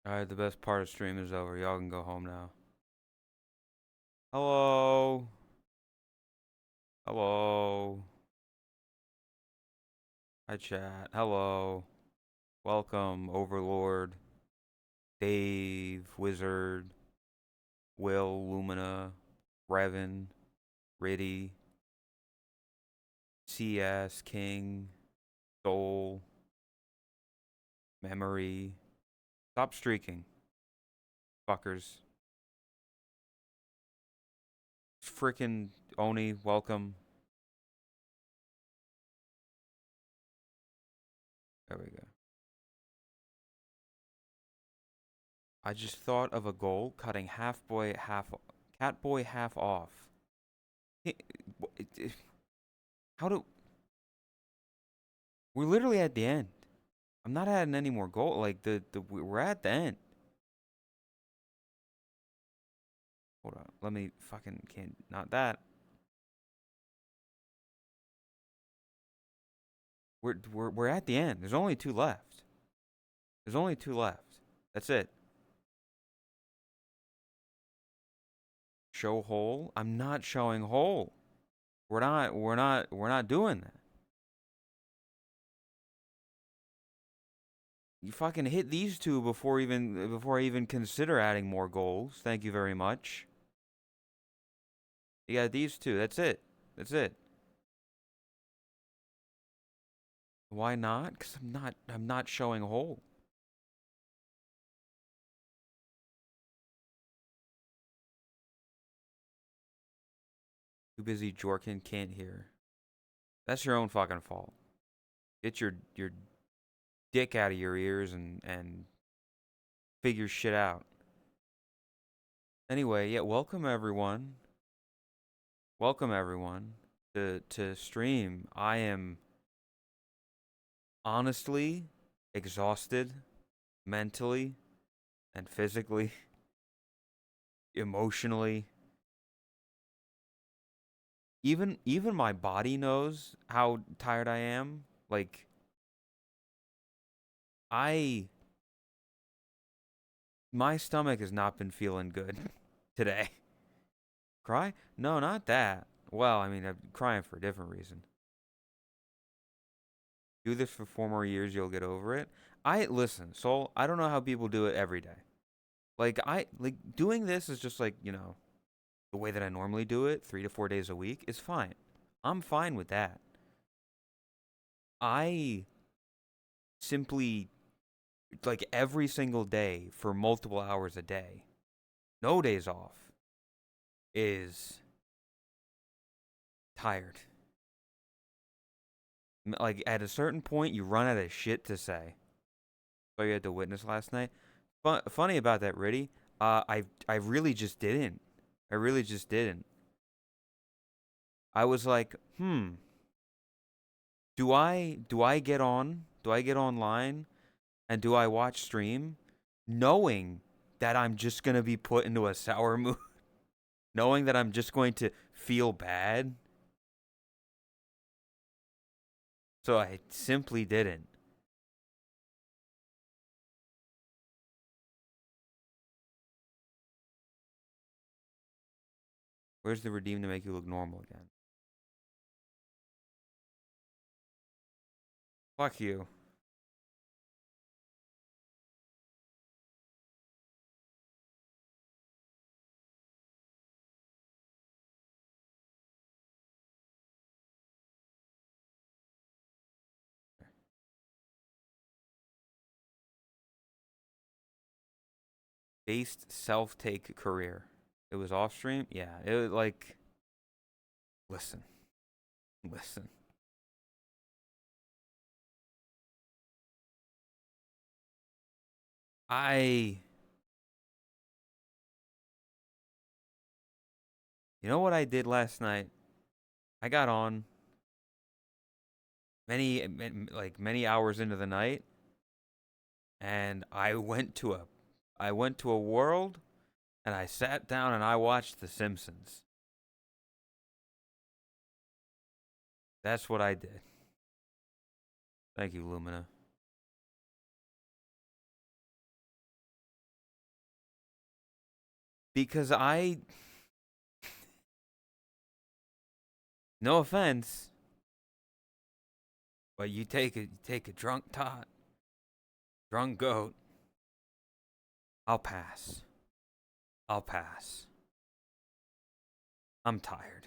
Alright, the best part of stream is over. Y'all can go home now. Hello. Hello. Hi, chat. Hello. Welcome, Overlord, Dave, Wizard, Will, Lumina, Revan, Riddy, CS, King, Soul, Memory. Stop streaking, fuckers. Frickin' Oni, welcome. There we go. I just thought of a goal, cutting Catboy half off. How do we're literally at the end. I'm not adding any more gold. Like we're at the end. Hold on. Let me fucking can't not that. We're at the end. There's only two left. There's only two left. That's it. Show hole. I'm not showing hole. We're not doing that. You fucking hit these two before I even consider adding more goals. Thank you very much. You got these two. That's it. That's it. Why not? Because I'm not showing hole. Too busy Jorkin can't hear. That's your own fucking fault. Get your dick out of your ears and figure shit out. Anyway, yeah, welcome everyone. Welcome everyone to stream. I am honestly exhausted mentally and physically, emotionally. Even my body knows how tired I am. Like my stomach has not been feeling good today. Cry? No, not that. Well, I mean, I'm crying for a different reason. Do this for 4 more years, you'll get over it. Listen, Soul, I don't know how people do it every day. Like doing this is just like, the way that I normally do it, 3 to 4 days a week, is fine. I'm fine with that. I simply, like every single day for multiple hours a day, no days off, is tired. Like at a certain point, you run out of shit to say. What you had to witness last night. Funny about that, Riddy. I really just didn't. I really just didn't. I was like, do I get on? Do I get online and do I watch stream knowing that I'm just going to be put into a sour mood, knowing that I'm just going to feel bad? So I simply didn't. Where's the redeem to make you look normal again? Fuck you. Based self-take career. It was off stream? Yeah. It was like, listen. Listen. You know what I did last night? I got on many hours into the night and I went to a world and I sat down and I watched The Simpsons. That's what I did. Thank you, Lumina. Because no offense, but you take a drunk tot, drunk goat. I'll pass. I'll pass. I'm tired.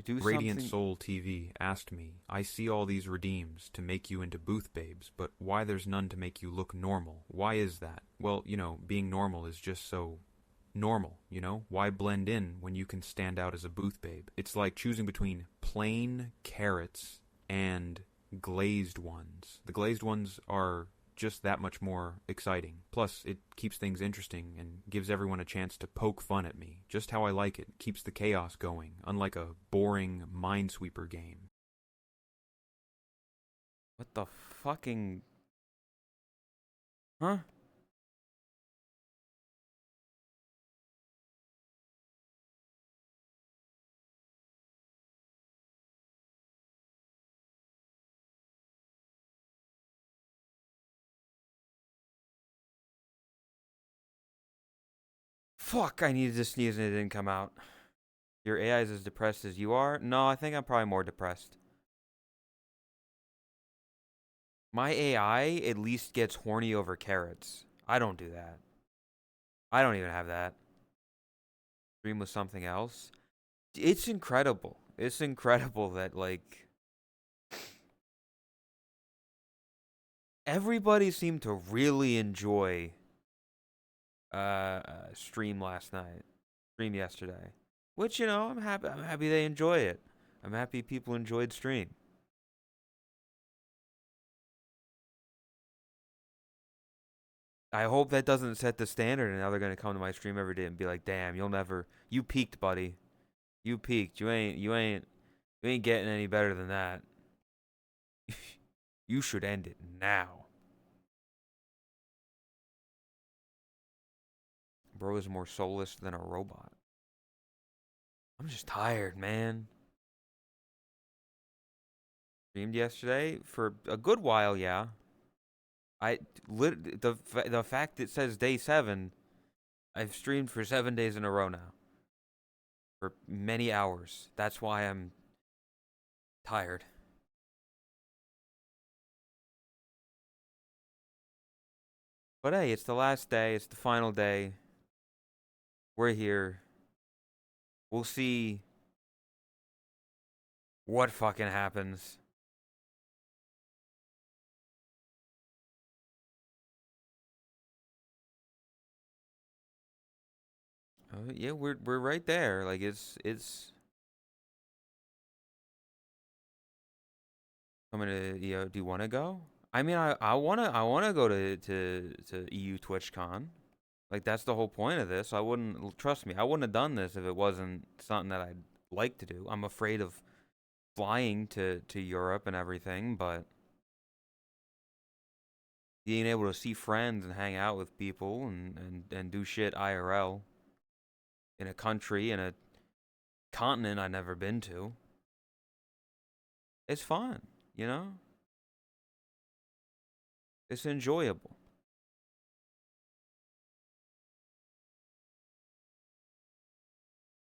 Do Radiant something. Soul TV asked me, I see all these redeems to make you into booth babes, but why there's none to make you look normal? Why is that? Well, being normal is just so normal, Why blend in when you can stand out as a booth babe? It's like choosing between plain carrots and glazed ones. The glazed ones are just that much more exciting. Plus, it keeps things interesting and gives everyone a chance to poke fun at me, just how I like it. Keeps the chaos going, unlike a boring Minesweeper game. What the fucking. Huh? Fuck, I needed to sneeze and it didn't come out. Your AI is as depressed as you are? No, I think I'm probably more depressed. My AI at least gets horny over carrots. I don't do that. I don't even have that. Dream with something else. It's incredible. It's incredible that, like, everybody seemed to really enjoy stream last night. Stream yesterday. Which, I'm happy they enjoy it. I'm happy people enjoyed stream. I hope that doesn't set the standard and now they're gonna come to my stream every day and be like, damn, you peaked, buddy. You peaked. You ain't getting any better than that. You should end it now. Bro is more soulless than a robot. I'm just tired, man. Streamed yesterday for a good while, yeah. The fact it says day 7, I've streamed for 7 days in a row now. For many hours. That's why I'm tired. But hey, it's the last day, it's the final day. We're here. We'll see what fucking happens. Yeah, we're right there. Like it's coming to do you want to go? I mean, I wanna go to EU TwitchCon. Like that's the whole point of this. I wouldn't trust me. I wouldn't have done this if it wasn't something that I'd like to do. I'm afraid of flying to Europe and everything, but being able to see friends and hang out with people and do shit IRL in a country in a continent I've never been to, it's fun, you know? It's enjoyable.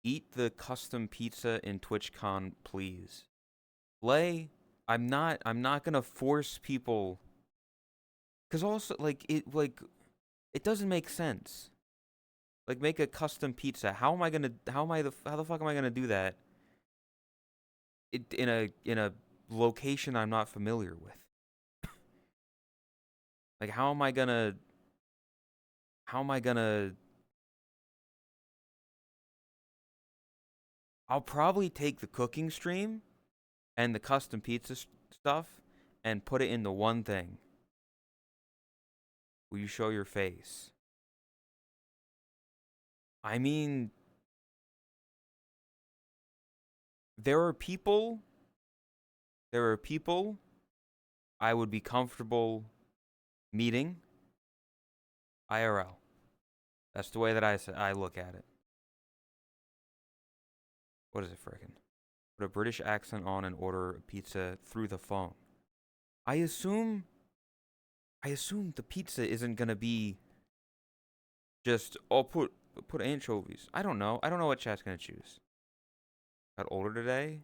Eat the custom pizza in TwitchCon, please. Lay, I'm not gonna force people, cause also it doesn't make sense. Like make a custom pizza. How the fuck am I gonna do that? In a location I'm not familiar with. Like how am I gonna I'll probably take the cooking stream and the custom pizza stuff and put it into one thing. Will you show your face? I mean, there are people there are people I would be comfortable meeting IRL. That's the way that I look at it. What is it frickin'? Put a British accent on and order a pizza through the phone. I assume I assume the pizza isn't gonna be just oh put anchovies. I don't know. I don't know what chat's gonna choose. Got older today.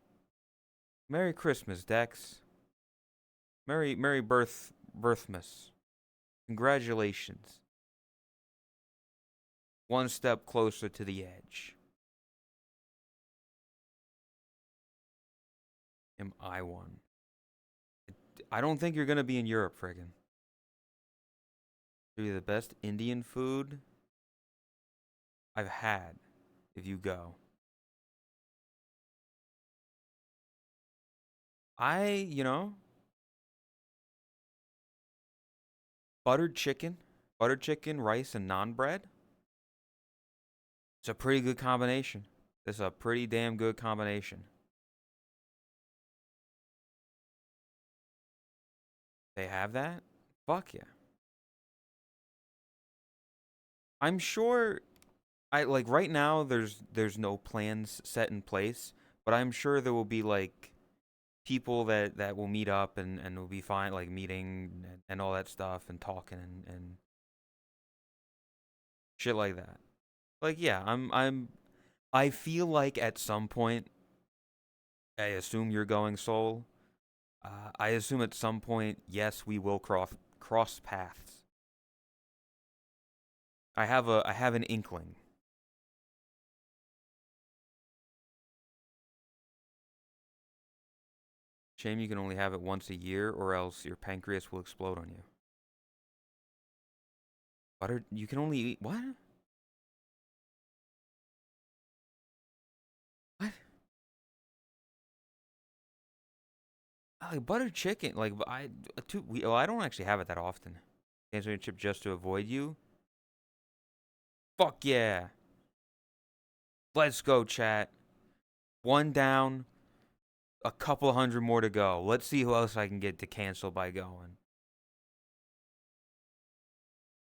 Merry Christmas, Dex. Merry birthmas. Congratulations. One step closer to the edge. Am I one? I don't think you're gonna be in Europe, friggin'. Be the best Indian food I've had. If you go, you know, buttered chicken, rice, and naan bread. It's a pretty good combination. It's a pretty damn good combination. They have that? Fuck yeah. I'm sure I like right now there's no plans set in place, but I'm sure there will be like people that will meet up and will be fine like meeting and all that stuff and talking and shit like that. Like yeah, I feel like at some point I assume you're going Seoul. I assume at some point yes, we will cross paths. I have an inkling. Shame you can only have it once a year, or else your pancreas will explode on you. Butter, you can only eat what? What? Like buttered chicken, like well, I don't actually have it that often. Tanzania chip just to avoid you. Fuck yeah! Let's go, chat. One down, a couple hundred more to go. Let's see who else I can get to cancel by going.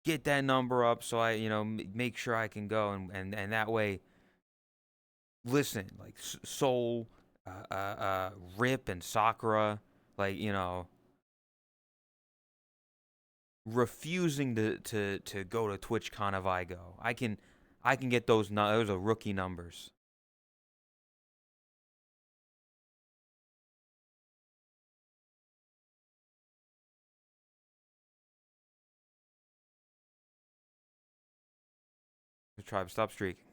Get that number up so I, make sure I can go and that way. Listen, like Soul, Rip, and Sakura, like refusing to go to TwitchCon if I go. I can get those are rookie numbers. The tribe stop streaking.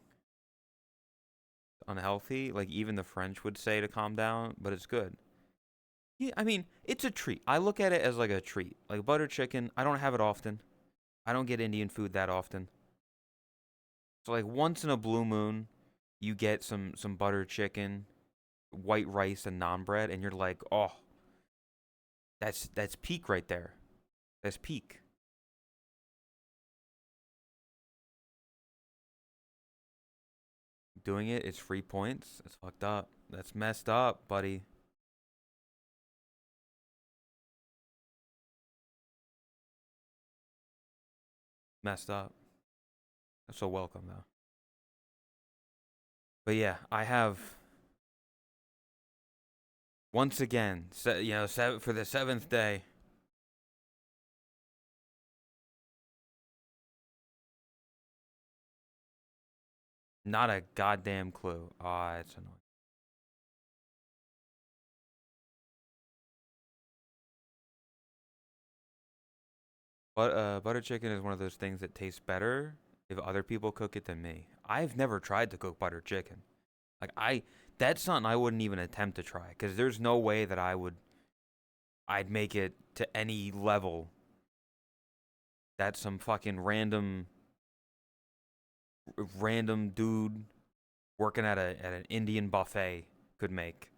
Unhealthy, like even the French would say to calm down, but it's good. Yeah, I mean, it's a treat. I look at it as like a treat. Like butter chicken, I don't have it often. I don't get Indian food that often. So like once in a blue moon, you get some butter chicken, white rice and naan bread, and you're like, oh, that's peak right there. That's peak. Doing it, it's free points. That's fucked up. That's messed up, buddy. Messed up. That's so welcome though. But yeah, I have once again, for the seventh day. Not a goddamn clue. Ah, it's annoying. But butter chicken is one of those things that tastes better if other people cook it than me. I've never tried to cook butter chicken. Like that's something I wouldn't even attempt to try because there's no way that I'd make it to any level that some fucking random dude working at an Indian buffet could make.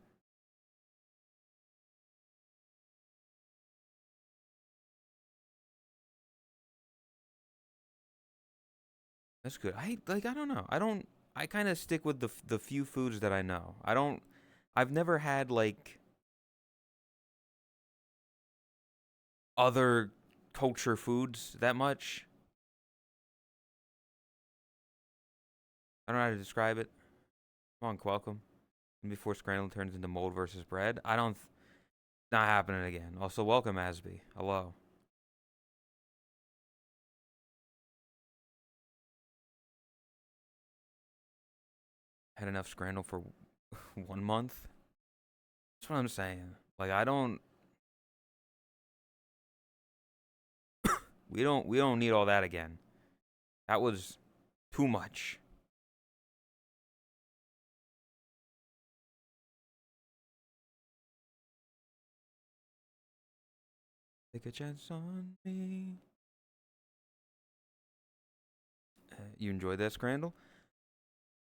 That's good. I don't know. I kind of stick with the few foods that I know. I've never had like other culture foods that much. I don't know how to describe it. Come on, welcome. Before scramble turns into mold versus bread. I don't. Not happening again. Also, welcome, Asby. Hello. had enough Scrandle for 1 month. That's what I'm saying. Like I don't. We don't need all that again. That was too much. Take a chance on me. You enjoyed that Scrandle?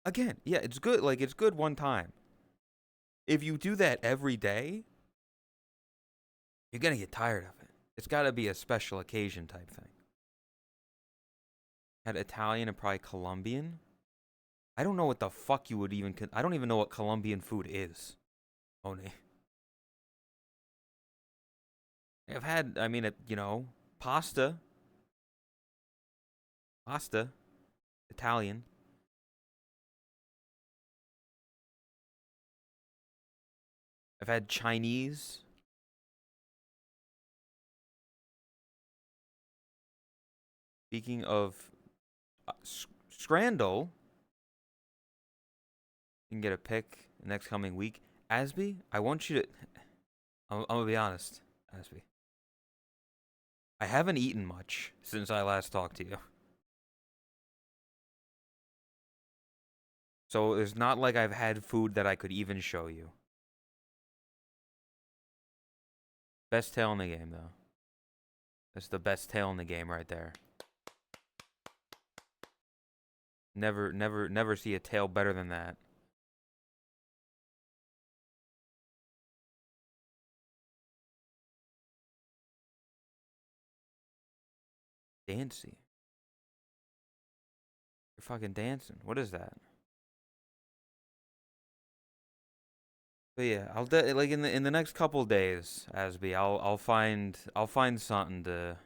Again, yeah, it's good. Like it's good one time. If you do that every day, you're gonna get tired of it. It's got to be a special occasion type thing. Had Italian and probably Colombian. I don't know what the fuck you would even. I don't even know what Colombian food is. Oni. I've had. I mean, pasta. Pasta. Italian. I've had Chinese. Speaking of Scrandle, you can get a pick next coming week. Asby, I want you to. I'm gonna be honest, Asby. I haven't eaten much since I last talked to you. So it's not like I've had food that I could even show you. Best tail in the game, though. That's the best tail in the game right there. Never see a tail better than that. Dancy. You're fucking dancing. What is that? But yeah, like in the next couple days, Asby, I'll find something to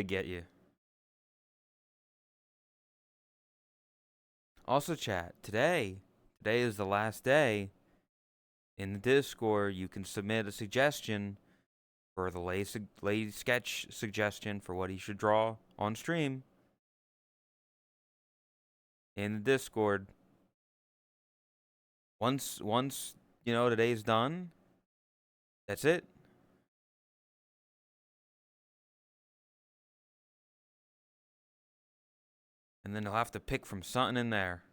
get you. Also, chat today. Today is the last day. In the Discord, you can submit a suggestion for the lay sketch suggestion for what he should draw on stream. In the Discord. Once today's done, that's it. And then he'll have to pick from something in there.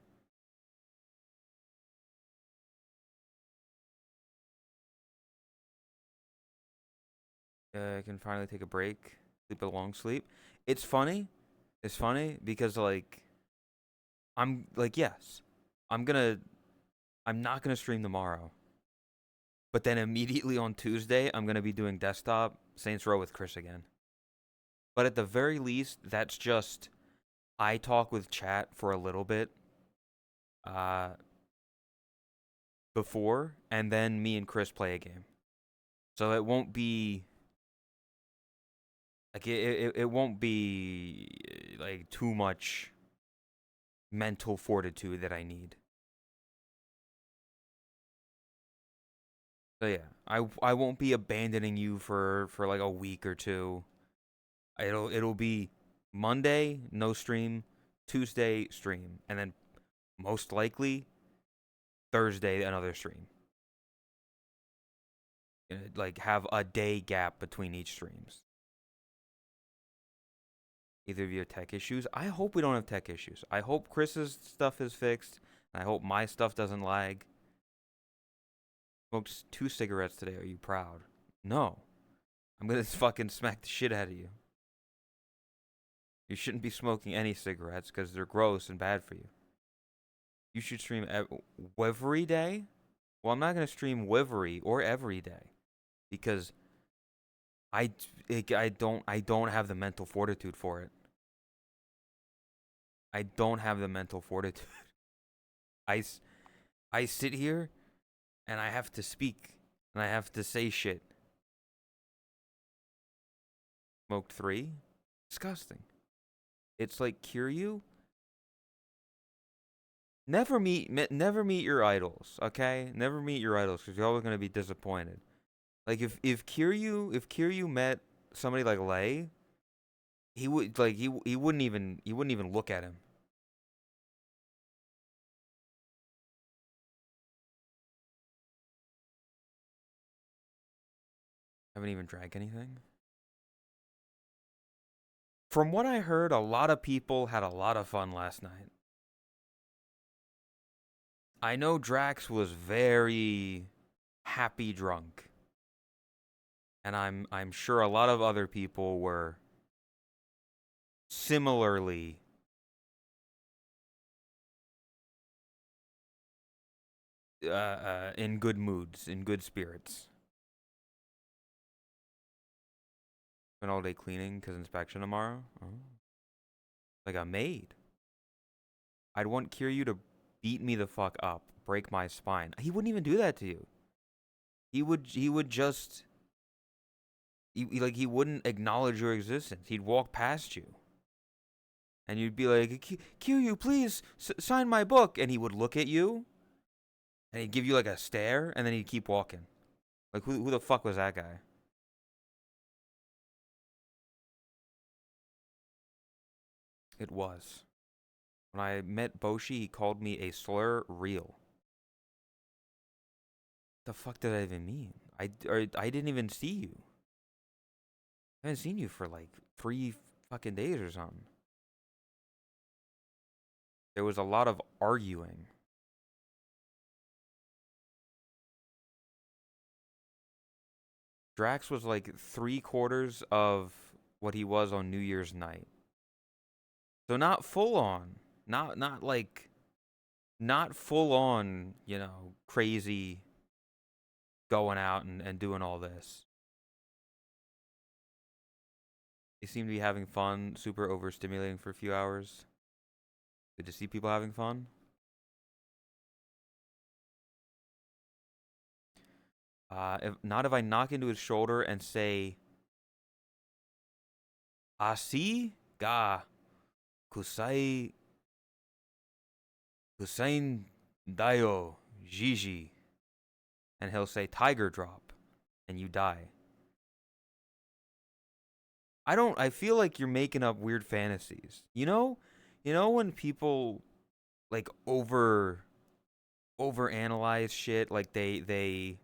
I can finally take a break, sleep a long sleep. It's funny. It's funny because I'm like, yes, I'm not gonna stream tomorrow. But then immediately on Tuesday, I'm gonna be doing desktop Saints Row with Chris again. But at the very least, that's just I talk with chat for a little bit before, and then me and Chris play a game. So it won't be like it won't be like too much mental fortitude that I need. So yeah, I won't be abandoning you for like a week or two. It'll be Monday no stream, Tuesday stream, and then most likely Thursday another stream. Like have a day gap between each streams. Either of you have tech issues? I hope we don't have tech issues. I hope Chris's stuff is fixed. And I hope my stuff doesn't lag. Smoked 2 cigarettes today. Are you proud? No. I'm gonna fucking smack the shit out of you. You shouldn't be smoking any cigarettes because they're gross and bad for you. You should stream every day? Well, I'm not gonna stream every day because I don't have the mental fortitude for it. I don't have the mental fortitude. I sit here and I have to speak and I have to say shit. Smoked 3? Disgusting. It's like Kiryu. Never meet your idols, okay? Never meet your idols because you're always gonna be disappointed. Like if Kiryu met somebody like Lei, he would like he wouldn't even look at him. Haven't even drank anything. From what I heard, a lot of people had a lot of fun last night. I know Drax was very happy drunk. And I'm sure a lot of other people were similarly in good moods, in good spirits. Spent all day cleaning because inspection tomorrow. Oh. Like a maid. I'd want Kiryu to beat me the fuck up, break my spine. He wouldn't even do that to you. He would just he wouldn't acknowledge your existence. He'd walk past you. And you'd be like, Kiryu, please sign my book. And he would look at you. And he'd give you like a stare. And then he'd keep walking. Like, who the fuck was that guy? It was. When I met Boshi, he called me a slur reel. The fuck did I even mean? I didn't even see you. I haven't seen you for like 3 fucking days or something. There was a lot of arguing. Drax was like 3/4 of what he was on New Year's night. So not full on. Not full on, crazy going out and doing all this. They seem to be having fun, super overstimulating for a few hours. Good to see people having fun. If I knock into his shoulder and say, "Asi ga kusain dayo Gigi," and he'll say "tiger drop," and you die. I feel like you're making up weird fantasies. When people like overanalyze shit, like they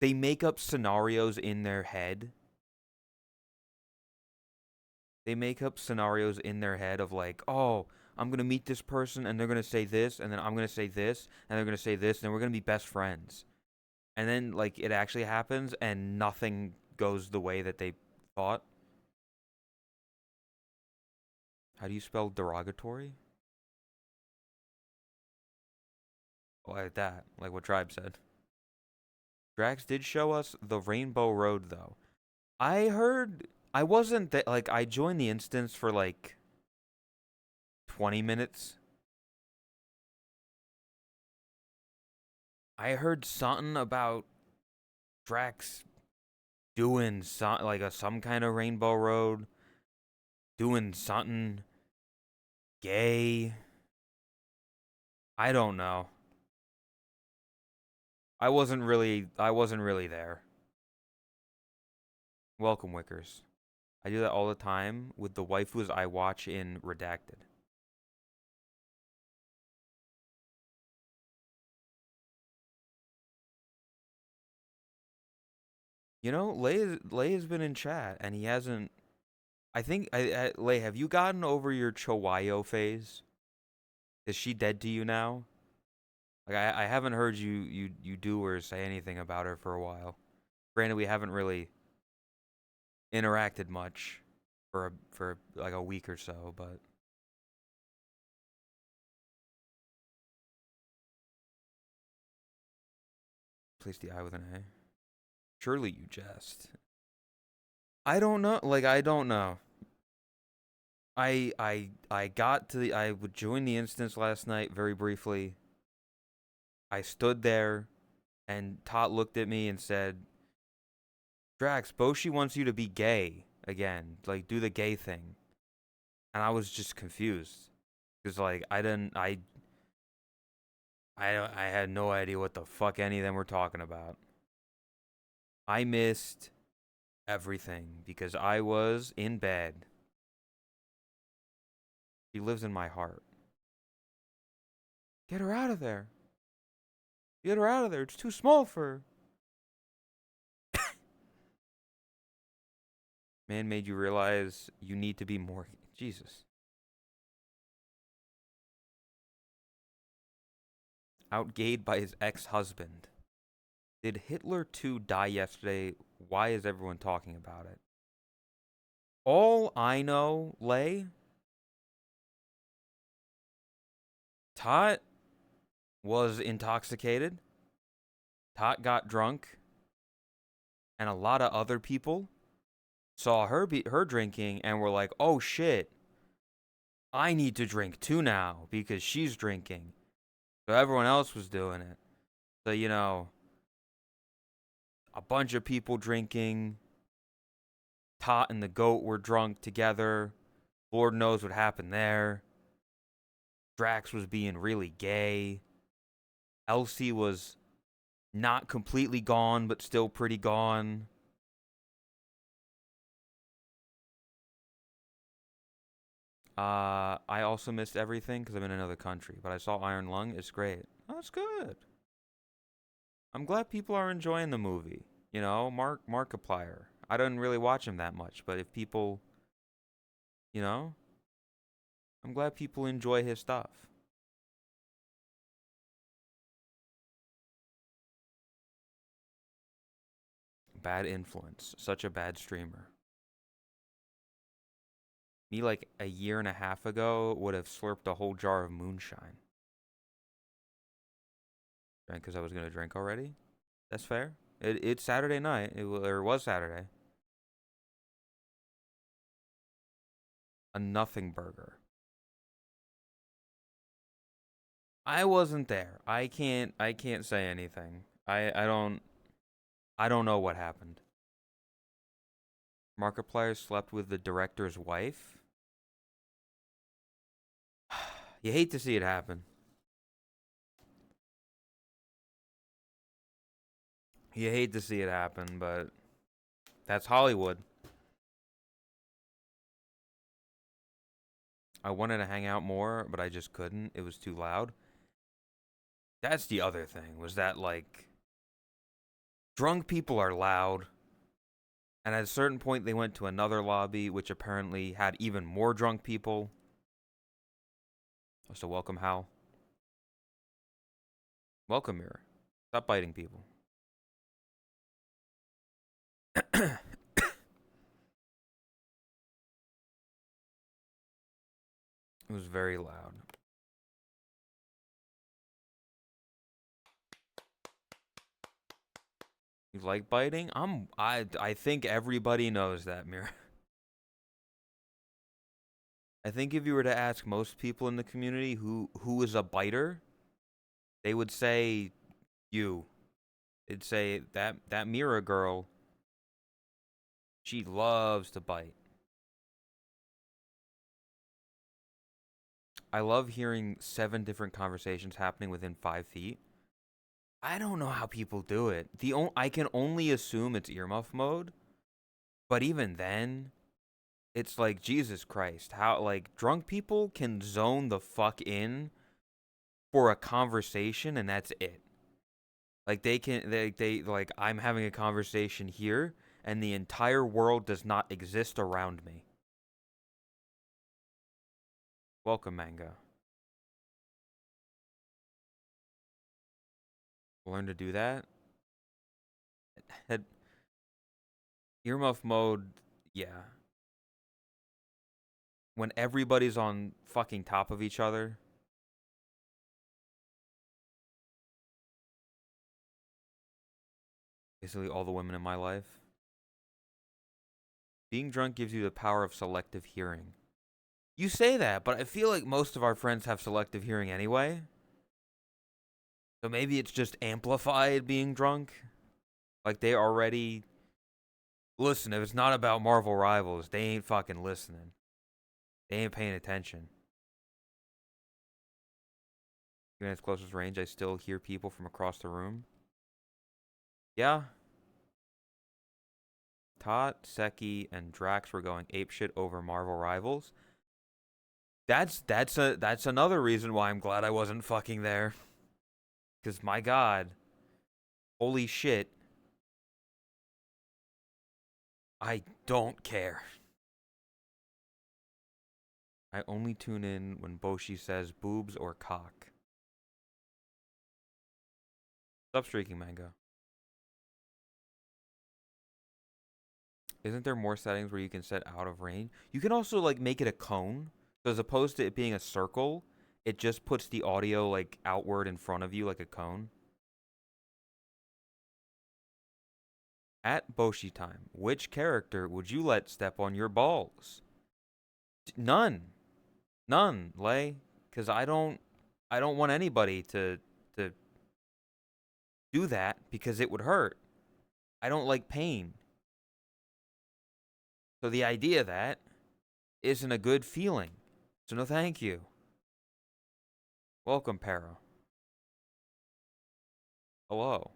make up scenarios in their head. They make up scenarios in their head of like, oh, I'm gonna meet this person and they're gonna say this, and then I'm gonna say this, and they're gonna say this, and we're gonna be best friends. And then like it actually happens and nothing goes the way that they thought. How do you spell derogatory? Like that, like what Tribe said. Drax did show us the Rainbow Road though. I heard I wasn't that like I joined the instance for like 20 minutes. I heard something about Drax doing some kind of Rainbow Road, doing something gay. I don't know. I wasn't really there. Welcome, Wickers. I do that all the time with the waifus I watch in Redacted. Lay has been in chat and he hasn't. I think Lay, have you gotten over your Chihuahua phase? Is she dead to you now? Like I haven't heard you do or say anything about her for a while. Granted, we haven't really interacted much for like a week or so, but place the I with an A. Surely you jest. I don't know. Like I don't know. I got to I would join the instance last night very briefly. I stood there and Tot looked at me and said, "Drax, Boshi wants you to be gay again. Like do the gay thing." And I was just confused. Cuz like I had no idea what the fuck any of them were talking about. I missed everything because I was in bed. She lives in my heart. Get her out of there. Get her out of there. It's too small for her. Man made you realize you need to be more. Jesus. Outgayed by his ex-husband. Did Hitler too die yesterday? Why is everyone talking about it? All I know, Lay, Tot was intoxicated. Tot got drunk. And a lot of other people saw her drinking and were like, oh shit, I need to drink too now because she's drinking. So everyone else was doing it. So, a bunch of people drinking. Tot and the goat were drunk together. Lord knows what happened there. Drax was being really gay. Elsie was not completely gone, but still pretty gone. I also missed everything because I'm in another country, but I saw Iron Lung. It's great. Oh, that's good. I'm glad people are enjoying the movie. Markiplier. I didn't really watch him that much, but if people, you know, I'm glad people enjoy his stuff. Bad influence. Such a bad streamer. Me, like a year and a half ago, would have slurped a whole jar of moonshine. Drank because I was going to drink already. That's fair. It's Saturday night. It was Saturday. A nothing burger. I wasn't there. I can't say anything. I don't know what happened. Markiplier slept with the director's wife. You hate to see it happen. You hate to see it happen, but that's Hollywood. I wanted to hang out more, but I just couldn't. It was too loud. That's the other thing, was that, like, drunk people are loud. And at a certain point, they went to another lobby, which apparently had even more drunk people. So welcome, Hal. Welcome, Mirror. Stop biting people. It was very loud. You like biting? I think everybody knows that, Mirror. I think if you were to ask most people in the community who is a biter, they would say you. They'd say that Mira girl, she loves to bite. I love hearing 7 different conversations happening within 5 feet. I don't know how people do it. I can only assume it's earmuff mode, but even then, it's like, Jesus Christ, how, like, drunk people can zone the fuck in for a conversation and that's it. Like, they like, I'm having a conversation here and the entire world does not exist around me. Welcome, Manga. Learn to do that. Earmuff mode, yeah. When everybody's on fucking top of each other. Basically all the women in my life. Being drunk gives you the power of selective hearing. You say that, but I feel like most of our friends have selective hearing anyway. So maybe it's just amplified being drunk. Like they already... Listen, if it's not about Marvel Rivals, they ain't fucking listening. They ain't paying attention. Even at its closest range, I still hear people from across the room. Yeah. Tot, Seki, and Drax were going apeshit over Marvel Rivals. That's another reason why I'm glad I wasn't fucking there. Because my god. Holy shit. I don't care. I only tune in when Boshi says boobs or cock. Stop streaking, Mango. Isn't there more settings where you can set out of range? You can also like make it a cone. So as opposed to it being a circle, it just puts the audio like outward in front of you like a cone. At Boshi time, which character would you let step on your balls? None. None, Lay. Cause I don't want anybody to do that because it would hurt. I don't like pain. So the idea of that isn't a good feeling. So no thank you. Welcome, Para. Hello.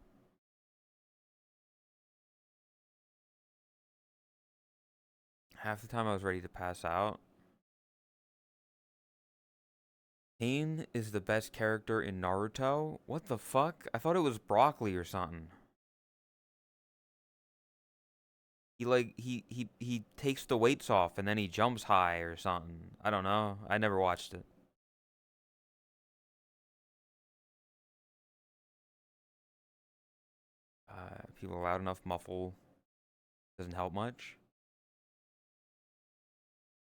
Half the time I was ready to pass out. Pain is the best character in Naruto? What the fuck? I thought it was broccoli or something. He takes the weights off and then he jumps high or something. I don't know. I never watched it. People loud enough muffle doesn't help much.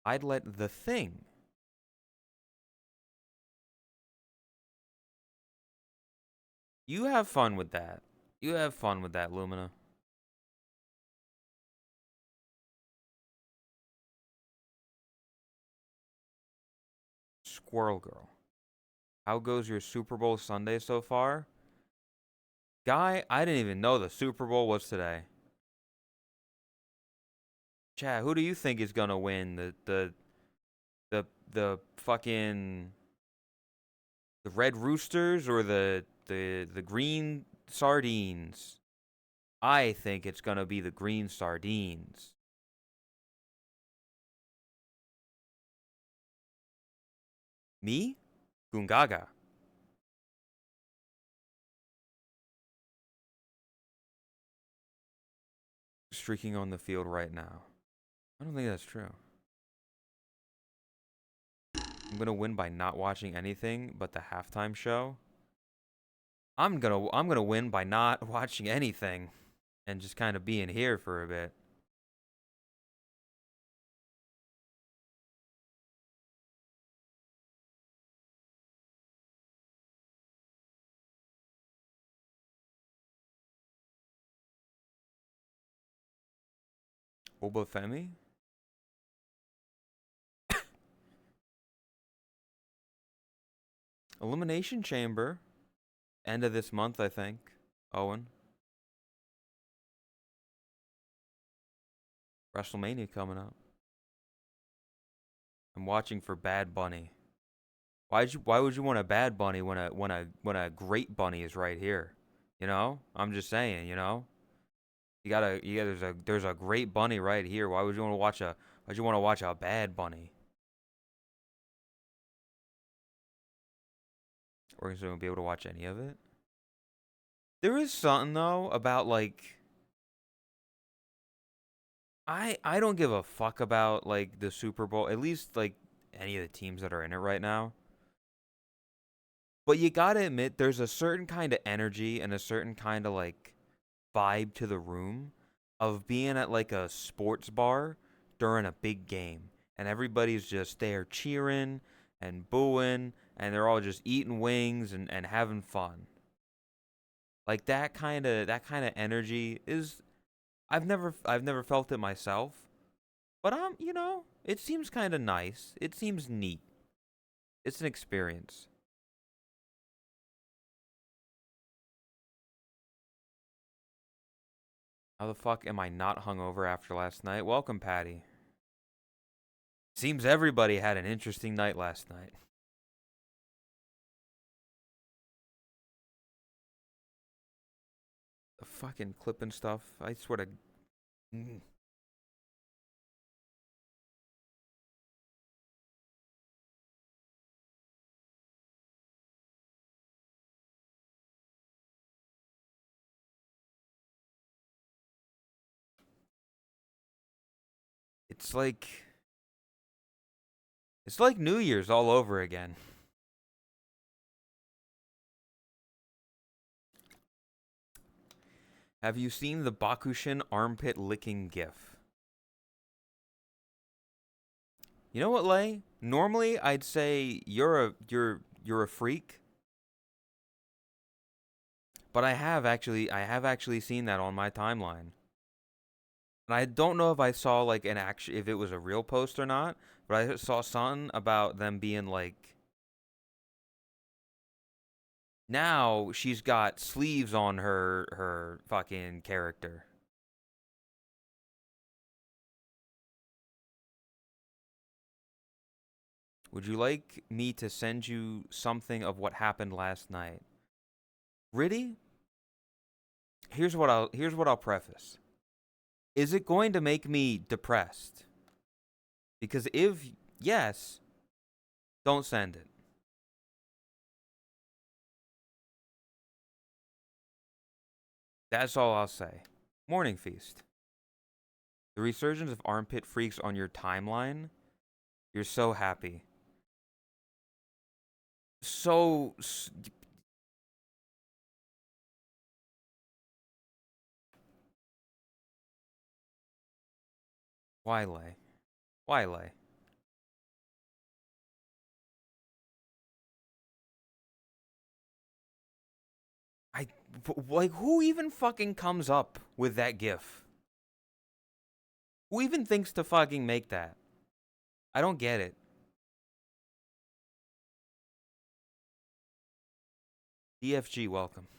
I'd let the thing. You have fun with that. You have fun with that, Lumina. Squirrel Girl. How goes your Super Bowl Sunday so far? Guy, I didn't even know the Super Bowl was today. Chad, who do you think is gonna win the fucking the Red Roosters or the Green Sardines? I think it's gonna be the Green Sardines. Me? Gungaga. Streaking on the field right now. I don't think that's true. I'm gonna win by not watching anything but the halftime show. I'm gonna win by not watching anything and just kind of being here for a bit. Obafemi? Elimination Chamber. End of this month, I think. Owen. WrestleMania coming up. I'm watching for Bad Bunny. Why would you want a Bad Bunny when a great bunny is right here? You know? I'm just saying, you know? There's a great bunny right here. Why'd you want to watch a bad bunny? Or is gonna be able to watch any of it? There is something though about like I don't give a fuck about like the Super Bowl, at least like any of the teams that are in it right now. But you gotta admit, there's a certain kind of energy and a certain kind of like vibe to the room of being at like a sports bar during a big game. And everybody's just there cheering and booing and they're all just eating wings and having fun. Like that kind of energy is I've never felt it myself. But you know, it seems kind of nice. It seems neat. It's an experience. How the fuck am I not hungover after last night? Welcome, Patty. Seems everybody had an interesting night last night. The fucking clipping stuff. I swear to. Mm. It's like New Year's all over again. Have you seen the Bakushin armpit licking gif? You know what, Lay? Normally I'd say you're a freak. But I have actually seen that on my timeline. And I don't know if I saw like if it was a real post or not, but I saw something about them being like, now she's got sleeves on her fucking character. Would you like me to send you something of what happened last night? Really? Here's what I'll preface. Is it going to make me depressed? Because if yes, don't send it. That's all I'll say. Morning feast. The resurgence of armpit freaks on your timeline. You're so happy. So why lay? Why lay? I like who even fucking comes up with that gif? Who even thinks to fucking make that? I don't get it. DFG, welcome.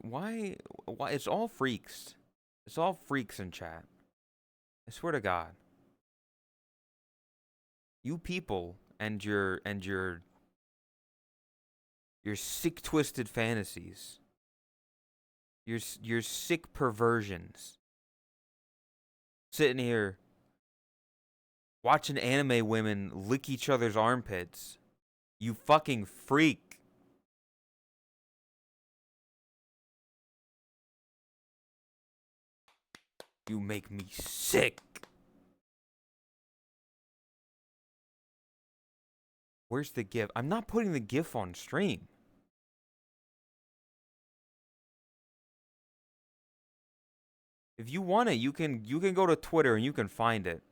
Why it's all freaks. It's all freaks in chat. I swear to God. You people and your sick twisted fantasies. Your sick perversions. Sitting here watching anime women lick each other's armpits. You fucking freak. You make me sick. Where's the GIF? I'm not putting the GIF on stream. If you want it, you can go to Twitter and you can find it.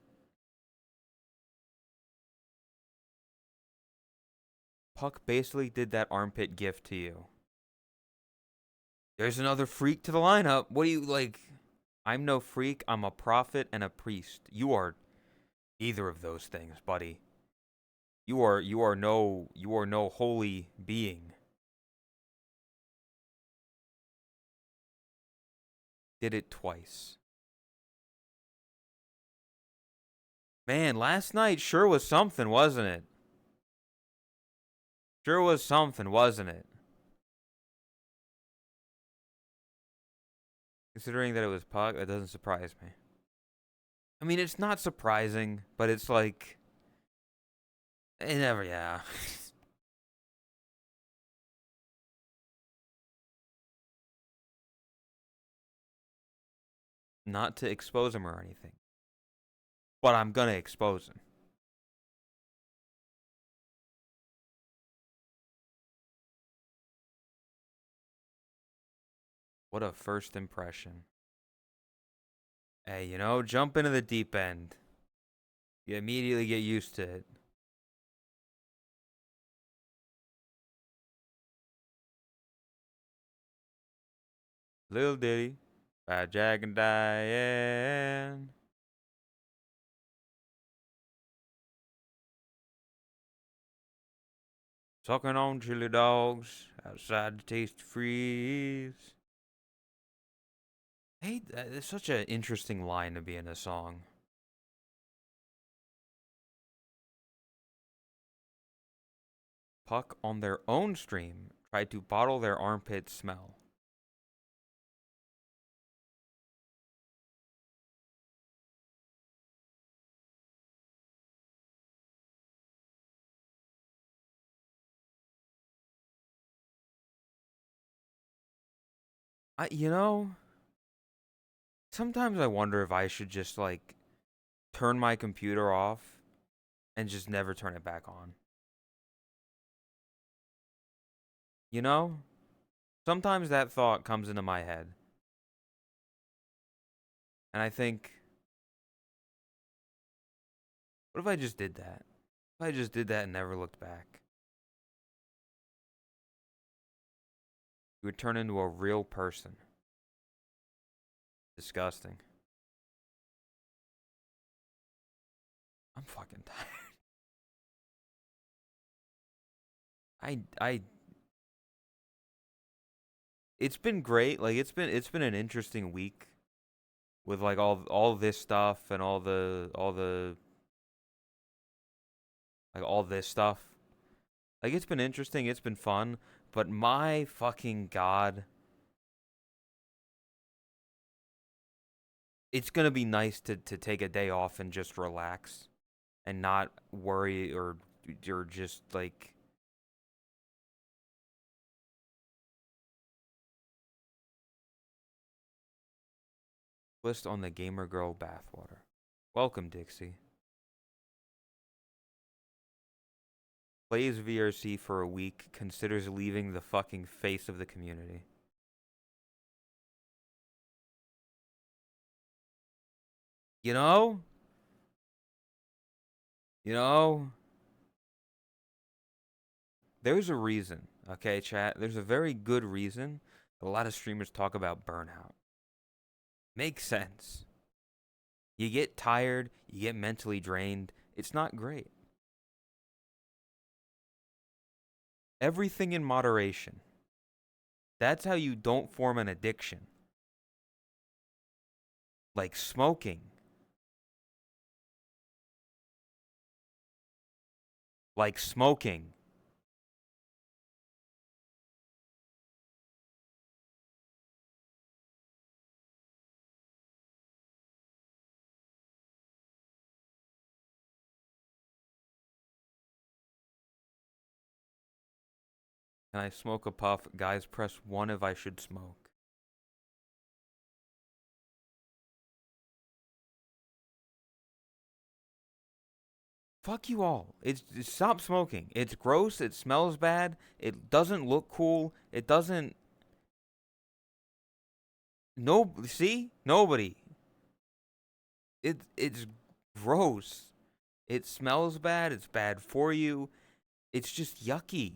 Puck basically did that armpit GIF to you. There's another freak to the lineup. What do you like? I'm no freak. I'm a prophet and a priest. You are either of those things, buddy. You are no holy being. Did it twice. Man, last night sure was something, wasn't it? Sure was something, wasn't it? Considering that it was Puck, that doesn't surprise me. I mean, it's not surprising, but it's like, it never, yeah. Not to expose him or anything, but I'm gonna expose him. What a first impression. Hey, jump into the deep end. You immediately get used to it. Lil Diddy by Jack and Diane. Sucking on chili dogs outside the Tasty Freeze. Hey, it's such an interesting line to be in a song. Puck on their own stream tried to bottle their armpit smell. You know, sometimes I wonder if I should just like turn my computer off and just never turn it back on. You know? Sometimes that thought comes into my head. And I think, what if I just did that? If I just did that and never looked back? You would turn into a real person. Disgusting. I'm fucking tired. I it's been great. Like it's been an interesting week with like all this stuff and all the like all this stuff. Like it's been interesting, it's been fun, but my fucking god, it's going to be nice to take a day off and just relax and not worry or just like twist on the gamer girl bathwater. Welcome, Dixie. Plays VRC for a week, considers leaving the fucking face of the community. You know? You know? There's a reason, okay, chat? There's a very good reason a lot of streamers talk about burnout. Makes sense. You get tired, you get mentally drained. It's not great. Everything in moderation. That's how you don't form an addiction. Like smoking. Like smoking. Can I smoke a puff? Guys, press 1 if I should smoke. Fuck you all. Stop smoking. It's gross. It smells bad. It doesn't look cool. It doesn't. No. See? Nobody. It's gross. It smells bad. It's bad for you. It's just yucky.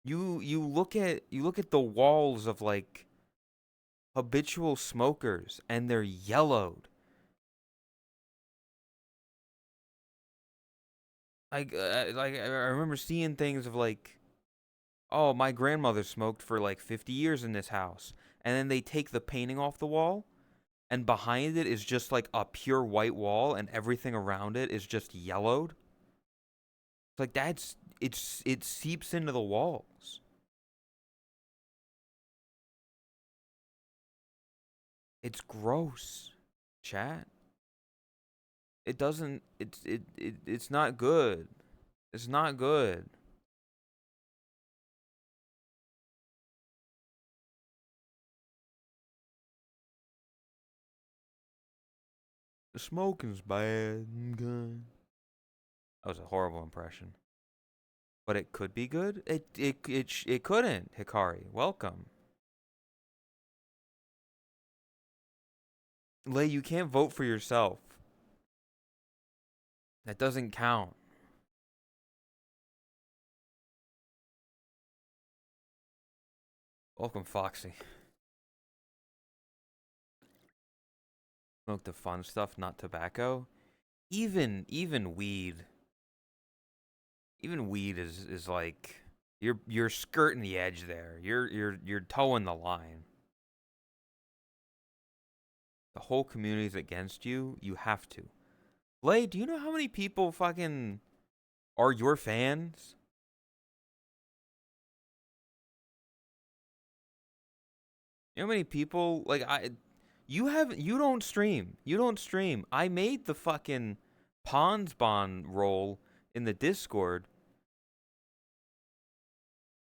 You look at the walls of like habitual smokers and they're yellowed. Like I remember seeing things of like, oh, my grandmother smoked for like 50 years in this house, and then they take the painting off the wall, and behind it is just like a pure white wall, and everything around it is just yellowed. It's like it seeps into the walls. It's gross, chat. It doesn't. It's not good. It's not good. The smoking's bad. Okay. That was a horrible impression. But it could be good. It couldn't. Hikari, welcome. Lay, you can't vote for yourself. That doesn't count. Welcome, Foxy. Smoke the fun stuff, not tobacco. Even weed. Even weed is like you're skirting the edge there. You're towing the line. The whole community's against you. You have to. Lay, do you know how many people fucking are your fans? You know how many people like you don't stream. You don't stream. I made the fucking Pons Bond role in the Discord.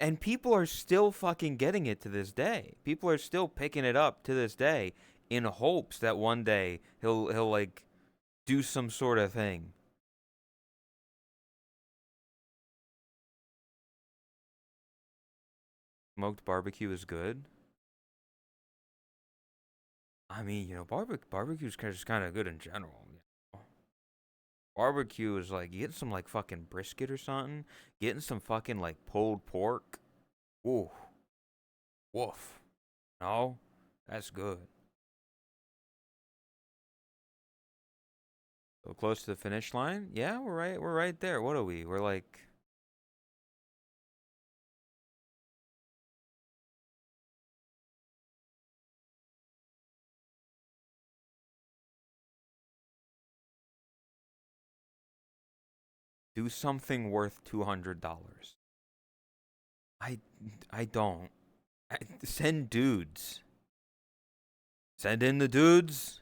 And people are still fucking getting it to this day. People are still picking it up to this day in hopes that one day he'll like do some sort of thing. Smoked barbecue is good. I mean, barbecue's just kind of good in general. Barbecue is like you get some like fucking brisket or something, getting some fucking like pulled pork. Ooh, woof. No, that's good. So close to the finish line? Yeah, we're right. We're right there. What are we? We're like do something worth $200. I I don't. Send dudes. Send in the dudes.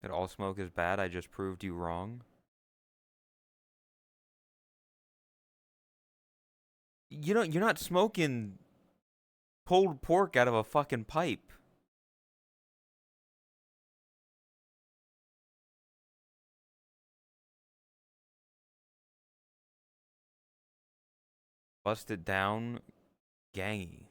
That all smoke is bad. I just proved you wrong. You're not smoking pulled pork out of a fucking pipe. Busted down, gangy.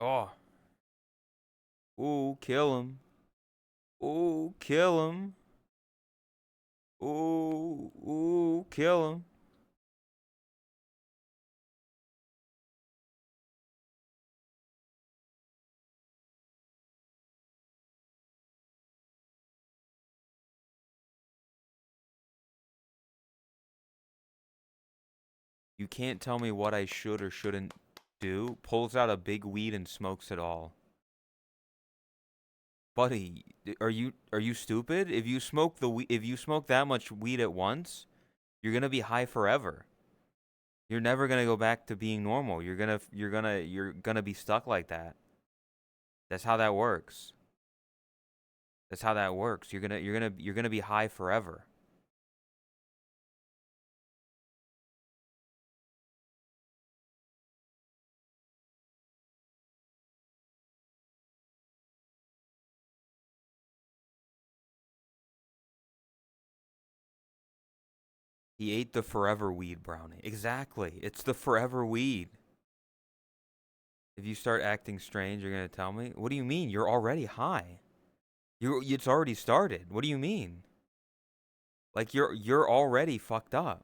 Oh, ooh, kill him. Ooh, kill him. Ooh, kill him. You can't tell me what I should or shouldn't do. Pulls out a big weed and smokes it all. Buddy, are you stupid? If you smoke that much weed at once, you're gonna be high forever. You're never gonna go back to being normal. You're gonna be stuck like that. That's how that works. That's how that works. You're gonna be high forever. He ate the forever weed brownie. Exactly. It's the forever weed. If you start acting strange, you're gonna tell me? What do you mean? You're already high. It's already started. What do you mean? Like you're already fucked up.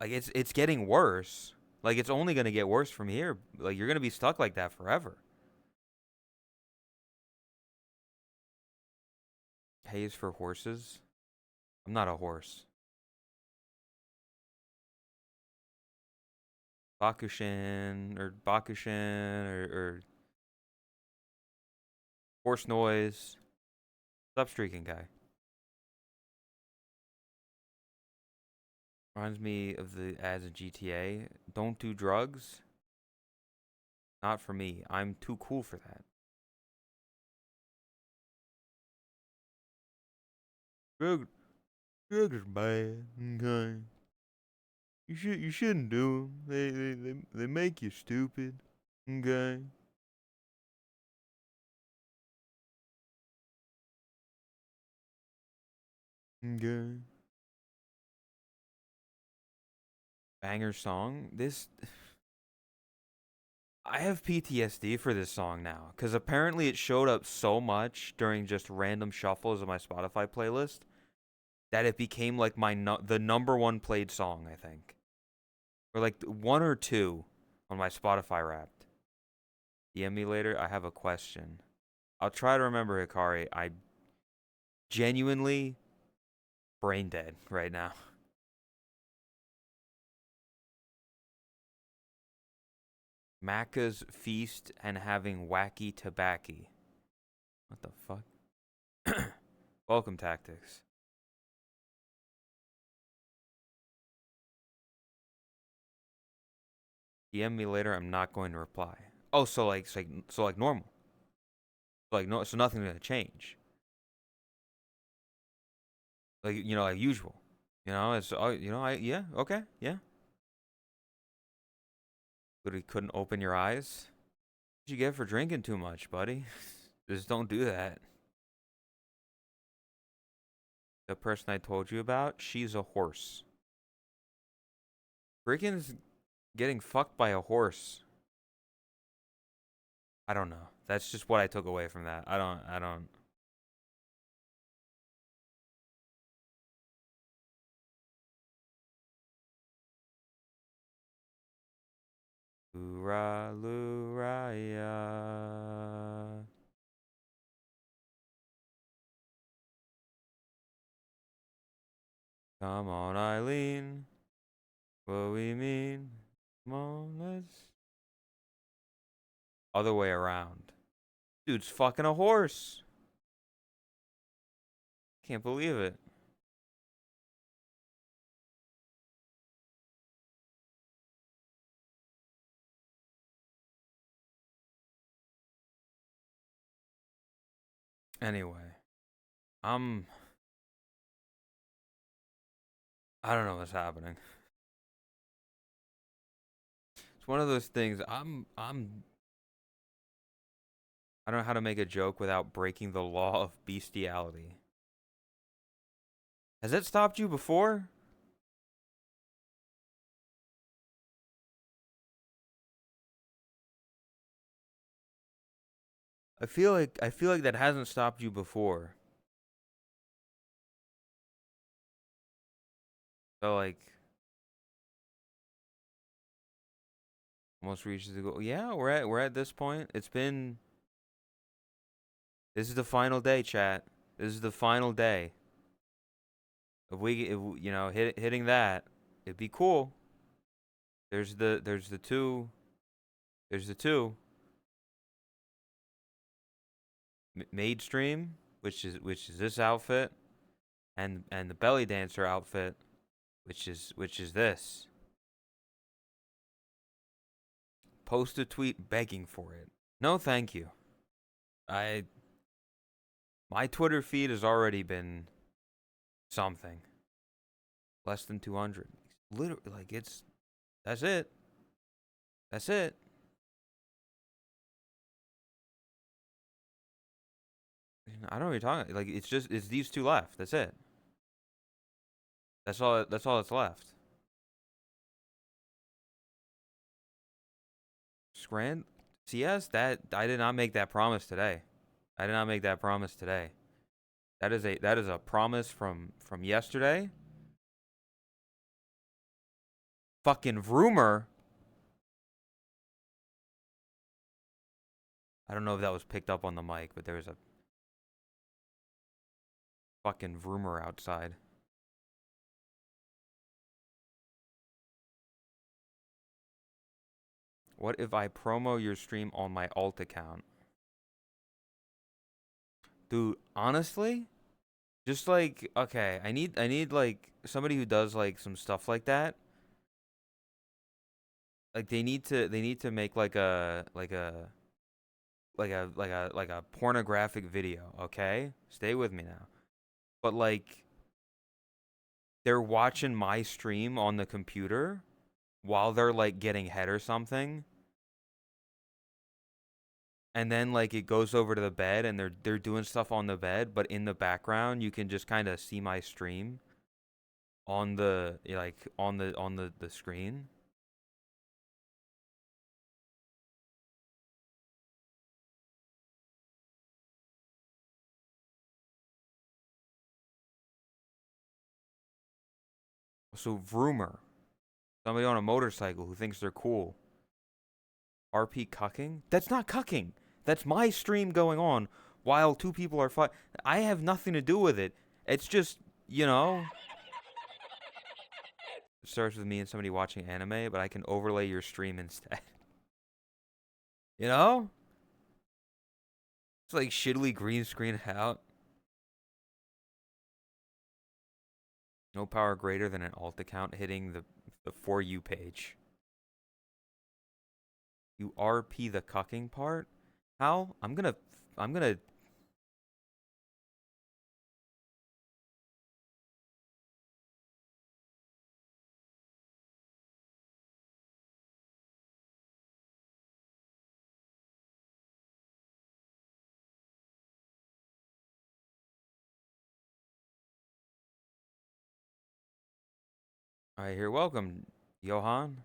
Like it's getting worse. Like it's only gonna get worse from here. Like you're gonna be stuck like that forever. Hay is for horses. I'm not a horse. Bakushin or horse noise. Stop streaking, guy. Reminds me of the ads in GTA. Don't do drugs. Not for me. I'm too cool for that. Drug, drugs are bad. Okay. You shouldn't do them. They make you stupid. Okay. Okay. Banger song. I have PTSD for this song now because apparently it showed up so much during just random shuffles of my Spotify playlist that it became like the number one played song, I think, or like one or two on my Spotify Wrapped. DM me later. I have a question. I'll try to remember, Hikari. I genuinely brain dead right now. Macca's feast and having wacky tobacco. What the fuck? Welcome tactics. DM me later. I'm not going to reply. Oh, so like normal. So like no, so nothing's gonna change. Like like usual. It's yeah, okay, yeah. Literally couldn't open your eyes. What'd you get for drinking too much, buddy? Just don't do that. The person I told you about, she's a horse. Freaking getting fucked by a horse. I don't know. That's just what I took away from that. I don't. Lura, lura, come on, Eileen. What we mean? Come on, let's. Other way around. Dude's fucking a horse. Can't believe it. Anyway, I'm. I don't know what's happening. It's one of those things. I don't know how to make a joke without breaking the law of bestiality. Has it stopped you before? I feel like that hasn't stopped you before. So like almost reaches the goal. Yeah, we're at this point. This is the final day, chat. This is the final day. If hitting that, it'd be cool. There's the two maid stream, which is this outfit, and the belly dancer outfit, which is this. Post a tweet begging for it. No, thank you. I My Twitter feed has already been something less than 200. Literally, like that's it. That's it. I don't know what you're talking. Like it's these two left. That's it. That's all. That's all that's left. Scran CS, that I did not make that promise today. I did not make that promise today. That is a promise from yesterday. Fucking rumor. I don't know if that was picked up on the mic, but there was a fucking rumor outside. What if I promo your stream on my alt account? Dude, honestly, just like okay, I need like somebody who does like some stuff like that. Like they need to make like a pornographic video, okay? Stay with me now. But like they're watching my stream on the computer while they're like getting head or something. And then like it goes over to the bed and they're doing stuff on the bed, but in the background you can just kind of see my stream on the screen. So rumor, somebody on a motorcycle who thinks they're cool. RP cucking? That's not cucking. That's my stream going on while two people are fighting. I have nothing to do with it. It's just, it starts with me and somebody watching anime, but I can overlay your stream instead. You know? It's like shittily green screen out. No power greater than an alt account hitting the For You page. You RP the cucking part? How? I'm gonna. All right, here, welcome, Johan.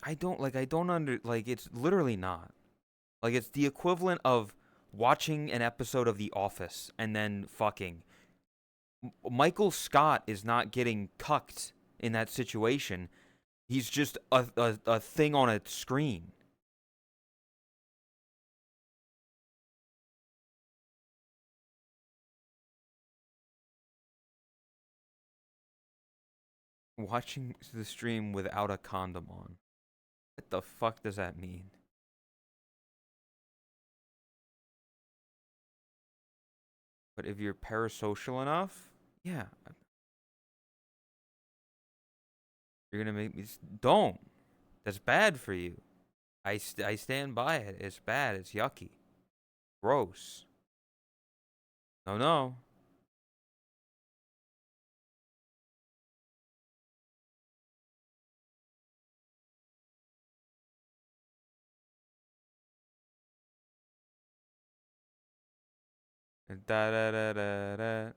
I don't like, it's literally not. Like, it's the equivalent of watching an episode of The Office and then fucking. Michael Scott is not getting cucked in that situation. He's just a thing on a screen. Watching the stream without a condom on. What the fuck does that mean? But if you're parasocial enough, yeah, you're gonna make me. Don't. That's bad for you. I stand by it. It's bad. It's yucky. Gross. No, no. Da da da da da.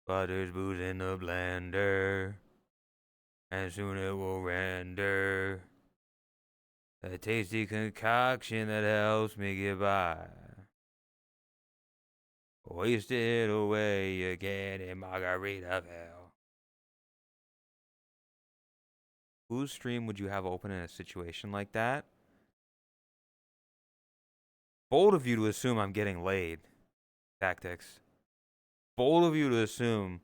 But there's booze in the blender, and soon it will render a tasty concoction that helps me get by. Waste it away again in Margaritaville. Whose stream would you have open in a situation like that? Bold of you to assume I'm getting laid. Tactics. Bold of you to assume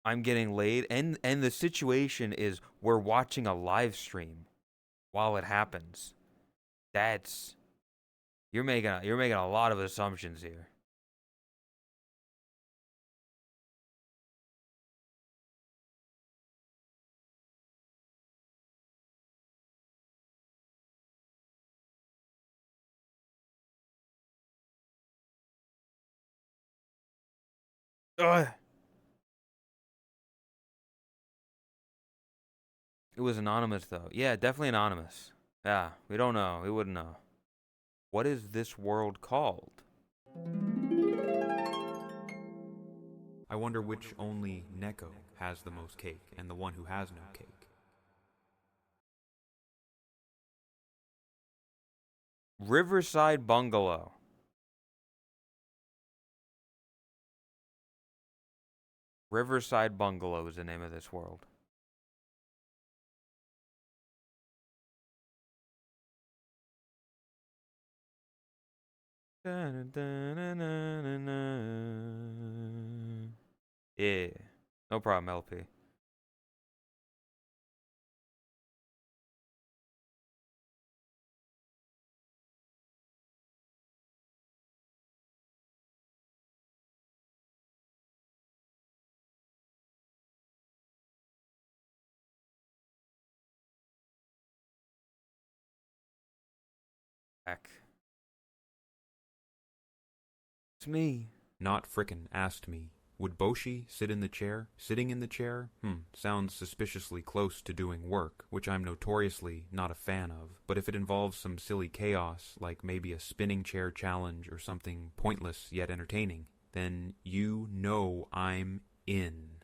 I'm getting laid, and the situation is we're watching a live stream while it happens. That's you're making a lot of assumptions here. Ugh. It was anonymous though. Yeah, definitely anonymous. Yeah, we don't know. We wouldn't know. What is this world called? I wonder which only Neko has the most cake and the one who has no cake. Riverside Bungalow. Riverside Bungalow is the name of this world. Yeah, no problem, LP. Back. It's me. Not frickin' asked me. Would Boshi sit in the chair? Sitting in the chair? Sounds suspiciously close to doing work, which I'm notoriously not a fan of. But if it involves some silly chaos, like maybe a spinning chair challenge or something pointless yet entertaining, then you know I'm in.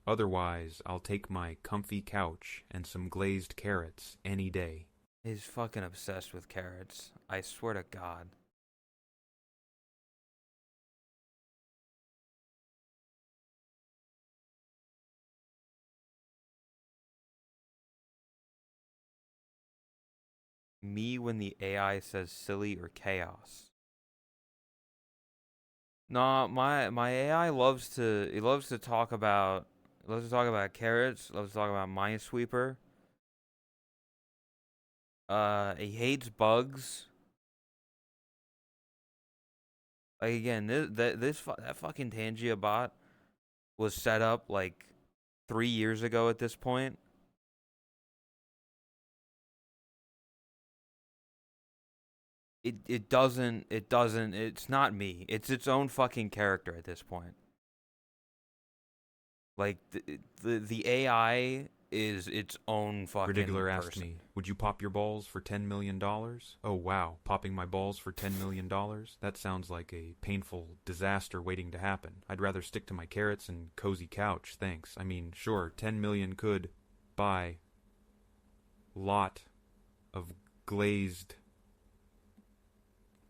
Otherwise, I'll take my comfy couch and some glazed carrots any day. He's fucking obsessed with carrots. I swear to God. Me when the AI says silly or chaos. No, my AI loves to talk about carrots, loves to talk about Minesweeper. He hates bugs. Like again, that fucking Tangia bot was set up like 3 years ago at this point. It's not me. It's its own fucking character at this point. Like the AI is its own fucking Ridiculer asked person. me, would you pop your balls for $10 million? Oh wow, popping my balls for $10 million? That sounds like a painful disaster waiting to happen. I'd rather stick to my carrots and cozy couch, thanks. I mean, sure, 10 million could buy lot of glazed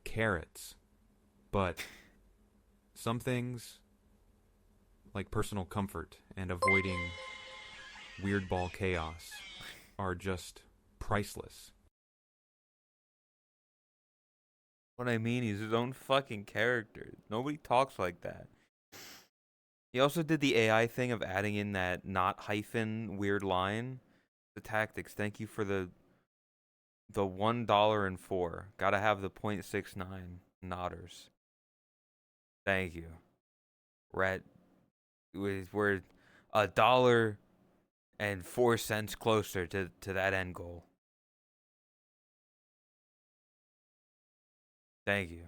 carrots, but some things, like personal comfort and avoiding weird ball chaos, are just priceless. What I mean, he's his own fucking character. Nobody talks like that. He also did the AI thing of adding in that not hyphen weird line. The tactics. Thank you for the $1.04. Gotta have the 0.69 nodders. Thank you. We're $1.04 closer to that end goal. Thank you.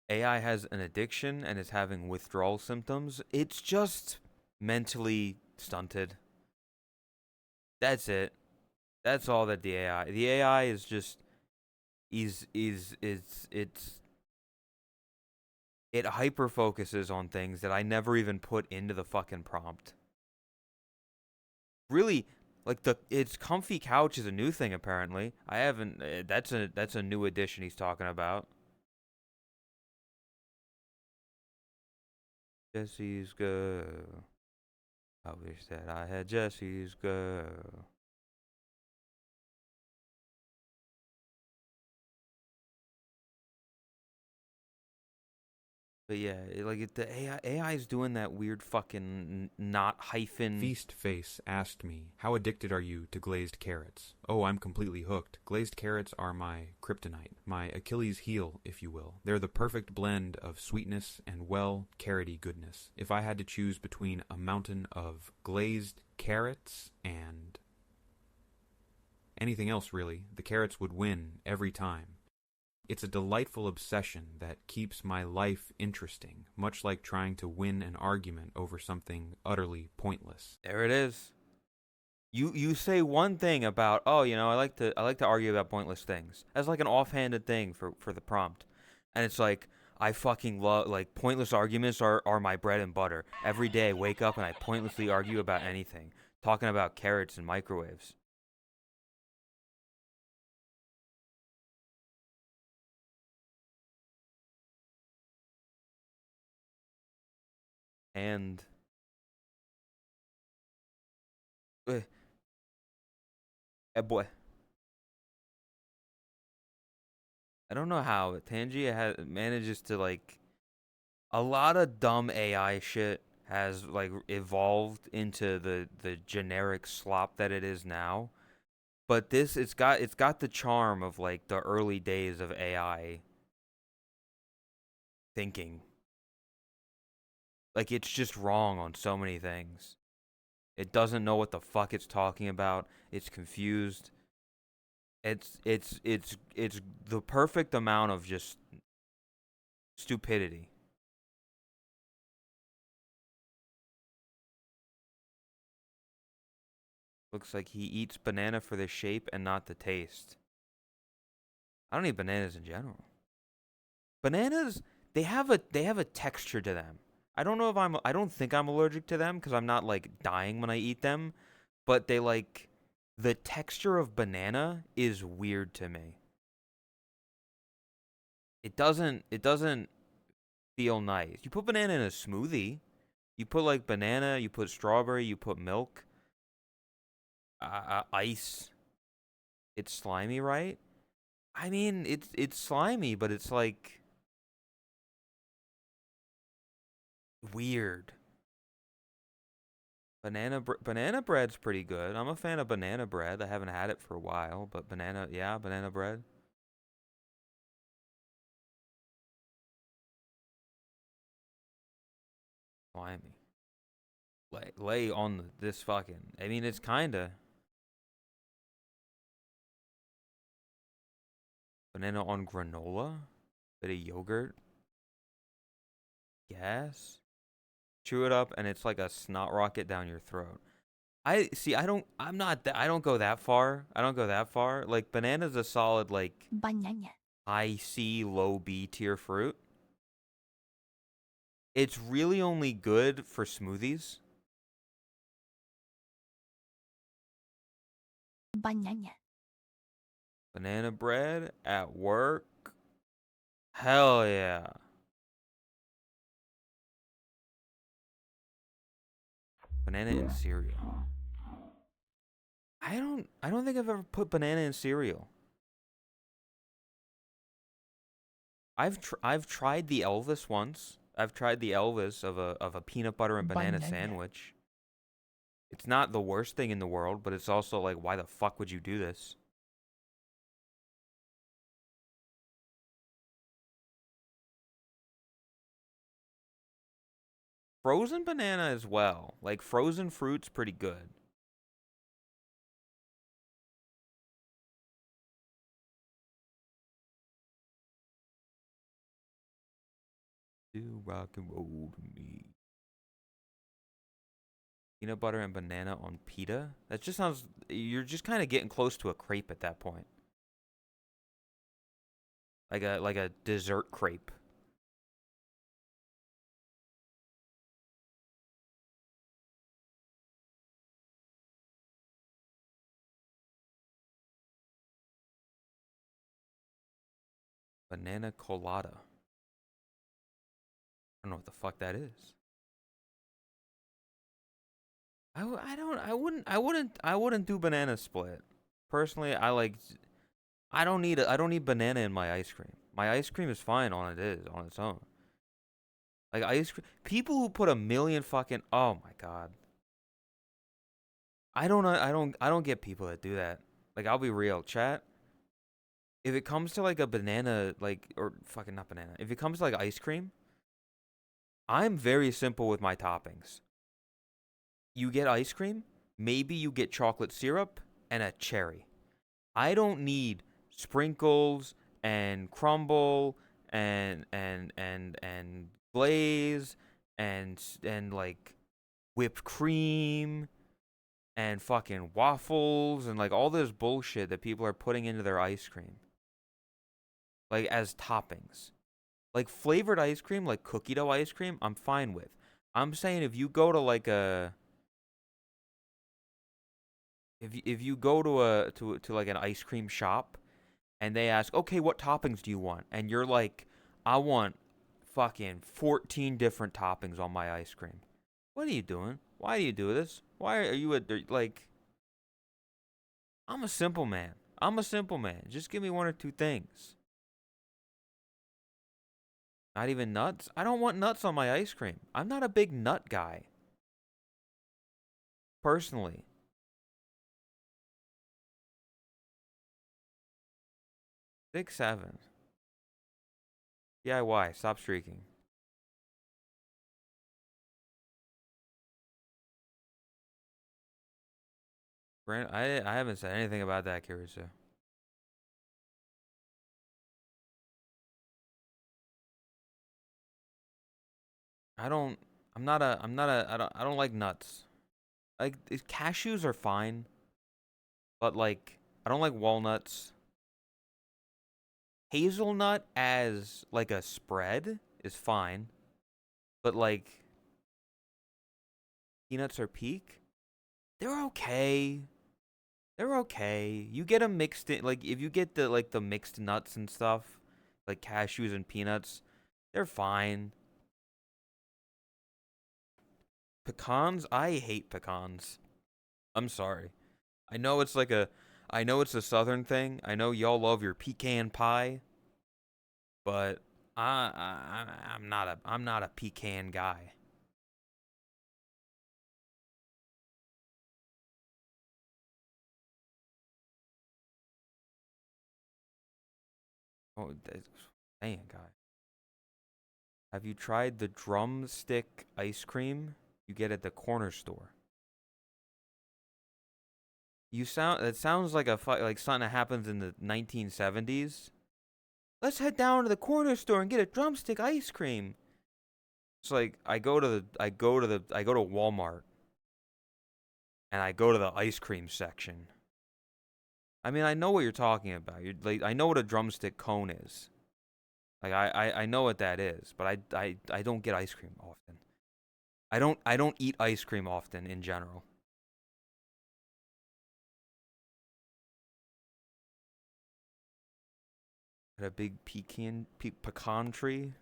AI has an addiction and is having withdrawal symptoms. It's just mentally stunted. That's it. That's all that the AI. The AI is just it hyper focuses on things that I never even put into the fucking prompt. Really, like the its comfy couch is a new thing apparently. I haven't. That's a new addition he's talking about. Jesse's girl. I wish that I had Jesse's girl. But yeah, the AI is doing that weird fucking not hyphen. Feast Face asked me, how addicted are you to glazed carrots? Oh, I'm completely hooked. Glazed carrots are my kryptonite, my Achilles heel, if you will. They're the perfect blend of sweetness and, well, carroty goodness. If I had to choose between a mountain of glazed carrots and anything else, really, the carrots would win every time. It's a delightful obsession that keeps my life interesting, much like trying to win an argument over something utterly pointless. There it is. You say one thing about, oh, I like to argue about pointless things as like an offhanded thing for the prompt, and it's like I fucking love, like, pointless arguments are my bread and butter. Every day I wake up and I pointlessly argue about anything, talking about carrots and microwaves. And eh, boy, I don't know how Tangia manages to, like, a lot of dumb AI shit has like evolved into the generic slop that it is now. But this, it's got the charm of like the early days of AI thinking. Like, it's just wrong on so many things. It doesn't know what the fuck it's talking about. It's confused. It's the perfect amount of just stupidity. Looks like he eats banana for the shape and not the taste. I don't eat bananas in general. Bananas, they have a texture to them. I don't think I'm allergic to them because I'm not like dying when I eat them, but the texture of banana is weird to me. It doesn't feel nice. You put banana in a smoothie, you put like banana, you put strawberry, you put milk, ice. It's slimy, right? I mean, it's slimy, but it's like weird. Banana bread's pretty good. I'm a fan of banana bread. I haven't had it for a while, but banana bread. Blimey. Lay on this fucking. I mean, it's kinda banana on granola, bit of yogurt, yes. Chew it up, and it's like a snot rocket down your throat. I see. I don't. I'm not. I don't go that far. I don't go that far. Like banana's a solid like Banana. high C, low B tier fruit. It's really only good for smoothies. Banana. Banana bread at work. Hell yeah. Banana in cereal. I don't think I've ever put banana in cereal. I've tried the Elvis once. I've tried the Elvis of a peanut butter and banana sandwich. It's not the worst thing in the world, but it's also like, why the fuck would you do this? Frozen banana as well. Like frozen fruit's pretty good. Do rock and roll to me. Peanut butter and banana on pita? That just sounds. You're just kind of getting close to a crepe at that point. Like a dessert crepe. Banana colada. I don't know what the fuck that is. I wouldn't do banana split. Personally, I don't need banana in my ice cream. My ice cream is fine on on its own. Like ice cream, people who put a million fucking, oh my god. I don't get people that do that. Like I'll be real, chat. If it comes to like a banana, like, or fucking not banana. If it comes to like ice cream, I'm very simple with my toppings. You get ice cream, maybe you get chocolate syrup and a cherry. I don't need sprinkles and crumble and glaze and like whipped cream and fucking waffles and like all this bullshit that people are putting into their ice cream. Like as toppings. Like flavored ice cream, like cookie dough ice cream, I'm fine with. I'm saying if you go to like a if you go to to like an ice cream shop and they ask, "Okay, what toppings do you want?" and you're like, "I want fucking 14 different toppings on my ice cream." What are you doing? Why do you do this? Why are you like I'm a simple man. I'm a simple man. Just give me one or two things. Not even nuts? I don't want nuts on my ice cream. I'm not a big nut guy. Personally. 6'7". DIY. Stop streaking. Grant, I haven't said anything about that, Kirisu. I don't. I'm not a. I'm not a. I don't like nuts. Like cashews are fine, but like I don't like walnuts. Hazelnut as like a spread is fine, but like peanuts or peak, they're okay. They're okay. You get them mixed in, like if you get the like the mixed nuts and stuff, like cashews and peanuts, they're fine. Pecans, I hate pecans. I'm sorry. I know it's like a, I know it's a southern thing. I know y'all love your pecan pie, but I'm not a pecan guy. Oh, man, guy. Have you tried the drumstick ice cream you get at the corner store? It sounds like like something that happens in the 1970s. Let's head down to the corner store and get a drumstick ice cream. It's like I go to Walmart and I go to the ice cream section. I mean, I know what you're talking about. I know what a drumstick cone is. Like I know what that is, but I don't get ice cream often. I don't eat ice cream often in general. Got a big pecan tree.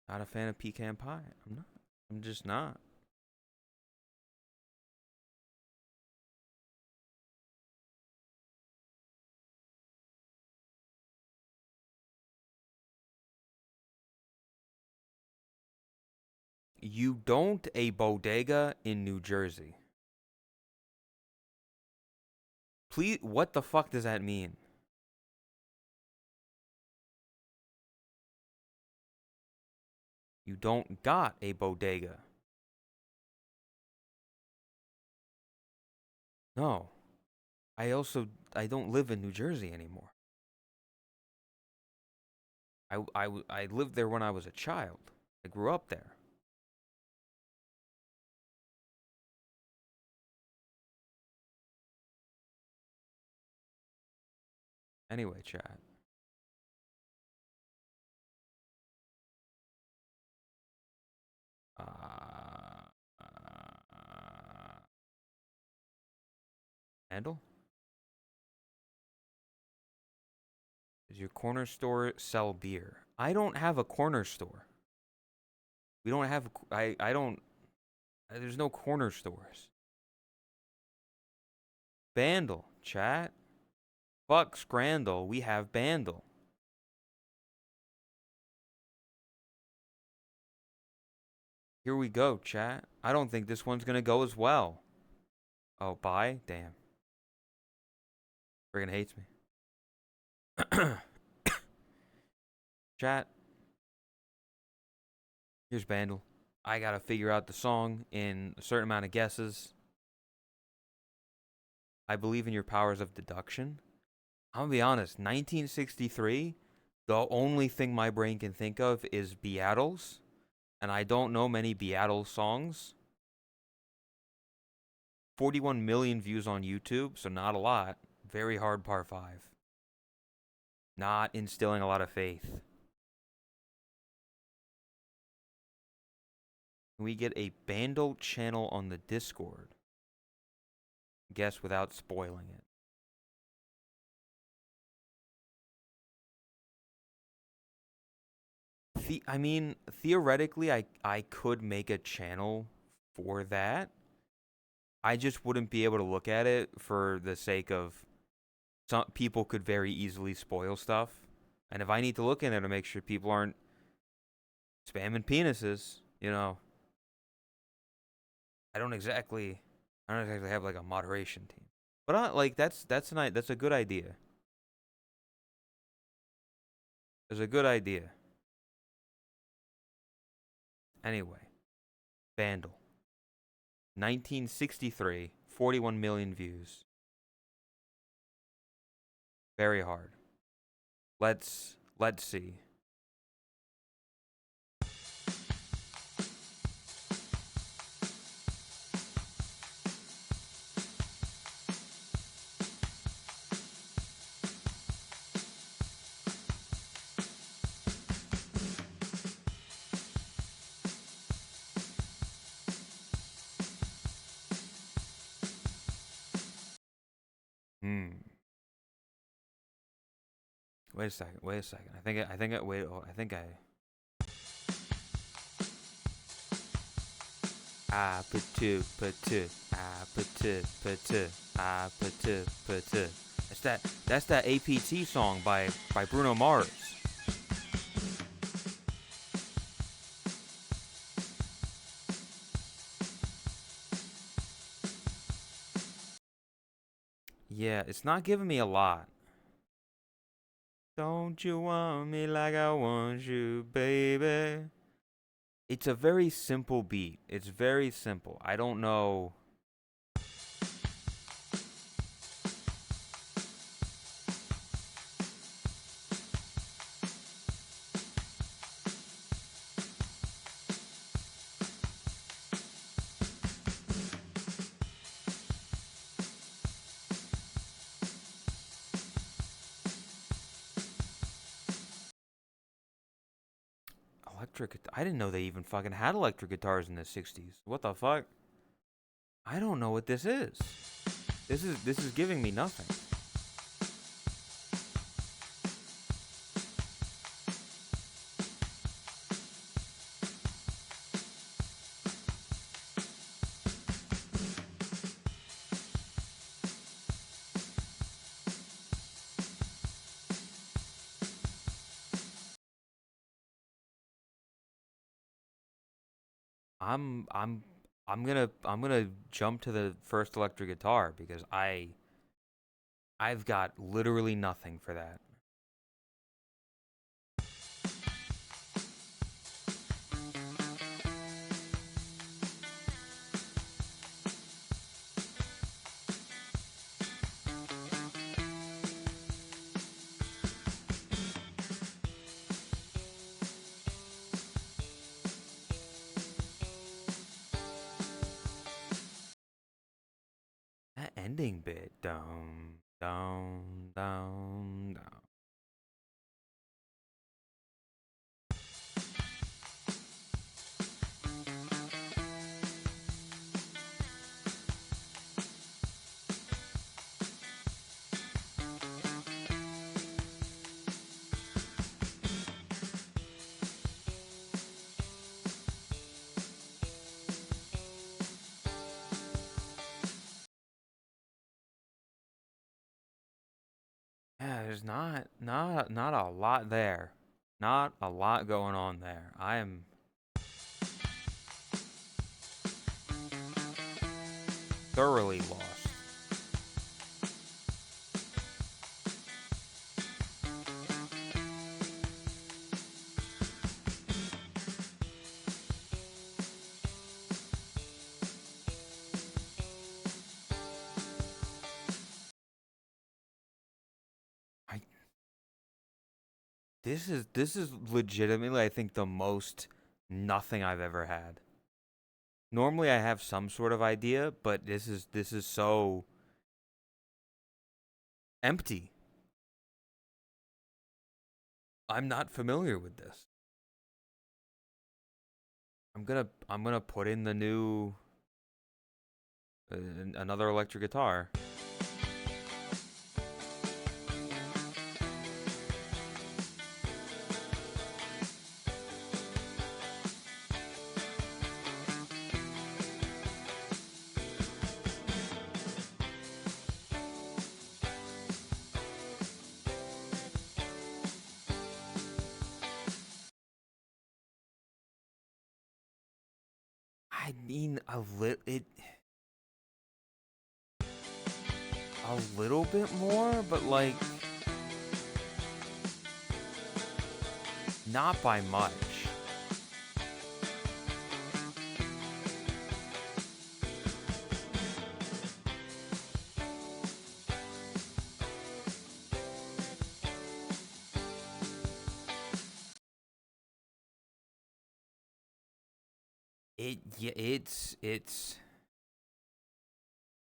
Not a fan of pecan pie. I'm not. I'm just not. You don't a bodega in New Jersey. Please, what the fuck does that mean? You don't got a bodega. No. I don't live in New Jersey anymore. I lived there when I was a child. I grew up there. Anyway, chat. Handle? Does your corner store sell beer? I don't have a corner store. We don't have. I don't. There's no corner stores. Bandle, chat. Fuck Scrandle. We have Bandle. Here we go, chat. I don't think this one's gonna go as well. Oh, bye? Damn. Friggin' hates me. Chat. Here's Bandle. I gotta figure out the song in a certain amount of guesses. I believe in your powers of deduction. I'm gonna be honest, 1963, the only thing my brain can think of is Beatles, and I don't know many Beatles songs. 41 million views on YouTube, so not a lot. Very hard par 5. Not instilling a lot of faith. Can we get a Bandle channel on the Discord? Guess without spoiling it. I mean, theoretically, I could make a channel for that. I just wouldn't be able to look at it for the sake of some people could very easily spoil stuff. And if I need to look in there to make sure people aren't spamming penises, you know, I don't exactly have like a moderation team. But like that's a good idea. It's a good idea. Anyway, Vandal. 1963, 41 million views. Very hard. Let's see. Wait a second. That's that APT song by Bruno Mars. Yeah, it's not giving me a lot. Don't you want me like I want you, baby? It's a very simple beat. It's very simple. I don't know. I didn't know they even fucking had electric guitars in the 60s. What the fuck? I don't know what this is. This is giving me nothing. I'm I'm I'm gonna jump to the first electric guitar because I've got literally nothing for that. That ending bit, down, down, down, down. Yeah, there's not a lot there. Not a lot going on there. I am thoroughly lost. I this is legitimately I think the most nothing I've ever had. Normally I have some sort of idea, but this is so empty. I'm not familiar with this. I'm gonna put in the new another electric guitar. I mean a little bit more, but like not by much. It's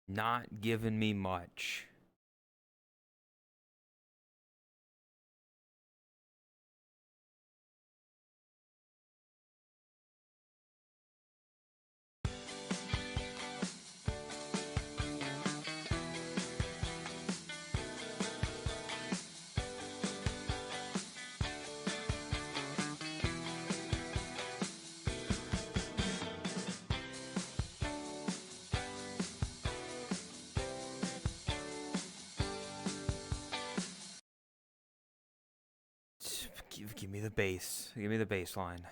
not giving me much. Give me the bass. Give me the bass line.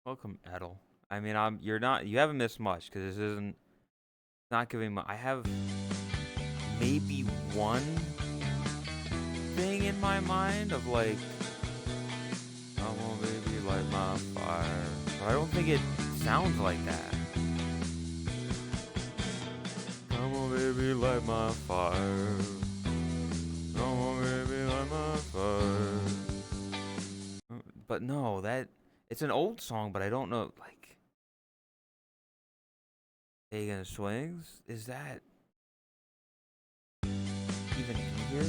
Welcome, Edel. I mean, you're not, you haven't missed much because this isn't, not giving much. I have maybe one thing in my mind of like, come on, baby, light my fire. But I don't think it sounds like that. Come on, baby, light my fire. Come on, baby, light my fire. But no, it's an old song, but I don't know, like, Pagan Swings? Is that even in here?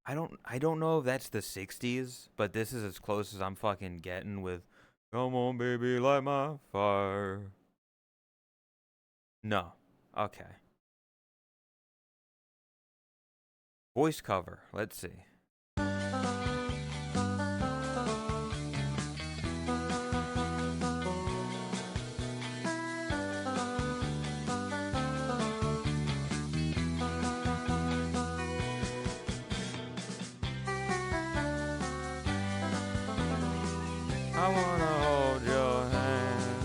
I don't. I don't know if that's the 60s, but this is as close as I'm fucking getting with Come on baby light my fire. No. Okay. Voice cover. Let's see. I wanna hold your hand.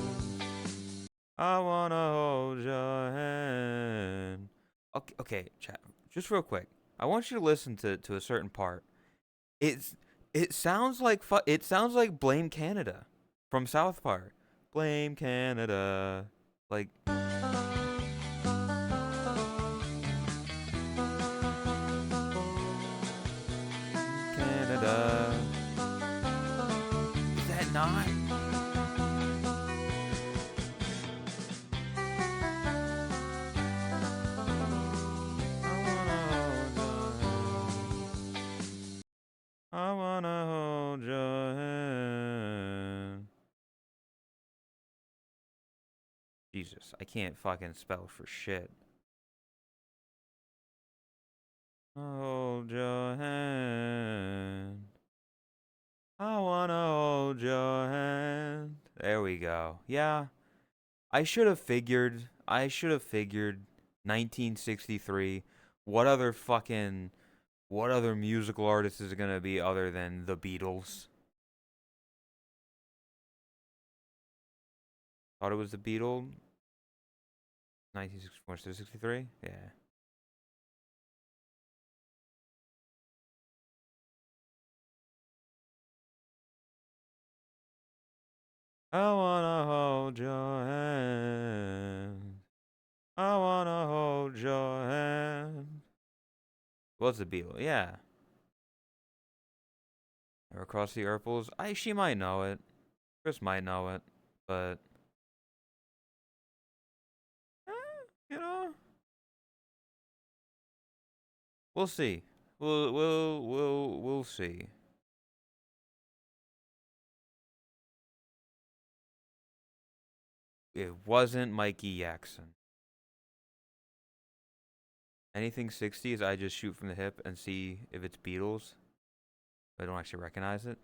I wanna hold your hand. Okay, chat. Just real quick. I want you to listen to a certain part. It's it sounds like it sounds like Blame Canada from South Park. Blame Canada. Like Canada. Is that not? I wanna hold your hand. Jesus, I can't fucking spell for shit. Hold your hand. I wanna hold your hand. There we go. Yeah, I should have figured. I should have figured 1963. What other fucking what other musical artist is it gonna be other than the Beatles? Thought it was the Beatles. 1964 to 63? Yeah. I wanna hold your hand. I wanna hold your hand. What's the Beatles? Yeah. Ever across the Urples? She might know it. Chris might know it, but eh, you know, we'll see. We'll see. It wasn't Mikey Jackson. Anything 60s, I just shoot from the hip and see if it's Beatles. I don't actually recognize it.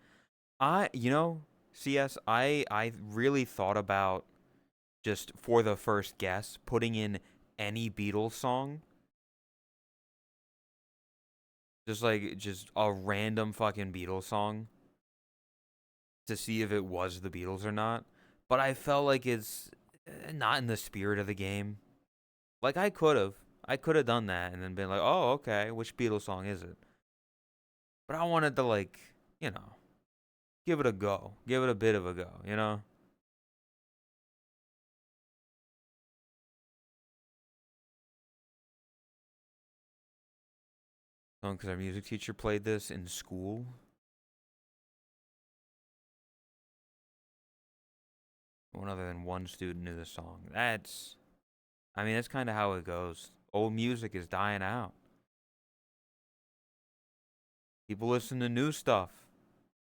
CS, I really thought about just for the first guess putting in any Beatles song. Just a random fucking Beatles song to see if it was the Beatles or not. But I felt like it's not in the spirit of the game. Like I could have done that and then been like, oh, okay, which Beatles song is it? But I wanted to like, you know, give it a go, give it a bit of a go, you know. Because our music teacher played this in school. One other than one student knew the song. I mean, that's kind of how it goes. Old music is dying out. People listen to new stuff.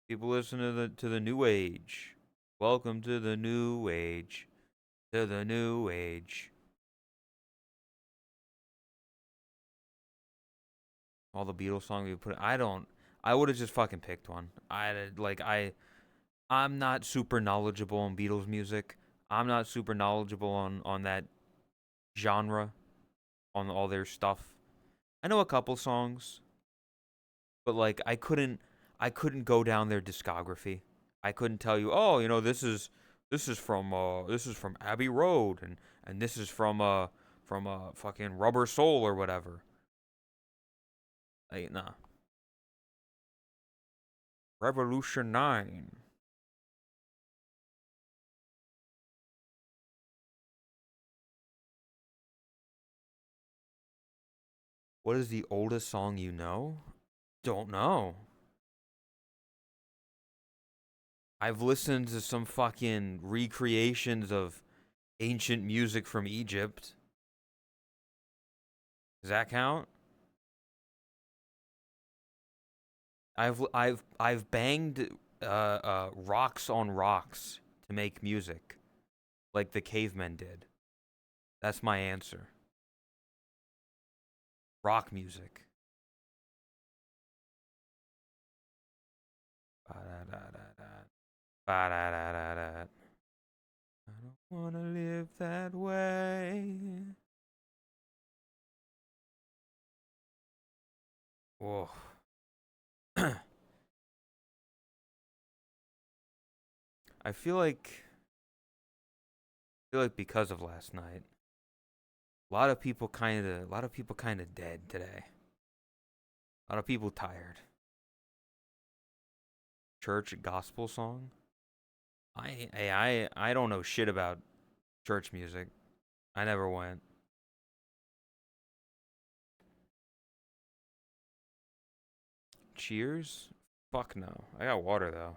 People listen to the new age. Welcome to the new age. To the new age. All the Beatles songs we put. I I would have just fucking picked one. I'm not super knowledgeable on Beatles music. I'm not super knowledgeable on that genre, on all their stuff. I know a couple songs, but like I couldn't go down their discography. I couldn't tell you, "Oh, this is from Abbey Road and this is from fucking Rubber Soul or whatever." Like, nah. Revolution 9. What is the oldest song you know? Don't know. I've listened to some fucking recreations of ancient music from Egypt. Does that count? I've banged rocks on rocks to make music like the cavemen did. That's my answer. Rock music. Ba-da-da-da-da. Ba-da-da-da-da. I don't wanna live that way. Whoa. I feel like because of last night, a lot of people kind of dead today. A lot of people tired. Church gospel song. I don't know shit about church music. I never went. Cheers? Fuck no. I got water though.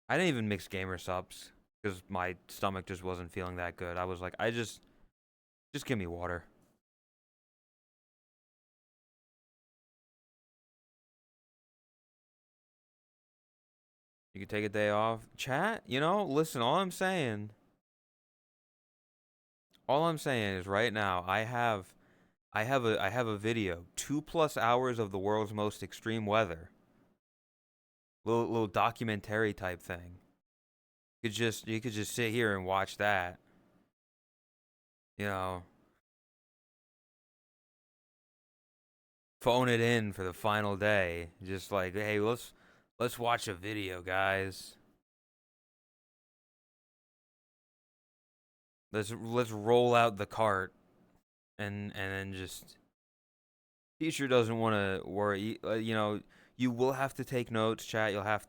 I didn't even mix gamer subs because my stomach just wasn't feeling that good. I was like, just give me water. You could take a day off. Chat, listen, all I'm saying is right now I have a video, 2+ hours of the world's most extreme weather. Little documentary type thing. You could just sit here and watch that. You know, phone it in for the final day. Just like, hey, let's watch a video, guys. Let's roll out the cart and then just teacher doesn't want to worry. You will have to take notes, chat. You'll have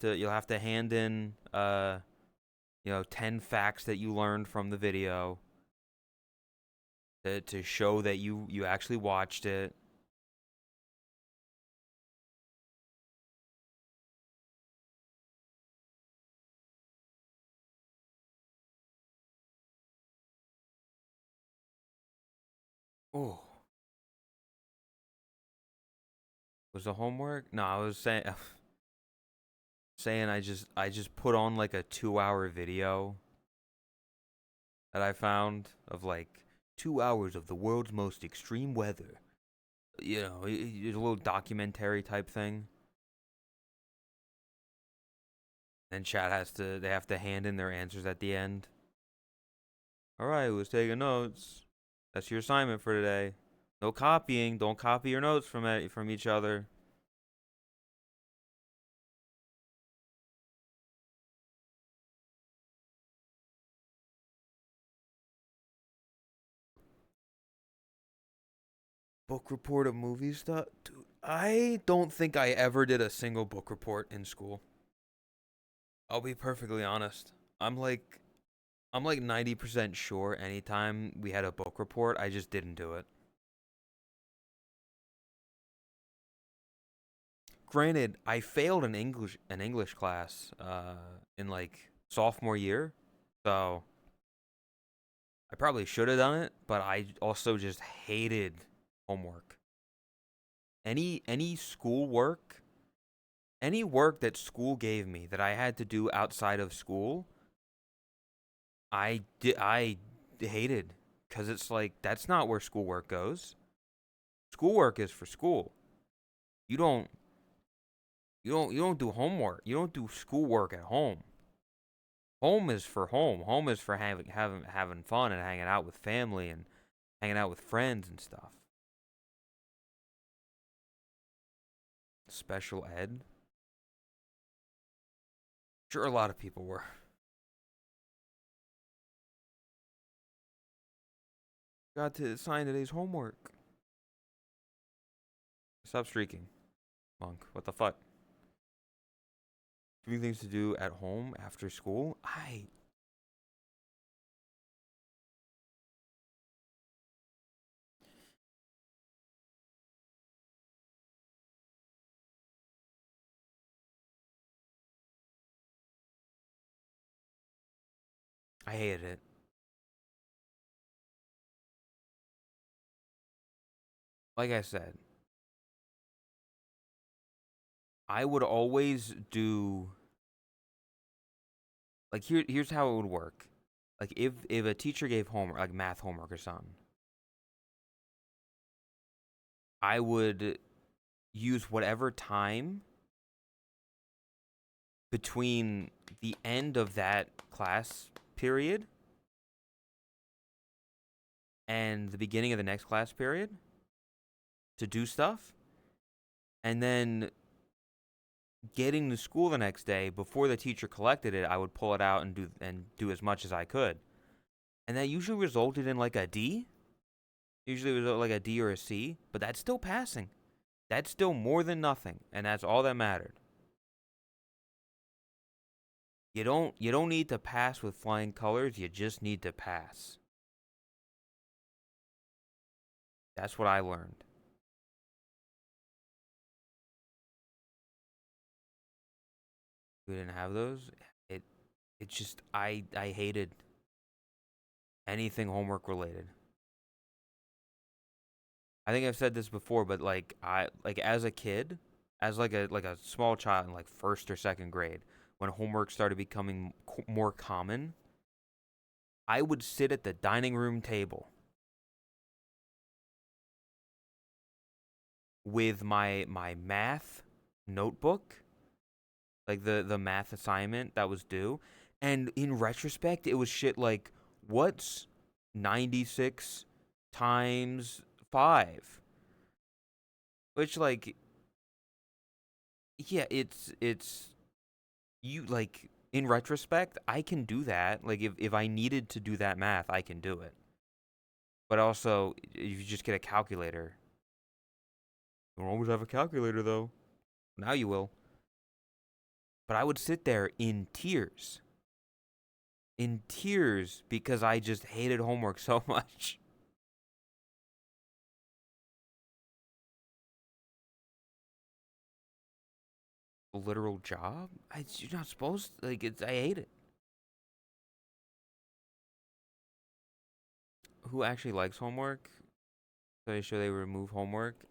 to hand in 10 facts that you learned from the video to show that you actually watched it. Oh, was the homework? No, I was saying I just put on like a 2-hour video that I found of like 2 hours of the world's most extreme weather. It's a little documentary type thing. Then chat they have to hand in their answers at the end. All right, who's taking notes? That's your assignment for today. No copying. Don't copy your notes from each other. Book report of movie stuff, dude. I don't think I ever did a single book report in school. I'll be perfectly honest. I'm like I'm like 90% sure anytime we had a book report, I just didn't do it. Granted, I failed an English class in like sophomore year, so I probably should have done it, but I also just hated homework. Any school work, any work that school gave me that I had to do outside of school, I hated cuz it's like that's not where schoolwork goes. Schoolwork is for school. You don't You don't do homework. You don't do schoolwork at home. Home is for home. Home is for having fun and hanging out with family and hanging out with friends and stuff. Special ed? Sure, a lot of people were. Got to sign today's homework. Stop streaking, Monk. What the fuck? Doing things to do at home after school? I hated it. Like I said, I would always do like here's how it would work. Like if a teacher gave homework, like math homework or something, I would use whatever time between the end of that class period and the beginning of the next class period to do stuff, and then getting to school the next day before the teacher collected it, I would pull it out and do as much as I could. And that usually resulted in like a D. Usually it was like a D or a C, but that's still passing. That's still more than nothing, and that's all that mattered. You don't need to pass with flying colors, you just need to pass. That's what I learned. We didn't have those. It just I hated anything homework related. I think I've said this before, but like as a kid, as like a small child in like first or second grade, when homework started becoming more common, I would sit at the dining room table with my math notebook, like the math assignment that was due, and in retrospect, it was shit like what's 96 times 5, which like yeah, it's you like in retrospect, I can do that. Like if I needed to do that math, I can do it. But also, if you just get a calculator, you don't always have a calculator though. Now you will. But I would sit there in tears because I just hated homework so much. A literal job? You're not supposed to, like it's. I hate it. Who actually likes homework? So they show they remove homework.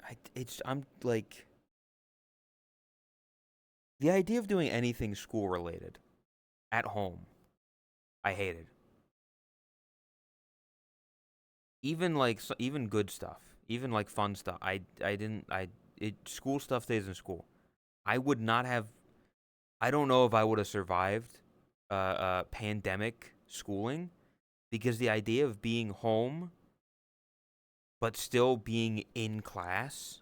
I'm like the idea of doing anything school related at home. I hate it. Even like even good stuff, even like fun stuff. I didn't I it school stuff stays in school. I would not have. I don't know if I would have survived pandemic schooling because the idea of being home but still being in class.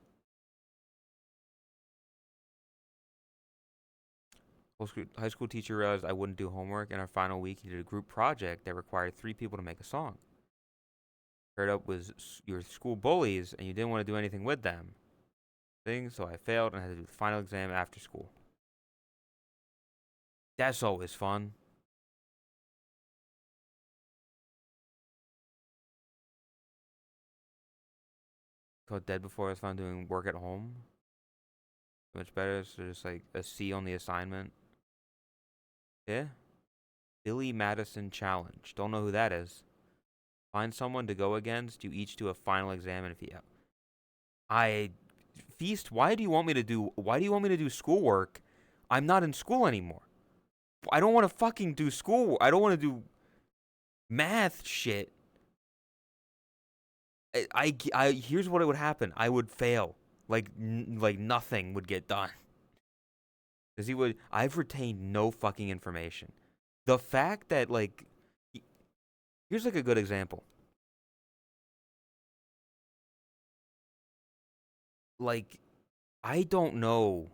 High school teacher realized I wouldn't do homework. In our final week, he did a group project that required 3 people to make a song. Paired up with your school bullies, and you didn't want to do anything with them. So I failed and had to do the final exam after school. That's always fun. Caught dead before I was found doing work at home. Much better, so just like a C on the assignment. Yeah. Billy Madison Challenge. Don't know who that is. Find someone to go against. You each do a final exam, and if you, I Feast. Why do you want me to do? Why do you want me to do schoolwork? I'm not in school anymore. I don't want to fucking do school. I don't want to do math shit. Here's what it would happen. I would fail. Like nothing would get done. Because he would. I've retained no fucking information. The fact that like, here's like a good example. Like, I don't know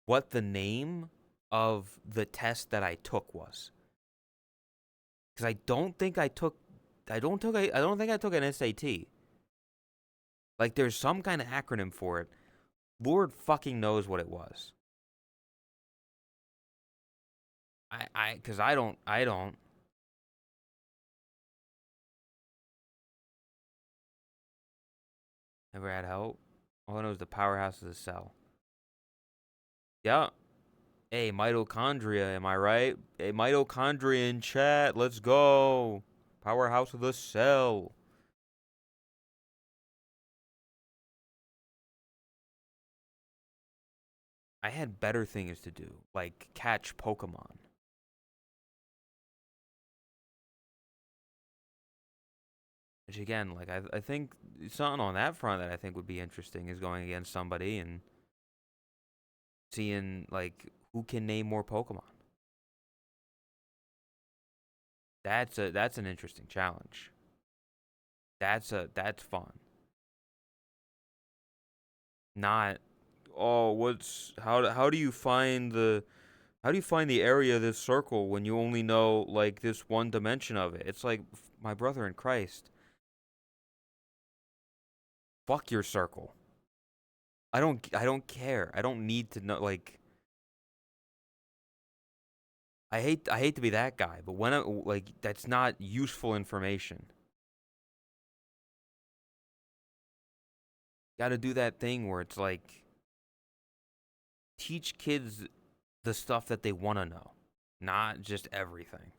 what the name of the test that I took was. Because I don't think I took. I don't think I took an SAT. Like, there's some kind of acronym for it. Lord fucking knows what it was. Because I don't. Never had help. All I know is the powerhouse of the cell. Yeah. Hey, mitochondria, am I right? Hey, mitochondria in chat. Let's go. Powerhouse of the cell. I had better things to do, like catch Pokemon. Which again, like I think something on that front that I think would be interesting is going against somebody and seeing like who can name more Pokemon. That's an interesting challenge. That's fun. Not what's how do you find the area of this circle when you only know like this one dimension of it? It's like my brother in Christ. Fuck your circle. I don't care. I don't need to know like I hate to be that guy, but when I like that's not useful information. Got to do that thing where it's like teach kids the stuff that they want to know, not just everything.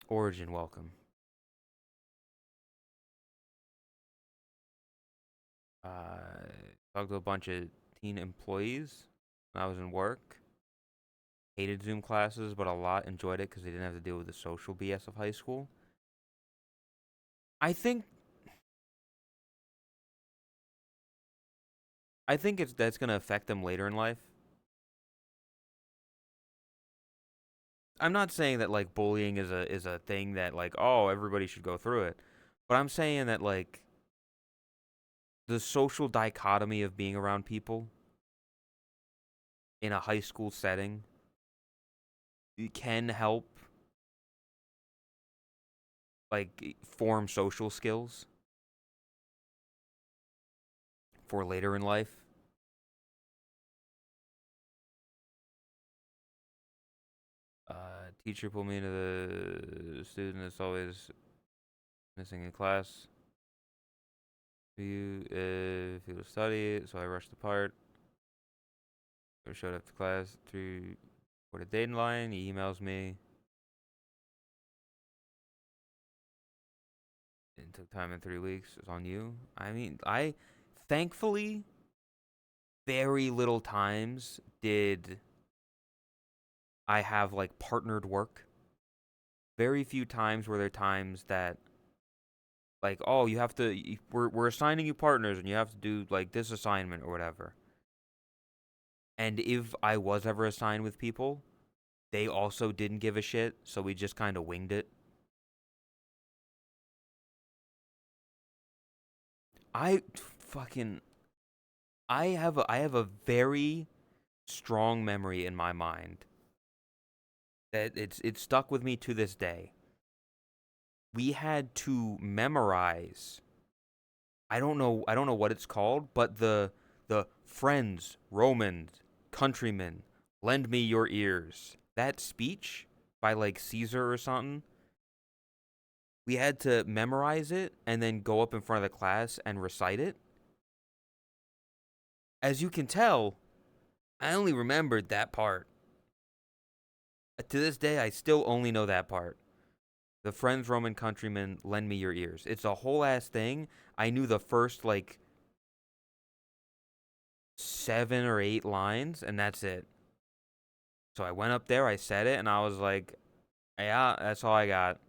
Origin, welcome. Talked to a bunch of teen employees when I was in work. Hated Zoom classes, but a lot enjoyed it because they didn't have to deal with the social BS of high school. I think I think it's that's gonna affect them later in life. I'm not saying that like bullying is a thing that like oh everybody should go through it, but I'm saying that like the social dichotomy of being around people in a high school setting can help like form social skills for later in life. Teacher pulled me into the student that's always missing in class. If he will study, so I rushed the part. I showed up to class through for the deadline. He emails me. It took time in 3 weeks. It's on you. I mean, I thankfully very little times did I have like partnered work. Very few times were there times that like oh you have to we're assigning you partners and you have to do like this assignment or whatever. And if I was ever assigned with people, they also didn't give a shit, so we just kind of winged it. I fucking I have a very strong memory in my mind that it's stuck with me to this day. We had to memorize. I don't know what it's called, but the friends, Romans, countrymen, lend me your ears. That speech by like Caesar or something. We had to memorize it and then go up in front of the class and recite it. As you can tell, I only remembered that part. To this day, I still only know that part. The friends, Roman countrymen, lend me your ears. It's a whole ass thing. I knew the first like 7 or 8 lines, and that's it. So I went up there, I said it, and I was like, yeah, that's all I got.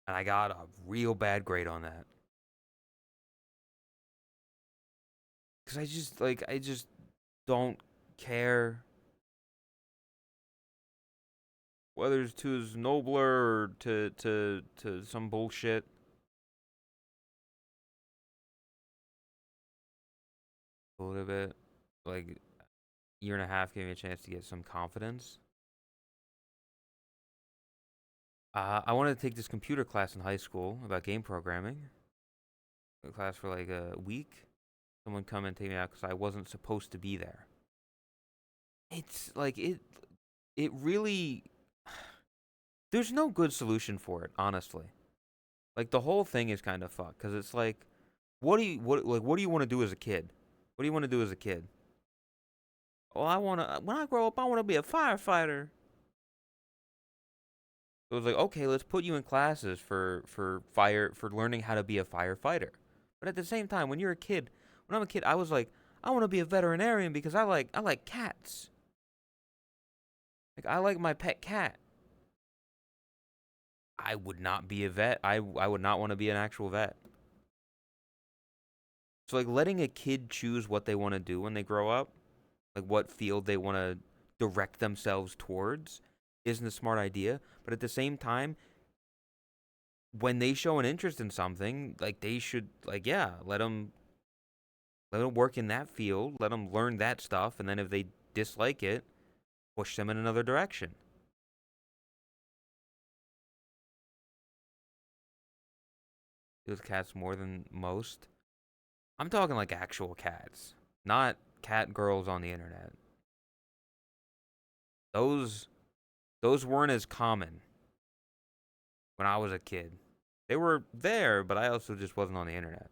And I got a real bad grade on that. Cause I just don't care whether it's to his nobler or to some bullshit. A little bit, like year and a half gave me a chance to get some confidence. I wanted to take this computer class in high school about game programming. A class for like a week. Someone come and take me out because I wasn't supposed to be there. It's like it really. There's no good solution for it, honestly. Like the whole thing is kind of fucked because it's like, what do you want to do as a kid? What do you want to do as a kid? Well, I want to when I grow up, I want to be a firefighter. It was like, okay, let's put you in classes for learning how to be a firefighter. But at the same time, when you're a kid, when I'm a kid, I was like, I want to be a veterinarian because I like cats. Like I like my pet cat. I would not be a vet. I would not want to be an actual vet. So like letting a kid choose what they want to do when they grow up, like what field they want to direct themselves towards, isn't a smart idea. But at the same time, when they show an interest in something, like they should, like, yeah, let them work in that field, let them learn that stuff, and then if they dislike it, push them in another direction. Those cats more than most. I'm talking like actual cats, not cat girls on the internet. Those those weren't as common when I was a kid. They were there, but I also just wasn't on the internet.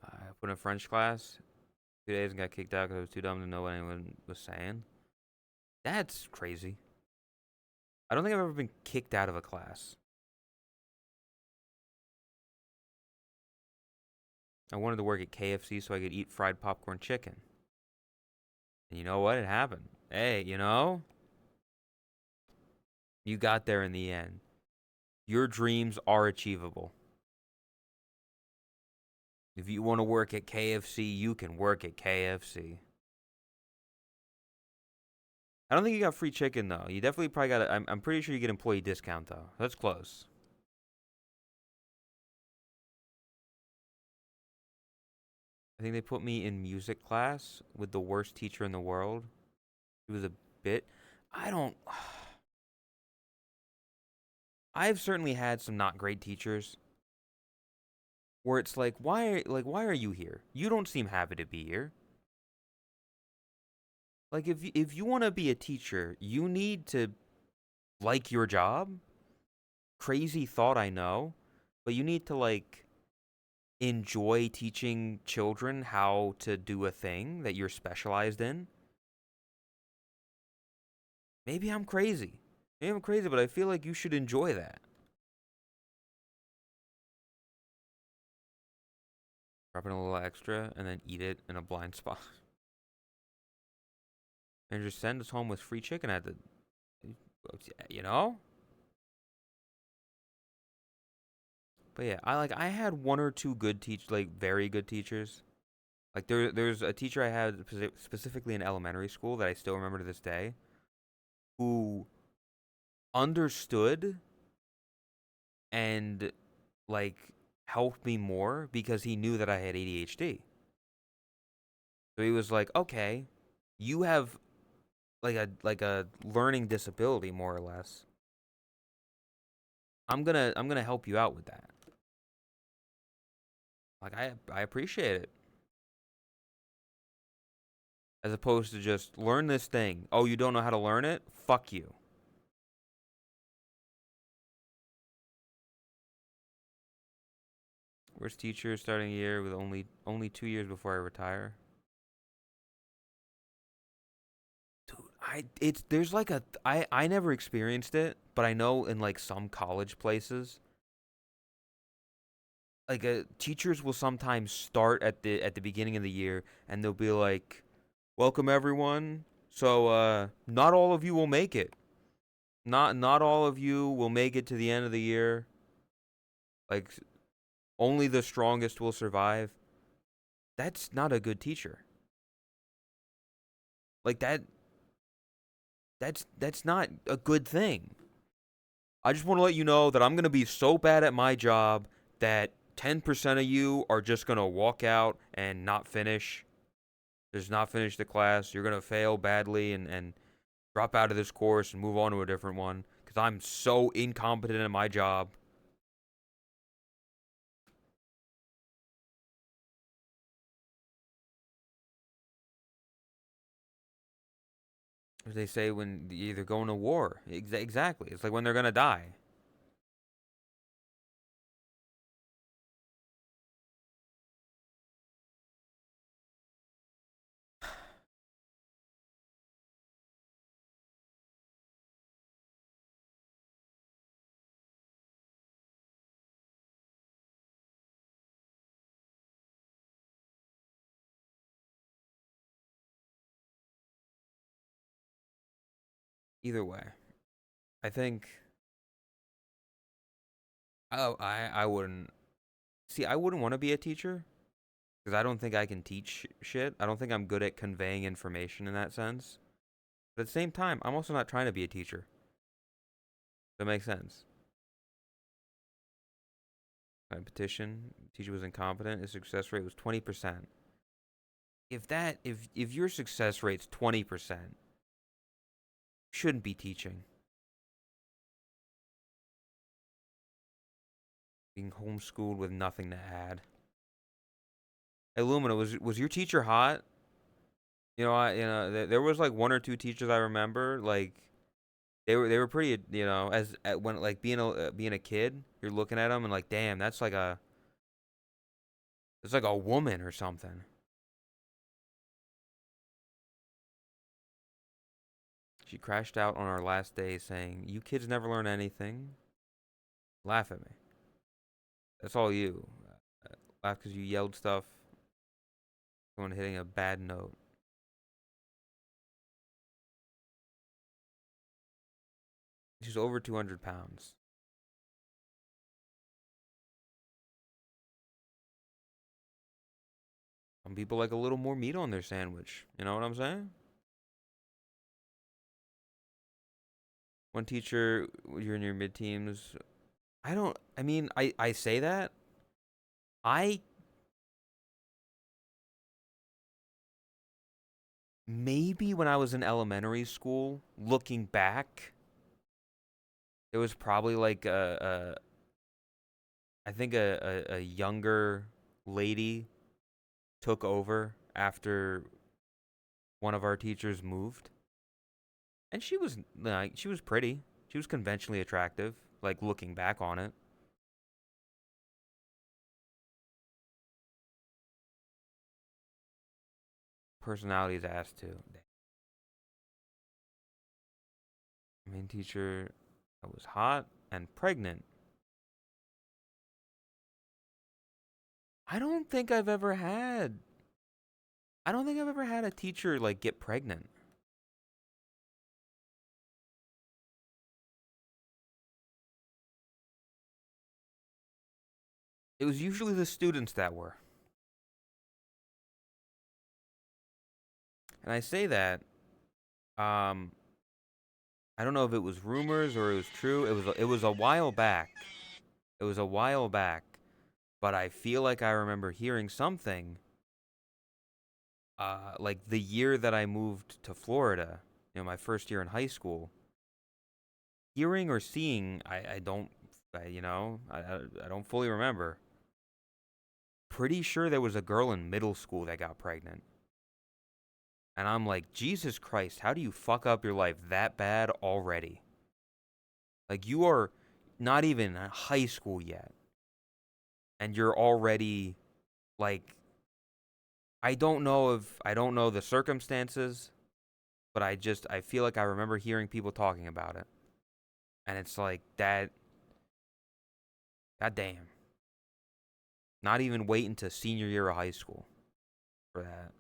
I put in a French class 2 days and got kicked out because I was too dumb to know what anyone was saying. That's crazy. I don't think I've ever been kicked out of a class. I wanted to work at KFC so I could eat fried popcorn chicken. And you know what? It happened. Hey, you got there in the end. Your dreams are achievable. If you want to work at KFC, you can work at KFC. I don't think you got free chicken though. You definitely probably got. I'm pretty sure you get employee discount though. That's close. I think they put me in music class with the worst teacher in the world. It was a bit. I don't. I've certainly had some not great teachers where it's why are you here? You don't seem happy to be here. Like if you want to be a teacher, you need to like your job. Crazy thought, I know, but you need to like enjoy teaching children how to do a thing that you're specialized in. Maybe I'm crazy. Maybe I'm crazy, but I feel like you should enjoy that. Drop in a little extra and then eat it in a blind spot. And just send us home with free chicken at the, you know? But yeah, I had one or two good like very good teachers. Like there's a teacher I had specifically in elementary school that I still remember to this day, who understood and like helped me more because he knew that I had ADHD. So he was like, "Okay, you have like a learning disability more or less. I'm gonna help you out with that." Like I appreciate it. As opposed to just learn this thing. Oh, you don't know how to learn it? Fuck you. Worst teacher starting a year with only 2 years before I retire. Dude, it's there's like I never experienced it, but I know in like some college places, like teachers will sometimes start at the beginning of the year and they'll be like, "Welcome everyone. So not all of you will make it. Not all of you will make it to the end of the year. Like only the strongest will survive. That's not a good teacher. Like that's not a good thing. I just want to let you know that I'm going to be so bad at my job that 10% of you are just going to walk out and not finish. Just not finish the class. You're going to fail badly and drop out of this course and move on to a different one because I'm so incompetent at my job. As they say when you're either going to war. Exactly. It's like when they're going to die. Either way, I think. Oh, I wouldn't. See, I wouldn't want to be a teacher because I don't think I can teach shit. I don't think I'm good at conveying information in that sense. But at the same time, I'm also not trying to be a teacher. That makes sense. My petition, teacher was incompetent. His success rate was 20%. If your success rate's 20%, shouldn't be teaching. Being homeschooled with nothing to add. Hey, Lumina, was your teacher hot? There was like one or two teachers I remember like they were pretty, as when like being a kid, you're looking at them and like, damn, it's like a woman or something. She crashed out on our last day saying, "You kids never learn anything." Laugh at me. That's all you. Laugh because you yelled stuff. Someone hitting a bad note. She's over 200 pounds. Some people like a little more meat on their sandwich. You know what I'm saying? One teacher, you're in your mid teams. I mean, I say that. I maybe when I was in elementary school, looking back, it was probably like I think a younger lady took over after one of our teachers moved. And she was like she was pretty. She was conventionally attractive, like looking back on it. Personality's ass too. Main teacher that was hot and pregnant. I don't think I've ever had I don't think I've ever had a teacher like get pregnant. It was usually the students that were. And I say that um I don't know if it was rumors or it was true. It was a while back. It was a while back, but I feel like I remember hearing something like the year that I moved to Florida, my first year in high school. Hearing or seeing, I don't I don't fully remember. Pretty sure there was a girl in middle school that got pregnant. And I'm like, Jesus Christ, how do you fuck up your life that bad already? Like, you are not even in high school yet. And you're already, like, I don't know the circumstances, but I feel like I remember hearing people talking about it. And it's like, god damn. Not even waiting to senior year of high school for that.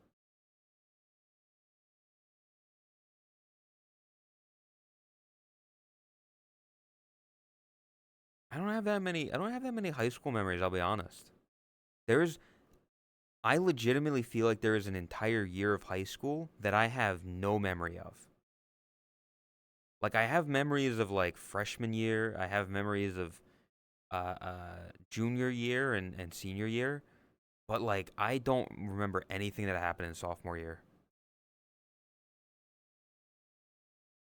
I don't have that many high school memories, I'll be honest. There's I legitimately feel like there is an entire year of high school that I have no memory of. Like I have memories of like freshman year, I have memories of junior year and senior year, but like I don't remember anything that happened in sophomore year.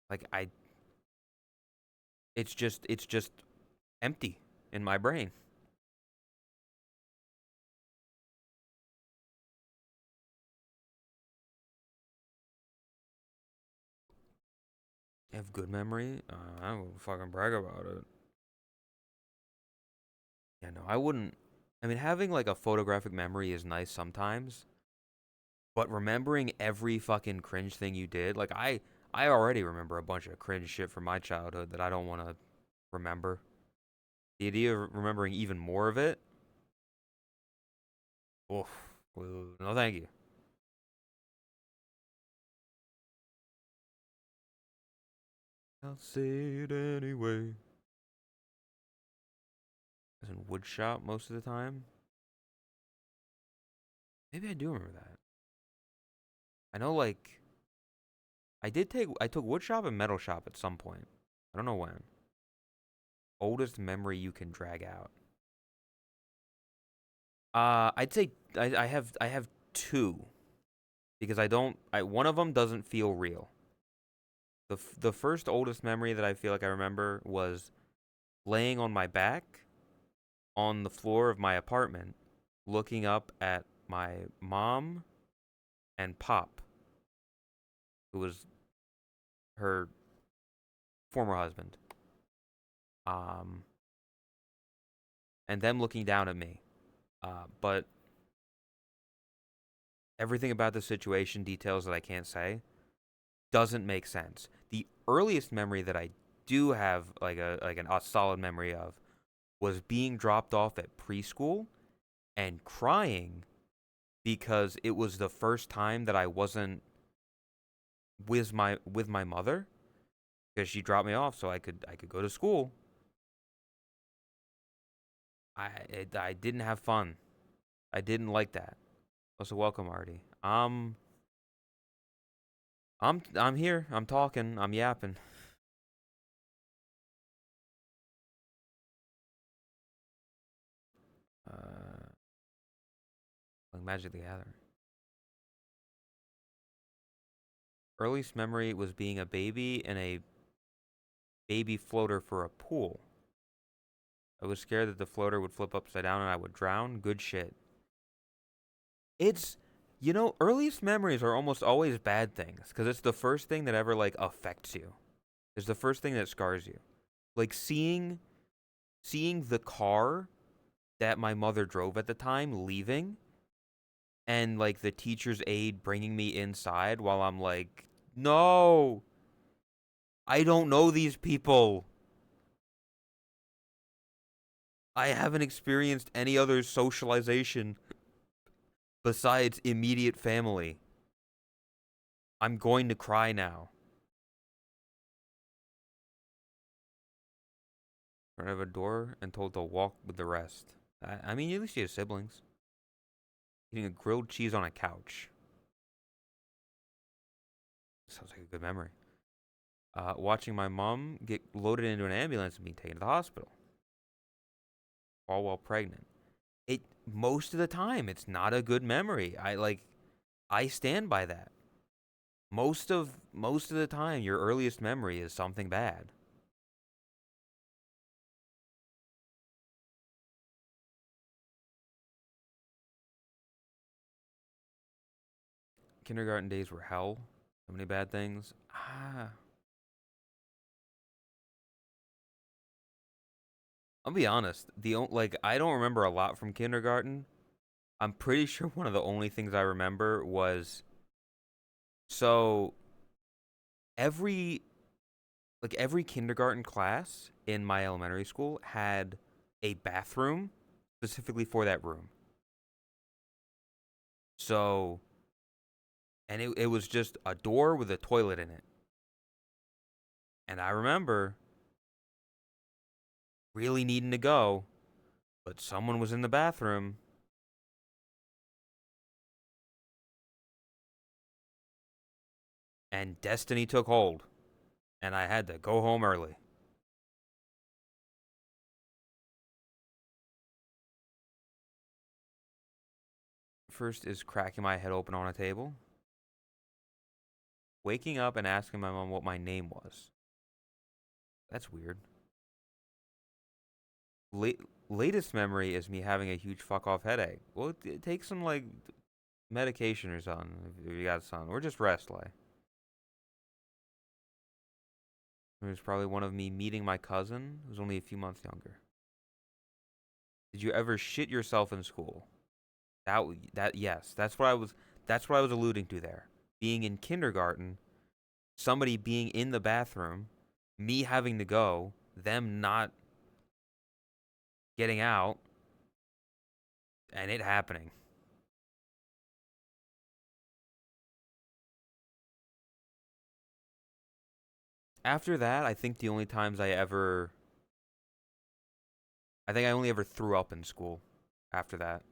Like I it's just empty in my brain. I have good memory. I won't fucking brag about it. Yeah, no, I wouldn't. I mean, having like a photographic memory is nice sometimes, but remembering every fucking cringe thing you did, like I already remember a bunch of cringe shit from my childhood that I don't want to remember. The idea of remembering even more of it, oof, well, no thank you. I'll say it anyway. I was in wood shop most of the time. Maybe I do remember that. I know, like I took wood shop and metal shop at some point. I don't know when. Oldest memory you can drag out. I'd say I have two because I don't I one of them doesn't feel real. The first oldest memory that I feel like I remember was laying on my back on the floor of my apartment, looking up at my mom and pop, who was her former husband, um, and them looking down at me. But everything about the situation, details that I can't say, doesn't make sense. The earliest memory that I do have, a solid memory of, was being dropped off at preschool and crying because it was the first time that I wasn't with my mother because she dropped me off so I could go to school. I didn't have fun. I didn't like that. Also, welcome, Artie. I'm here. I'm talking. I'm yapping. Uh, like Magic the Gathering. Earliest memory was being a baby in a baby floater for a pool. I was scared that the floater would flip upside down and I would drown. Good shit. It's, earliest memories are almost always bad things because it's the first thing that ever like affects you. It's the first thing that scars you. Like seeing the car that my mother drove at the time leaving and like the teacher's aide bringing me inside while I'm like, "No, I don't know these people. I haven't experienced any other socialization besides immediate family. I'm going to cry now." Front of a door and told to walk with the rest. I mean, at least you have siblings. Eating a grilled cheese on a couch. Sounds like a good memory. Watching my mom get loaded into an ambulance and being taken to the hospital, all while pregnant. It most of the time it's not a good memory. I stand by that. Most of the time your earliest memory is something bad. Kindergarten days were hell. So many bad things. I'll be honest. I don't remember a lot from kindergarten. I'm pretty sure one of the only things I remember was so every every kindergarten class in my elementary school had a bathroom specifically for that room. So and it was just a door with a toilet in it. And I remember really needing to go, but someone was in the bathroom and destiny took hold, and I had to go home early. First is cracking my head open on a table, waking up and asking my mom what my name was. That's weird. Latest memory is me having a huge fuck off headache. Well, take some like medication or something if you got something, or just rest. Like it was probably one of me meeting my cousin who's only a few months younger. Did you ever shit yourself in school? That yes, that's what I was alluding to there. Being in kindergarten, somebody being in the bathroom, me having to go, them not getting out, and it happening. After that, I think I only ever threw up in school after that.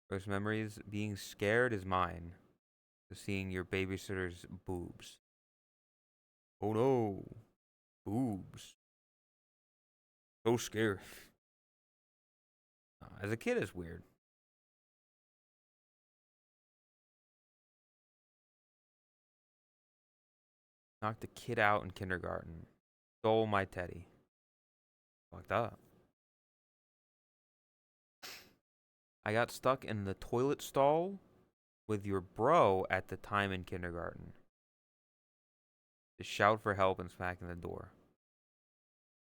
First memories, being scared is mine. Seeing your babysitter's boobs. Oh no, boobs. So scary. As a kid, it's weird. Knocked a kid out in kindergarten. Stole my teddy. Fucked up. I got stuck in the toilet stall with your bro at the time in kindergarten. To shout for help and smacking the door.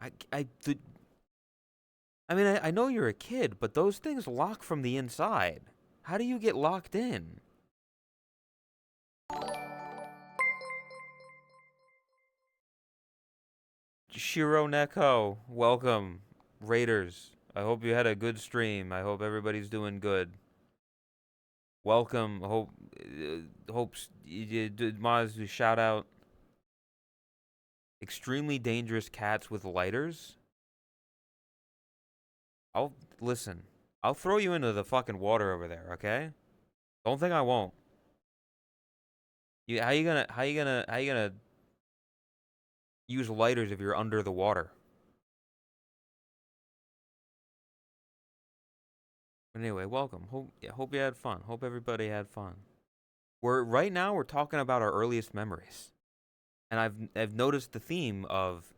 I know you're a kid, but those things lock from the inside. How do you get locked in? Shiro Neko, welcome. Raiders, I hope you had a good stream. I hope everybody's doing good. Welcome. Hopes you did Maz shout out. Extremely dangerous cats with lighters. I'll listen. I'll throw you into the fucking water over there, okay? Don't think I won't. How you gonna use lighters if you're under the water? But anyway, welcome. Hope you had fun. Hope everybody had fun. Right now we're talking about our earliest memories. And I've noticed the theme of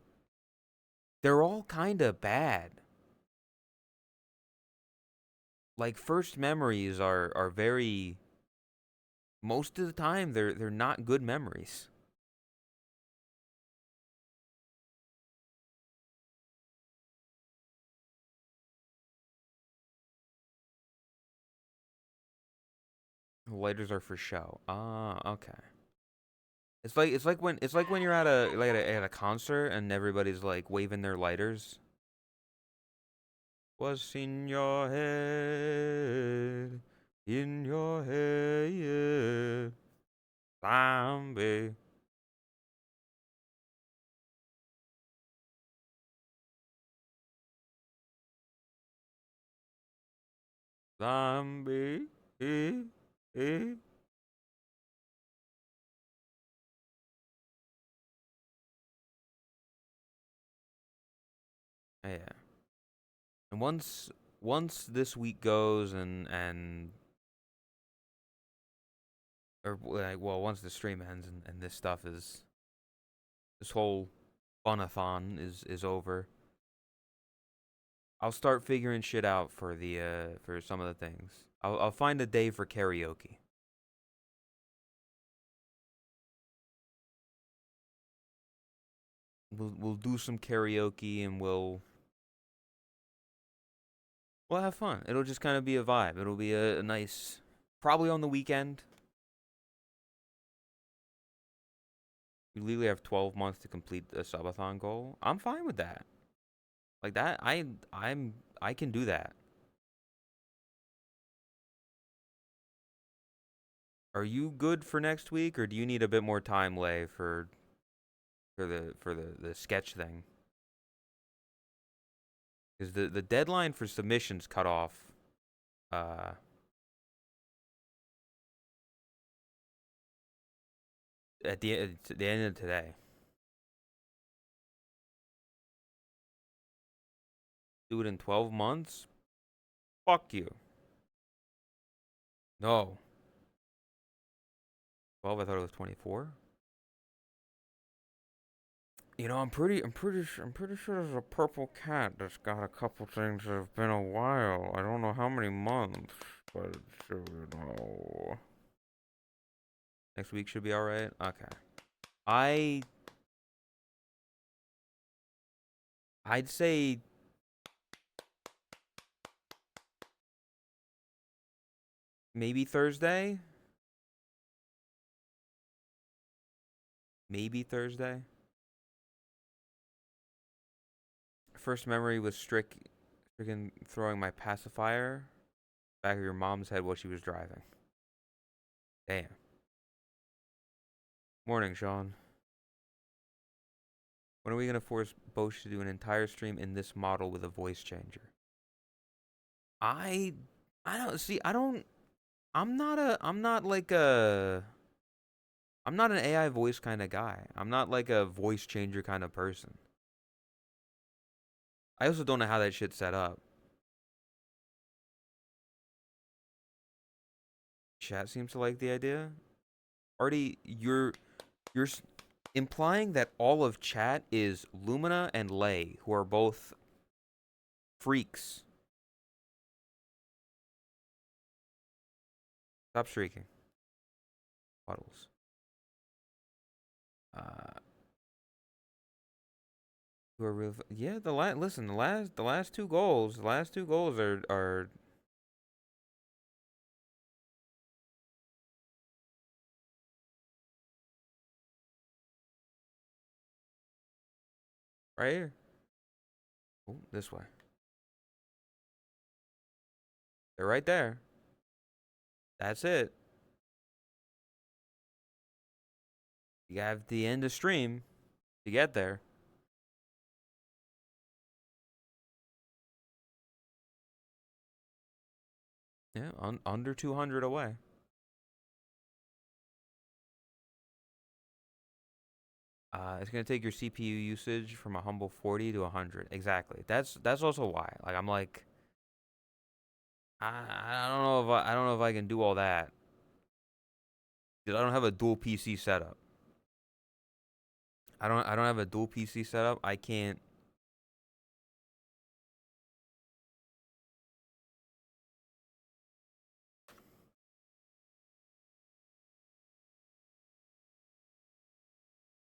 they're all kind of bad. Like first memories are very most of the time they're not good memories. Lighters are for show. Ah, okay. It's like when you're at a concert and everybody's like waving their lighters. What's in your head, zombie. Zombie. Eh, eh. Yeah. And once this week goes and or like, well, once the stream ends and this whole BUNATHON is over, I'll start figuring shit out for the for some of the things. I'll find a day for karaoke. We'll do some karaoke and we'll have fun. It'll just kind of be a vibe. It'll be a nice, probably on the weekend. We legally have 12 months to complete the subathon goal. I'm fine with that. Like that, I can do that. Are you good for next week, or do you need a bit more time, Lay, for the sketch thing? Because the deadline for submissions cut off. Uh, At the end of today. Do it in 12 months? Fuck you. No. 12, I thought it was 24. You know, I'm pretty sure there's a purple cat that's got a couple things that have been a while. I don't know how many months, but you know. Next week should be alright? Okay. I I'd say maybe Thursday. Maybe Thursday. First memory was freaking throwing my pacifier back of your mom's head while she was driving. Damn. Morning, Sean. When are we gonna force Bosch to do an entire stream in this model with a voice changer? I I don't see. I don't. I'm not a. I'm not like a. I'm not an AI voice kind of guy. I'm not like a voice changer kind of person. I also don't know how that shit's set up. Chat seems to like the idea. Artie, you're implying that all of chat is Lumina and Lay, who are both freaks. Stop shrieking. Puddles. Uh, who are real? Yeah, listen, the last two goals, are right here. Oh, this way. They're right there. That's it. You have the end of stream to get there. Yeah, under 200 away. It's gonna take your CPU usage from a humble 40 to 100. Exactly. That's also why. Like I'm like, I don't know if I don't know if I can do all that because I don't have a dual PC setup. I don't have a dual PC setup. I can't.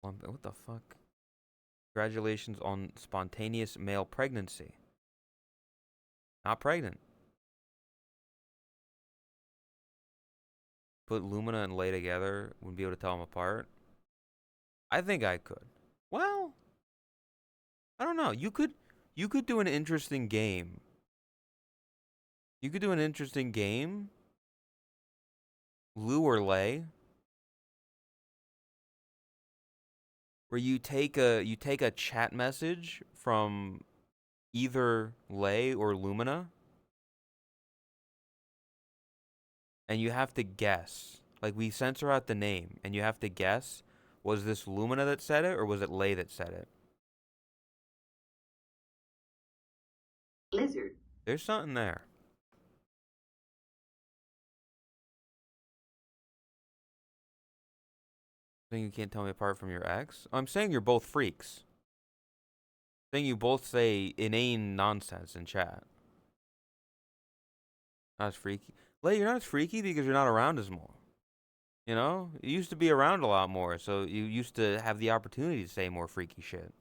What the fuck? Congratulations on spontaneous male pregnancy. Not pregnant. Put Lumina and Lay together. Wouldn't be able to tell them apart. I think I could. Well, I don't know. You could do an interesting game. You could do an interesting game. Lu or Lay, where you take a chat message from either Lay or Lumina, and you have to guess. Like we censor out the name, and you have to guess: was this Lumina that said it, or was it Lay that said it? Lizard. There's something there. Saying you can't tell me apart from your ex. I'm saying you're both freaks. Saying you both say inane nonsense in chat. Not as freaky. Lay, you're not as freaky because you're not around as more. You know, you used to be around a lot more, so you used to have the opportunity to say more freaky shit.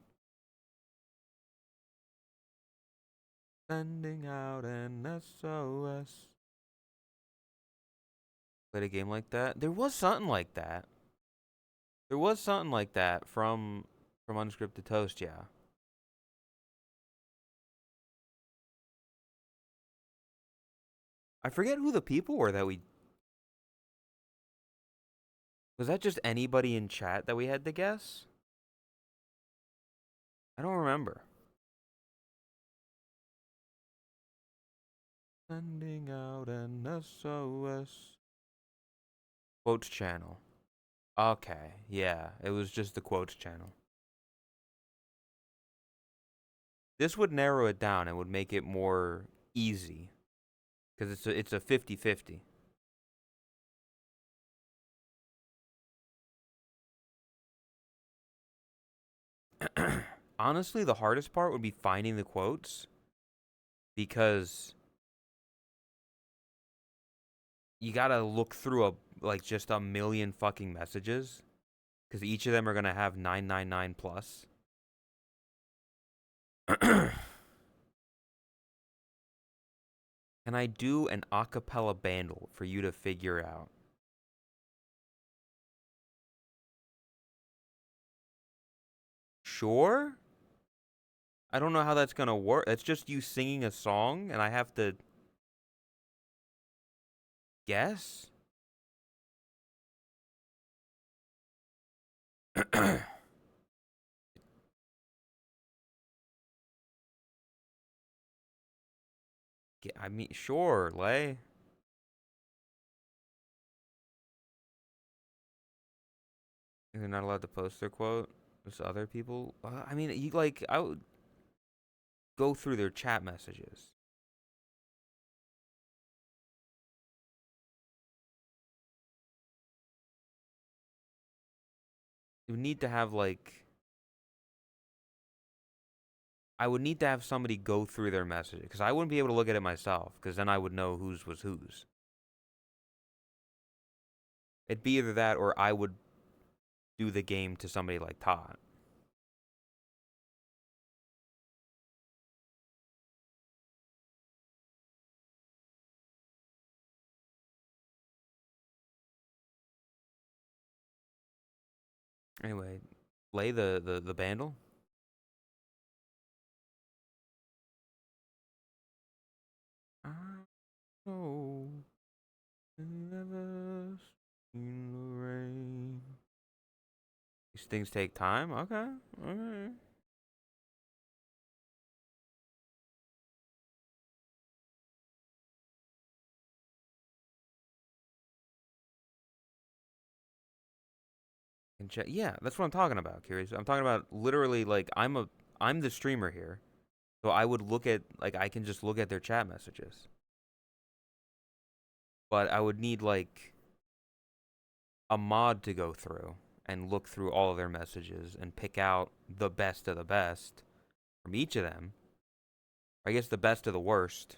Sending out an SOS. Played a game like that. There was something like that. There was something like that from Unscripted Toast. Yeah. I forget who the people were that we. Was that just anybody in chat that we had to guess? I don't remember. Sending out an SOS. Quotes channel. Okay, yeah, it was just the quotes channel. This would narrow it down and would make it more easy because it's a 50-50. Honestly, the hardest part would be finding the quotes because you gotta look through like just a million fucking messages because each of them are gonna have 999 plus. Can I do an acapella bandle for you to figure out? Sure? I don't know how that's gonna work. It's just you singing a song and I have to guess? I mean, sure, Lay. They're not allowed to post their quote. There's other people. I mean, you like I would go through their chat messages. You need to have like I would need to have somebody go through their messages because I wouldn't be able to look at it myself because then I would know whose was whose. It'd be either that or I would do the game to somebody like Todd. Anyway, Lay the bandle. I know never seen the rain. These things take time. Okay. Okay. And check. Yeah, that's what I'm talking about. Curious. I'm talking about literally like I'm the streamer here, so I would look at like I can just look at their chat messages, but I would need like a mod to go through and look through all of their messages and pick out the best of the best from each of them. Or I guess the best of the worst.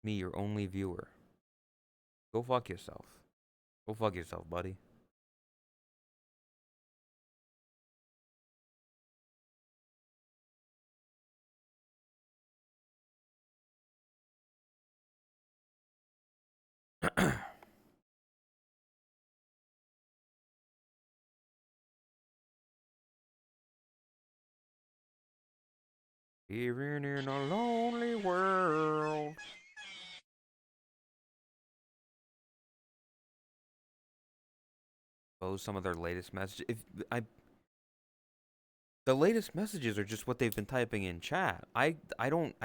Me, your only viewer. Go fuck yourself. Go fuck yourself, buddy. Even in a lonely world. Expose some of their latest messages. If I the latest messages are just what they've been typing in chat. I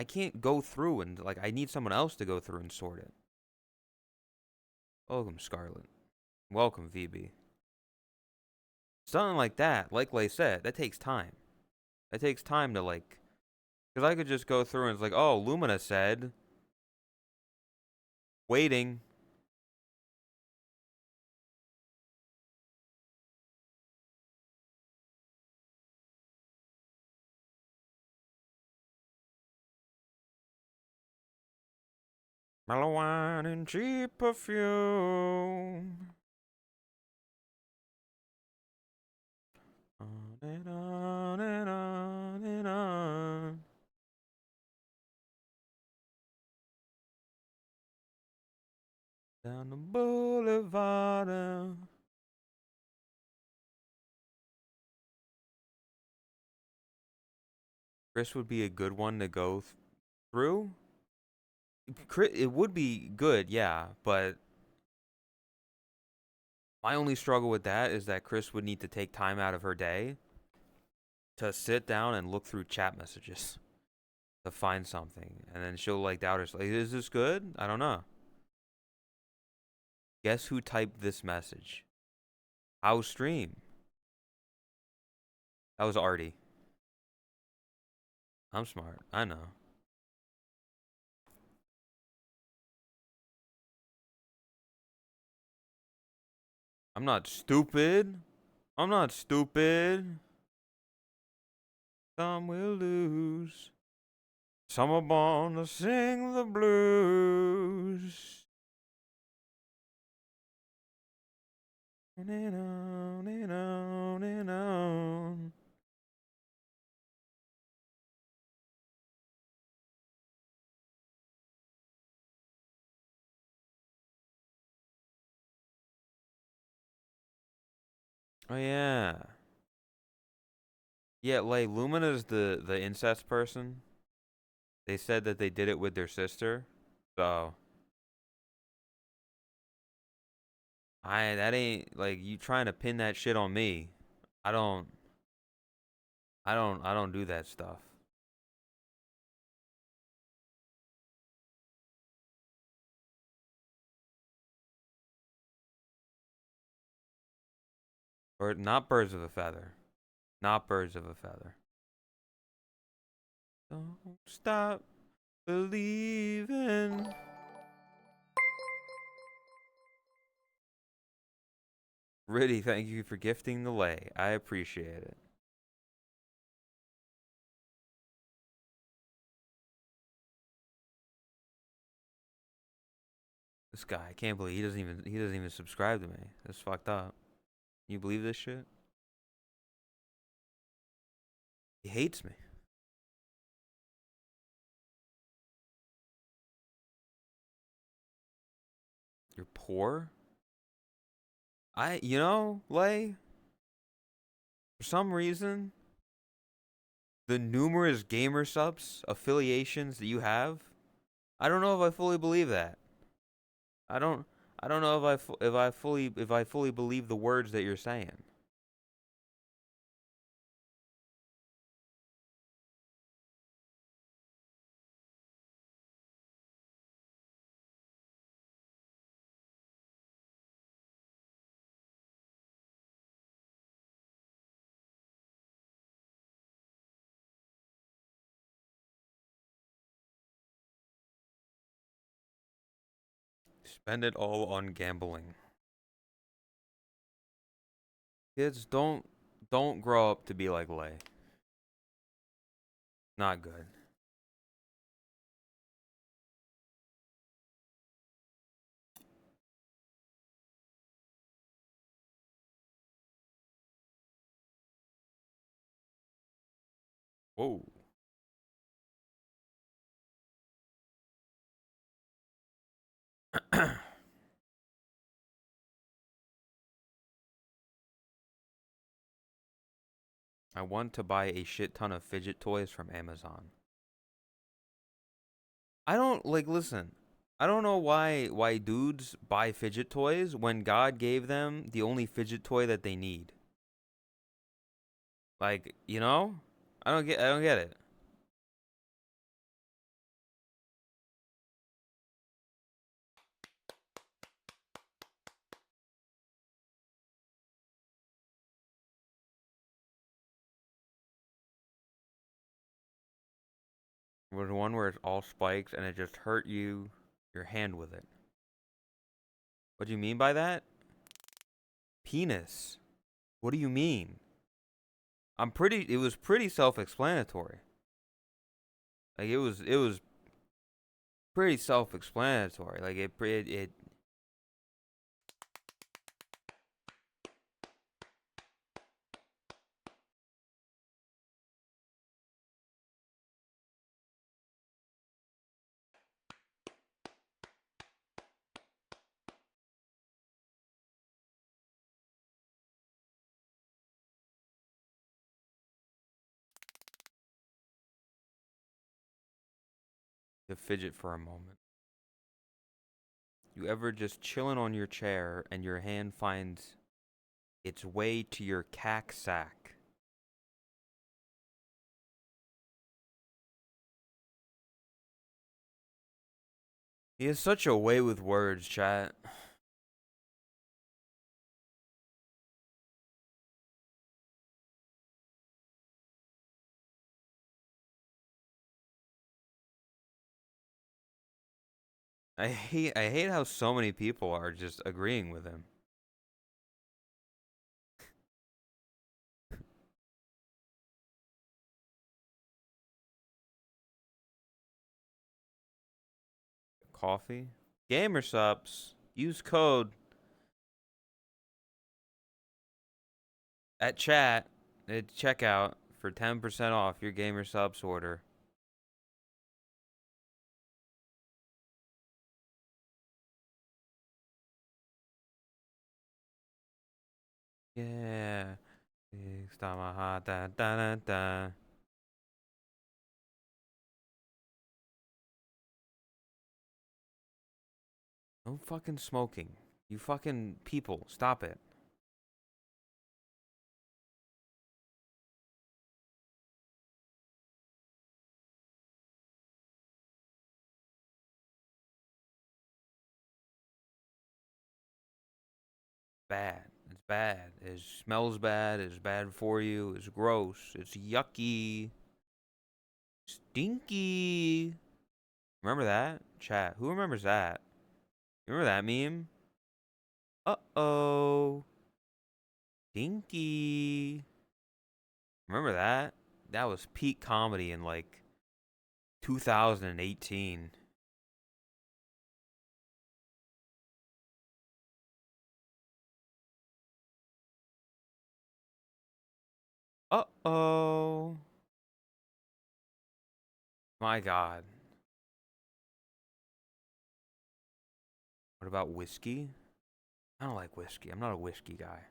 can't go through and like I need someone else to go through and sort it. Welcome, Scarlet. Welcome, VB. Something like that, like Lay said, that takes time. That takes time to like, because I could just go through and it's like, oh, Lumina said, waiting. Mellow wine and cheap perfume. On and on and on and on. Down the boulevard. Chris would be a good one to go through. It would be good, yeah, but my only struggle with that is that Chris would need to take time out of her day to sit down and look through chat messages. to find something, and then she'll like doubt herself. Like, is this good? I don't know. Guess who typed this message? How stream? That was Artie. I'm smart. I know. I'm not stupid. I'm not stupid. Some will lose. Some are born to sing the blues. On and on and on and on. Oh yeah. Yeah, like Lumina's the incest person. They said that they did it with their sister. So that ain't like you trying to pin that shit on me. I don't I don't do that stuff. Or not birds of a feather. Not birds of a feather. Don't stop believing. Riddy, thank you for gifting the lay. I appreciate it. This guy, I can't believe he doesn't even subscribe to me. That's fucked up. Can you believe this shit? He hates me. You're poor? Lay, for some reason, the numerous gamer subs affiliations that you have, I don't know if I fully believe that. I don't I don't know if I fully believe the words that you're saying. Spend it all on gambling. Kids, don't grow up to be like Lay. Not good. Whoa. I want to buy a shit ton of fidget toys from Amazon. I don't like listen. I don't know why dudes buy fidget toys when God gave them the only fidget toy that they need. Like, you know? I don't get it. There's one where it's all spikes and it just hurt your hand with it. What do you mean by that? Penis. What do you mean? It was pretty self-explanatory. Like it was pretty self-explanatory. Like it to fidget for a moment. You ever just chilling on your chair and your hand finds its way to your cack sack? He has such a way with words, chat. I hate how so many people are just agreeing with him. Coffee? Gamer subs. Use code at chat at checkout for 10% off your gamer subs order. Yeah. No fucking smoking. You fucking people, stop it. Bad. It's bad. It smells bad. It's bad for you. It's gross. It's yucky. Stinky. Remember that? Chat. Who remembers that? Remember that meme? Uh-oh. Stinky. Remember that? That was peak comedy in like 2018. Uh-oh. My God. What about whiskey? I don't like whiskey. I'm not a whiskey guy.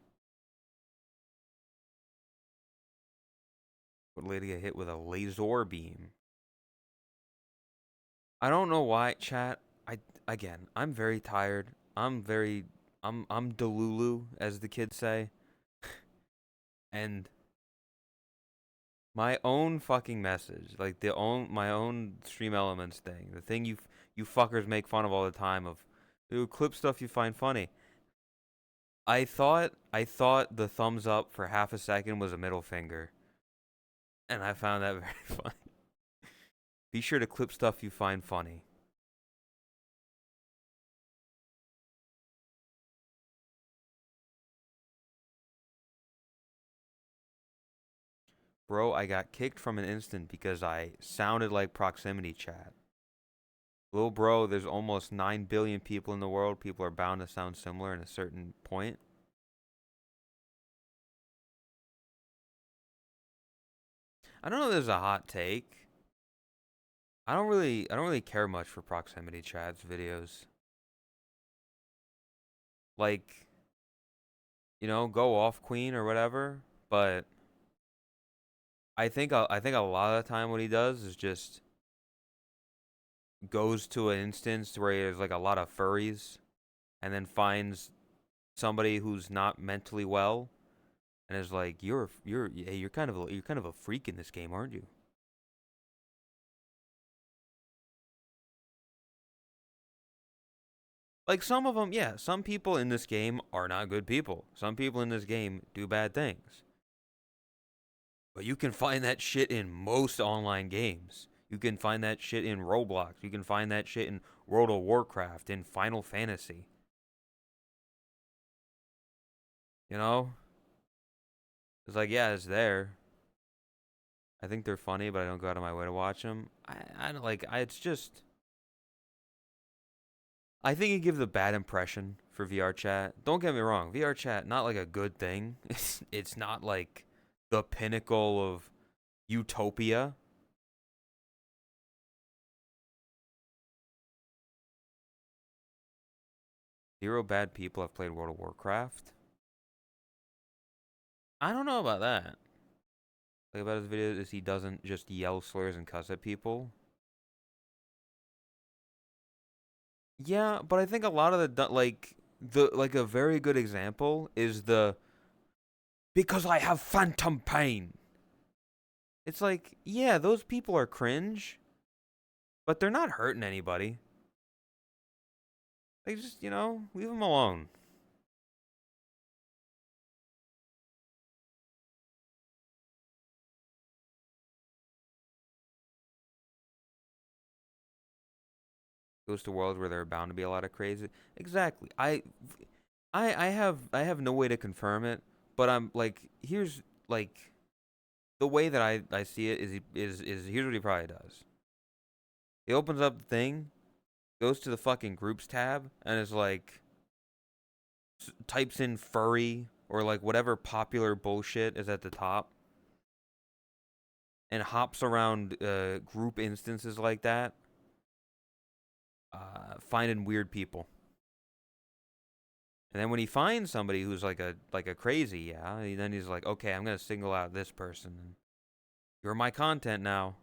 What lady get hit with a laser beam? I don't know why, chat. I'm very tired. I'm delulu, as the kids say. And my own fucking message, like my own Stream Elements thing, the thing you fuckers make fun of all the time of, ooh, clip stuff you find funny. I thought the thumbs up for half a second was a middle finger, and I found that very funny. Be sure to clip stuff you find funny. Bro, I got kicked from an instant because I sounded like proximity chat. Little bro, there's almost 9 billion people in the world. People are bound to sound similar in a certain point. I don't know if there's a hot take. I don't really care much for proximity chat's videos. Like, go off queen or whatever, but I think a lot of the time what he does is just goes to an instance where there's like a lot of furries and then finds somebody who's not mentally well and is like, you're kind of a freak in this game, aren't you? Like some of them, yeah, some people in this game are not good people. Some people in this game do bad things. But you can find that shit in most online games. You can find that shit in Roblox. You can find that shit in World of Warcraft, in Final Fantasy. You know? It's like, yeah, it's there. I think they're funny, but I don't go out of my way to watch them. I don't like, it's just, I think it gives a bad impression for VR chat. Don't get me wrong, VR chat, not like a good thing. It's not like the pinnacle of utopia. Zero bad people have played World of Warcraft. I don't know about that. Like about his videos is he doesn't just yell slurs and cuss at people. Yeah, but I think a lot of like a very good example is the because I have phantom pain. It's like, yeah, those people are cringe, but they're not hurting anybody. Like, just, leave them alone. Goes to worlds where there are bound to be a lot of crazy. Exactly. I have no way to confirm it, but I'm like, here's like the way that I see it is here's what he probably does. He opens up the thing, goes to the fucking groups tab, and is like types in furry or like whatever popular bullshit is at the top, and hops around group instances like that, finding weird people. And then when he finds somebody who's like a crazy, yeah, then he's like, okay, I'm gonna single out this person. You're my content now.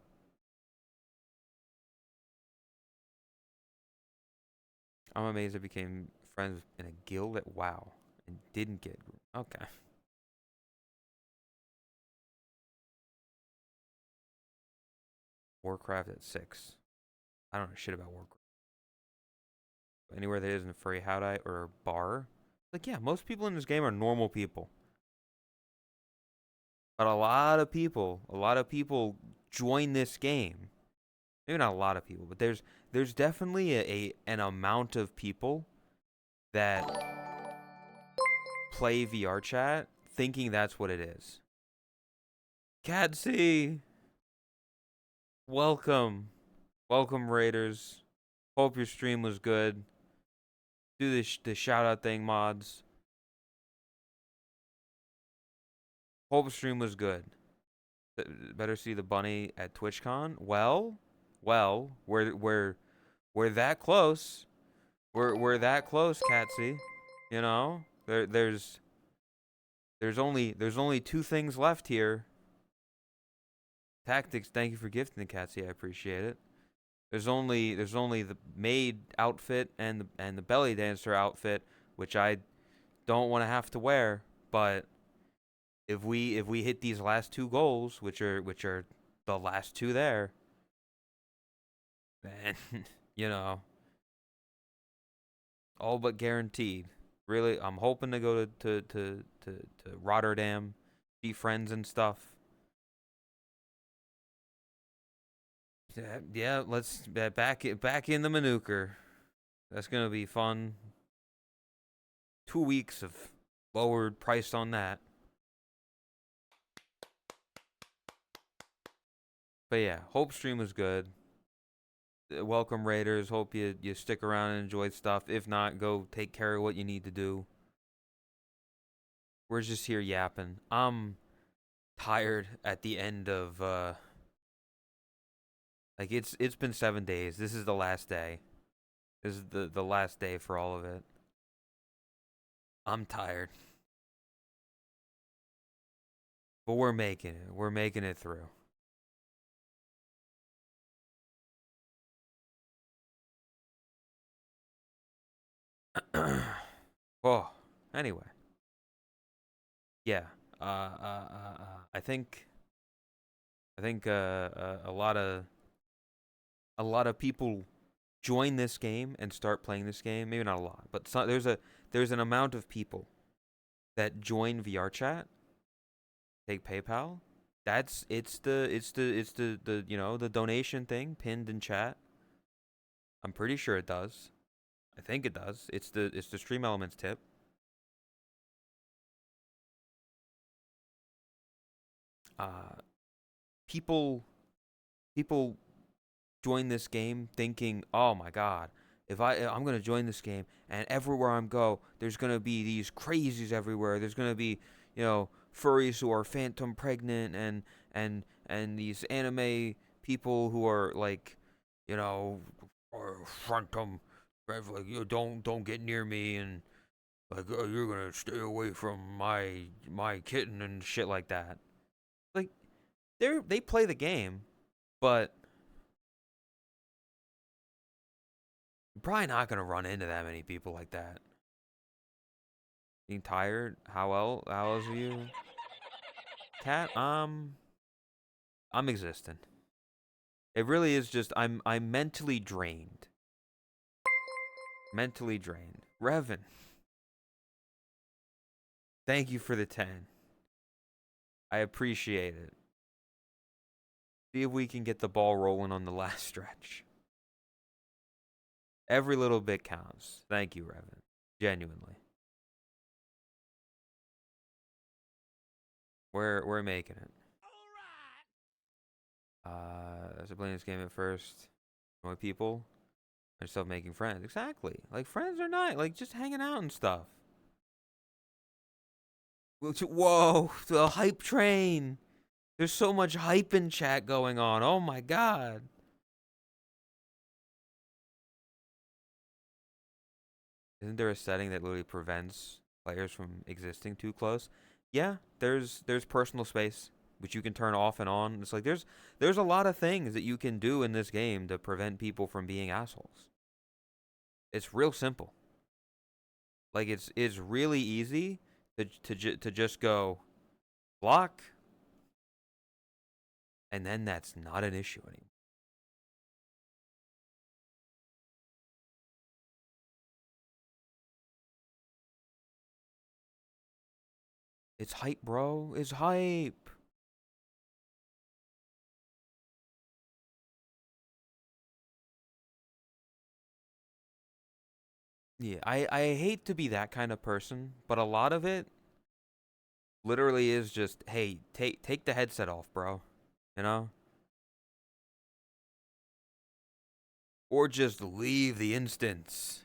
I'm amazed I became friends in a guild at WoW and didn't get. Okay. Warcraft at 6. I don't know shit about Warcraft. Anywhere that isn't a furry howdite or a bar. Like, yeah, most people in this game are normal people. But a lot of people join this game. Maybe not a lot of people, but there's definitely an amount of people that play VR chat thinking that's what it is. Catsy, welcome. Welcome, Raiders. Hope your stream was good. Do the shout out thing, mods. Hope stream was good. Better see the bunny at TwitchCon. Well, we're that close. We're that close, Catsy. You know, there's only two things left here. Tactics, thank you for gifting the Catsy. I appreciate it. There's only the maid outfit and the belly dancer outfit, which I don't want to have to wear. But if we hit these last two goals, which are the last two there, then you know, all but guaranteed. Really, I'm hoping to go to Rotterdam, see friends and stuff. Yeah, let's back in the Manuker. That's gonna be fun. 2 weeks of lowered price on that. But yeah, hope stream was good. Welcome Raiders. Hope you stick around and enjoy stuff. If not, go take care of what you need to do. We're just here yapping. I'm tired at the end of like it's been 7 days. This is the last day. This is the last day for all of it. I'm tired. But we're making it. We're making it through. Oh, anyway. Yeah. I think a lot of people join this game and start playing this game. Maybe not a lot, but there's an amount of people that join VR chat, take PayPal. It's the donation thing pinned in chat. I'm pretty sure it does. I think it does. It's the Stream Elements tip. Uh, people people join this game thinking, "Oh my god, if I'm going to join this game and everywhere I'm go, there's going to be these crazies everywhere. There's going to be, furries who are phantom pregnant and these anime people who are like, or phantom like don't get near me and like you're going to stay away from my kitten and shit like that." Like they play the game, but you're probably not gonna run into that many people like that. Being tired? How else are you? Cat? I'm existing. It really is just I'm mentally drained. Mentally drained. Revan, thank you for the 10. I appreciate it. See if we can get the ball rolling on the last stretch. Every little bit counts. Thank you, Revan. Genuinely. We're making it. As I playing this game at first, annoy people, I just love making friends. Exactly. Like friends are nice. Like just hanging out and stuff. Whoa, the hype train. There's so much hype in chat going on. Oh my god. Isn't there a setting that literally prevents players from existing too close? Yeah, there's personal space which you can turn off and on. It's like there's a lot of things that you can do in this game to prevent people from being assholes. It's real simple. Like it's really easy to just go block, and then that's not an issue anymore. It's hype, bro. It's hype. Yeah, I hate to be that kind of person, but a lot of it literally is just, hey, take the headset off, bro. You know? Or just leave the instance.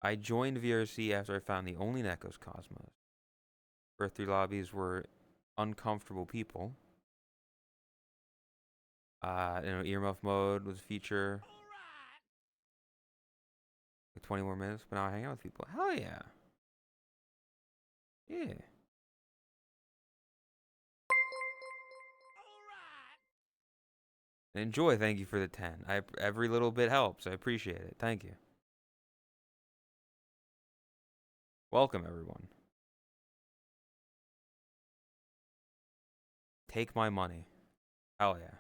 I joined VRC after I found the only Nekos Cosmos. First 3 lobbies were uncomfortable people. Earmuff mode was a feature. Like 20 more minutes, but now I hang out with people. Hell yeah. Yeah. Enjoy. Thank you for the 10. Every little bit helps. I appreciate it. Thank you. Welcome, everyone. Take my money. Hell yeah.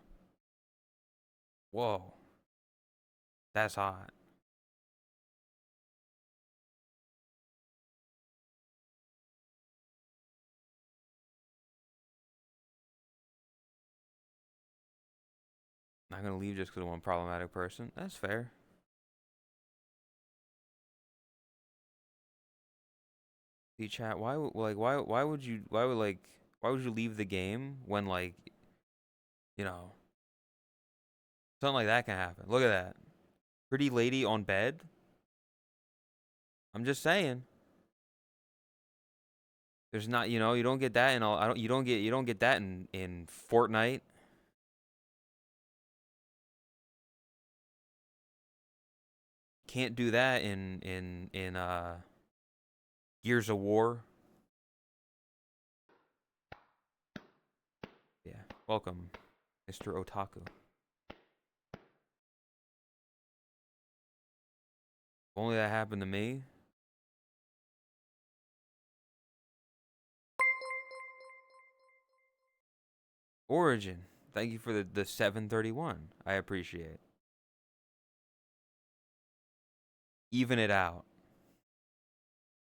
Whoa. That's hot. Not gonna leave just because of one problematic person. That's fair. See, chat. Why would why would you leave the game when like you know something like that can happen? Look at that. Pretty lady on bed. I'm just saying. There's not, you don't get that in all. I don't. You don't get that in Fortnite. Can't do that in Gears of War. Yeah. Welcome, Mr. Otaku. If only that happened to me. Origin. Thank you for the 731. I appreciate. Even it out.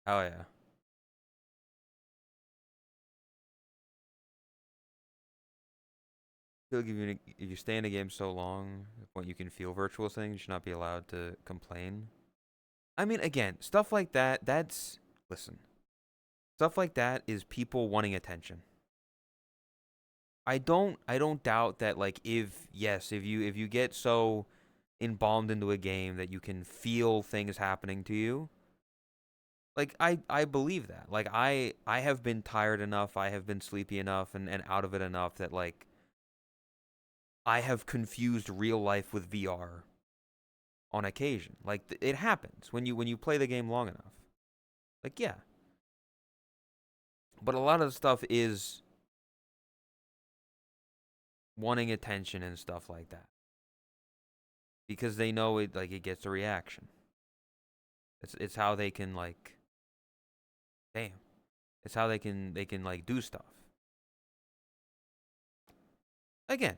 Oh yeah. I feel like if you stay in a game so long, when you can feel virtual things, you should not be allowed to complain. I mean, again, stuff like that. Listen. Stuff like that is people wanting attention. I don't doubt that like if you get so embalmed into a game that you can feel things happening to you. Like I believe that. Like I have been tired enough, I have been sleepy enough and out of it enough that like I have confused real life with VR on occasion. Like it happens when you play the game long enough. Like yeah. But a lot of the stuff is wanting attention and stuff like that. Because they know it gets a reaction. It's how they can like damn. It's how they can like do stuff. Again,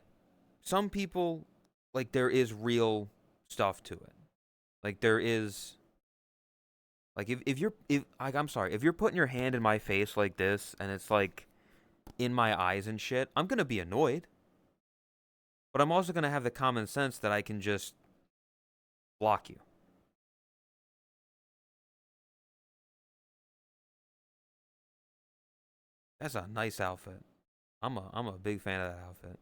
some people, like, there is real stuff to it. Like, there is, like, if you're, if, like, I'm sorry, if you're putting your hand in my face like this and it's, like, in my eyes and shit, I'm gonna be annoyed. But I'm also gonna have the common sense that I can just block you. That's a nice outfit. I'm a big fan of that outfit.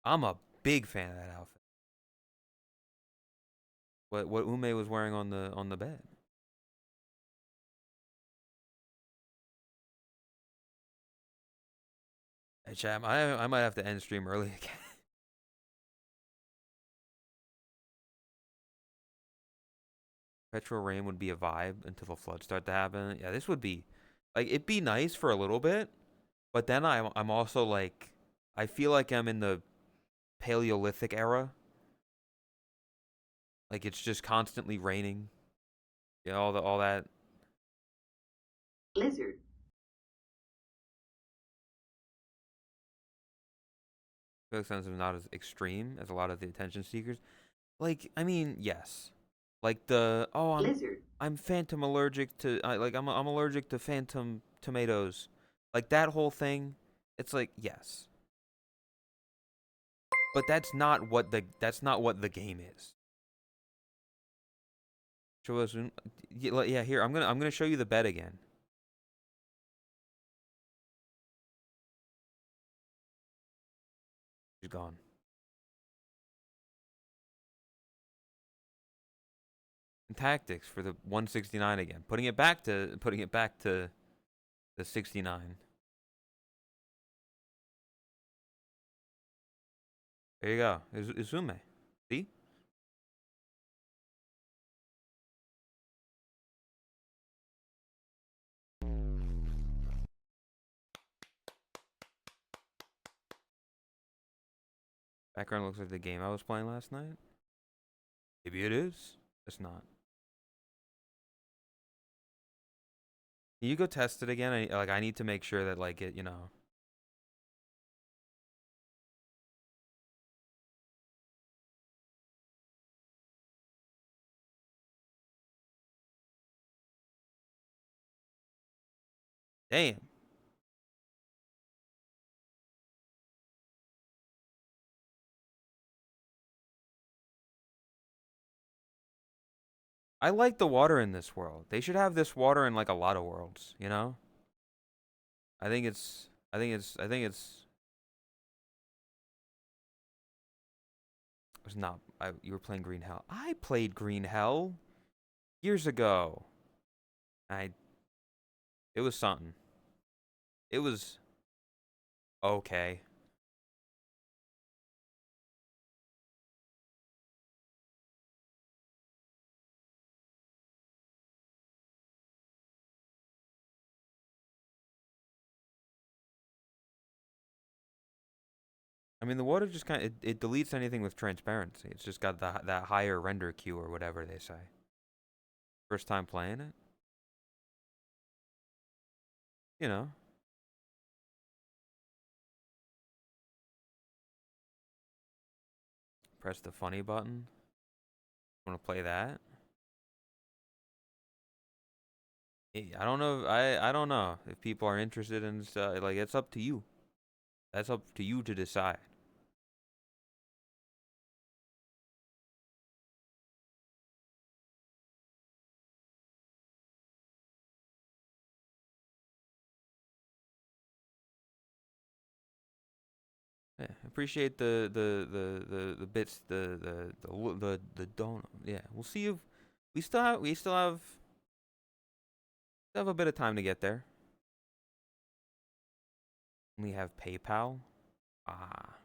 I'm a big fan of that outfit. What Ume was wearing on the bed. Hey, Chad, I might have to end stream early again. Petrol rain would be a vibe until the floods start to happen. Yeah, this would be, like, it'd be nice for a little bit, but then I'm also like, I feel like I'm in the Paleolithic era. Like, it's just constantly raining. Yeah, all that. Blizzard. I feel like sometimes not as extreme as a lot of the attention seekers. Like, I mean, yes. Like the, oh, Blizzard. I'm phantom allergic to, I'm allergic to phantom tomatoes. Like that whole thing. It's like, yes. But that's not what the game is. Show us, yeah, here, I'm gonna show you the bed again. She's gone. And tactics for the 169 again. Putting it back to the 69. There you go. Izume. See? Background looks like the game I was playing last night. Maybe it is. It's not. Can you go test it again? I need to make sure that, like, it, you know. Damn. I like the water in this world. They should have this water in, like, a lot of worlds, you know? It's not, you were playing Green Hell. I played Green Hell years ago. It was something. It was okay. I mean, the water just kind of, it deletes anything with transparency. It's just got that higher render queue or whatever they say. First time playing it, you know. Press the funny button. Want to play that? I don't know. I don't know if people are interested in stuff. Like, it's up to you. That's up to you to decide. Yeah, appreciate the bits, the don't. Yeah, we'll see if we still have a bit of time to get there. We have PayPal. Ah,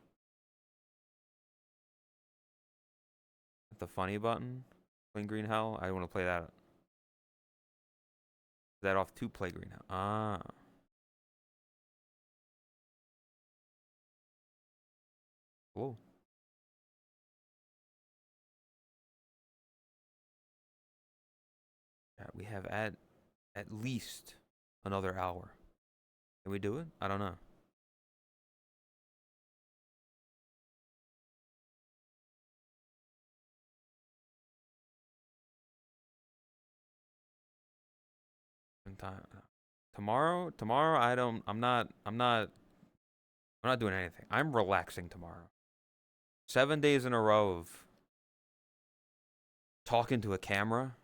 the funny button. Playing Green Hell. I want to play that. That off to play Green Hell. Ah, cool. Yeah, we have at least another hour. Can we do it? I don't know. time. Tomorrow I'm not doing anything. I'm relaxing tomorrow. 7 days in a row of talking to a camera.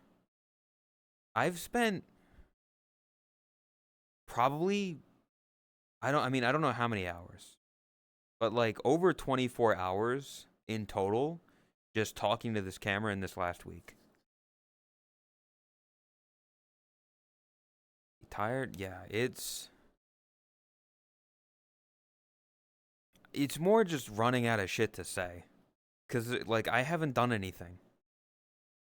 I've spent probably I don't know how many hours, but like over 24 hours in total just talking to this camera in this last week. Tired? Yeah, it's more just running out of shit to say cuz like I haven't done anything.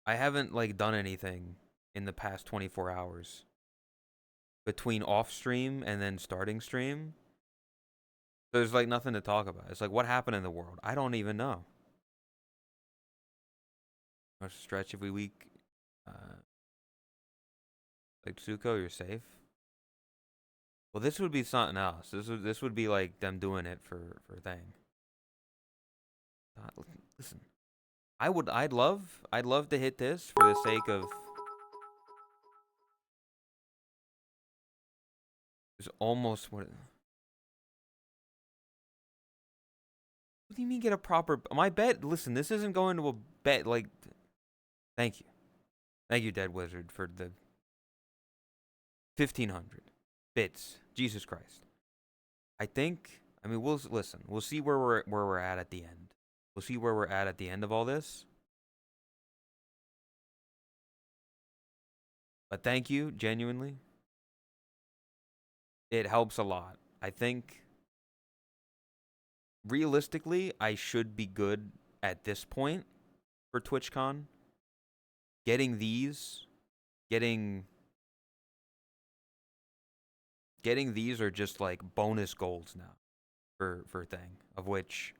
I haven't like done anything in the past 24 hours between off stream and then starting stream. There's like nothing to talk about. It's like what happened in the world? I don't even know. A stretch every week. Like Tsuko, you're safe. Well, this would be something else. This would be like them doing it for a thing. Listen, I'd love to hit this for the sake of. It's almost what. What do you mean get a proper? My bet. Listen, this isn't going to a bet. Like, thank you, Dead Wizard, for the 1,500 bits. Jesus Christ. I think. I mean, we'll listen. We'll see where we're at the end. We'll see where we're at the end of all this. But thank you, genuinely. It helps a lot. I think realistically, I should be good at this point for TwitchCon. Getting these are just like bonus goals now for thing, of which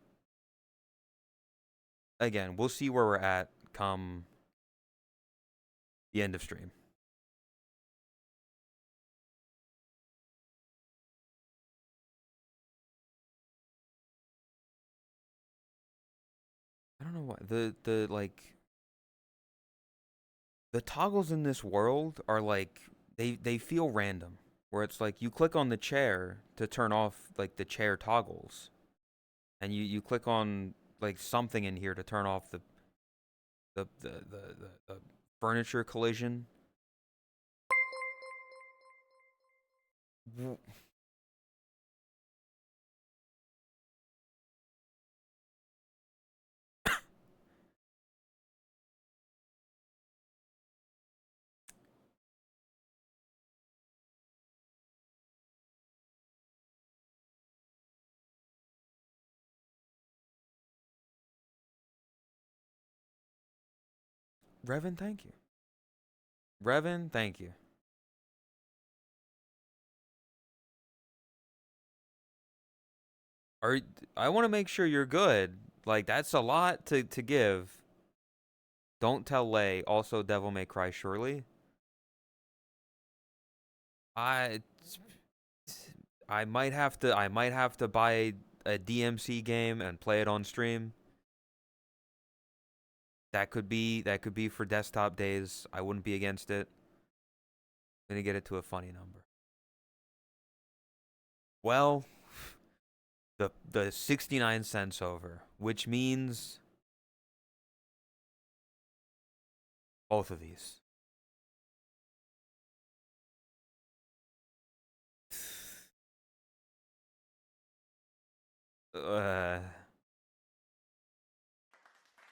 again, we'll see where we're at come the end of stream. I don't know what the like the toggles in this world are like they feel random. Where it's like you click on the chair to turn off like the chair toggles, and you click on like something in here to turn off the furniture collision. Revan, thank you. Revan, thank you. Are I want to make sure you're good. Like that's a lot to give. Don't tell Lay. Also, Devil May Cry. Surely. I I might have to buy a DMC game and play it on stream. That could be for desktop days. I wouldn't be against it. Gonna get it to a funny number. Well, the 69 cents over, which means both of these.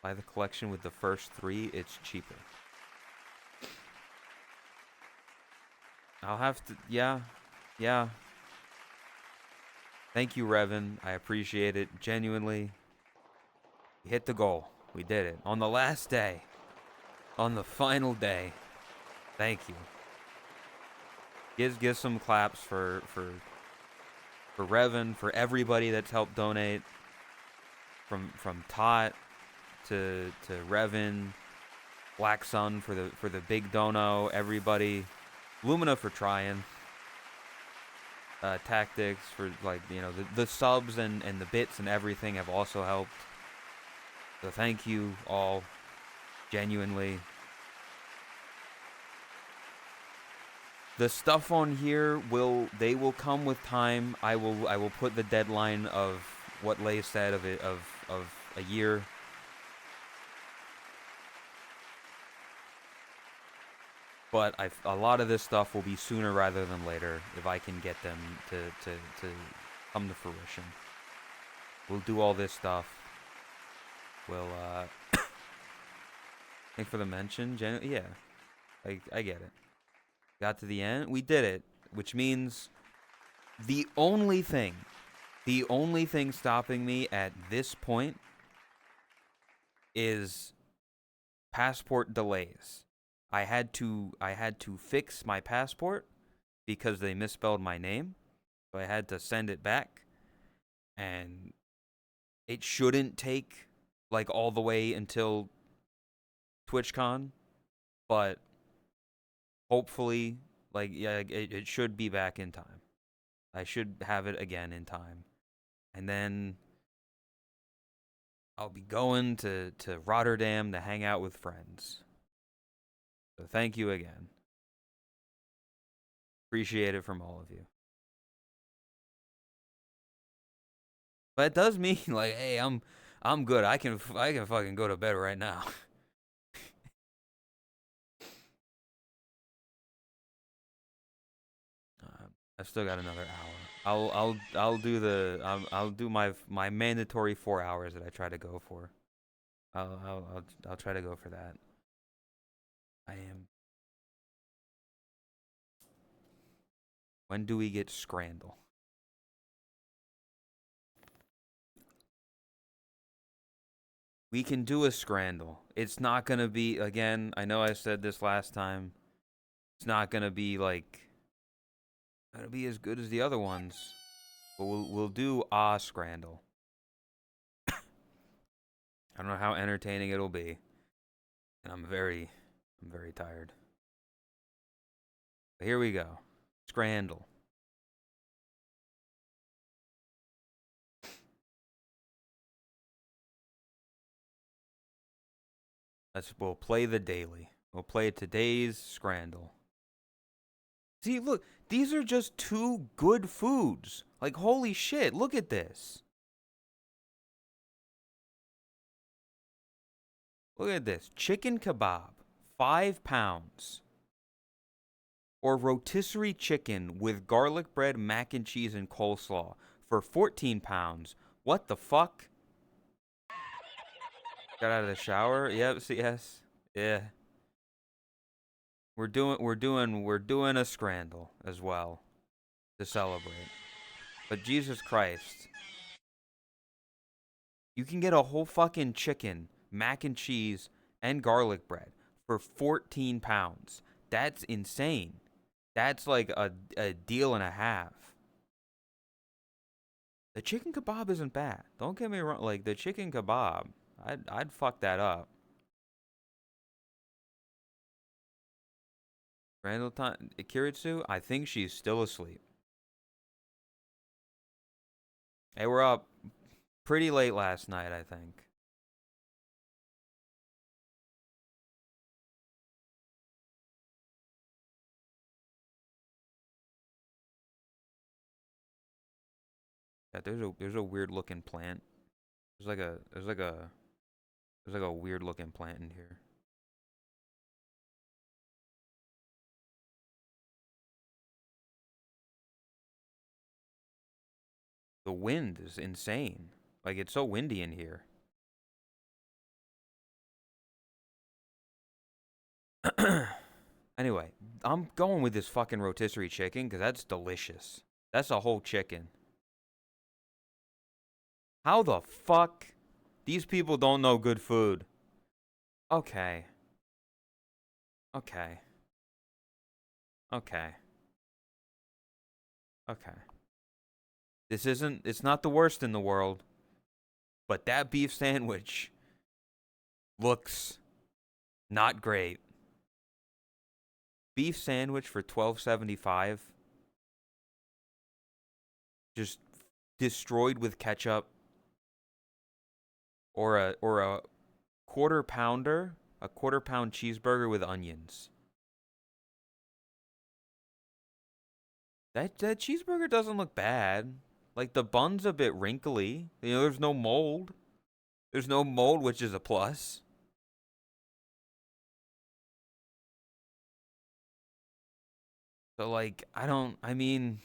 Buy the collection with the first three. It's cheaper. I'll have to. Yeah, yeah. Thank you, Revan. I appreciate it genuinely. We hit the goal. We did it on the last day. On the final day. Thank you. Give some claps for Revan, for everybody that's helped donate. From Tot to Revan, Black Sun for the big dono, everybody. Lumina for trying. Tactics for like the subs and the bits and everything have also helped. So thank you all, genuinely. The stuff on here they will come with time. I will put the deadline of what Lay said of it of a year. But a lot of this stuff will be sooner rather than later if I can get them to come to fruition. We'll do all this stuff. We'll thanks for the mention. Yeah, I get it. Got to the end. We did it, which means the only thing stopping me at this point is passport delays. I had to fix my passport because they misspelled my name. So I had to send it back, and it shouldn't take like all the way until TwitchCon, but hopefully, like, yeah, it should be back in time. I should have it again in time. And then I'll be going to Rotterdam to hang out with friends. So thank you again. Appreciate it from all of you. But it does mean, like, hey, I'm good. I can fucking go to bed right now. I still got another hour. I'll do my mandatory 4 hours that I try to go for. I'll try to go for that. I am. When do we get Scrandle? We can do a Scrandle. It's not gonna be, again, I know I said this last time. It's not gonna be like gonna be as good as the other ones. But we'll do a Scrandle. I don't know how entertaining it'll be. And I'm very tired. But here we go. Scrandle. We'll play the daily. We'll play today's Scrandle. See, look, these are just two good foods. Like, holy shit, look at this. Look at this. Chicken kebab, 5 pounds. Or rotisserie chicken with garlic bread, mac and cheese, and coleslaw for 14 pounds. What the fuck? Got out of the shower? Yep, yes. Yeah. We're doing a Scrandle as well to celebrate. But Jesus Christ. You can get a whole fucking chicken, mac and cheese, and garlic bread for 14 pounds. That's insane. That's like a deal and a half. The chicken kebab isn't bad. Don't get me wrong. Like, the chicken kebab, I'd fuck that up. Randall time, Kiritsu, I think she's still asleep. Hey, we're up pretty late last night, I think. Yeah, there's a weird looking plant. There's like a weird looking plant in here. The wind is insane. Like, it's so windy in here. Anyway, I'm going with this fucking rotisserie chicken because that's delicious. That's a whole chicken. How the fuck? These people don't know good food. Okay. Okay. Okay. Okay. It's not the worst in the world. But that beef sandwich looks not great. Beef sandwich for $12.75. Just destroyed with ketchup. Or a quarter pounder, a quarter pound cheeseburger with onions. That cheeseburger doesn't look bad. Like the bun's a bit wrinkly. You know, there's no mold. There's no mold, which is a plus. So like, I mean,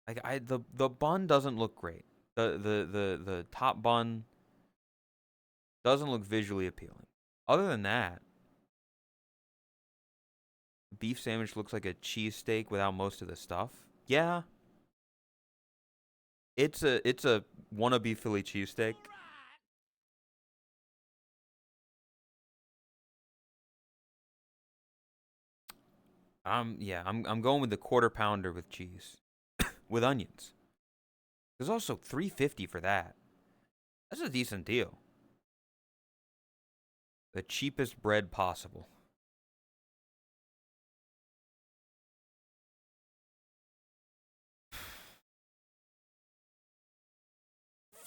like the bun doesn't look great. The top bun doesn't look visually appealing. Other than that, beef sandwich looks like a cheesesteak without most of the stuff. Yeah, it's a wannabe Philly cheesesteak. Yeah, I'm going with the quarter pounder with cheese with onions. There's also 350 for that. That's a decent deal. The cheapest bread possible.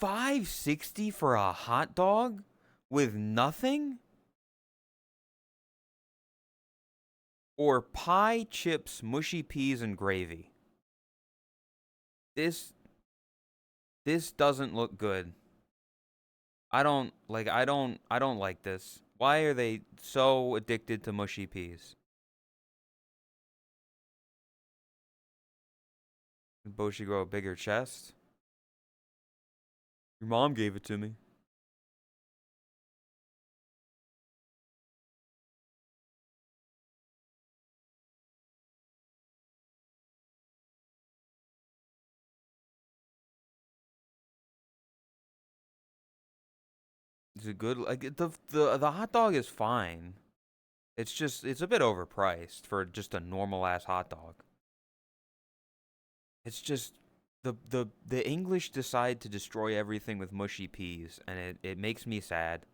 $5.60 for a hot dog with nothing? Or pie, chips, mushy peas, and gravy. This this doesn't look good. I don't like this. Why are they so addicted to mushy peas? Bo should grow a bigger chest. Your mom gave it to me. Is it good? Like the hot dog is fine. It's a bit overpriced for just a normal ass hot dog. It's just the English decide to destroy everything with mushy peas, and it makes me sad.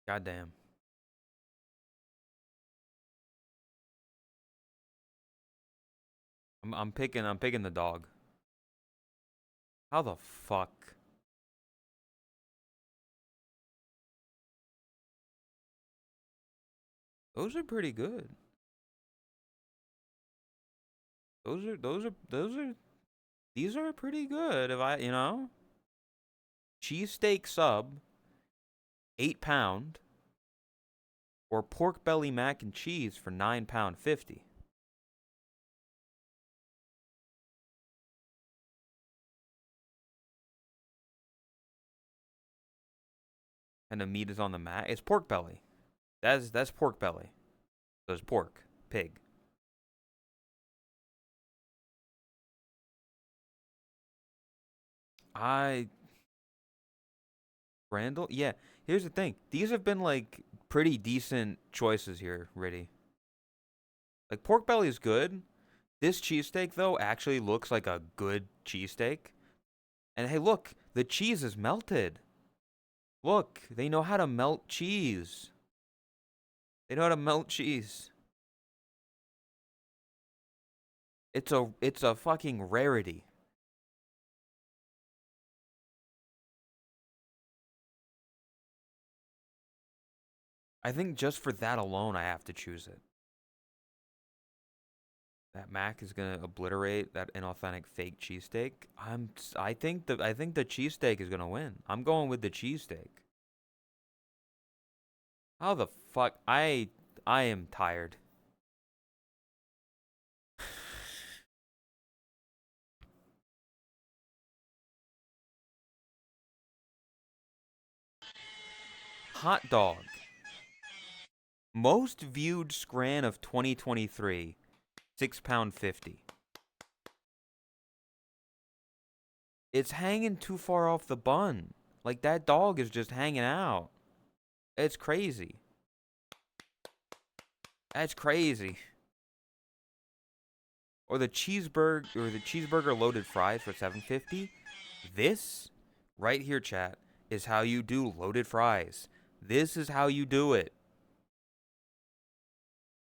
Goddamn. I'm picking the dog. How the fuck? Those are pretty good. Those are these are pretty good. If cheesesteak sub, 8 pound, or pork belly mac and cheese for £9.50. And the meat is on the mat. It's pork belly. That's pork belly. So it's pork, pig. I Randall. Yeah. Here's the thing. These have been like pretty decent choices here, Riddy. Like pork belly is good. This cheesesteak though actually looks like a good cheesesteak. And hey, look, the cheese is melted. Look, they know how to melt cheese. They know how to melt cheese. It's a fucking rarity. I think just for that alone, I have to choose it. That mac is gonna obliterate that inauthentic fake cheesesteak. I think the cheesesteak is gonna win. I'm going with the cheesesteak. How the fuck? I am tired. Hot dog. Most viewed scran of 2023. £6.50. It's hanging too far off the bun. Like that dog is just hanging out. It's crazy. That's crazy. Or the cheeseburger loaded fries for 7.50. This right here, chat, is how you do loaded fries. This is how you do it.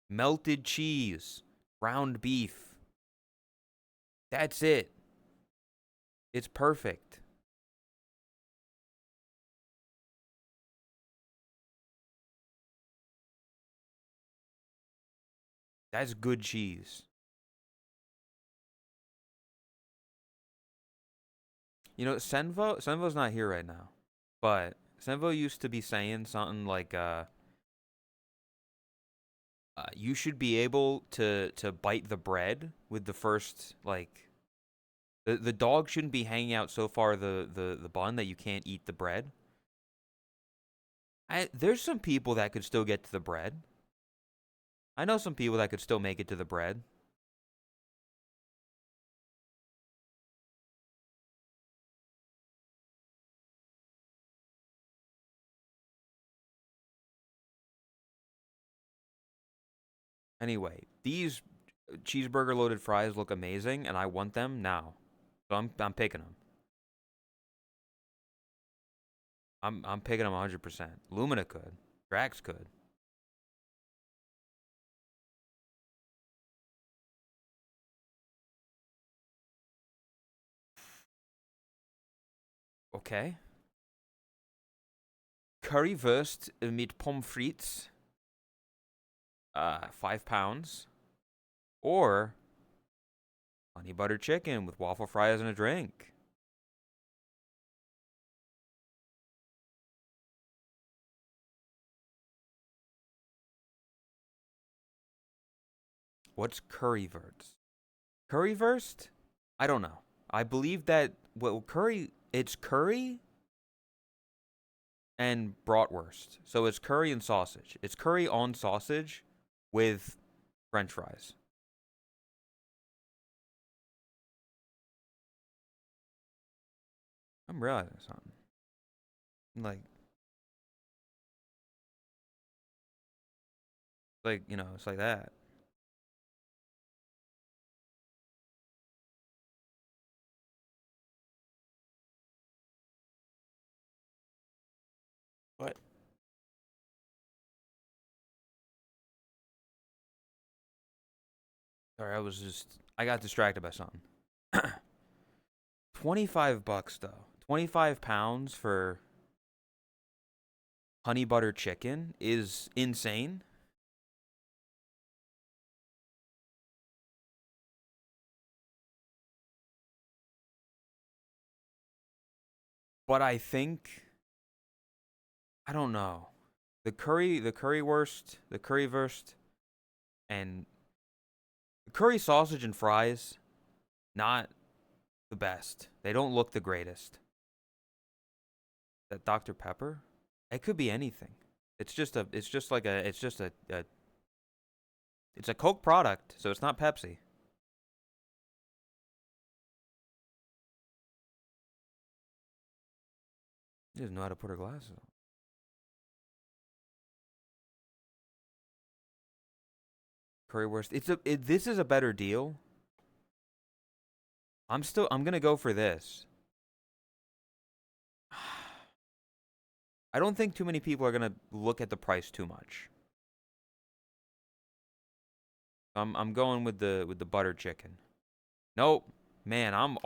Melted cheese, ground beef. That's it. It's perfect. That's good cheese. You know, Senvo's not here right now. But Senvo used to be saying something like you should be able to bite the bread with the first like the dog shouldn't be hanging out so far the bun that you can't eat the bread. There's some people that could still get to the bread. I know some people that could still make it to the bread. Anyway, these cheeseburger loaded fries look amazing, and I want them now. So I'm picking them. I'm picking them 100%. Lumina could. Drax could. Okay. Currywurst mit pommes frites. 5 pounds. Or honey butter chicken with waffle fries and a drink. What's currywurst? Currywurst? I don't know. I believe that it's curry and bratwurst. So it's curry and sausage. It's curry on sausage with french fries. I'm realizing something. Like, it's like that. What? Sorry, I got distracted by something. 25 bucks though. 25 pounds for honey butter chicken is insane. But I don't know. The currywurst, and the curry sausage and fries, not the best. They don't look the greatest. That Dr. Pepper, it could be anything. It's a Coke product, so it's not Pepsi. She doesn't know how to put her glasses on. Currywurst. This is a better deal. I'm gonna go for this. I don't think too many people are gonna look at the price too much. I'm going with the butter chicken. Nope. Man, I'm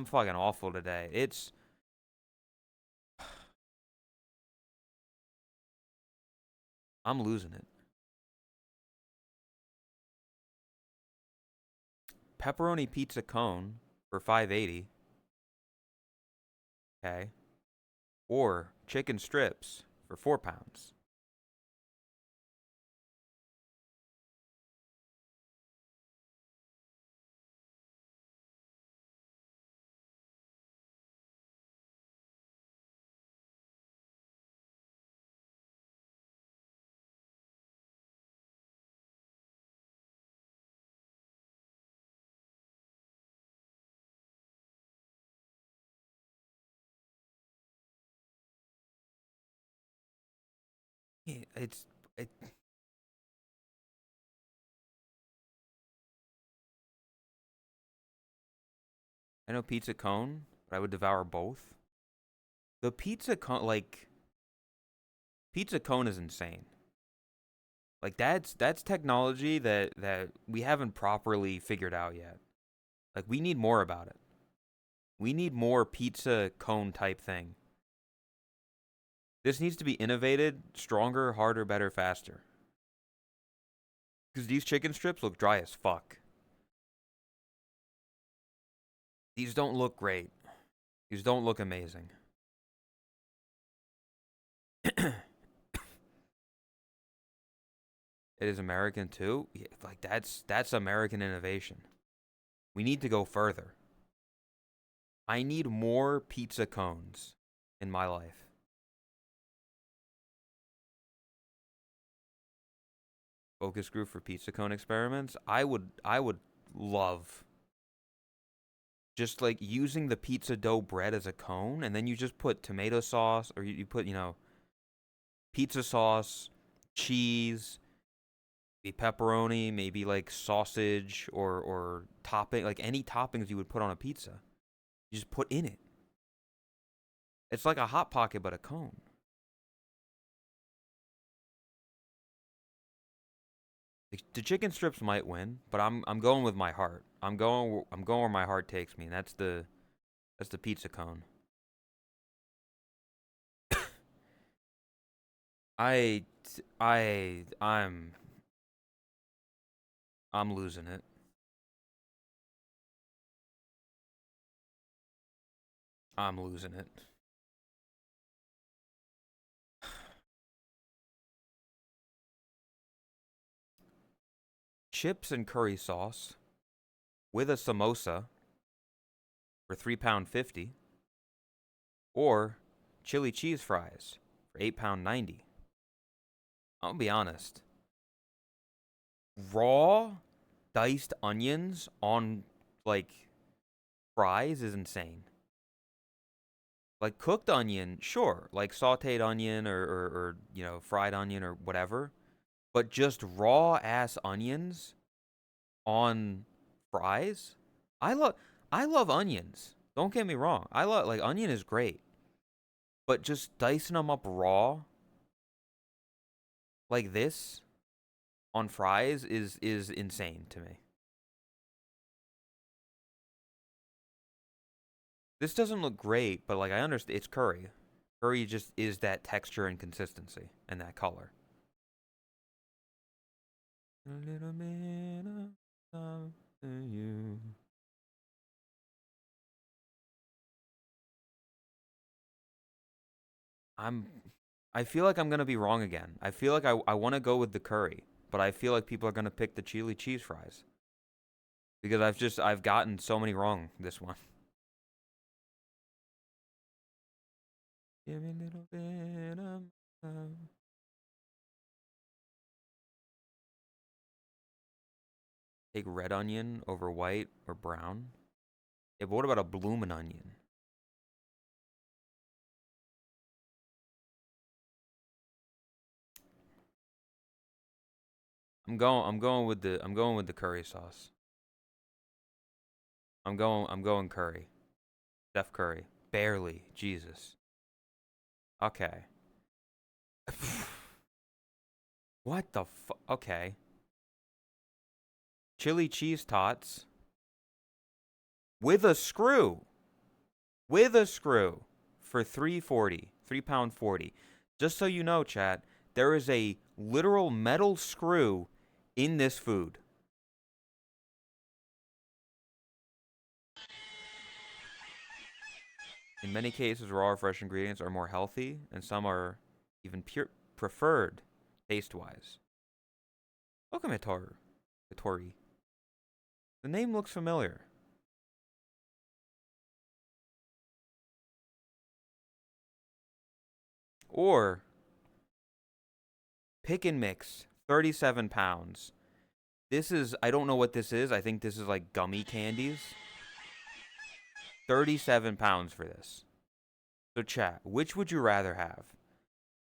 fucking awful today. I'm losing it. Pepperoni pizza cone for 580. Okay. Or chicken strips for 4 pounds. Yeah, it, I know pizza cone, but I would devour both. The pizza cone is insane. Like that's technology that we haven't properly figured out yet. Like we need more about it. We need more pizza cone type thing. This needs to be innovated, stronger, harder, better, faster. Because these chicken strips look dry as fuck. These don't look great. These don't look amazing. It is American too. Yeah, like that's American innovation. We need to go further. I need more pizza cones in my life. Focus group for pizza cone experiments. I would love just like using the pizza dough bread as a cone, and then you just put tomato sauce, or you put, pizza sauce, cheese, maybe pepperoni, maybe like sausage or topping, like any toppings you would put on a pizza. You just put in it. It's like a hot pocket but a cone. The chicken strips might win, but I'm going with my heart. I'm going where my heart takes me, and that's the pizza cone. I I'm losing it. I'm losing it. Chips and curry sauce with a samosa for £3.50, or chili cheese fries for £8.90. I'll be honest. Raw diced onions on like fries is insane. Like cooked onion, sure, like sautéed onion or fried onion or whatever, but just raw ass onions on fries? I love I love onions. Don't get me wrong. I love, like, onion is great, but just dicing them up raw like this on fries is insane to me. This doesn't look great, but like I understand it's curry. Curry just is that texture and consistency and that color. A little bit of something you. I'm I feel like I'm gonna be wrong again. I feel like I want to go with the curry, but I feel like people are gonna pick the chili cheese fries because I've gotten so many wrong this one. Give me a little bit of love. Take red onion over white or brown. Yeah, but what about a bloomin' onion? I'm going with the curry sauce. I'm going curry. Steph Curry. Barely. Jesus. Okay. What the fuck? Okay. Chili cheese tots with a screw. With a screw for £3.40. £3.40. Just so you know, chat, there is a literal metal screw in this food. In many cases, raw or fresh ingredients are more healthy, and some are even preferred taste-wise. Welcome, Hitori. The name looks familiar. Or pick and mix, 37 pounds. This is, I don't know what this is. I think this is like gummy candies. 37 pounds for this. So, chat, which would you rather have?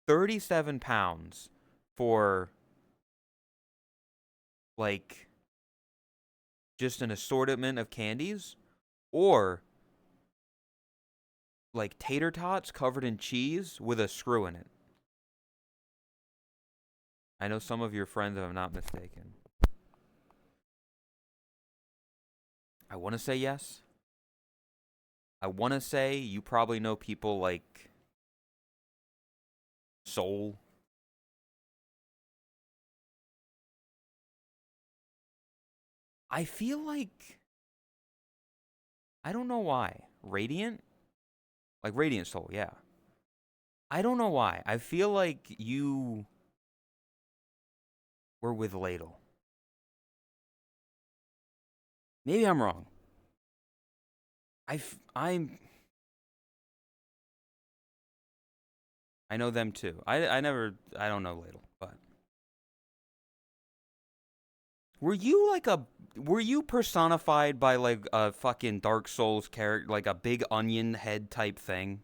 37 pounds for, like, just an assortment of candies? Or, like, tater tots covered in cheese with a screw in it? I know some of your friends, if I'm not mistaken. I want to say yes. I want to say you probably know people like Soul. I feel like I don't know why. Radiant? Like Radiant Soul, yeah. I don't know why. I feel like you were with Ladle. Maybe I'm wrong. I'm I know them too. I don't know Ladle, but were you like a were you personified by like a fucking Dark Souls character, like a big onion head type thing?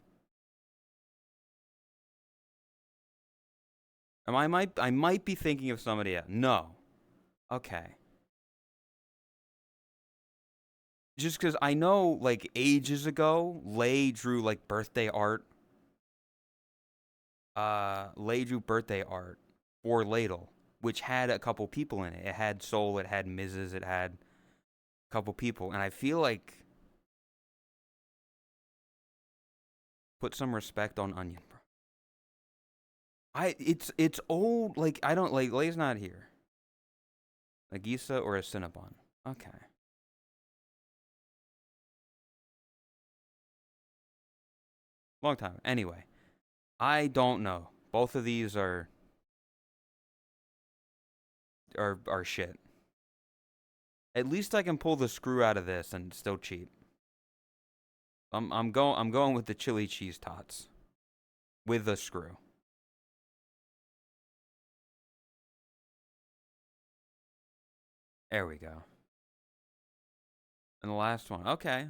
I might be thinking of somebody else. No. Okay. Just because I know, like, ages ago, Lay drew, like, birthday art. Lay drew birthday art for Ladle, which had a couple people in it. It had Soul, it had Mrs., it had a couple people. And I feel like, put some respect on Onion, bro. It's old, like, I don't, like, Lay's not here. A Gisa or a Cinnabon. Okay. Long time. Anyway, I don't know. Both of these are shit. At least I can pull the screw out of this and still cheat. I'm going with the chili cheese tots with the screw. There we go. And the last one. Okay.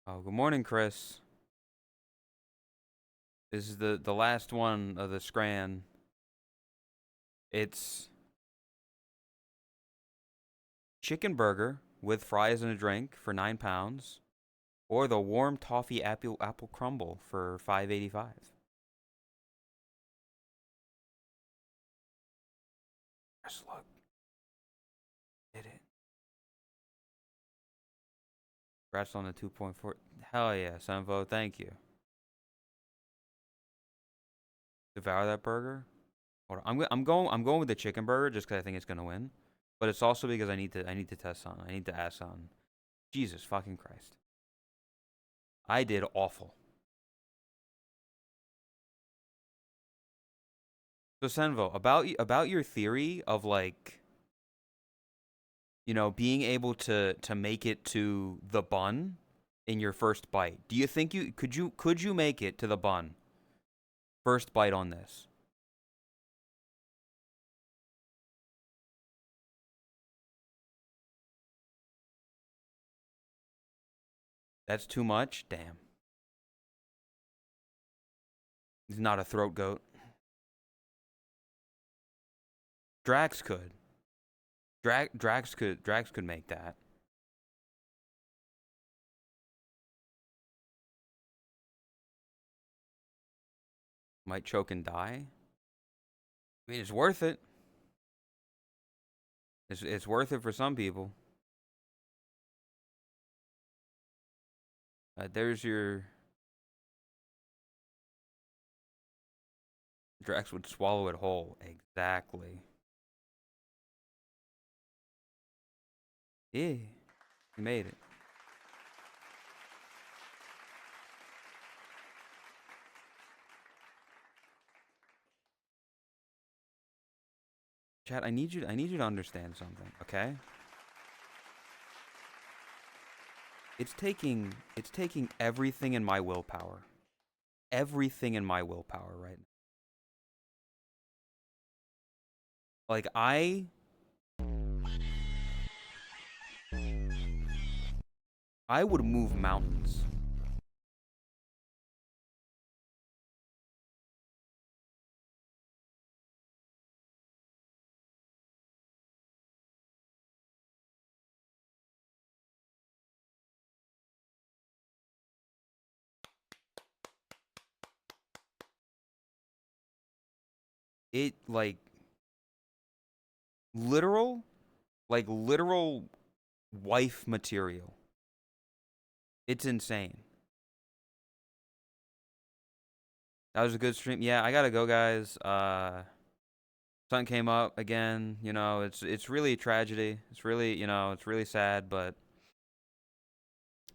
Oh, good morning, Chris. This is the last one of the Scran. It's chicken burger with fries and a drink for £9, or the warm toffee apple crumble for $5.85. Just look. Did it. Congrats on the 2.4. Hell yeah, Sunvo. Thank you. Devour that burger. Hold on. I'm going with the chicken burger just because I think it's gonna win, but it's also because I need to test something. I need to ask something. Jesus fucking Christ. I did awful. So Senvo, about your theory of like, being able to make it to the bun in your first bite. Do you think you make it to the bun first bite on this? That's too much? Damn. He's not a throat goat. Drax could. Drax could make that. Might choke and die. I mean, it's worth it. It's worth it for some people. There's your Drax would swallow it whole. Exactly. Yeah, he made it. Chad, I need you to understand something, okay? It's taking everything in my willpower. Everything in my willpower right now. Like I would move mountains. It literal, like literal wife material. It's insane. That was a good stream. Yeah, I gotta go, guys. Sun came up again. You know, it's really a tragedy. It's really, you know, it's really sad. But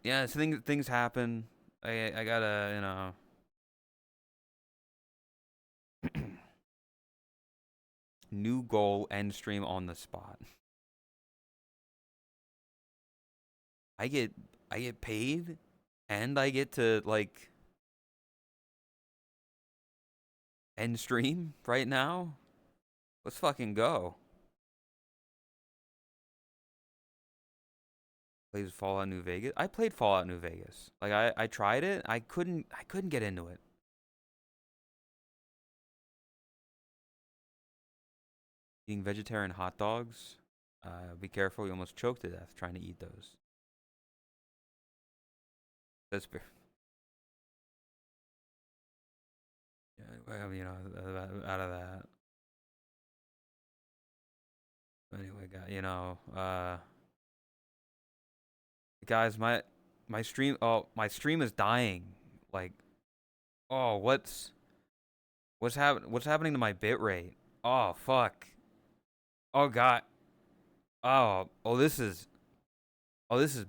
yeah, things happen. I gotta, you know. New goal, end stream on the spot. I get I get paid, and I get to like end stream right now. Let's fucking go. Plays Fallout New Vegas. I played Fallout New Vegas. Like I tried it. I couldn't get into it. Eating vegetarian hot dogs. Be careful, you almost choke to death trying to eat those. That's yeah, well, you know, out of that. Anyway, you know, guys, my stream. Oh, my stream is dying. Like, oh, what's happening to my bit rate? Oh fuck. Oh god. Oh, this is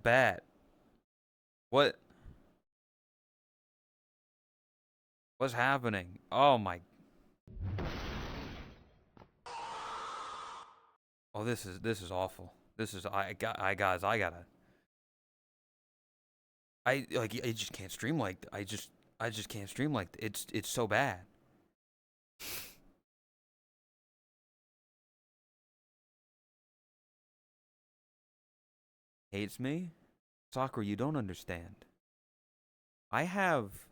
bad. What what's happening? Oh my. Oh, this is awful. This is I guys, I like I just can't stream like I just can't stream like it's so bad. Hates me? Sakura, you don't understand. I have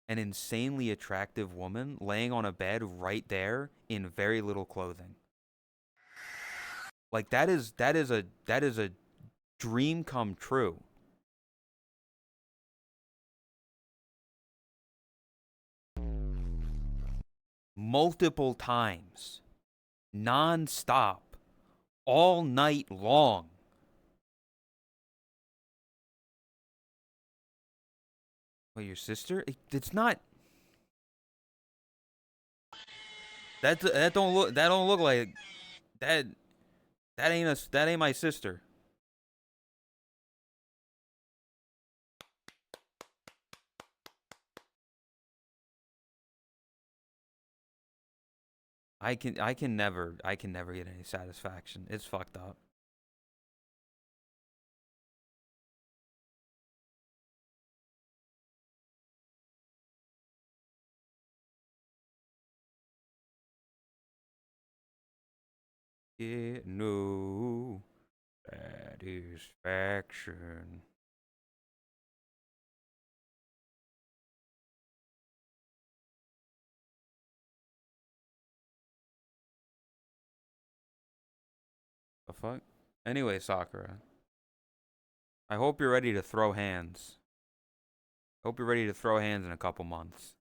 an insanely attractive woman laying on a bed right there in very little clothing. Like that is a dream come true. Multiple times. Non-stop. All night long. Wait, your sister? It's not. That don't look like that. That ain't my sister. I can never get any satisfaction. It's fucked up. Get no satisfaction. The fuck? Anyway, Sakura, I hope you're ready to throw hands. Hope you're ready to throw hands in a couple months.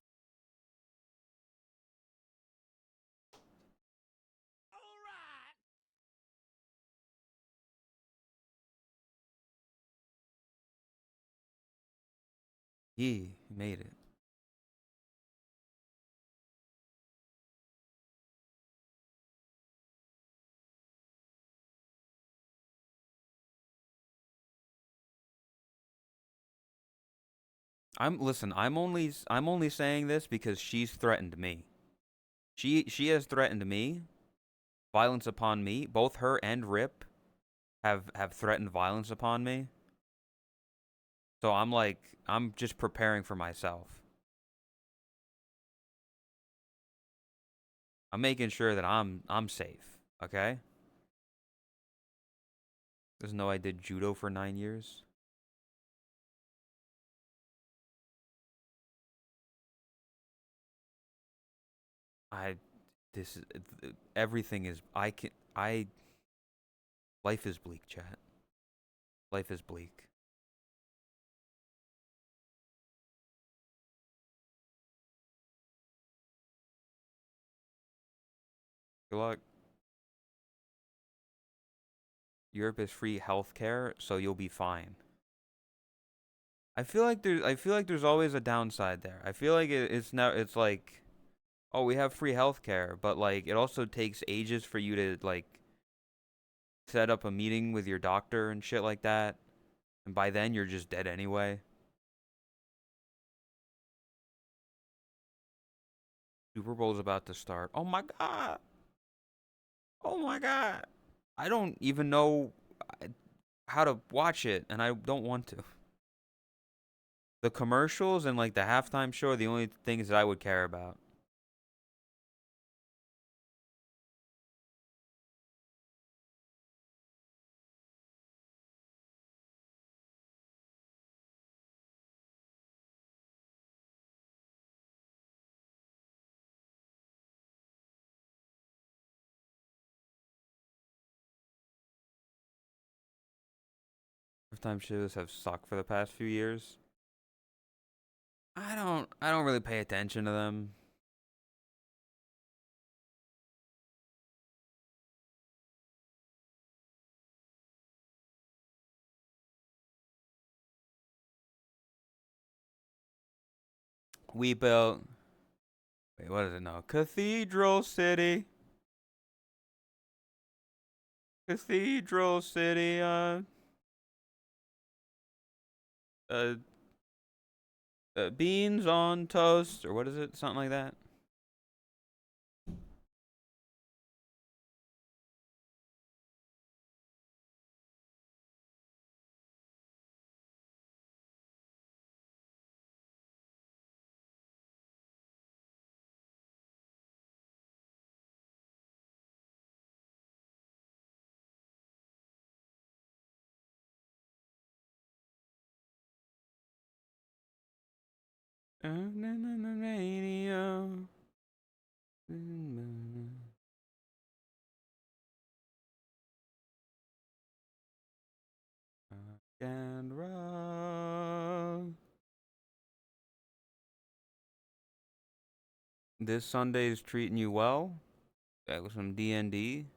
He made it. I'm only saying this because she's threatened me. She has threatened me, violence upon me. Both her and Rip have threatened violence upon me. So I'm just preparing for myself. I'm making sure that I'm safe, okay? Doesn't know I did judo for 9 years. I this is everything is I life is bleak, chat. Life is bleak. Good luck. Europe is free healthcare, so you'll be fine. I feel like there's always a downside there. I feel like it's now it's like, oh, we have free healthcare, but like it also takes ages for you to like set up a meeting with your doctor and shit like that. And by then you're just dead anyway. Super Bowl's about to start. Oh my god. Oh my god. I don't even know how to watch it, and I don't want to. The commercials and like the halftime show are the only things that I would care about. Halftime shows have sucked for the past few years. I don't really pay attention to them. We built, wait, what is it now? Cathedral City. Cathedral City, uh, beans on toast, or what is it? Something like that. Radio. And roll. This Sunday's treating you well. That was some D&D.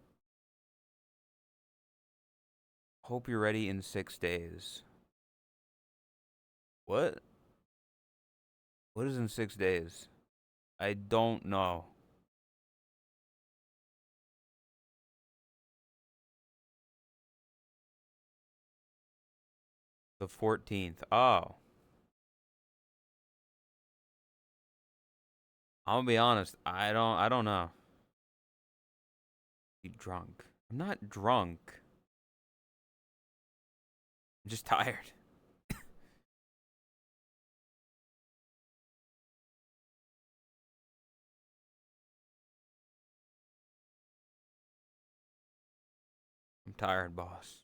Hope you're ready in 6 days. What? What is in 6 days? I don't know. The 14th. Oh. I'm gonna be honest. I don't know. Be drunk. I'm not drunk. I'm just tired. I'm tired, boss.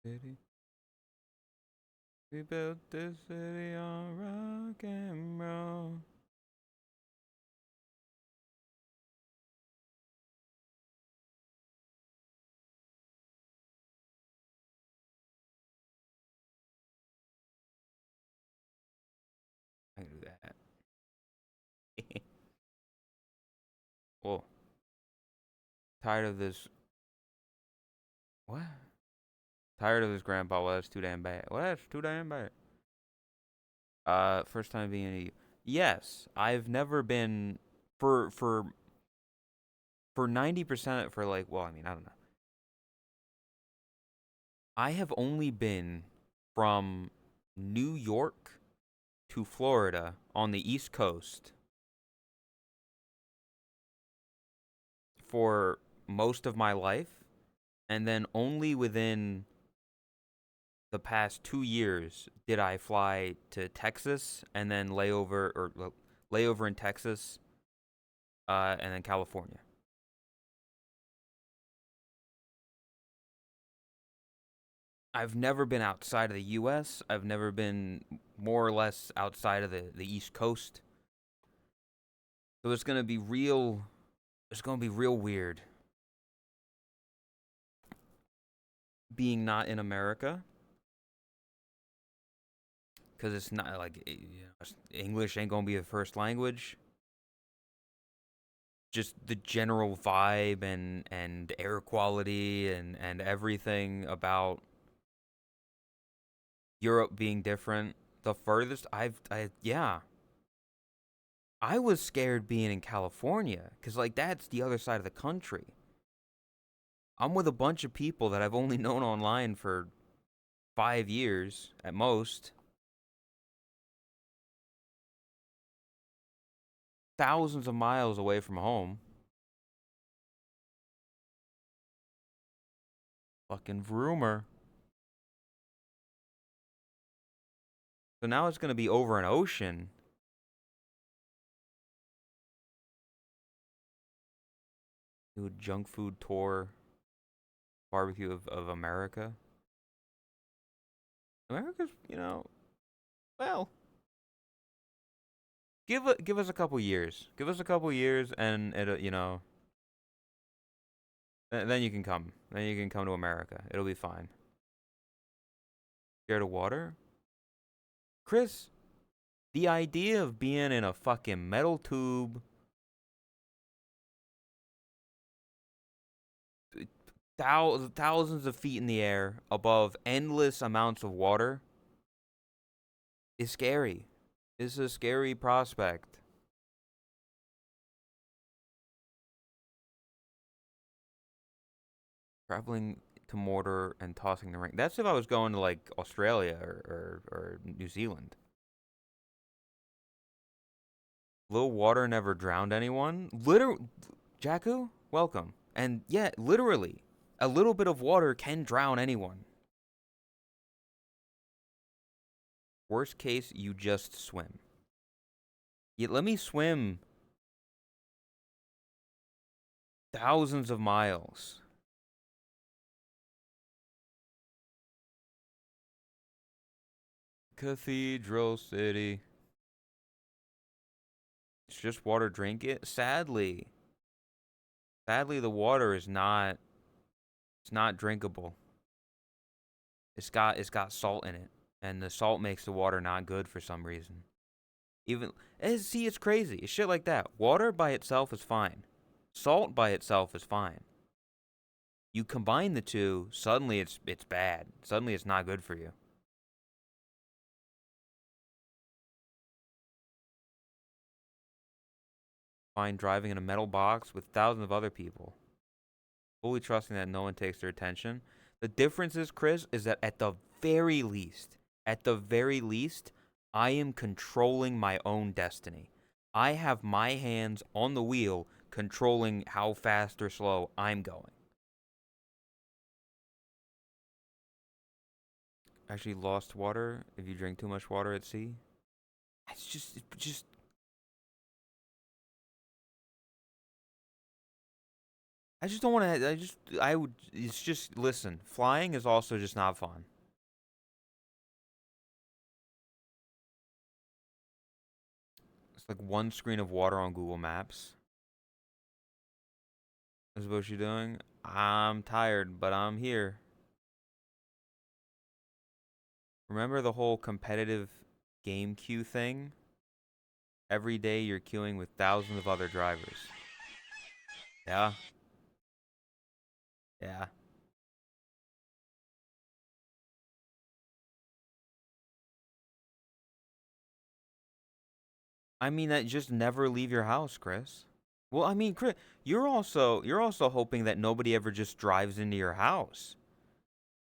City. We built this city on rock and roll. I can do that. Whoa. Tired of this. What? Tired of this grandpa. Well, that's too damn bad. Well, that's too damn bad. First time being a. Yes, I've never been for 90% for like. Well, I mean, I don't know. I have only been from New York to Florida on the East Coast for most of my life, and then only within the past 2 years did I fly to Texas and then layover in Texas, and then California. I've never been outside of the U.S. I've never been more or less outside of the East Coast. So it's gonna be real. It's gonna be real weird being not in America. because it's not like English ain't gonna be the first language. Just the general vibe and air quality and everything about Europe being different. The furthest yeah, I was scared being in California because like that's the other side of the country. I'm with a bunch of people that I've only known online for 5 years at most. Thousands of miles away from home. Fucking rumor. So now it's gonna be over an ocean. Do a junk food tour, barbecue of America. America's, well, give us a couple years. Give us a couple years, and then you can come. Then you can come to America. It'll be fine. Scared of water, Chris? The idea of being in a fucking metal tube, thousands of feet in the air above endless amounts of water is scary. It's a scary prospect. Traveling to mortar and tossing the ring. That's if I was going to like Australia or New Zealand. Little water never drowned anyone. Jakku, welcome. And yeah, literally, a little bit of water can drown anyone. Worst case, you just swim. Yeah, let me swim thousands of miles. Cathedral City. It's just water, drink it. Sadly, the water is not. It's not drinkable. It's got salt in it, and the salt makes the water not good for some reason. Even see, it's crazy. It's shit like that. Water by itself is fine. Salt by itself is fine. You combine the two, suddenly it's bad. Suddenly it's not good for you. Fine driving in a metal box with thousands of other people, fully trusting that no one takes their attention. The difference is, Chris, is that at the very least, I am controlling my own destiny. I have my hands on the wheel controlling how fast or slow I'm going. Actually, lost water if you drink too much water at sea. It's just I just don't want to. I would. It's just listen. Flying is also just not fun. It's like one screen of water on Google Maps. Is what you're doing. I'm tired, but I'm here. Remember the whole competitive game queue thing? Every day you're queuing with thousands of other drivers. Yeah. Yeah. I mean that just never leave your house, Chris. Well, I mean, Chris, you're also hoping that nobody ever just drives into your house.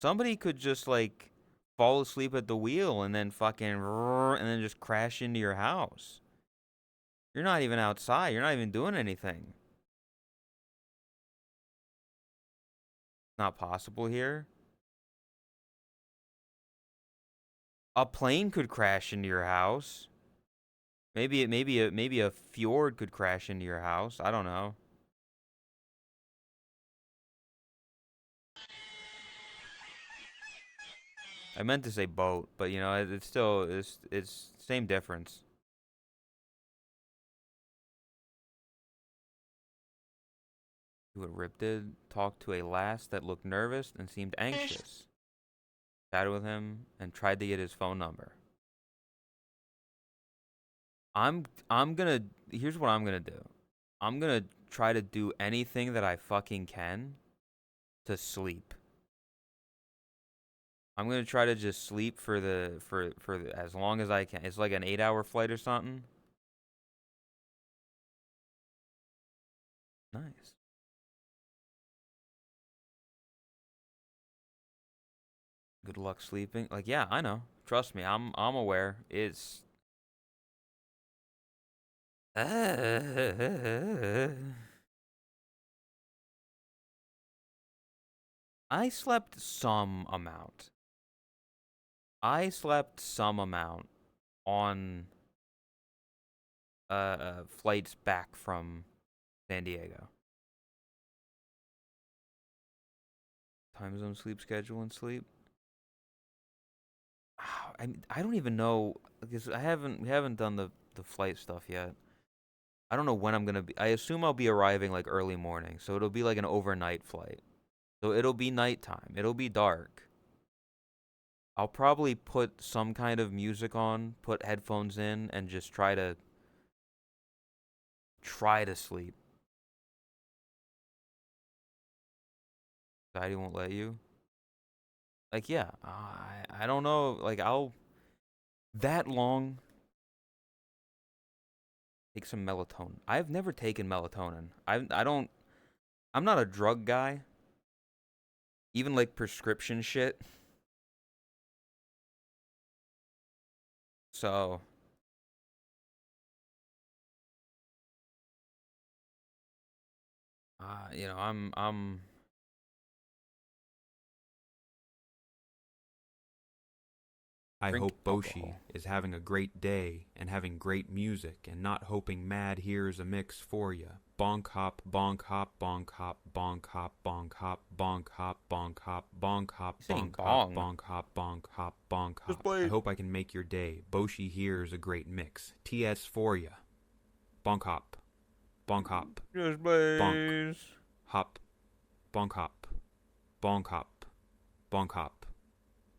Somebody could just like fall asleep at the wheel and then and then just crash into your house. You're not even outside. You're not even doing anything. Not possible here. A plane could crash into your house. Maybe a fjord could crash into your house. I don't know. I meant to say boat, but it's still it's same difference. Who had ripped it, talked to a lass that looked nervous and seemed anxious. Chatted with him and tried to get his phone number. I'm gonna here's what I'm gonna do. I'm gonna try to do anything that I fucking can to sleep. I'm gonna try to just sleep as long as I can. It's like an 8-hour flight or something. Nice. Good luck sleeping. Like, yeah, I know. Trust me, I'm aware. It's I slept some amount. I slept some amount on flights back from San Diego. Time zone sleep schedule and sleep. I don't even know because we haven't done the flight stuff yet. I don't know when I'm gonna be. I assume I'll be arriving like early morning, so it'll be like an overnight flight. So it'll be nighttime. It'll be dark. I'll probably put some kind of music on, put headphones in, and just try to sleep. Society won't let you. Like, yeah, I don't know. Like, I'll that long take some melatonin. I've never taken melatonin. I don't. I'm not a drug guy. Even like prescription shit. So I'm I drink hope Boshi alcohol. is having a great day and having great music and not hoping Mad here's a mix for ya. Bonk hop, bonk hop, bonk hop, bonk hop, bonk hop, bonk hop, bonk hop, bonk hop, He's saying bonk hop, bong. bonk hop, bonk hop, bonk Just hop. I played. hope I can make your day. Boshi here's a great mix. TS for ya. Bonk hop, bonk hop, Just bonk plays. hop, bonk hop, bonk hop, bonk hop,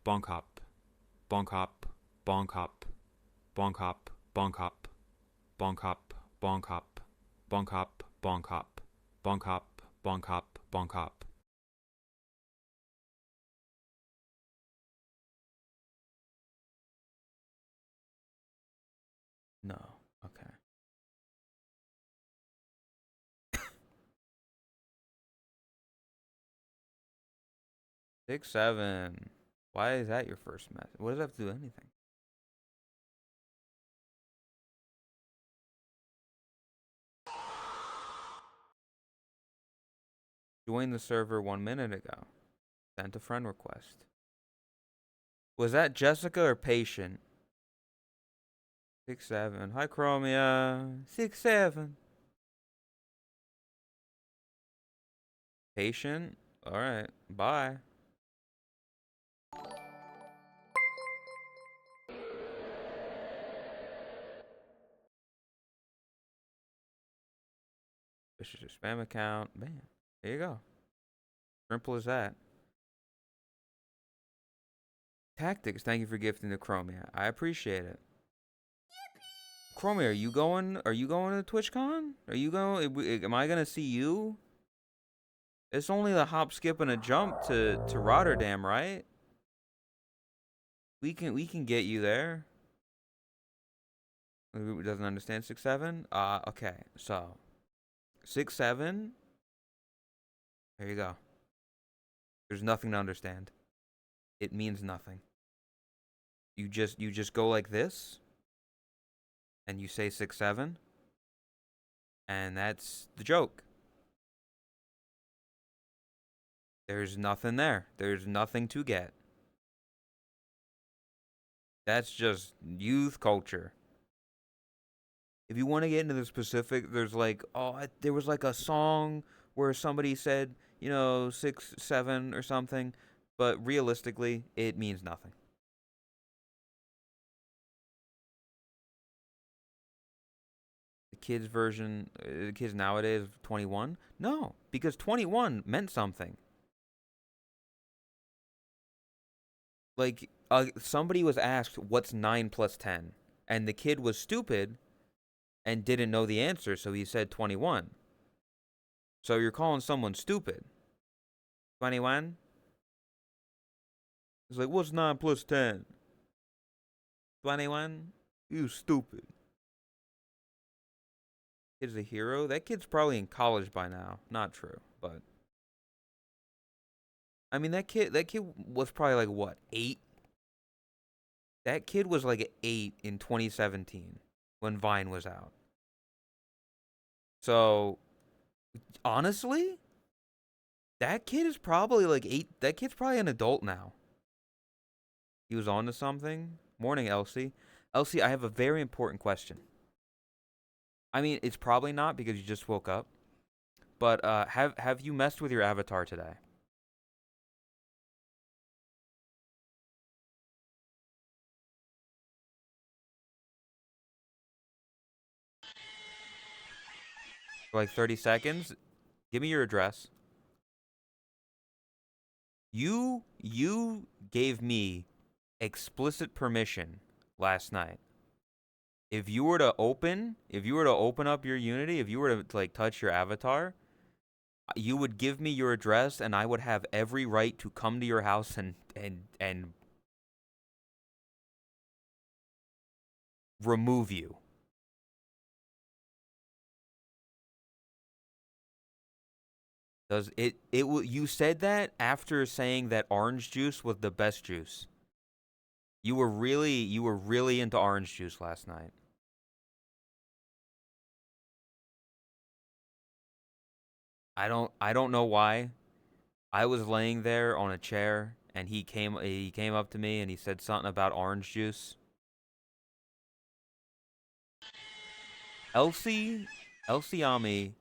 bonk hop, bonk hop, bonk hop, bonk hop, bonk hop, bonk hop, bonk hop, bonk hop, bonk hop, bonk hop, bonk hop, bonk hop. No. Okay. 6-7. Why is that your first message? What does that have to do with anything? Joined the server 1 minute ago. Sent a friend request. Was that Jessica or Patient? 6-7. Hi, Chromia. 6-7. Patient? Alright. Bye. This is your spam account. Bam. There you go. Simple as that. Tactics, thank you for gifting the Chromia. I appreciate it. Chromia, are you going to TwitchCon? Are you going am I gonna see you? It's only a hop, skip, and a jump to Rotterdam, right? We can get you there. Who doesn't understand 6-7? Okay. So 6-7. There you go. There's nothing to understand. It means nothing. You just go like this, and you say 6-7, and that's the joke. There's nothing there. There's nothing to get. That's just youth culture. If you want to get into the specific, there's like, there was like a song where somebody said, 6-7 or something, but realistically, it means nothing. The kids nowadays, 21? No, because 21 meant something. Like, somebody was asked, what's 9 plus 10? And the kid was stupid and didn't know the answer, so he said 21. So you're calling someone stupid. 21? He's like, what's 9 plus 10? 21? You stupid. Kid's a hero? That kid's probably in college by now. Not true, but I mean that kid was probably like what, 8? That kid was like 8 in 2017 when Vine was out. So, honestly, that kid is probably like 8. That kid's probably an adult now. He was on to something. Morning, Elsie. Elsie, I have a very important question. I mean, it's probably not because you just woke up. But have you messed with your avatar today? For like 30 seconds? Give me your address. You gave me explicit permission last night. If you were to open up your Unity, if you were to like touch your avatar, you would give me your address and I would have every right to come to your house and remove you. Does you said that after saying that orange juice was the best juice. You were really into orange juice last night. I don't know why. I was laying there on a chair and he came up to me and he said something about orange juice. Elsie Elsiami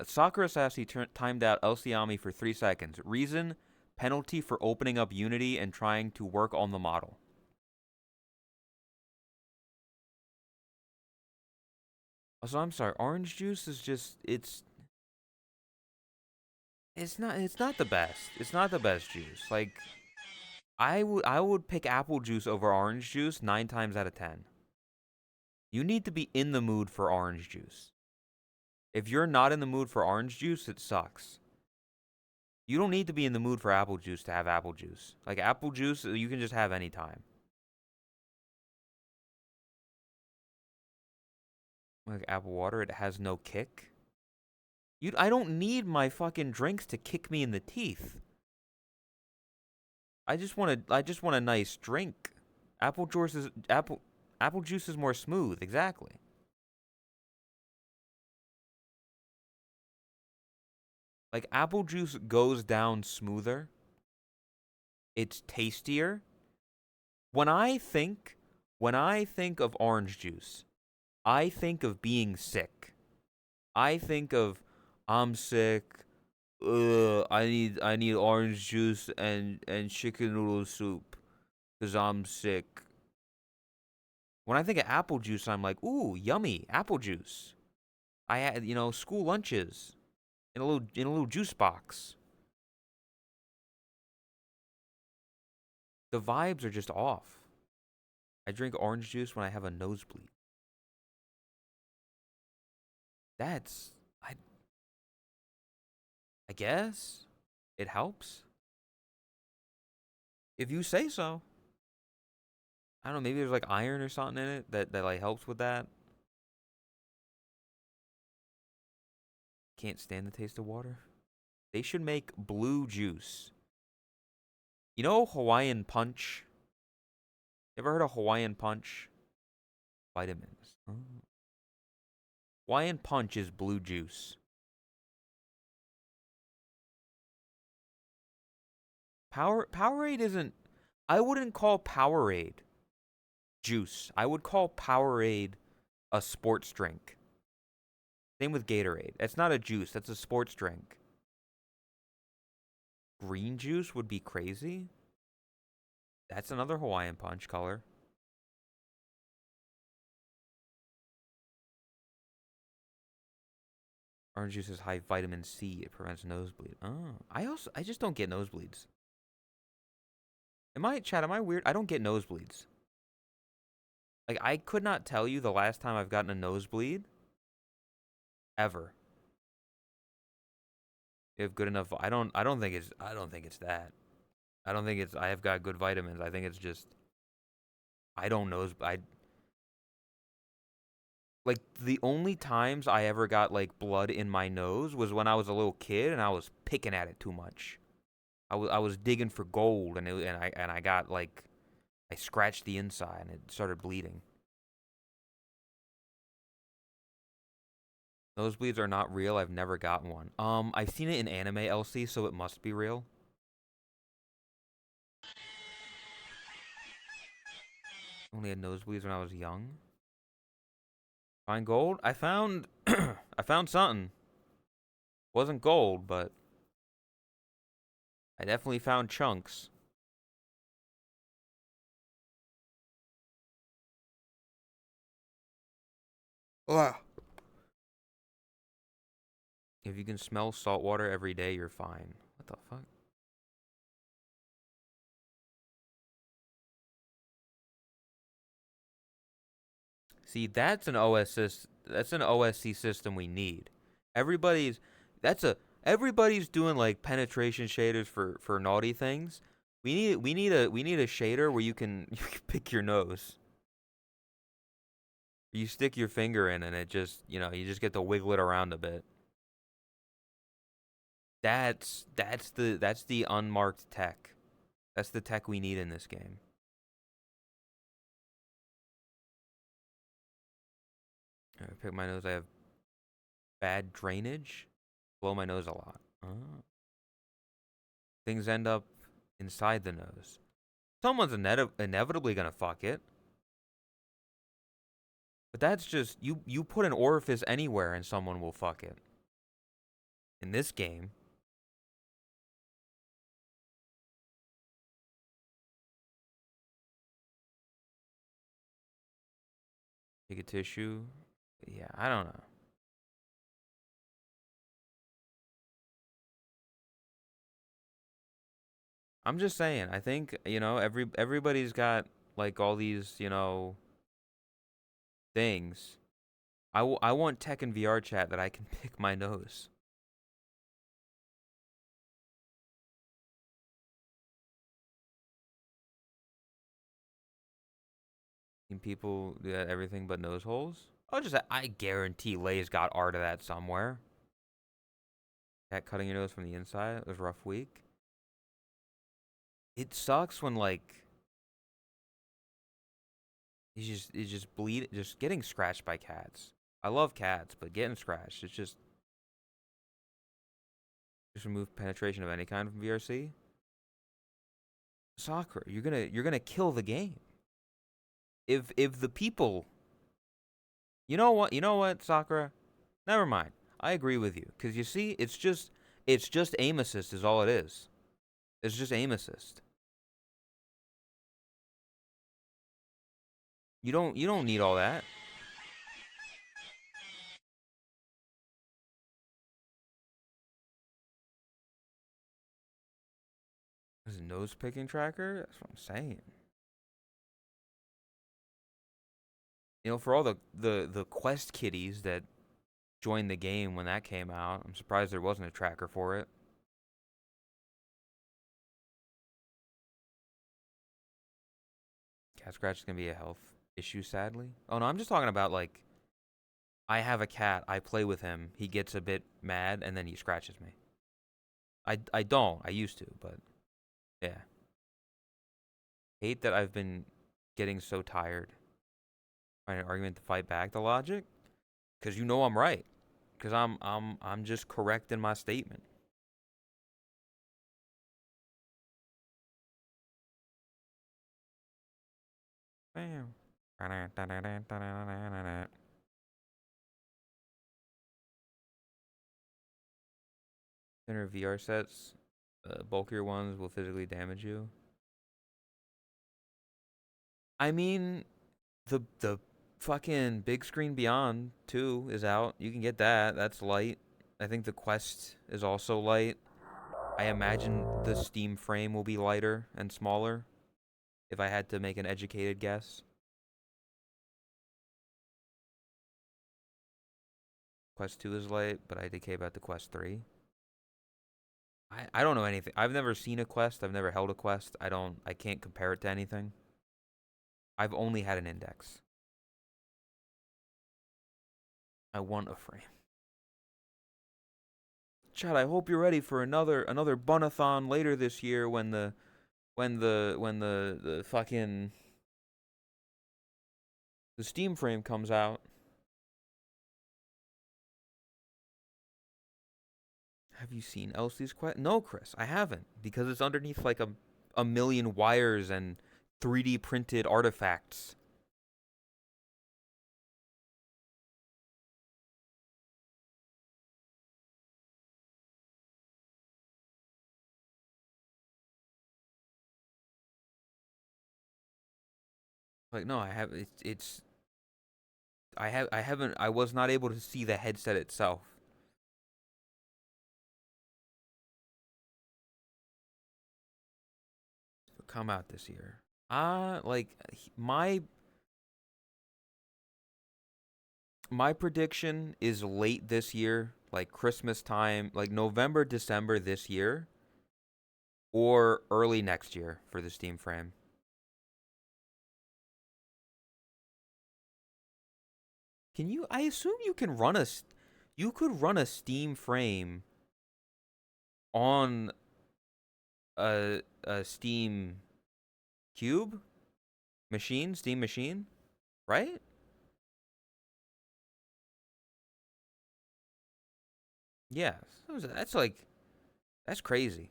Sakura Sassy timed out Elsiami for 3 seconds. Reason: penalty for opening up Unity and trying to work on the model. Also, I'm sorry. Orange juice is just it's not the best. It's not the best juice. Like I would pick apple juice over orange juice 9 times out of 10. You need to be in the mood for orange juice. If you're not in the mood for orange juice, it sucks. You don't need to be in the mood for apple juice to have apple juice. Like apple juice, you can just have any time. Like apple water, it has no kick. I don't need my fucking drinks to kick me in the teeth. I just want a nice drink. Apple juice is more smooth, exactly. Like apple juice goes down smoother. It's tastier. When I think when I think of orange juice, I think of being sick. I think of I'm sick. I need orange juice and chicken noodle soup because I'm sick. When I think of apple juice, I'm like, ooh, yummy apple juice. I had school lunches in a little juice box. The vibes are just off. I drink orange juice when I have a nosebleed. That's I guess it helps if you say so. I don't know. Maybe there's like iron or something in it that like helps with that. Can't stand the taste of water. They should make blue juice. Hawaiian punch? You ever heard of Hawaiian punch? Vitamins. Oh. Hawaiian punch is blue juice. Powerade isn't. I wouldn't call Powerade juice. I would call Powerade a sports drink. Same with Gatorade. It's not a juice. That's a sports drink. Green juice would be crazy. That's another Hawaiian punch color. Orange juice has high vitamin C. It prevents nosebleed. Oh, I just don't get nosebleeds. Am I weird? I don't get nosebleeds. Like, I could not tell you the last time I've gotten a nosebleed ever. You have good enough. I don't think it's. I don't think it's that. I don't think it's. I have got good vitamins. I think it's just. I don't know. I like the only times I ever got like blood in my nose was when I was a little kid and I was picking at it too much. I was digging for gold and I got like I scratched the inside and it started bleeding. Nosebleeds are not real. I've never gotten one. I've seen it in anime, LC, so it must be real. Only had nosebleeds when I was young. Find gold? I found I found something. Wasn't gold, but I definitely found chunks. Ugh. If you can smell salt water every day, you're fine. What the fuck? See, that's an OSC system we need. Everybody's that's a everybody's doing like penetration shaders for naughty things. We need a shader where you can you can pick your nose. You stick your finger in and it just, you just get to wiggle it around a bit. That's the unmarked tech. That's the tech we need in this game. I pick my nose. I have bad drainage. Blow my nose a lot. Things end up inside the nose. Someone's inevitably gonna fuck it. But that's just you put an orifice anywhere and someone will fuck it. In this game, take a tissue. Yeah, I don't know. I'm just saying. I think everybody's got like all these things. I want tech and VR chat that I can pick my nose. Seen people do that everything but nose holes. I guarantee Lay's got art of that somewhere. Cat cutting your nose from the inside. It was a rough week. It sucks when like it's just bleed just getting scratched by cats. I love cats, but getting scratched, it's just remove penetration of any kind from VRC. Soccer, you're gonna kill the game. If the people, you know what, Sakura, never mind. I agree with you because you see, it's just aim assist is all it is. It's just aim assist. You don't need all that. Is a nose picking tracker? That's what I'm saying. For all the quest kitties that joined the game when that came out, I'm surprised there wasn't a tracker for it. Cat scratch is gonna be a health issue, sadly. Oh no, I'm just talking about like I have a cat, I play with him, he gets a bit mad, and then he scratches me. I don't. I used to, but yeah. Hate that I've been getting so tired. Find an argument to fight back the logic, because I'm right. Because I'm just correct in my statement. Bam. Thinner VR sets, bulkier ones will physically damage you. I mean, the fucking big screen Beyond 2 is out. You can get that. That's light. I think the Quest is also light. I imagine the Steam frame will be lighter and smaller if I had to make an educated guess. Quest 2 is late, but I did care about the Quest 3. I don't know anything. I've never seen a Quest. I've never held a Quest. I can't compare it to anything. I've only had an Index. I want a frame. Chad, I hope you're ready for another BUNATHON later this year when the fucking the Steam frame comes out. Have you seen Elsie's Quest? No, Chris, I haven't, because it's underneath like a million wires and 3D printed artifacts. Like, no, I have it's I haven't I was not able to see the headset itself. It'll come out this year. Like my prediction is late this year, like Christmas time, like November, December this year, or early next year for the Steam frame. Can you? I assume you can run you could run a Steam frame on a Steam Cube machine, Steam machine, right? Yeah, that's like that's crazy.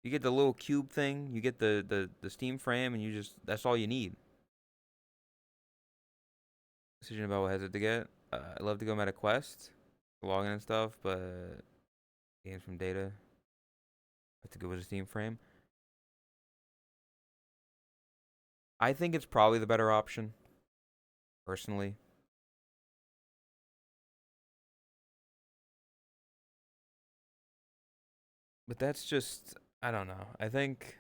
You get the little cube thing, you get the Steam frame, and you just that's all you need. Decision about what headset to get. I love to go Meta Quest, login and stuff, but games from data. I have to go with a Steam frame. I think it's probably the better option, personally. But that's just I don't know. I think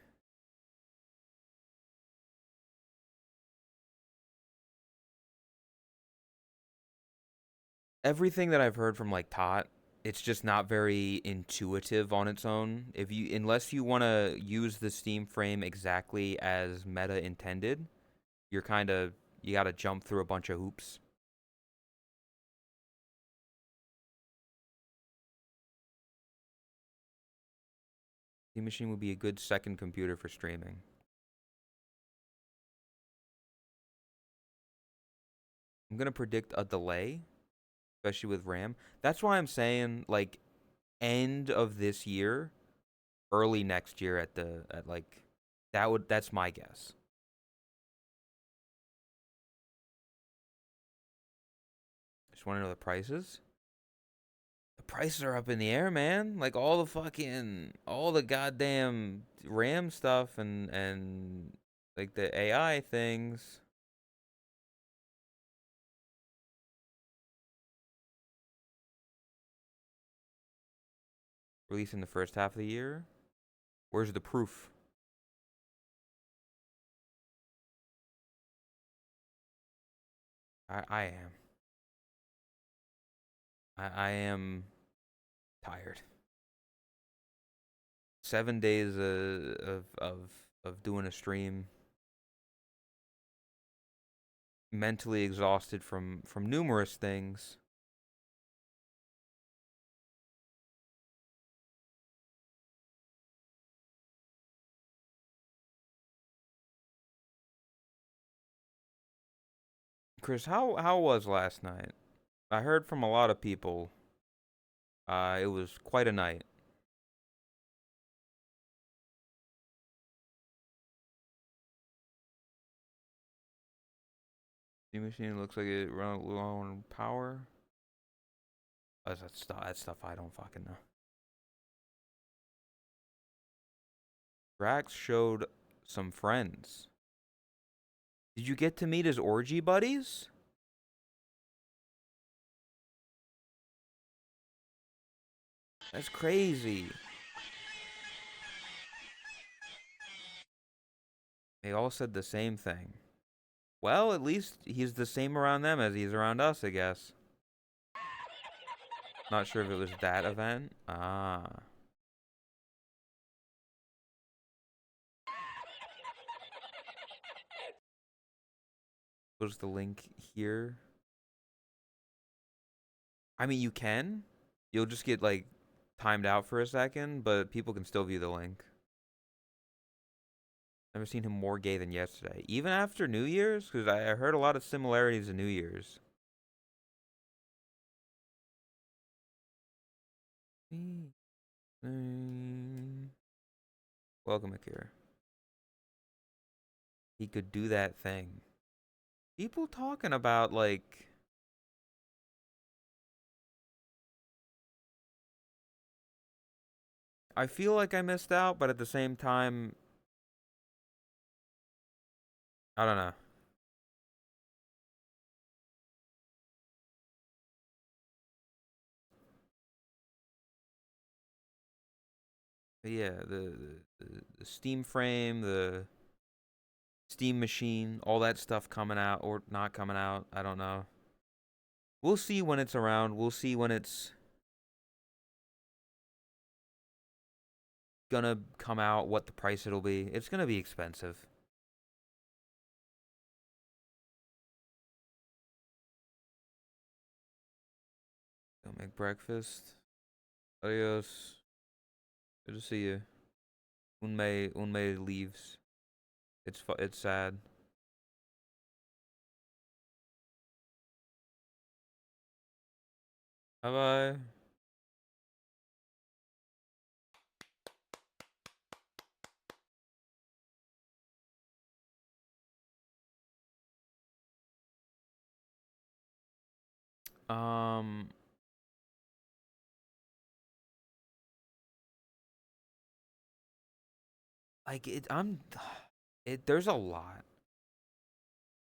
everything that I've heard from like Tot, it's just not very intuitive on its own. If you unless you want to use the Steam frame exactly as Meta intended, you're kind of you got to jump through a bunch of hoops. Steam Machine would be a good second computer for streaming. I'm gonna predict a delay, especially with RAM. That's why I'm saying like end of this year, early next year at like that's my guess. Just want to know the prices. The prices are up in the air, man. Like all the goddamn RAM stuff and like the AI things. Released in the first half of the year. Where's the proof? I am. I am tired. 7 days of doing a stream. Mentally exhausted from numerous things. Chris, how was last night? I heard from a lot of people. It was quite a night. The machine looks like it run low on power. That stuff I don't fucking know. Drax showed some friends. Did you get to meet his orgy buddies? That's crazy. They all said the same thing. Well, at least he's the same around them as he's around us, I guess. Not sure if it was that event. Ah. Was the link here? I mean, you can. You'll just get like timed out for a second, but people can still view the link. Never seen him more gay than yesterday. Even after New Year's? Because I heard a lot of similarities in New Year's. Welcome, Akira. He could do that thing. People talking about, like... I feel like I missed out, but at the same time... I don't know. But yeah, the Steam frame, the Steam machine, all that stuff coming out or not coming out. I don't know. We'll see when it's around. We'll see when it's gonna come out, what the price it'll be. It's gonna be expensive. Go make breakfast. Adios. Good to see you. Unmei leaves. It's sad. Bye bye. Um, like it. It. There's a lot.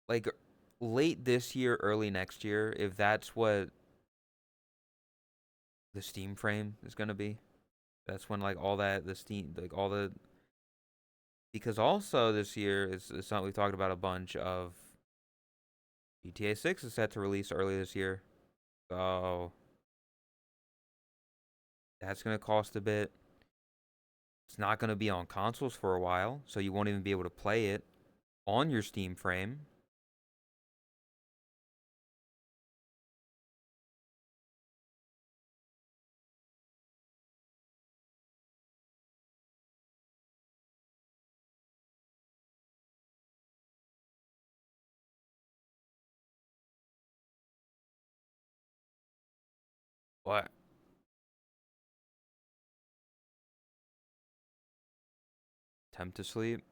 Like late this year, early next year, if that's what the Steam frame is gonna be. That's when like all that the Steam like all the because also this year is something we've talked about a bunch of GTA 6 is set to release early this year. So that's gonna cost a bit. It's not gonna be on consoles for a while, so you won't even be able to play it on your Steam frame. What? Attempt to sleep.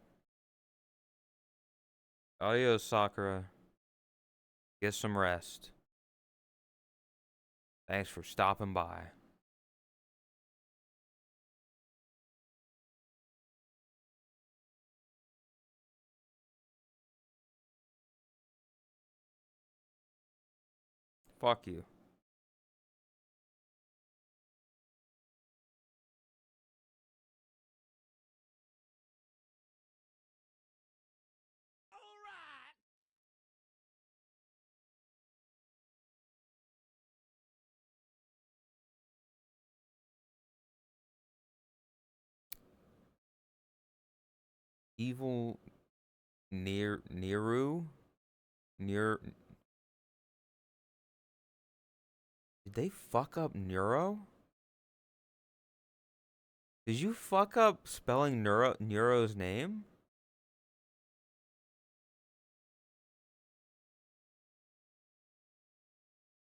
Adios, Sakura. Get some rest. Thanks for stopping by. Fuck you. Evil Niru? Near Did they fuck up Neuro? Did you fuck up spelling Neuro's name?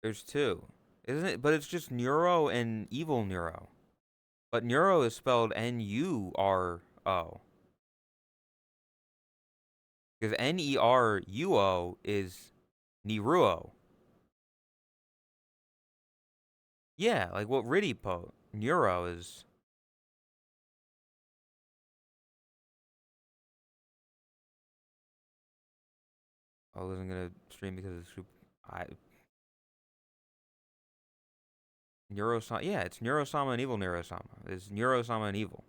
There's two. Isn't it? But it's just Neuro and Evil Neuro. But Neuro is spelled N-U-R-O. Because N-E-R-U-O is Niruo. Yeah, like what Riddipo. Neuro is... I wasn't gonna stream because of super... I... Neurosama... Yeah, it's Neurosama and Evil Neurosama. It's Neurosama and Evil.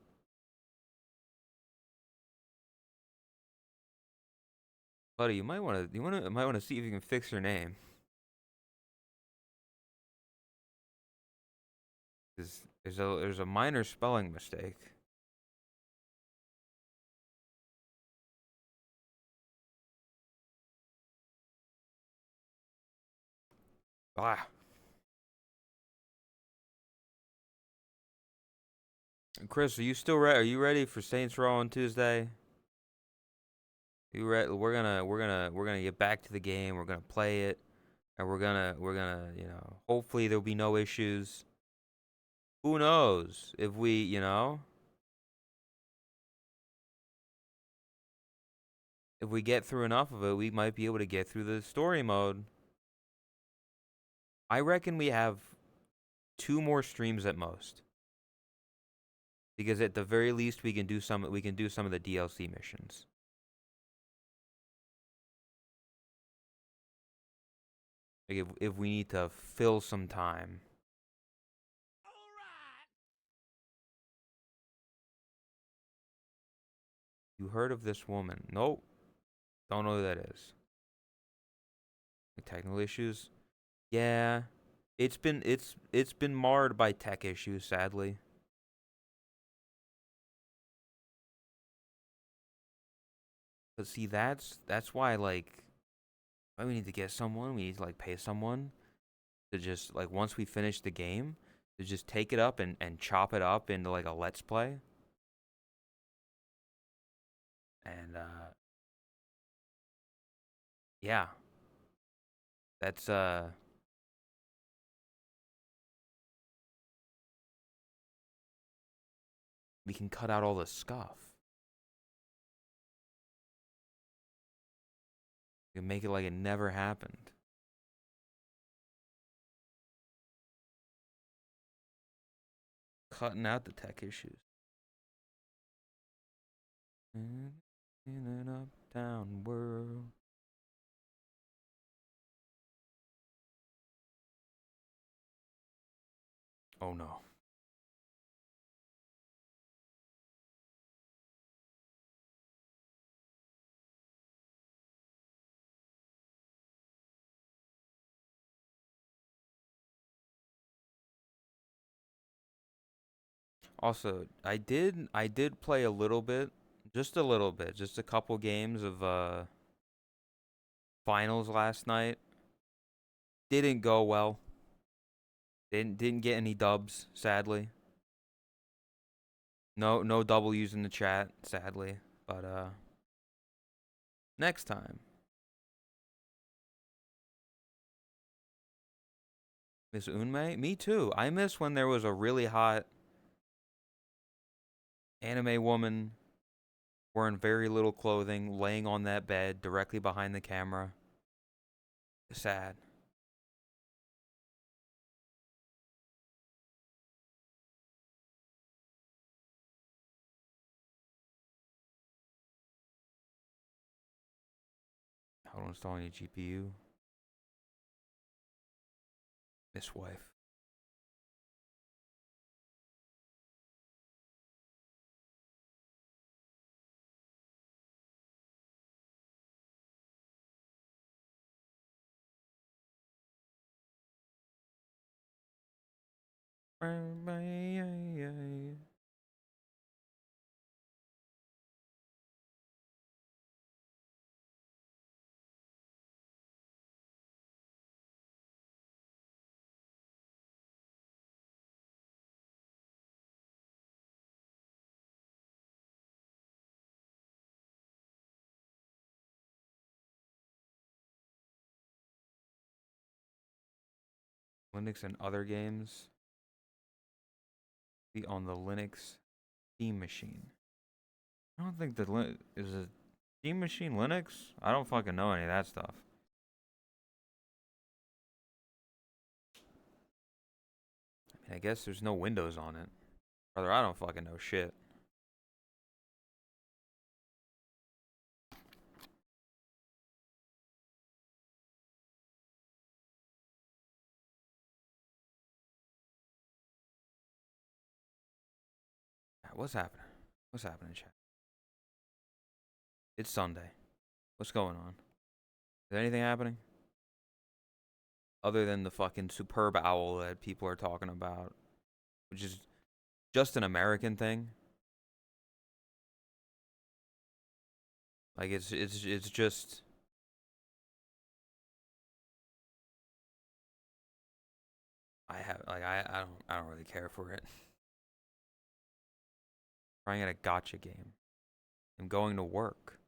Buddy, might wanna see if you can fix your name. There's a minor spelling mistake. Ah. Chris, are you still ready? Are you ready for Saints Row on Tuesday? You ready? We're gonna get back to the game. We're gonna play it, and we're gonna hopefully there'll be no issues. Who knows if we get through enough of it, we might be able to get through the story mode. I reckon we have 2 more streams at most. Because at the very least we can do some of the DLC missions. Like if we need to fill some time. You heard of this woman? Nope. Don't know who that is. Technical issues? Yeah. It's been marred by tech issues, sadly. But see, that's why why we need to get someone. We need to pay someone to just once we finish the game to just take it up and chop it up into a let's play. And yeah, that's we can cut out all the scuff. We can make it like it never happened. Cutting out the tech issues. In an uptown world. Oh no. Also, I did play a little bit, just a little bit, just a couple games of finals last night. Didn't go well. Didn't get any dubs, sadly. No W's in the chat, sadly. But next time. Miss Unmei? Me too. I miss when there was a really hot anime woman wearing very little clothing, laying on that bed directly behind the camera. Sad. How to install any GPU? Miss wife. Linux and other games be on the Linux Steam machine. I don't think that is a Steam machine Linux. I don't fucking know any of that stuff. I mean, I guess there's no Windows on it. Brother, I don't fucking know shit. What's happening? What's happening, chat? It's Sunday. What's going on? Is anything happening? Other than the fucking superb owl that people are talking about. which is just an American thing. Like it's just I don't really care for it. Trying at a gotcha game. I'm going to work.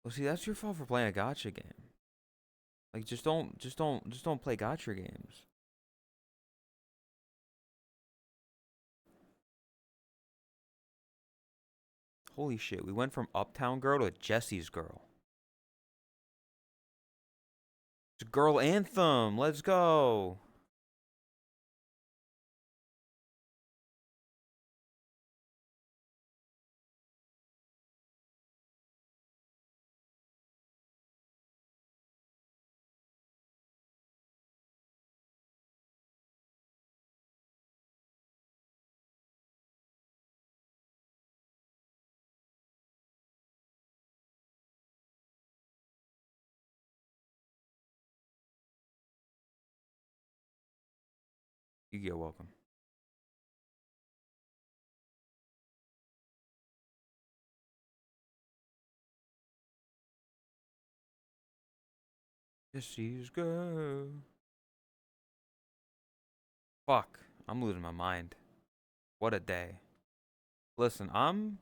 Well, see, that's your fault for playing a gotcha game. Like, just don't play gotcha games. Holy shit, we went from Uptown Girl to Jesse's Girl. It's a girl anthem. Let's go. You're welcome. Jesse's Girl. Fuck, I'm losing my mind. What a day. Listen, I'm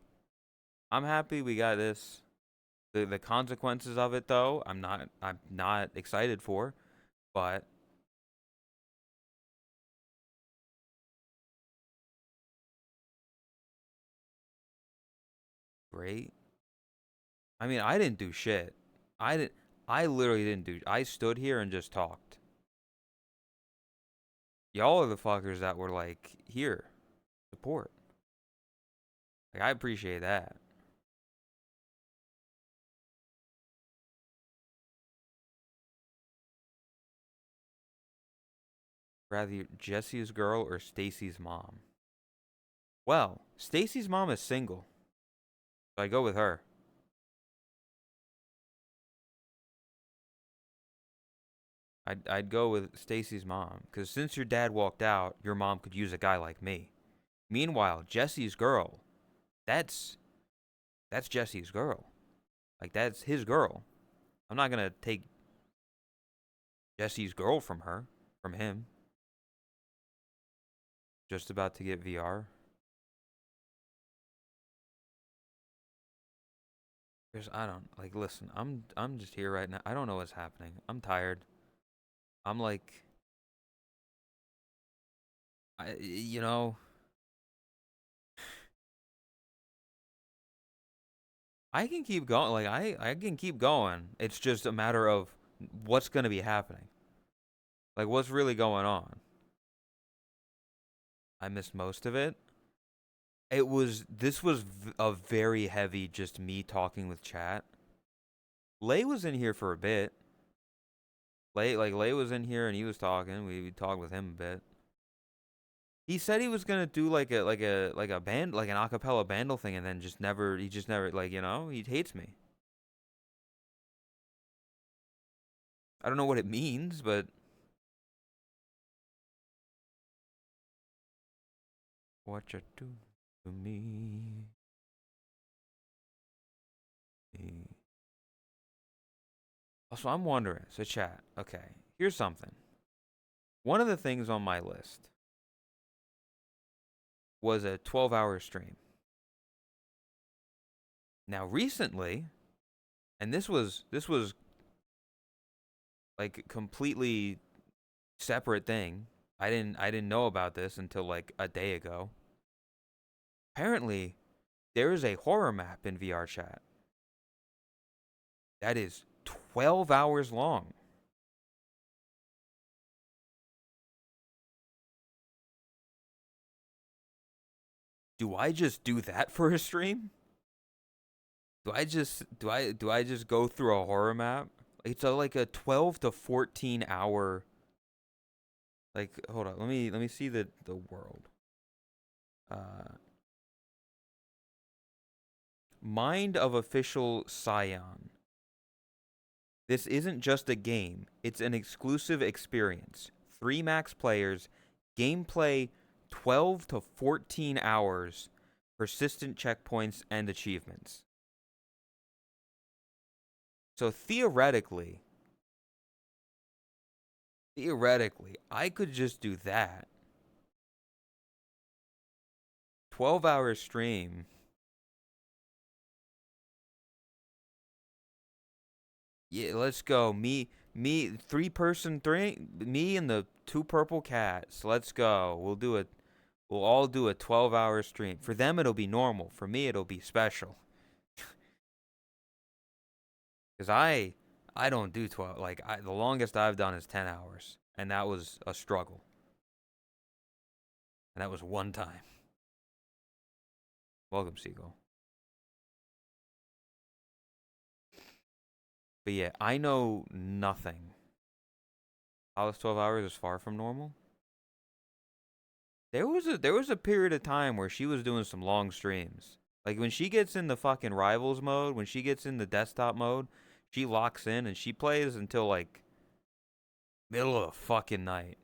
happy we got this. The consequences of it though, I'm not excited for, but great. I mean, I didn't do shit. I literally didn't do. I stood here and just talked. Y'all are the fuckers that were like, here, support. Like, I appreciate that. Rather Jesse's girl or Stacy's mom. Well, Stacy's mom is single, so I go with her. I'd go with Stacy's mom, because since your dad walked out, your mom could use a guy like me. Meanwhile, Jesse's girl, that's Jesse's girl. Like, that's his girl. I'm not gonna take Jesse's girl from her, from him. Just about to get VR. There's, I don't like. Listen, I'm just here right now. I don't know what's happening. I'm tired. I'm like, you know, I can keep going. Like I can keep going. It's just a matter of what's gonna be happening. Like what's really going on. I missed most of it. This was a very heavy just me talking with chat. Lay was in here for a bit. Lay was in here and he was talking. We talked with him a bit. He said he was gonna do like a band, like an acapella bandle thing, and then he just never, like, you know, he hates me. I don't know what it means, but what you do to me. Also, I'm wondering, so chat, okay, here's something. One of the things on my list was a 12-hour stream. Now, recently, and this was like completely separate thing. I didn't know about this until like a day ago. Apparently, there is a horror map in VR chat that is 12 hours long. Do I just do that for a stream? Do I just go through a horror map? It's like a 12 to 14 hour, like, hold on. Let me see the world. Mind of Official Scion. This isn't just a game, it's an exclusive experience. 3 max players, Gameplay 12 to 14 hours, persistent checkpoints and achievements. So theoretically, I could just do that. 12-hour stream. Yeah, let's go. Me and the two purple cats. Let's go. We'll all do a 12-hour stream. For them, it'll be normal. For me, it'll be special. Because I don't do 12. The longest I've done is 10 hours. And that was a struggle. And that was one time. Welcome, Seagull. But yeah, I know nothing. Alice 12 hours is far from normal. There was a period of time where she was doing some long streams. Like when she gets in the fucking rivals mode, when she gets in the desktop mode, she locks in and she plays until like middle of the fucking night.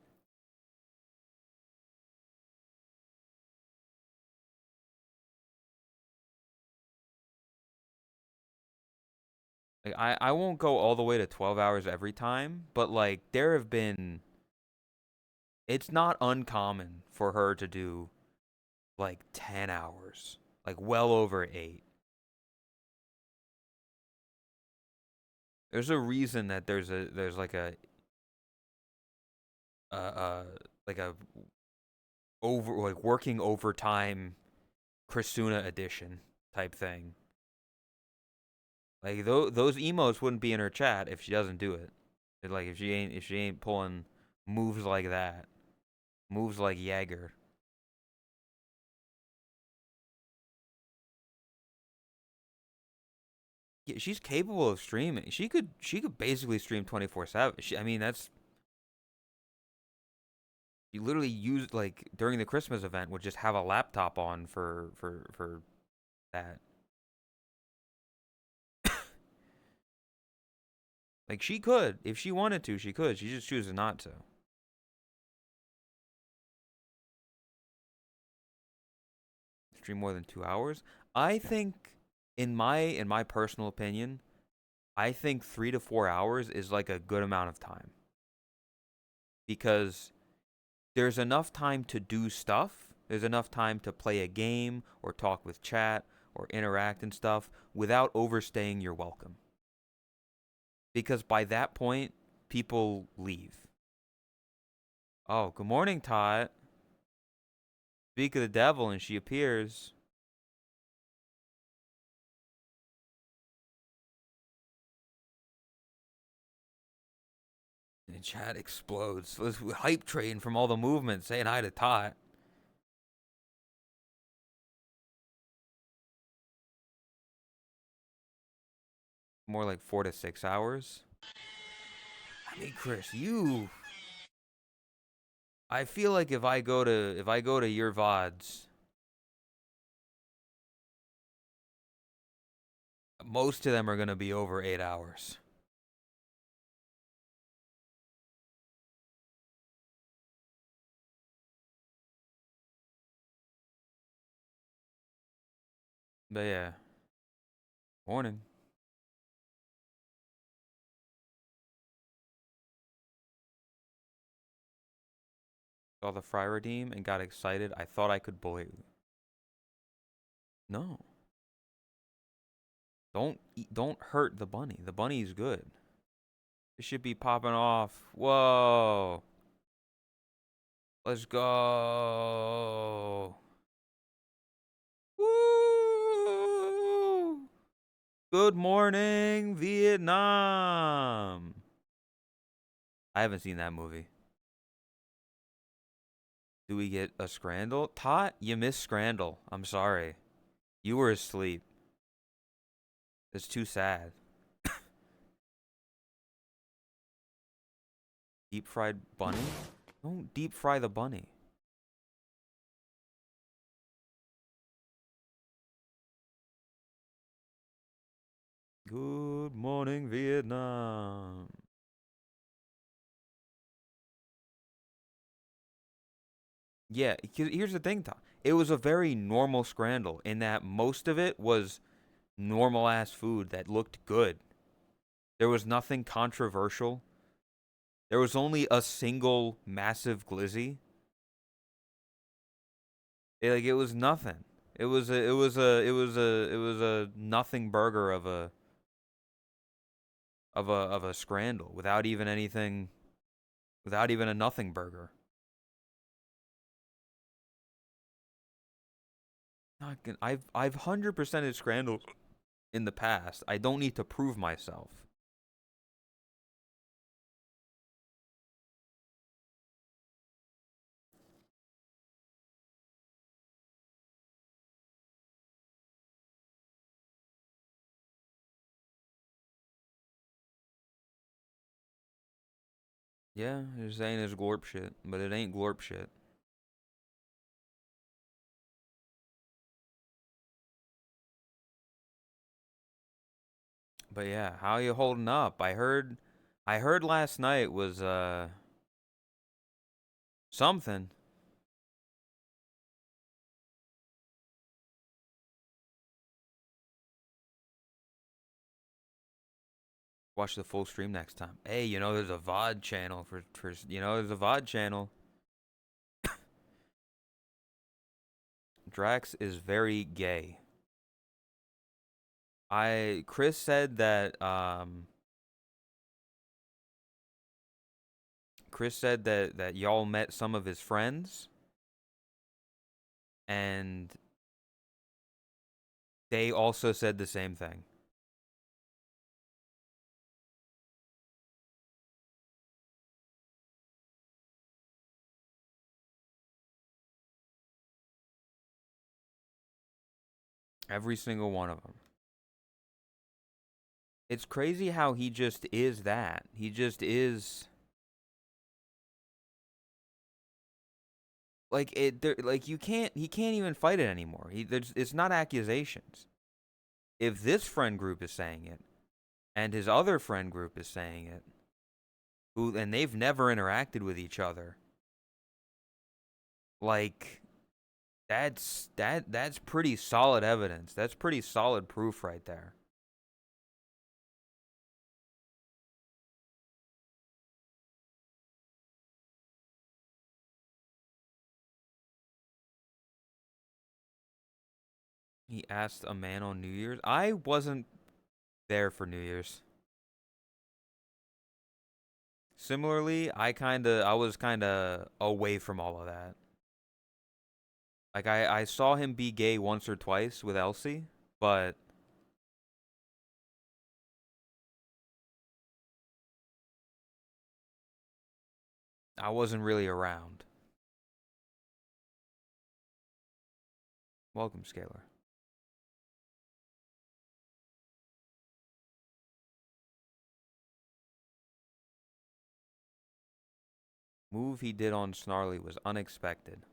Like I won't go all the way to 12 hours every time, but like there have been it's not uncommon for her to do like 10 hours, like well over 8. There's a reason that there's uh, uh like a over like working overtime Krisuna edition type thing. Like those emotes wouldn't be in her chat if she doesn't do it. Like if she ain't pulling moves like that, moves like Jaeger. Yeah, she's capable of streaming. She could basically stream 24/7. I mean that's you literally used like during the Christmas event would just have a laptop on for that. Like she could if she wanted to, she could. She just chooses not to. Stream more than 2 hours. I think, in my personal opinion, I think 3 to 4 hours is like a good amount of time because there's enough time to do stuff. There's enough time to play a game or talk with chat or interact and stuff without overstaying your welcome. Because by that point, people leave. Oh, good morning, Tot. Speak of the devil, and she appears. And chat explodes. Let's hype train from all the movement saying hi to Tot. More like 4 to 6 hours. I mean, Chris, you. I feel like if I go to your VODs, most of them are gonna be over 8 hours. But yeah, morning. Saw the fry redeem and got excited. I thought I could bully you. No, don't hurt the bunny. The bunny's good. It should be popping off. Whoa. Let's go. Woo! Good morning, Vietnam. I haven't seen that movie. Do we get a Scrandle? Tot, you missed Scrandle. I'm sorry. You were asleep. It's too sad. Deep fried bunny? Don't deep fry the bunny. Good morning, Vietnam. Yeah, 'cause here's the thing, Tom. It was a very normal scramble in that most of it was normal ass food that looked good. There was nothing controversial. There was only a single massive glizzy. Like it was nothing. It was a nothing burger of a scramble without even anything, without even a nothing burger. I've 100%ed scrambles in the past. I don't need to prove myself. Yeah, you're saying it's glorp shit, but it ain't glorp shit. But yeah, how you holding up? I heard last night was something. Watch the full stream next time. Hey, there's a VOD channel there's a VOD channel. Drax is very gay. Chris said that y'all met some of his friends and they also said the same thing. Every single one of them. It's crazy how he just is that. He just is like it like he can't even fight it anymore. It's not accusations. If this friend group is saying it and his other friend group is saying it, and they've never interacted with each other, like that's pretty solid evidence. That's pretty solid proof right there. He asked a man on New Year's. I wasn't there for New Year's. Similarly, I was kind of away from all of that. Like I saw him be gay once or twice with Elsie, but I wasn't really around. Welcome, Scalar. Move he did on Snarly was unexpected.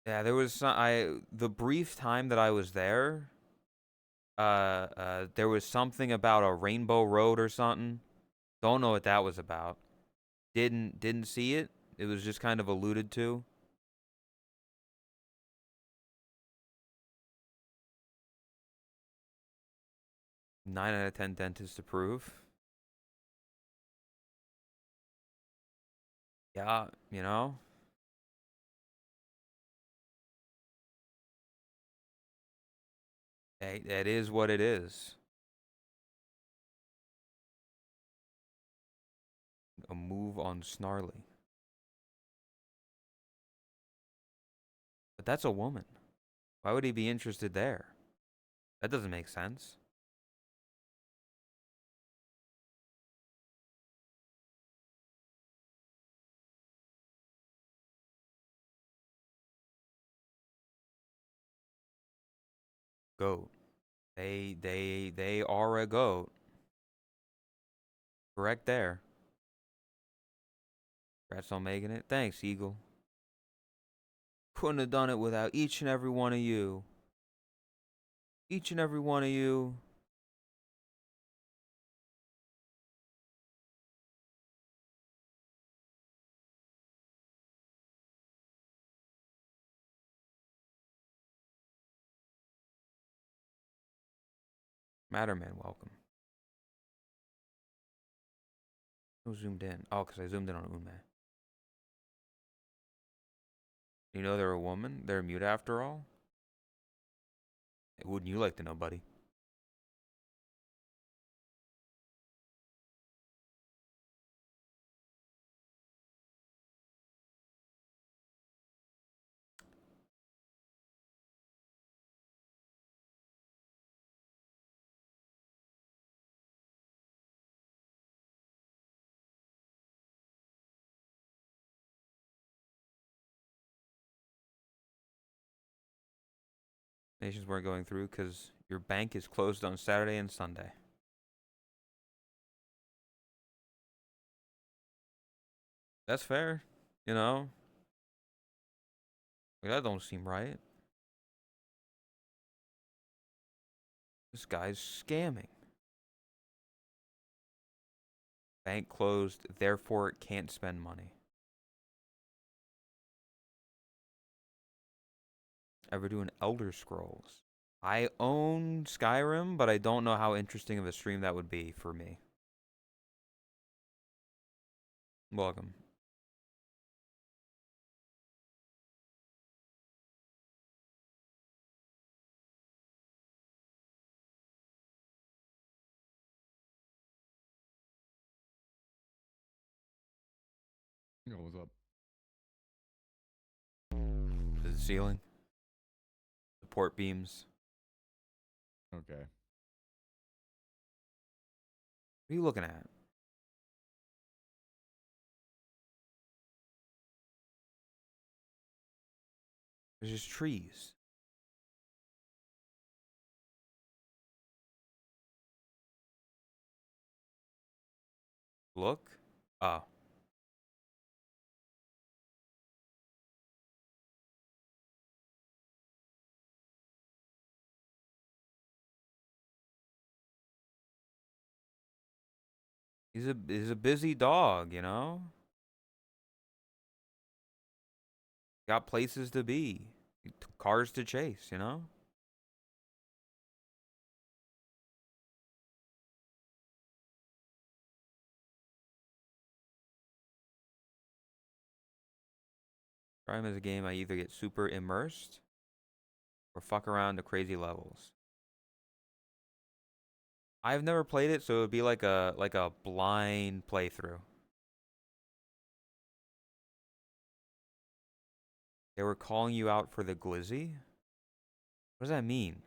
Yeah, there was the brief time that I was there, there was something about a Rainbow Road or something. Don't know what that was about. Didn't see it. It was just kind of alluded to. 9 out of 10 dentists approve. Yeah, hey, that is what it is. A move on Snarly. But that's a woman. Why would he be interested there? That doesn't make sense. Goat. They are a goat. Correct there. Congrats on making it. Thanks, Eagle. Couldn't have done it without each and every one of you. Each and every one of you. Matterman, welcome. Who zoomed in? Oh, because I zoomed in on Unme. You know they're a woman? They're mute after all? Wouldn't you like to know, buddy? Nations weren't going through because your bank is closed on Saturday and Sunday. That's fair. You know? Like, that don't seem right. This guy's scamming. Bank closed, therefore it can't spend money. Ever doing Elder Scrolls? I own Skyrim, but I don't know how interesting of a stream that would be for me. Welcome. Yo, what's up? The ceiling. Support beams. Okay. What are you looking at? There's just trees. Look. Oh. He's a busy dog, you know? Got places to be. Cars to chase, you know? Skyrim is a game I either get super immersed or fuck around to crazy levels. I've never played it, so it would be like a blind playthrough. They were calling you out for the glizzy? What does that mean?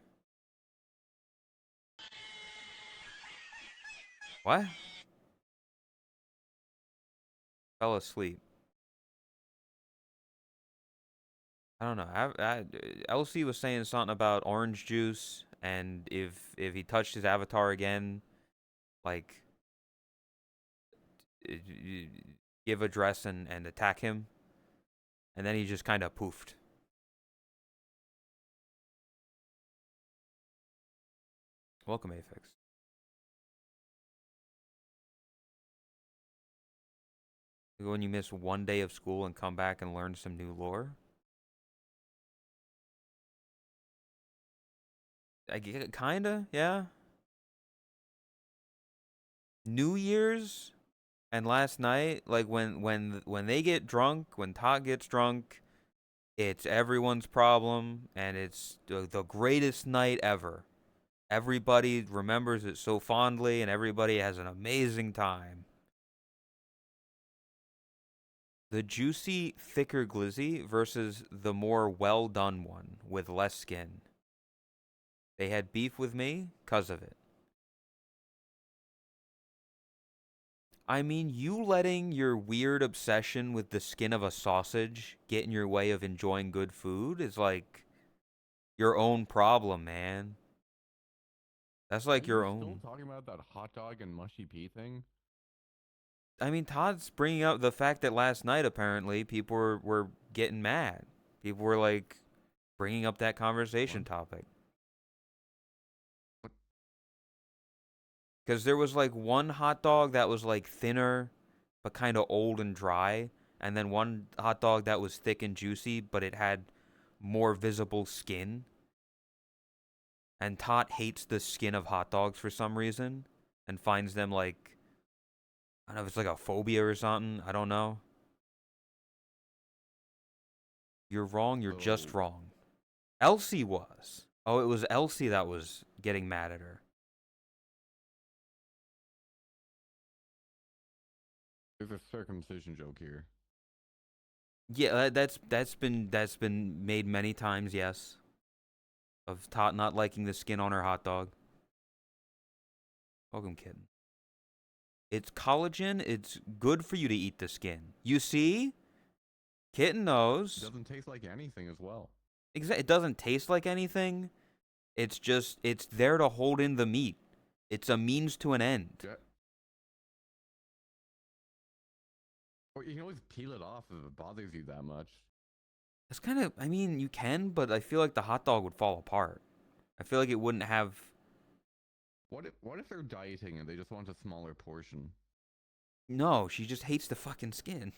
What? Fell asleep. I don't know. LC was saying something about orange juice, and if he touched his avatar again, like give address and attack him, and then he just kind of poofed. Welcome, Aphex. When you miss one day of school and come back and learn some new lore. I get it, kinda, yeah. New Year's and last night, like when they get drunk, when Todd gets drunk, it's everyone's problem, and it's the greatest night ever. Everybody remembers it so fondly, and everybody has an amazing time. The juicy, thicker glizzy versus the more well-done one with less skin. They had beef with me because of it. I mean, you letting your weird obsession with the skin of a sausage get in your way of enjoying good food is like your own problem, man. That's like Are your you still own. talking about that hot dog and mushy pea thing? I mean, Todd's bringing up the fact that last night, apparently, people were getting mad. People were like bringing up that conversation What? topic. What? Because there was like one hot dog that was like thinner, but kind of old and dry. And then one hot dog that was thick and juicy, but it had more visible skin. And Tot hates the skin of hot dogs for some reason and finds them like, I don't know if it's like a phobia or something. I don't know. You're wrong. You're just So wrong. Elsie was. Oh, it was Elsie that was getting mad at her. there's a circumcision joke here. Yeah, that's been made many times. Yes, of Tot not liking the skin on her hot dog. Welcome, kitten. It's collagen. It's good for you to eat the skin. You see, kitten It knows. doesn't taste like anything as well. It doesn't taste like anything. It's just it's there to hold in the meat. It's a means to an end. Yeah. Or you can always peel it off if it bothers you that much. It's kind of, I mean, you can, but I feel like the hot dog would fall apart. I feel like it wouldn't have. What if they're dieting and they just want a smaller portion? No, she just hates the fucking skin.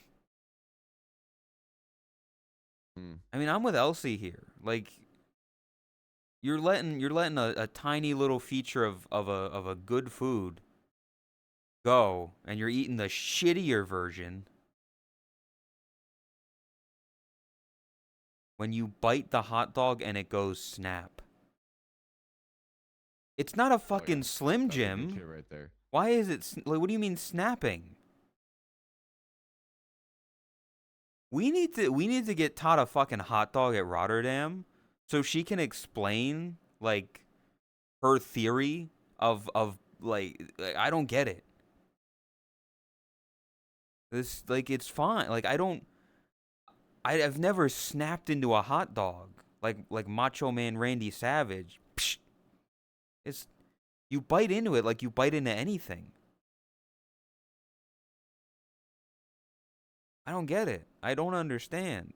Hmm. I mean, I'm with Elsie here. Like, you're letting a tiny little feature of a good food go, and you're eating the shittier version. When you bite the hot dog and it goes snap. It's not a fucking Slim That's a good Jim. shit right there. Why is it? Like, what do you mean snapping? We need to get Todd a fucking hot dog at Rotterdam, so she can explain like her theory of I don't get it. This like it's fine. Like I've never snapped into a hot dog like Macho Man Randy Savage. Psh, it's you bite into it like you bite into anything. I don't get it. I don't understand.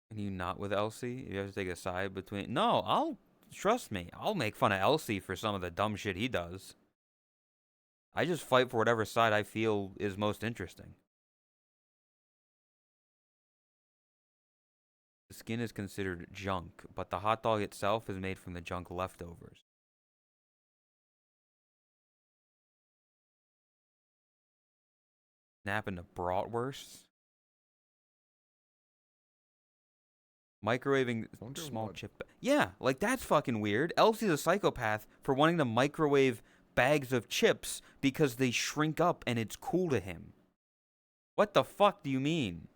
Can you not with Elsie? You have to take a side between. No, trust me. I'll make fun of Elsie for some of the dumb shit he does. I just fight for whatever side I feel is most interesting. The skin is considered junk, but the hot dog itself is made from the junk leftovers. Snap into bratwursts. Microwaving Wonder small what- chip. Yeah, like that's fucking weird. Elsie's a psychopath for wanting to microwave bags of chips because they shrink up and it's cool to him. What the fuck do you mean?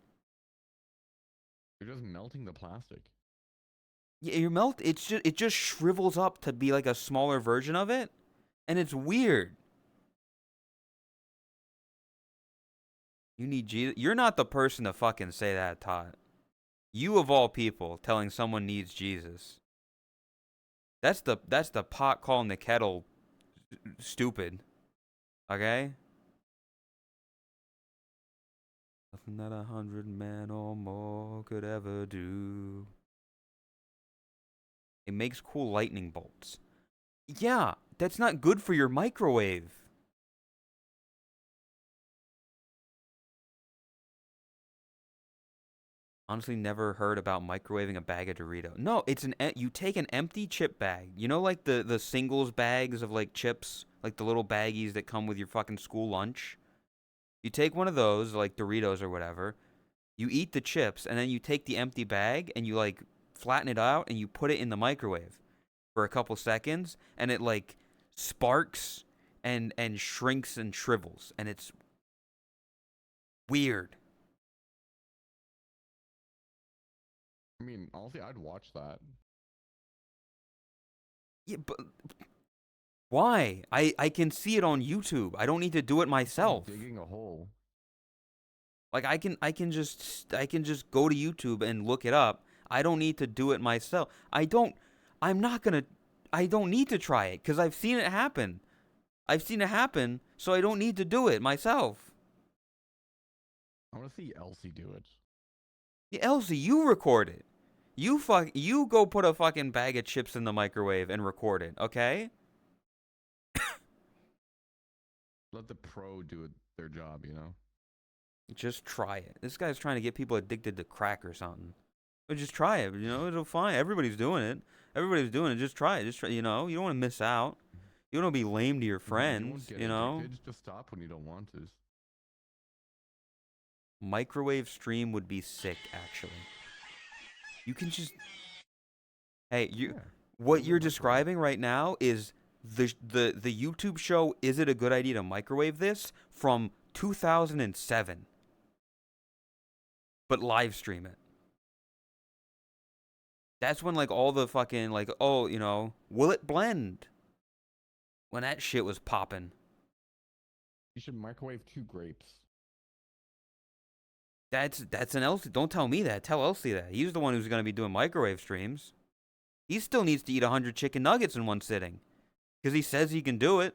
You're just melting the plastic. Yeah, it just shrivels up to be like a smaller version of it, and it's weird. You need Jesus. You're not the person to fucking say that, Todd. You of all people telling someone needs Jesus. That's the pot calling the kettle stupid. Okay? Nothing that 100 men or more could ever do. It makes cool lightning bolts. Yeah, that's not good for your microwave. Honestly, never heard about microwaving a bag of Dorito. No, you take an empty chip bag. You know, like the singles bags of like chips, like the little baggies that come with your fucking school lunch. You take one of those, like Doritos or whatever. You eat the chips, and then you take the empty bag and you like flatten it out and you put it in the microwave for a couple seconds, and it like sparks and shrinks and shrivels, and it's weird. I mean, honestly, I'd watch that. Yeah, but why? I can see it on YouTube. I don't need to do it myself. Digging a hole. Like I can just go to YouTube and look it up. I don't need to do it myself. I don't need to try it cuz I've seen it happen. I've seen it happen, so I don't need to do it myself. I want to see Elsie do it. Yeah, Elsie, you record it. You go put a fucking bag of chips in the microwave and record it, okay? Let the pro do their job, you know? Just try it. This guy's trying to get people addicted to crack or something. But just try it. You know, it'll fine. Everybody's doing it. Everybody's doing it. Just try it. Just try. You know, you don't want to miss out. You don't want to be lame to your You won't friends. get You know, addicted. Just stop when you don't want to. microwave stream would be sick. Actually, you can just. Hey, you. Yeah. What Use a you're microwave. describing right now is the YouTube show. Is it a good idea to microwave this from 2007? But live stream it. That's when like all the fucking like, oh, you know, will it blend? When that shit was popping. You should microwave 2 grapes. That's an Elsie. Don't tell me that. Tell Elsie that. He's the one who's gonna be doing microwave streams. He still needs to eat 100 chicken nuggets in one sitting, because he says he can do it.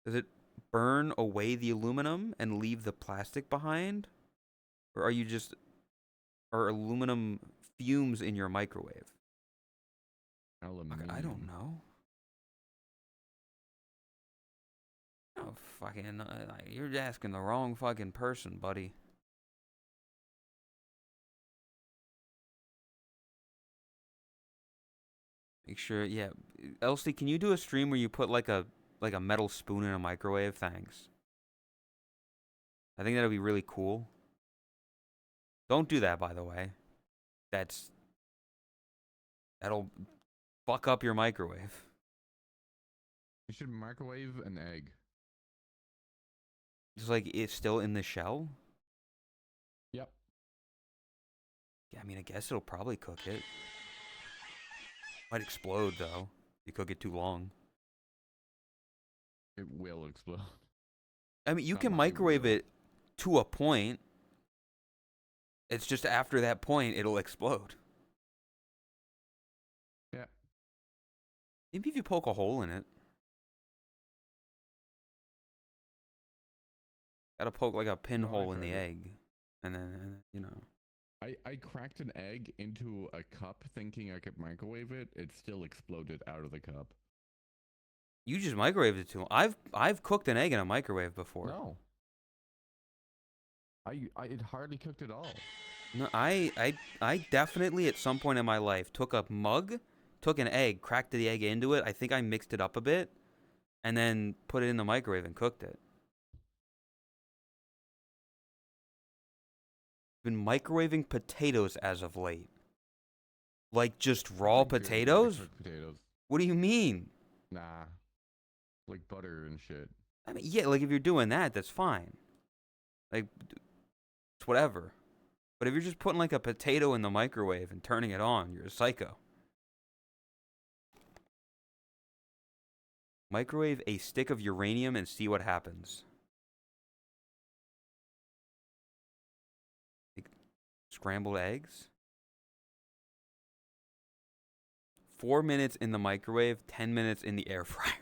Does it burn away the aluminum and leave the plastic behind, or are aluminum fumes in your microwave? Aluminum. I don't know. Oh, fucking, you're asking the wrong fucking person, buddy. Make sure, yeah. Elsie, can you do a stream where you put like a metal spoon in a microwave? Thanks. I think that'd be really cool. Don't do that, by the way. That'll fuck up your microwave. You should microwave an egg. Just like it's still in the shell. Yep. Yeah, I mean, I guess it'll probably cook it. Might explode though. If you cook it too long. It will explode. I mean, you Not can my microwave will. it to a point. It's just after that point, it'll explode. Yeah. Maybe if you poke a hole in it. Gotta poke like a pinhole in the tried it. egg. And then, you know. I cracked an egg into a cup thinking I could microwave it. It still exploded out of the cup. You just microwaved it too. I've cooked an egg in a microwave before. No. It hardly cooked at all. No, I definitely at some point in my life took a mug, took an egg, cracked the egg into it. I think I mixed it up a bit, and then put it in the microwave and cooked it. Been microwaving potatoes as of late. Like just raw That's a good way to potatoes? cook potatoes. What do you mean? Nah. Like butter and shit. I mean, yeah, like if you're doing that, that's fine. Like, it's whatever. But if you're just putting like a potato in the microwave and turning it on, you're a psycho. Microwave a stick of uranium and see what happens. Like, scrambled eggs? 4 minutes in the microwave, 10 minutes in the air fryer.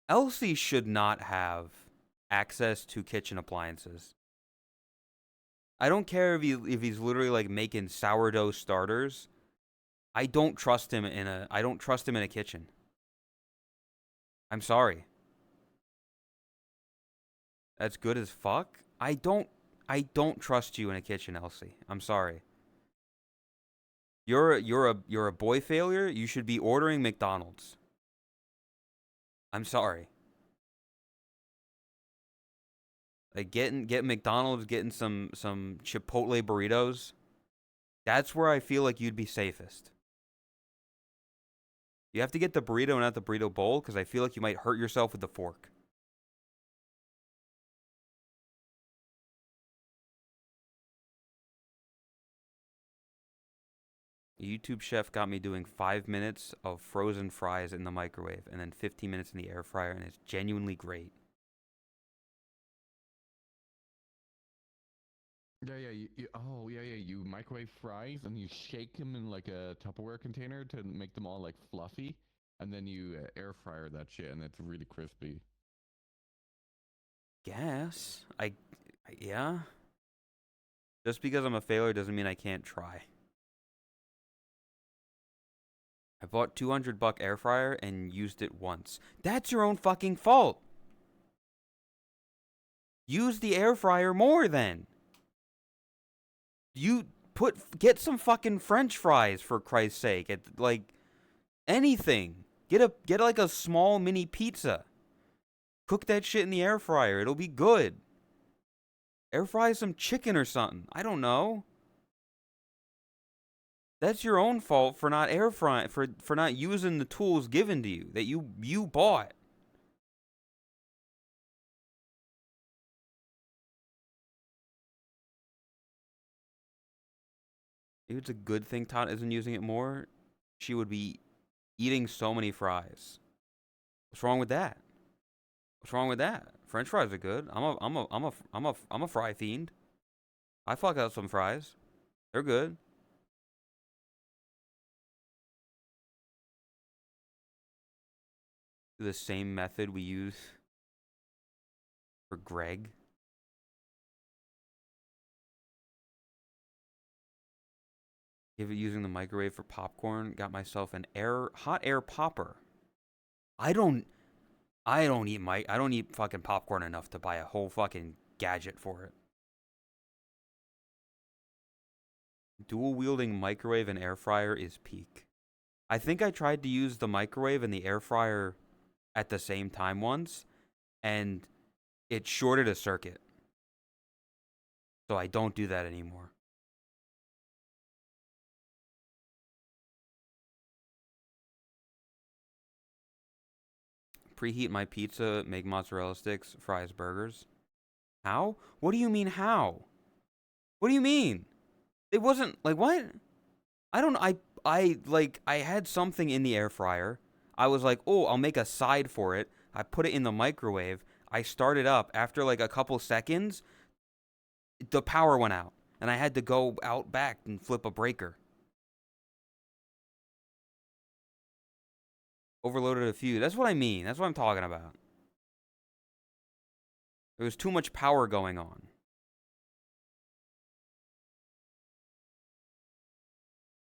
Elsie should not have access to kitchen appliances. I don't care if he's literally like making sourdough starters. I don't trust him in a kitchen. I'm sorry. That's good as fuck. I don't trust you in a kitchen, Elsie. I'm sorry. You're a boy failure. You should be ordering McDonald's. I'm sorry. Like getting McDonald's, getting some Chipotle burritos. That's where I feel like you'd be safest. You have to get the burrito and not the burrito bowl, because I feel like you might hurt yourself with the fork. A YouTube chef got me doing 5 minutes of frozen fries in the microwave and then 15 minutes in the air fryer, and it's genuinely great. Yeah, yeah. You microwave fries and you shake them in like a Tupperware container to make them all like fluffy, and then you air fryer that shit, and it's really crispy. Guess. Yeah. Just because I'm a failure doesn't mean I can't try. I bought $200 air fryer and used it once. That's your own fucking fault. Use the air fryer more then. You get some fucking French fries for Christ's sake. Like anything. Get like a small mini pizza. Cook that shit in the air fryer. It'll be good. Air fry some chicken or something. I don't know. That's your own fault for not air frying, for not using the tools given to you that you bought. If it's a good thing Tot isn't using it more, she would be eating so many fries. What's wrong with that? What's wrong with that? French fries are good. I'm a fry fiend. I fuck out some fries. They're good. The same method we use for Greg. Give it using the microwave for popcorn. Got myself an hot air popper. I don't eat fucking popcorn enough to buy a whole fucking gadget for it. Dual wielding microwave and air fryer is peak. I think I tried to use the microwave and the air fryer at the same time once, and it shorted a circuit. So I don't do that anymore. Preheat my pizza, make mozzarella sticks, fries, burgers. How? What do you mean how? What do you mean? It wasn't like what? I don't I had something in the air fryer. I was like, "Oh, I'll make a side for it." I put it in the microwave. I started up after like a couple seconds, the power went out and I had to go out back and flip a breaker. Overloaded a few. That's what I mean. That's what I'm talking about. There was too much power going on.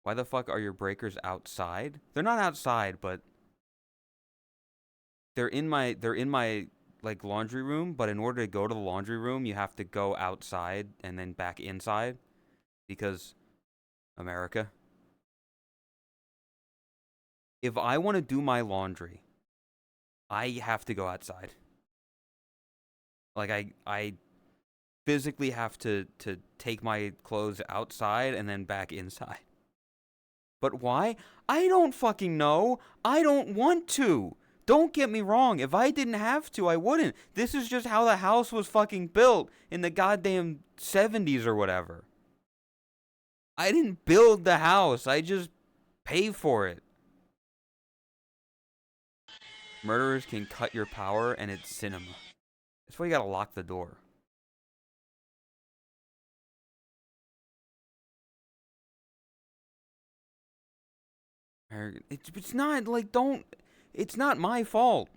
Why the fuck are your breakers outside? They're not outside, but they're in my like laundry room, but in order to go to the laundry room, you have to go outside and then back inside because America. If I want to do my laundry, I have to go outside. Like I physically have to take my clothes outside and then back inside. But why? I don't fucking know. I don't want to. Don't get me wrong. If I didn't have to, I wouldn't. This is just how the house was fucking built in the goddamn 70s or whatever. I didn't build the house. I just pay for it. Murderers can cut your power and it's cinema. That's why you gotta lock the door. It's not like it's not my fault.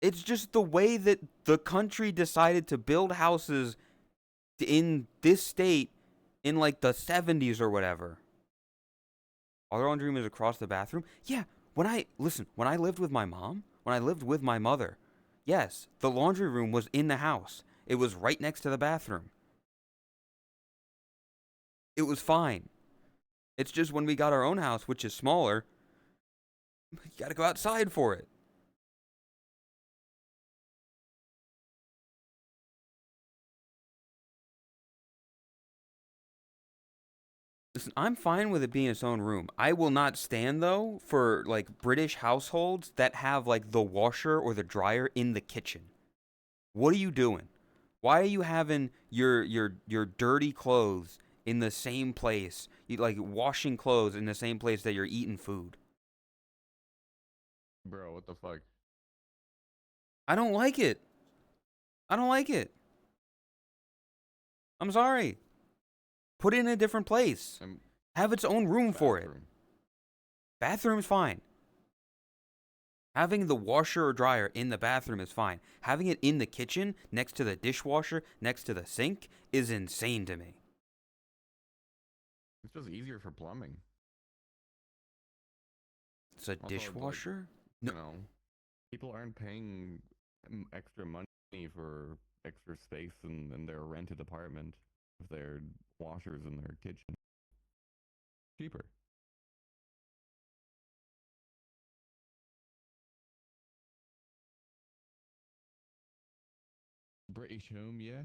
It's just the way that the country decided to build houses in this state in like the 70s or whatever. All their laundry room is across the bathroom. Yeah, when I lived with my mom, when I lived with my mother, yes, the laundry room was in the house. It was right next to the bathroom. It was fine. It's just when we got our own house, which is smaller, you gotta go outside for it. Listen, I'm fine with it being its own room. I will not stand though for like British households that have like the washer or the dryer in the kitchen. What are you doing? Why are you having your dirty clothes in the same place? You like washing clothes in the same place that you're eating food. Bro, what the fuck? I don't like it. I don't like it. I'm sorry. Put it in a different place. Have its own room for it. Bathroom's fine. Having the washer or dryer in the bathroom is fine. Having it in the kitchen, next to the dishwasher, next to the sink, is insane to me. It's just easier for plumbing. It's a Also, like, dishwasher? No. you know, people aren't paying extra money for extra space in their rented apartment if their washers in their kitchen cheaper. British home, yeah.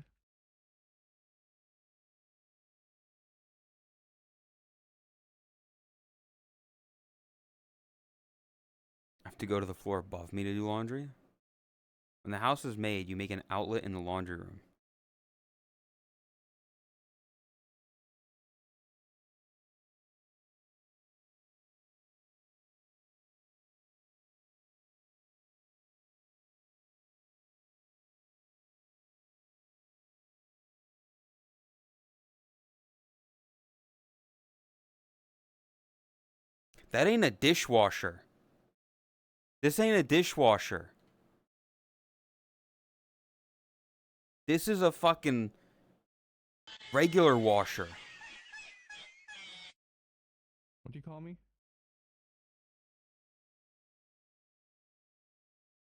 I have to go to the floor above me to do laundry. When the house is made, you make an outlet in the laundry room. That ain't a dishwasher. This ain't a dishwasher. This is a fucking regular washer. What do you call me?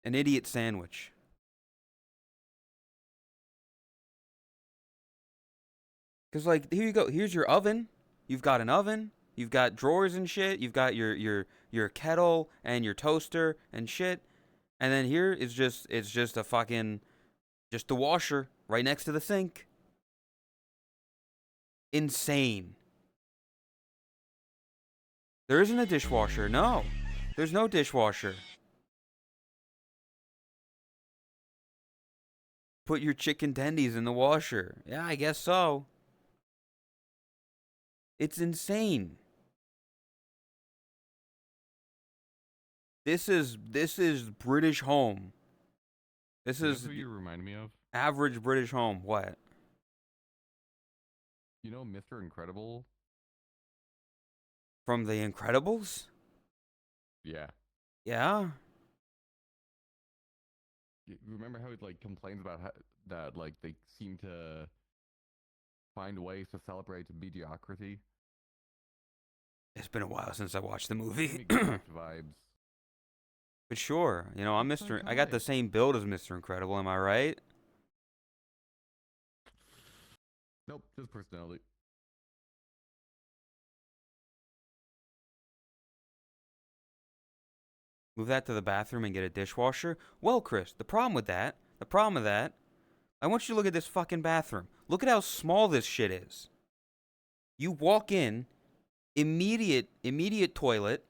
An idiot sandwich. Cause like here you go. Here's your oven. You've got an oven. You've got drawers and shit. You've got your kettle and your toaster and shit. And then here is just it's just a fucking just the washer right next to the sink. Insane. There isn't a dishwasher. No. There's no dishwasher. Put your chicken tendies in the washer. Yeah, I guess so. It's insane. This is British home. This You know is who you remind me of? average British home. What? You know Mr. Incredible? From The Incredibles? Yeah. Yeah. You remember how he like complains about how, that like they seem to find ways to celebrate mediocrity? It's been a while since I watched the Give movie. me Ghost vibes. But sure, you know, I'm It's Mr. I got the iconic. same build as Mr. Incredible, am I right? Nope, just personality. Move that to the bathroom and get a dishwasher? Well, Chris, the problem with that, I want you to look at this fucking bathroom. Look at how small this shit is. You walk in, immediate toilet,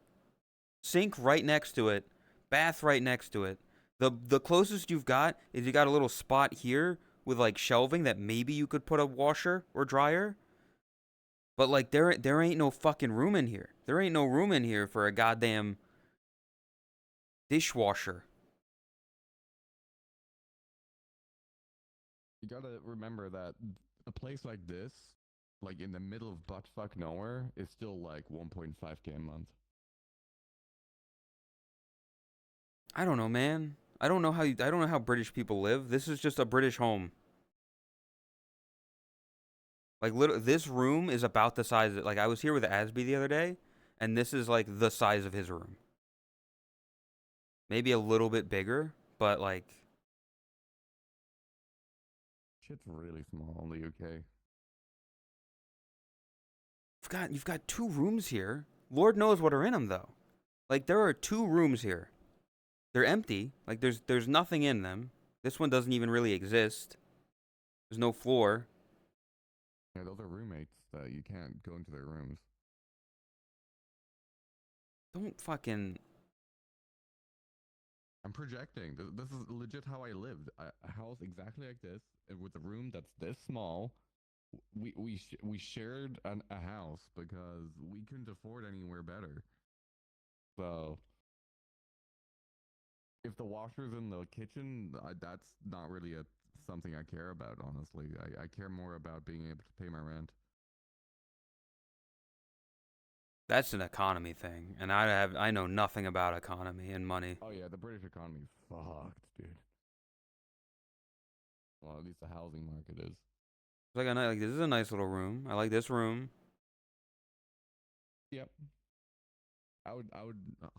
sink right next to it, bath right next to it. The closest you've got is you got a little spot here with like shelving that maybe you could put a washer or dryer. But like there ain't no fucking room in here. There ain't no room in here for a goddamn dishwasher. You gotta remember that a place like this, like in the middle of buttfuck nowhere, is still like 1.5K a month. I don't know, man. I don't know how British people live. This is just a British home. Like this room is about the size like I was here with Asby the other day, and this is like the size of his room. Maybe a little bit bigger, but like Shit's really small in the UK. you've got two rooms here. Lord knows what are in them though. Like there are two rooms here. They're empty. Like there's nothing in them. This one doesn't even really exist. There's no floor. Yeah, those are roommates that you can't go into their rooms. Don't fucking I'm projecting. This is legit how I lived. A house exactly like this, with a room that's this small. We shared a house because we couldn't afford anywhere better. So if the washer's in the kitchen, that's not really something I care about. Honestly, I care more about being able to pay my rent. That's an economy thing, and I know nothing about economy and money. Oh yeah, the British economy's fucked, dude. Well, at least the housing market is. It's like this is a nice little room. I like this room. Yep. I would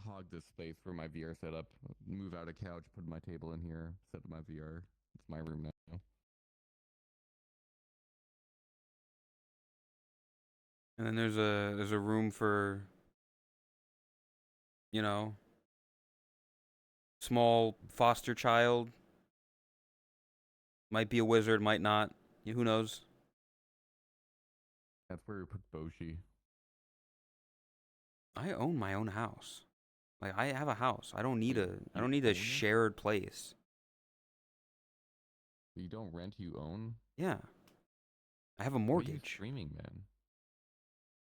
hog this space for my VR setup. Move out a couch, put my table in here, set up my VR. It's my room now. And then there's a room for, you know, small foster child. Might be a wizard, might not. Who knows? That's where we put Boshi. I own my own house. Like I have a house. I don't need Wait, I you don't need own a it? shared place. You don't rent, you own? Yeah. I have a What are you mortgage. streaming then?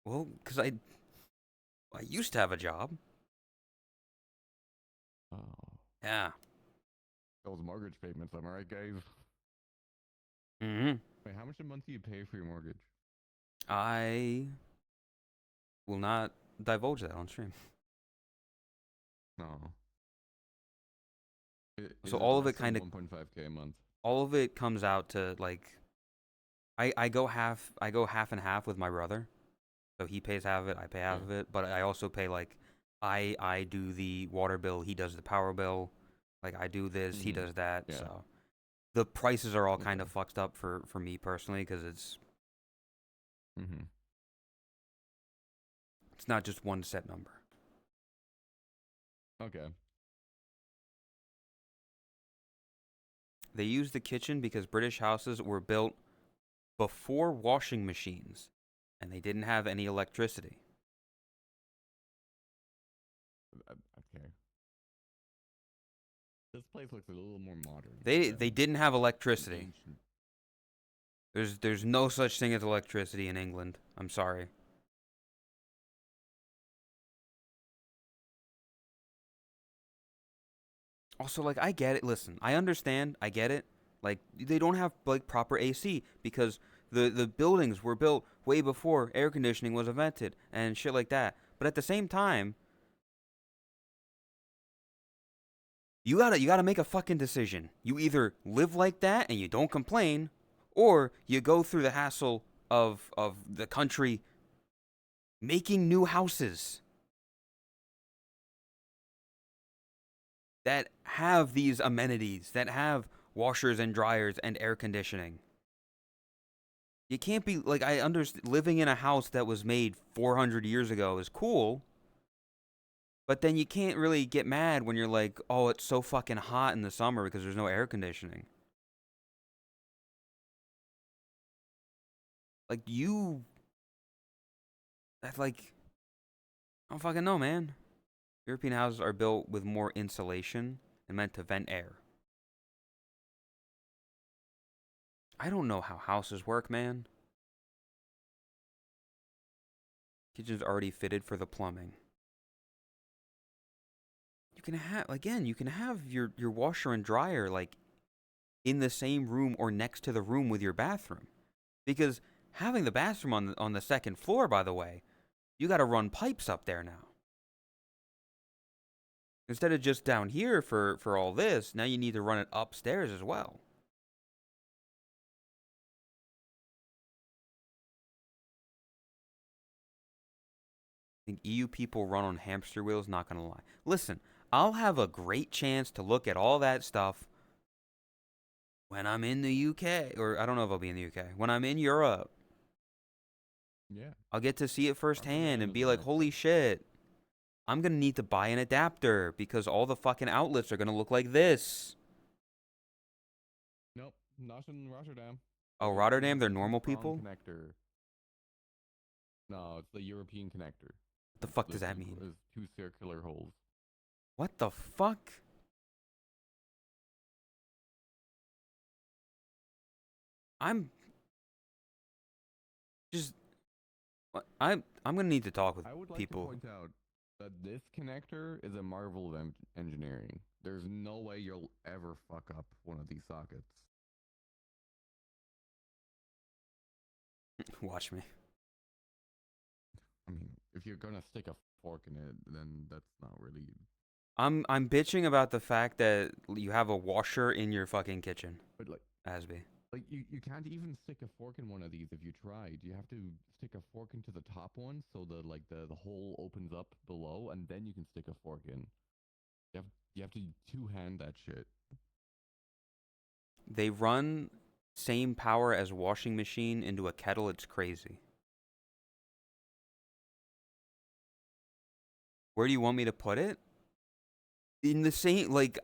Well, cuz I used to have a job. Oh. Yeah. Those mortgage payments, am I right, guys? Mhm. Wait, how much a month do you pay for your mortgage? I will not divulge that on stream. No. Is So it all of less it than kind of 1.5k a month? all of it comes out to like I go half and half with my brother. So he pays half of it, I pay half Yeah. of it, but I also pay like I do the water bill, he does the power bill. Like I do this, he does that. Yeah. So the prices are all kind Okay. of fucked up for me personally cuz Mm-hmm. it's not just one set number. Okay. They use the kitchen because British houses were built before washing machines and they didn't have any electricity. Okay. This place looks a little more modern. They didn't have electricity. Ancient. There's no such thing as electricity in England. I'm sorry. Also, like I get it. Listen, I understand. I get it. Like they don't have like proper AC because the buildings were built way before air conditioning was invented and shit like that. But at the same time, you gotta make a fucking decision. You either live like that and you don't complain, or you go through the hassle of the country making new houses that have these amenities, that have washers and dryers and air conditioning. You can't be like I understand living in a house that was made 400 years ago is cool, but then you can't really get mad when you're like, "Oh, it's so fucking hot in the summer because there's no air conditioning." Like that's like I don't fucking know, man. European houses are built with more insulation and meant to vent air. I don't know how houses work, man. Kitchen's already fitted for the plumbing. You can have your washer and dryer like in the same room or next to the room with your bathroom. Because having the bathroom on the second floor, by the way, you got to run pipes up there now. Instead of just down here for all this, now you need to run it upstairs as well. I think EU people run on hamster wheels, not gonna lie. Listen, I'll have a great chance to look at all that stuff when I'm in the UK. Or I don't know if I'll be in the UK. When I'm in Europe, Yeah. I'll get to see it firsthand Rotterdam and is be a like, nice holy place. shit. I'm gonna need to buy an adapter because all the fucking outlets are gonna look like this. Nope, not in Rotterdam. Oh, It's the Rotterdam, they're normal two-prong people? connector. No, it's the European connector. What the fuck The does that mean? two circular holes. What the fuck? I'm just I'm gonna need to talk with I would like to people. point out that this connector is a marvel of engineering. There's no way you'll ever fuck up one of these sockets. Watch me. I mean, if you're gonna stick a fork in it, then that's not really. I'm bitching about the fact that you have a washer in your fucking kitchen, But like, Asby. Like you can't even stick a fork in one of these if you tried. You have to stick a fork into the top one so the hole opens up below, and then you can stick a fork in. You have you have to two-hand that shit. They run same power as washing machine into a kettle. It's crazy. Where do you want me to put it? In the same, like,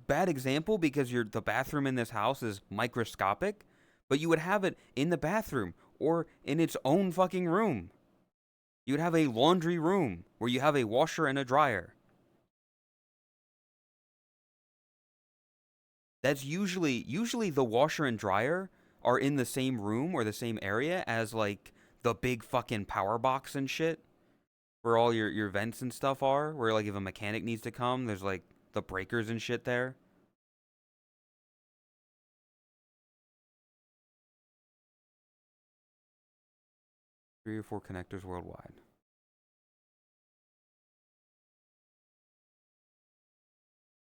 bad example because the bathroom in this house is microscopic, but you would have it in the bathroom or in its own fucking room. You would have a laundry room where you have a washer and a dryer. That's usually the washer and dryer are in the same room or the same area as like the big fucking power box and shit where all your vents and stuff are, where like if a mechanic needs to come, there's like the breakers and shit there. 3 or 4 connectors worldwide.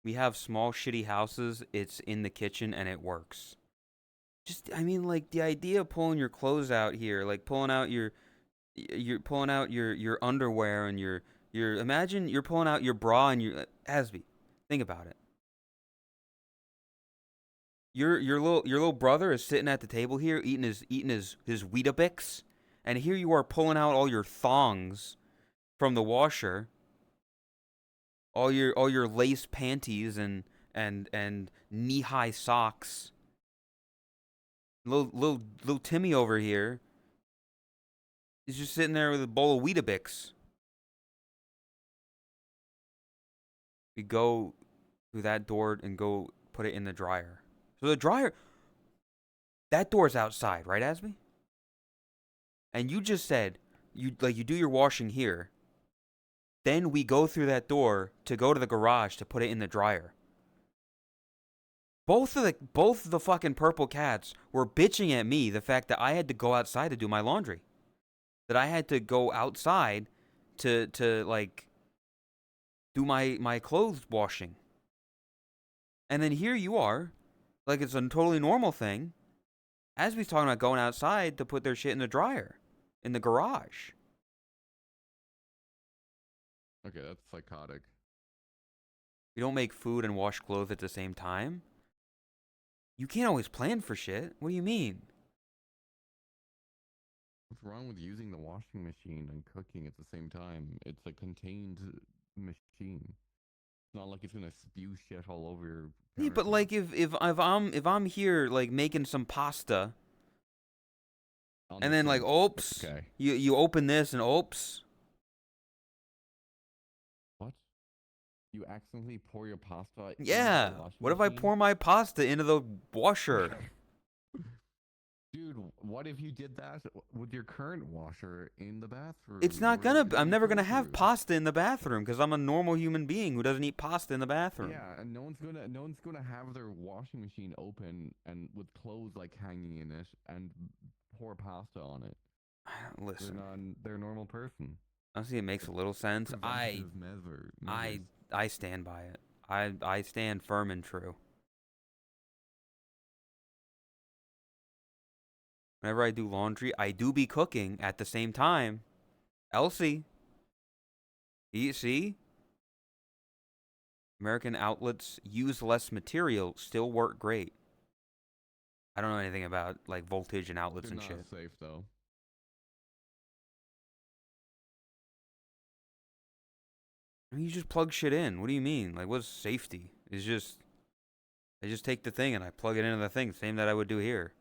We have small shitty houses, it's in the kitchen and it works. Just I mean like the idea of pulling your clothes out here, like pulling out you're pulling out your underwear and your imagine you're pulling out your bra and your Asby, think about it. Your little brother is sitting at the table here eating his Weetabix, and here you are pulling out all your thongs from the washer, all your lace panties and knee-high socks. Little Timmy over here is just sitting there with a bowl of Weetabix. We go through that door and go put it in the dryer. So the dryer, that door's outside, right, Asby? And you just said you do your washing here. Then we go through that door to go to the garage to put it in the dryer. Both of the fucking purple cats were bitching at me the fact that I had to go outside to do my laundry. That I had to go outside to like do my clothes washing. And then here you are, like it's a totally normal thing. Asby's talking about going outside to put their shit in the dryer, in the garage. Okay, that's psychotic. We don't make food and wash clothes at the same time. You can't always plan for shit. What do you mean? What's wrong with using the washing machine and cooking at the same time? It's a contained machine. It's not like it's gonna spew shit all over your Yeah, but countertop. like if I'm here like making some pasta On and the then like sink. oops, Okay. you open this and oops. What? You accidentally pour your pasta into the Yeah. washing What if I machine? pour my pasta into the washer? Dude, what if you did that with your current washer in the It's bathroom not or gonna. in the I'm never gonna have utilities? pasta in the bathroom because I'm a normal human being who doesn't eat pasta in the bathroom. Yeah, and no one's gonna have their washing machine open and with clothes like hanging in it and pour pasta on it. They're Listen, not. They're a normal person. honestly, it makes It's a little sense. preventative measures. I stand by it. I stand firm and true. Whenever I do laundry, I do be cooking at the same time. Elsie, you see, American outlets use less material, still work great. I don't know anything about like voltage and outlets They're and not shit. as safe though. I mean, you just plug shit in. What do you mean? Like, what's safety? It's just I just take the thing and I plug it into the thing, same that I would do here.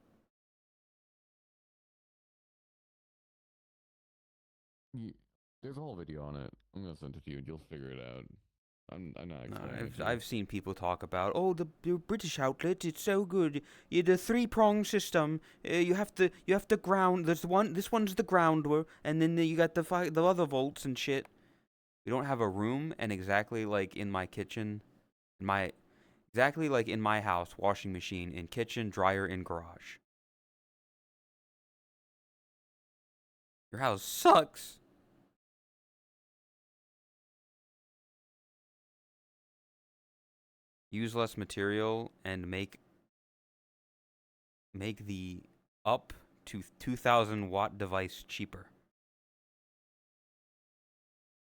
Ye- There's a whole video on it. I'm gonna send it to you and you'll figure it out. I'm not No, explaining it I've to you. I've seen people talk about the British outlet. It's so good. You the 3 prong system. You have to ground. There's one. This one's the grounder, and then you got the other volts and shit. We don't have a room, and exactly like in my kitchen, exactly like in my house, washing machine in kitchen, dryer in garage. Your house sucks. Use less material and make make the up to 2,000 watt device cheaper.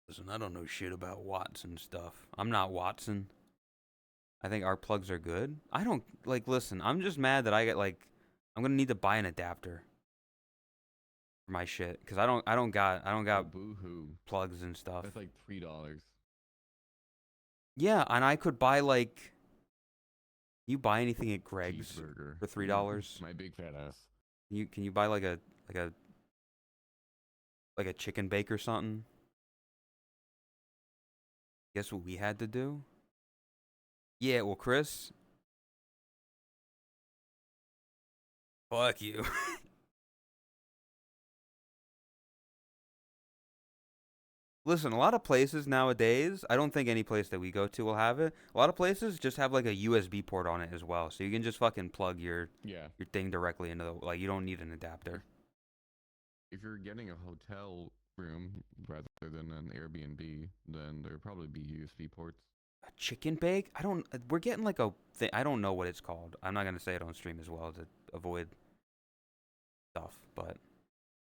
Listen, I don't know shit about watts and stuff. I'm not Watson. I think our plugs are good. I don't like. Listen, I'm just mad that I get like. I'm gonna need to buy an adapter for my shit because I don't got Boo-hoo. plugs and stuff. That's like $3. Yeah, and I could buy like. You buy anything at Greg's Cheeseburger. for $3? My big fat ass. Can you buy like a like a chicken bake or something? Guess what we had to do? Yeah, well, Chris. Fuck you. Listen, a lot of places nowadays, I don't think any place that we go to will have it. A lot of places just have like a USB port on it as well. So you can just fucking plug your thing directly into the, like, you don't need an adapter. If you're getting a hotel room rather than an Airbnb, then there'll probably be USB ports. A chicken bake? We're getting like a thing. I don't know what it's called. I'm not going to say it on stream as well to avoid stuff, but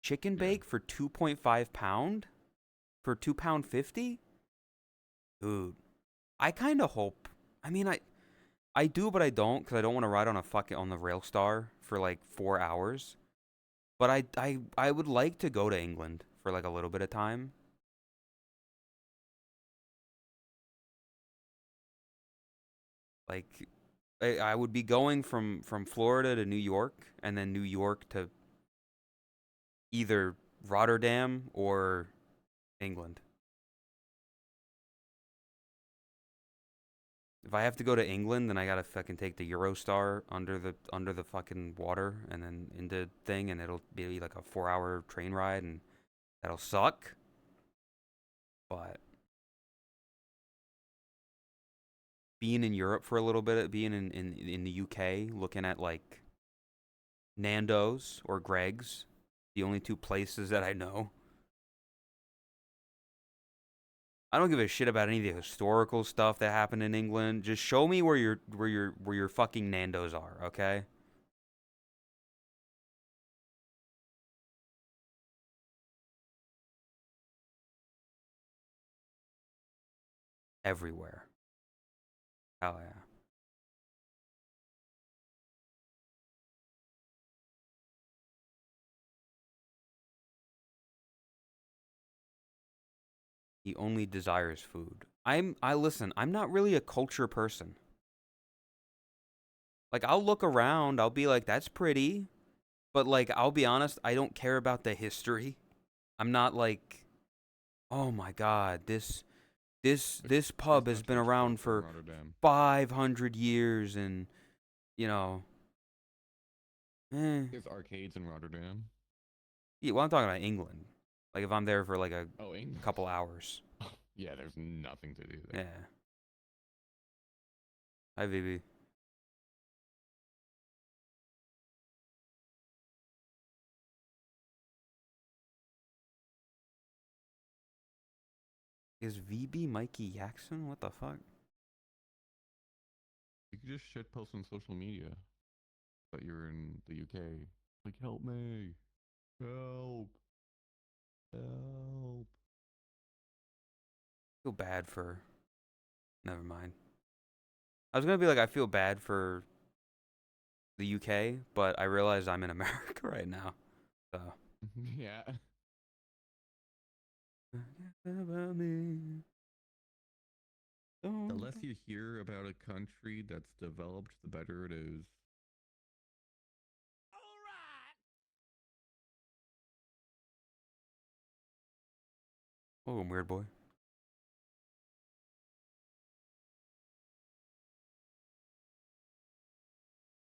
chicken bake for 2.5 pound? For £2.50? Dude, I kind of hope. I mean, I do, but I don't, because I don't want to ride on on the Railstar for like 4 hours. But I would like to go to England for like a little bit of time. Like, I would be going from Florida to New York, and then New York to either Rotterdam or England. If I have to go to England, then I gotta fucking take the Eurostar under the fucking water and then into thing, and it'll be like a 4-hour train ride, and that'll suck. But being in Europe for a little bit, being in the UK, looking at like Nando's or Greg's, the only two places that I know. I don't give a shit about any of the historical stuff that happened in England. Just show me where your fucking Nando's are, okay? Everywhere. Hell yeah. He only desires food. I listen, I'm not really a culture person. Like, I'll look around, I'll be like, that's pretty. But like, I'll be honest, I don't care about the history. I'm not like, oh my god, this pub has been around for 500 years, and you know, There's arcades in Rotterdam. Yeah, well, I'm talking about England. Like, if I'm there for like a England. couple hours. Yeah, there's nothing to do there. Yeah. Hi, VB. Is VB Mikey Jackson? What the fuck? You could just shitpost on social media that you're in the UK. Like, help me. Help. Help. I feel bad for. Never mind. I was gonna be like, I feel bad for the UK, but I realize I'm in America right now. So. Yeah. The less you hear about a country that's developed, the better it is. Oh, weird boy.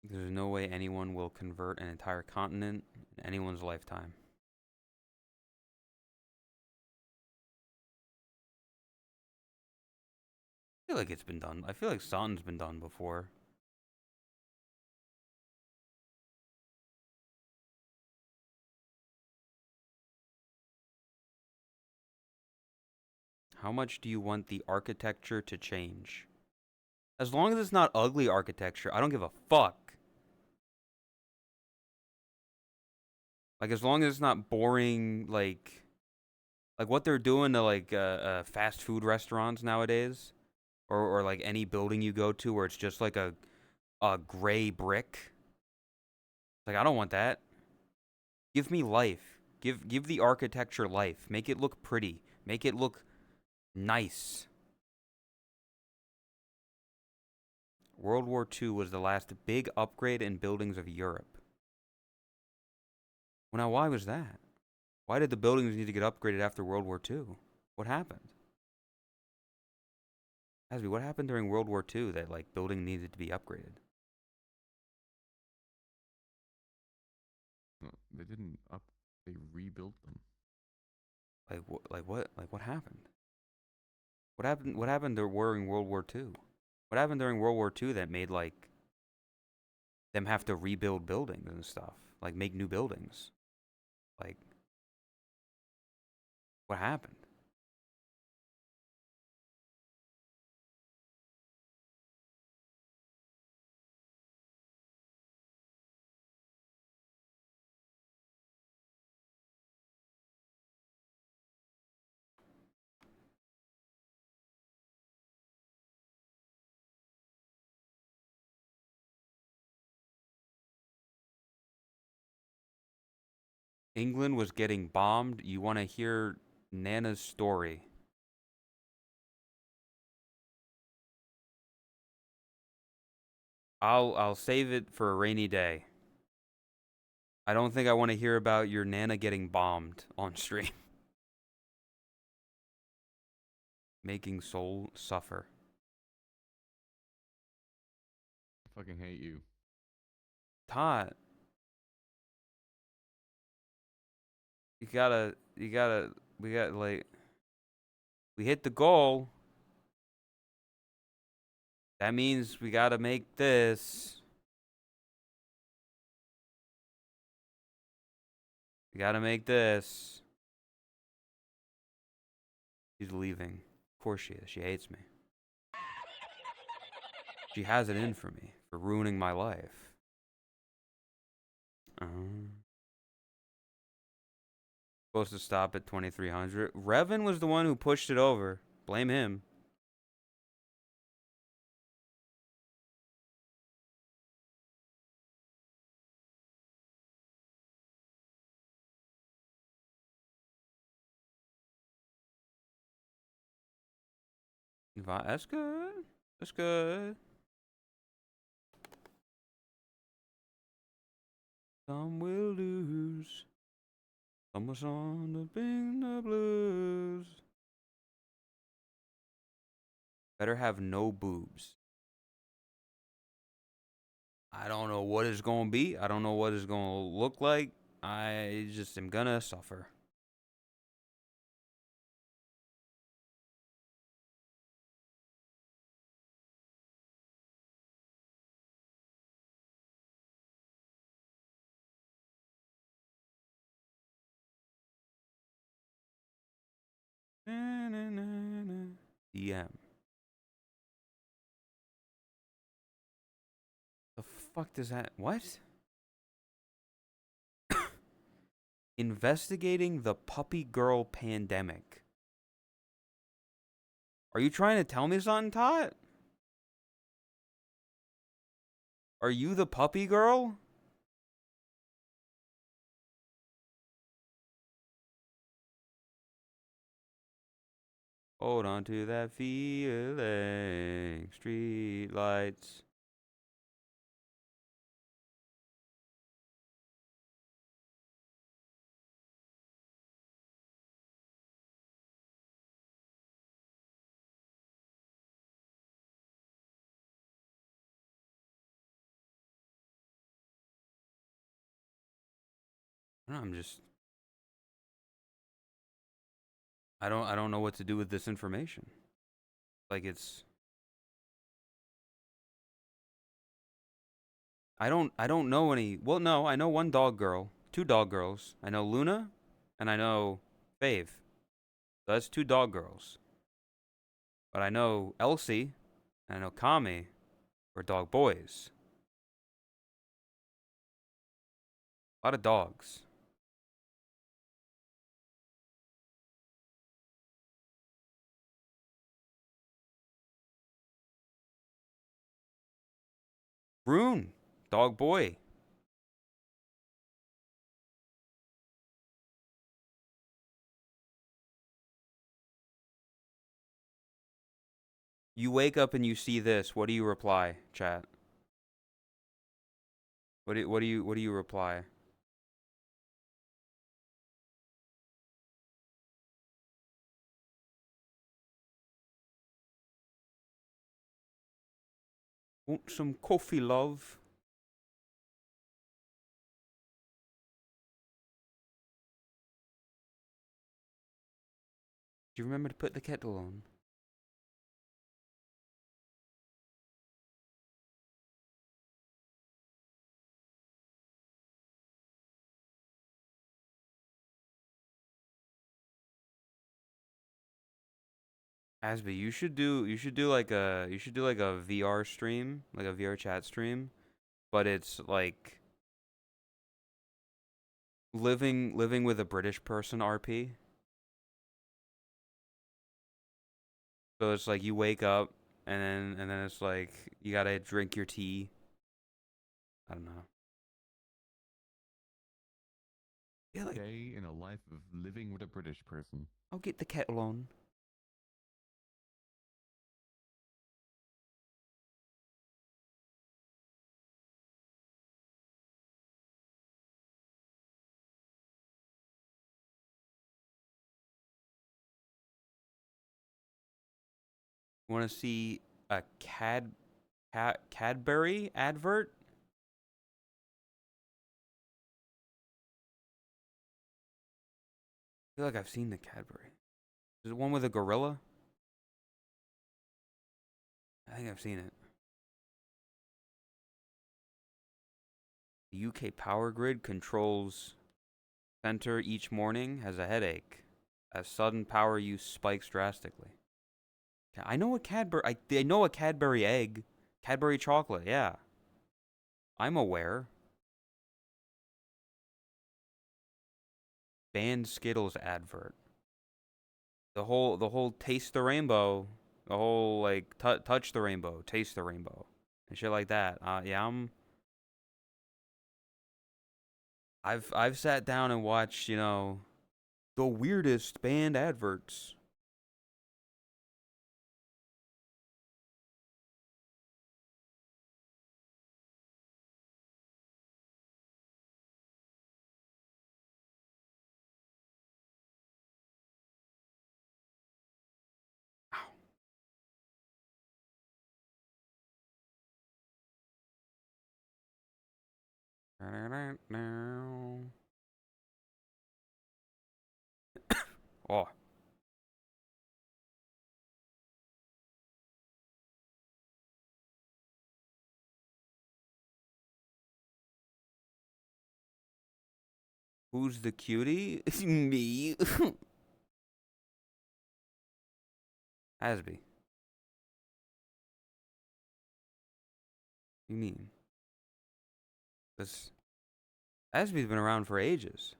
There's no way anyone will convert an entire continent in anyone's lifetime. I feel like it's been done. I feel like something's been done before. How much do you want the architecture to change? As long as it's not ugly architecture, I don't give a fuck. Like as long as it's not boring, like what they're doing to like fast food restaurants nowadays, or like any building you go to where it's just like a gray brick. Like I don't want that. Give me life. Give the architecture life. Make it look pretty. Make it look nice. World War II was the last big upgrade in buildings of Europe. Well, now why was that? Why did the buildings need to get upgraded after World War II? What happened? Hasby, what happened during World War II that like building needed to be upgraded? No, they didn't up. They rebuilt them. Like what happened? What happened? What happened during World War II? What happened during World War II that made like them have to rebuild buildings and stuff? Like make new buildings? Like what happened? England was getting bombed. You want to hear Nana's story? I'll save it for a rainy day. I don't think I want to hear about your Nana getting bombed on stream. Making soul suffer. I fucking hate you. Todd, we got like, we hit the goal. That means we gotta make this. We gotta make this. She's leaving. Of course she is. She hates me. She has it in for me for ruining my life. Supposed to stop at 2300. Revan was the one who pushed it over. Blame him. That's good. That's good. Some will lose. Some was on the bring the blues. Better have no boobs. I don't know what it's gonna be. I don't know what it's gonna look like. I just am gonna suffer. Na, na, na, na. DM. The fuck does that? What? Investigating the puppy girl pandemic. Are you trying to tell me something, Tot? Are you the puppy girl? Hold on to that feeling. Street lights. I'm just. I don't know what to do with this information. Like it's. I don't know any. Well, no, I know one dog girl, two dog girls. I know Luna, and I know Fave. So that's two dog girls. But I know Elsie, and I know Kami, or dog boys. A lot of dogs. Rune, dog boy. You wake up and you see this. What do you reply, chat? What do you reply? Want some coffee, love? Do you remember to put the kettle on? Asby, you should do like a VR stream, like a VR chat stream, but it's like living with a British person RP. So it's like you wake up and then it's like you gotta drink your tea. I don't know. Yeah, like Day in a life of living with a British person. I'll get the kettle on. Want to see a Cadbury advert? I feel like I've seen the Cadbury. Is it one with a gorilla? I think I've seen it. The UK power grid controls center each morning has a headache as sudden power use spikes drastically. I know a Cadbury. I know a Cadbury egg, Cadbury chocolate. Yeah, I'm aware. Banned Skittles advert. The whole taste the rainbow. The whole like touch the rainbow, taste the rainbow, and shit like that. Yeah, I've sat down and watched the weirdest band adverts. Oh, who's the cutie? Me. Hasby. You mean? This Hasby's been around for ages.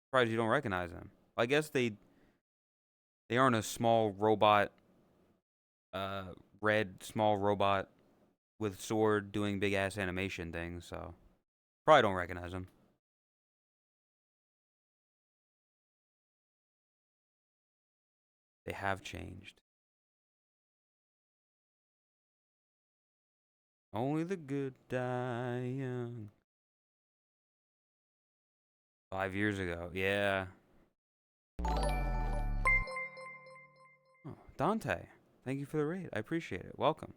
Surprised you don't recognize him. I guess they aren't a small robot, uh, red small robot with sword doing big ass animation things. So probably don't recognize him. They have changed. Only the good die young. 5 years ago, yeah. Oh, Dante, thank you for the raid. I appreciate it. Welcome.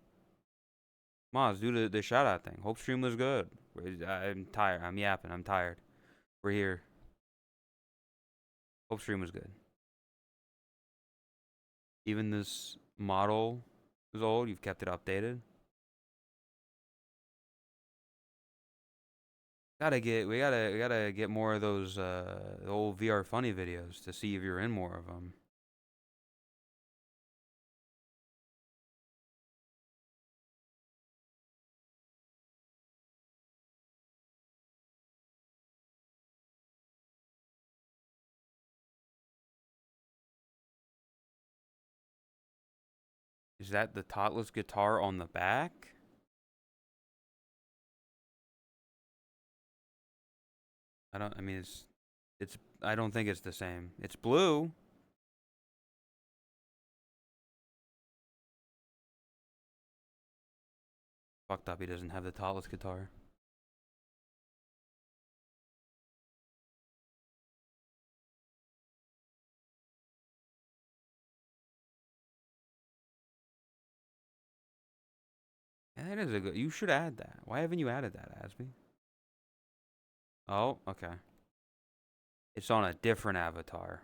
Maz, do the shout out thing. Hope stream was good. I'm tired. I'm yapping. I'm tired. We're here. Hope stream was good. Even this model is old. You've kept it updated. We gotta get more of those old VR funny videos to see if you're in more of them. Is that the Totless guitar on the back? I mean, I don't think it's the same. It's blue. Fucked up. He doesn't have the tallest guitar. Yeah, that is a good. You should add that. Why haven't you added that, Asby? Oh, okay. It's on a different avatar.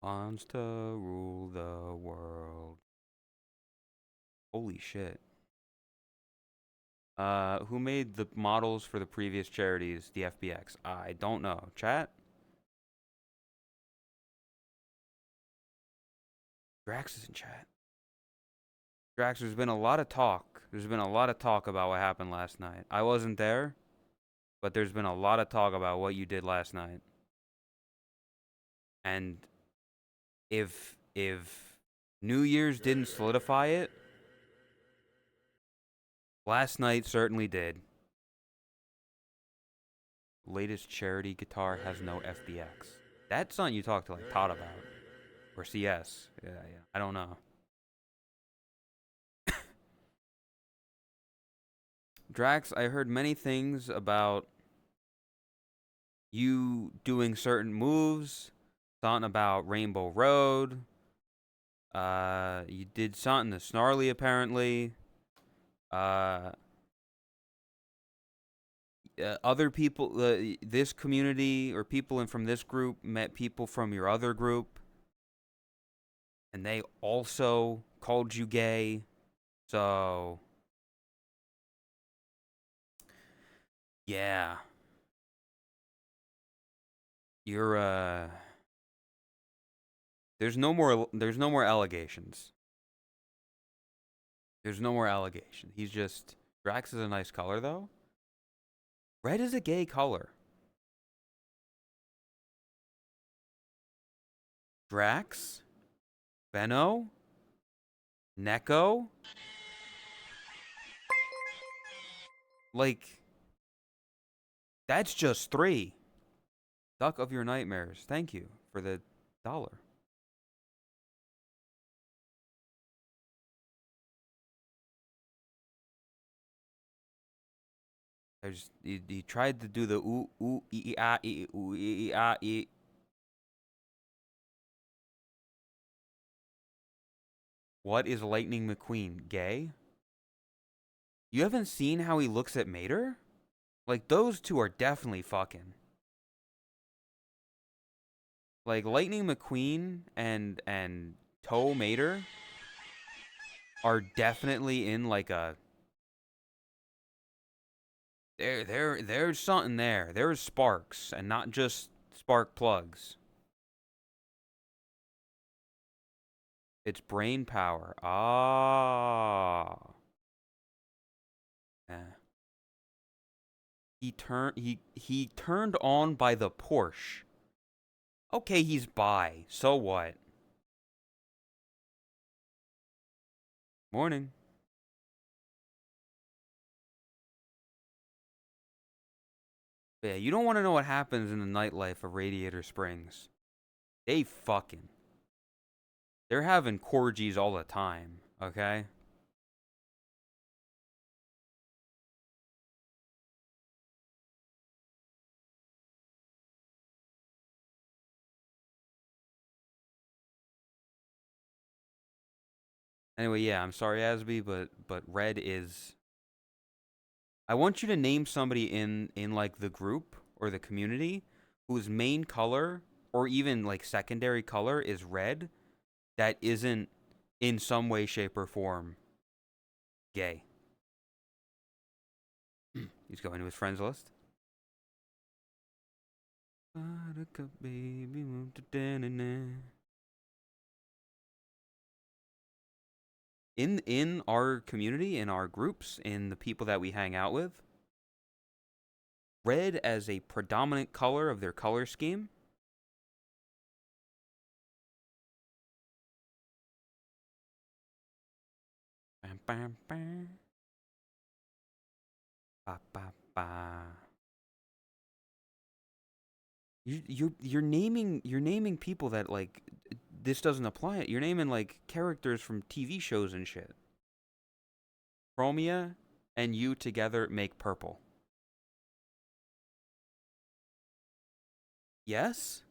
Wants to rule the world. Holy shit. Who made the models for the previous charities, the FBX? I don't know. Chat? Drax is in chat. Drax, there's been a lot of talk. There's been a lot of talk about what happened last night. I wasn't there, but there's been a lot of talk about what you did last night. And if New Year's didn't solidify it, last night certainly did. Latest charity guitar has no FBX. That's something you talk to like Todd about. Or CS. Yeah. I don't know. Drax, I heard many things about you doing certain moves. Something about Rainbow Road. You did something to Snarly apparently. Other people, this community or people from this group met people from your other group, and they also called you gay. So, yeah, you're There's no more allegations. There's no more allegations. He's just Drax is a nice color though. Red is a gay color. Drax, Benno, Neko. Like, that's just 3. Duck of your nightmares. Thank you for the $1. He tried to do the ooh ooh ah ooh ah. What is Lightning McQueen? Gay? You haven't seen how he looks at Mater? Like, those two are definitely fucking. Like, Lightning McQueen and Toe Mater are definitely in like a there's something there. There's sparks and not just spark plugs. It's brain power. Ah. Yeah. He turned on by the Porsche. Okay, he's bi. So what? Morning. Yeah, you don't want to know what happens in the nightlife of Radiator Springs. They fucking. They're having corgies all the time, okay? Anyway, yeah, I'm sorry, Asby, but red is. I want you to name somebody in like the group or the community whose main color or even like secondary color is red that isn't in some way, shape, or form gay. He's going to his friends list. Buttercup baby, move to in our community, in our groups, in the people that we hang out with, red as a predominant color of their color scheme bam, bam. Ba, ba, ba. You're naming people that like this doesn't apply. You're naming like characters from TV shows and shit. Chromia and you together make purple. Yes?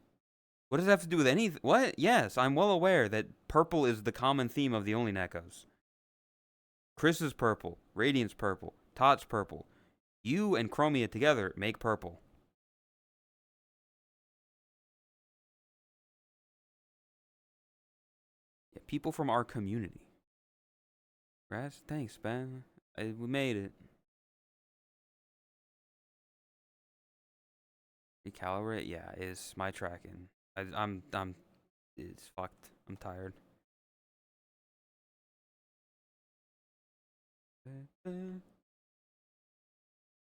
What does that have to do with anything? What? Yes, I'm well aware that purple is the common theme of the Only Neckos. Chris is purple. Radiant's purple. Todd's purple. You and Chromia together make purple. Yeah, people from our community. Grass, thanks, Ben. We made it. Recalibrate? Yeah, is my tracking. It's fucked. I'm tired.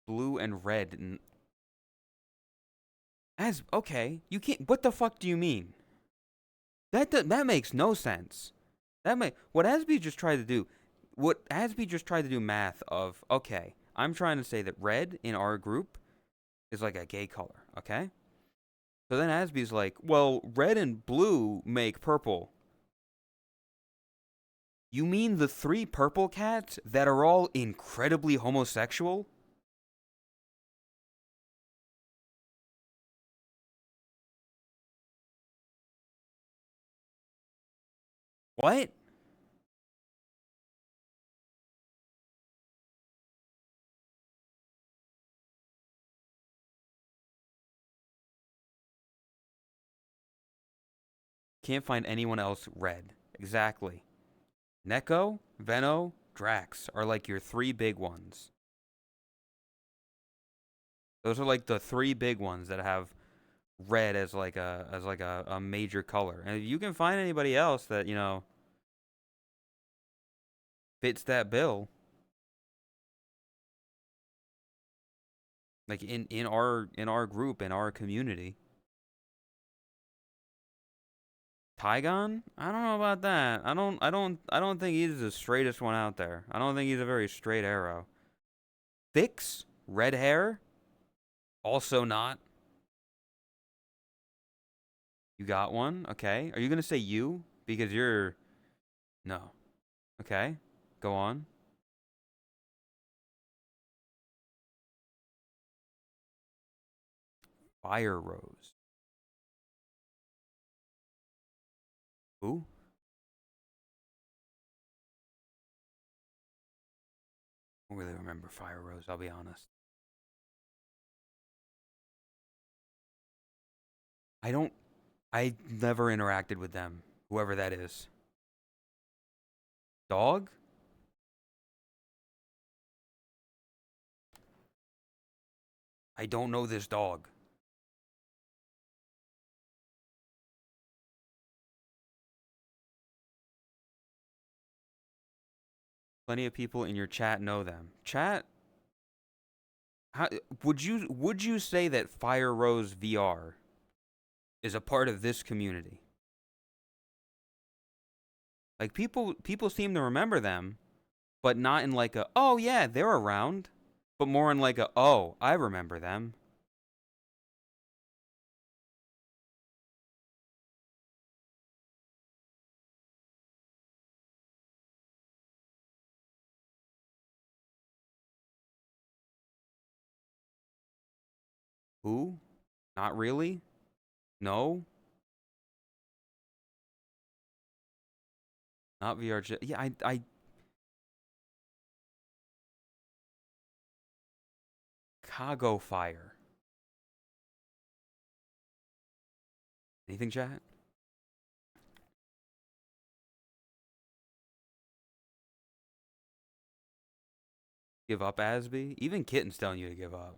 Blue and red. As okay, you can't. What the fuck do you mean? That makes no sense. What Asby just tried to do. What Asby just tried to do math of. Okay, I'm trying to say that red in our group is like a gay color. Okay. So then Asby's like, well, red and blue make purple. You mean the 3 purple cats that are all incredibly homosexual? What? Can't find anyone else red. Exactly. Neko, Veno, Drax are like your 3 big ones. Those are like the 3 big ones that have red as like a major color. And if you can find anybody else that, fits that bill, like in our group, in our community. Tygon? I don't know about that. I don't think he's the straightest one out there. I don't think he's a very straight arrow. Thix? Red hair? Also not. You got one? Okay. Are you gonna say you? Because you're no. Okay. Go on. Fire Rose. Who? I don't really remember Fire Rose, I'll be honest. I never interacted with them, whoever that is. Dog? I don't know this dog. Plenty of people in your chat know them. Chat? How, would you say that Fire Rose VR is a part of this community? Like people seem to remember them, but not in like a oh yeah, they're around, but more in like a oh, I remember them. Who? Not really? No? Not VR. Yeah, I Chicago Fire. Anything, chat? Give up, Asby? Even Kitten's telling you to give up.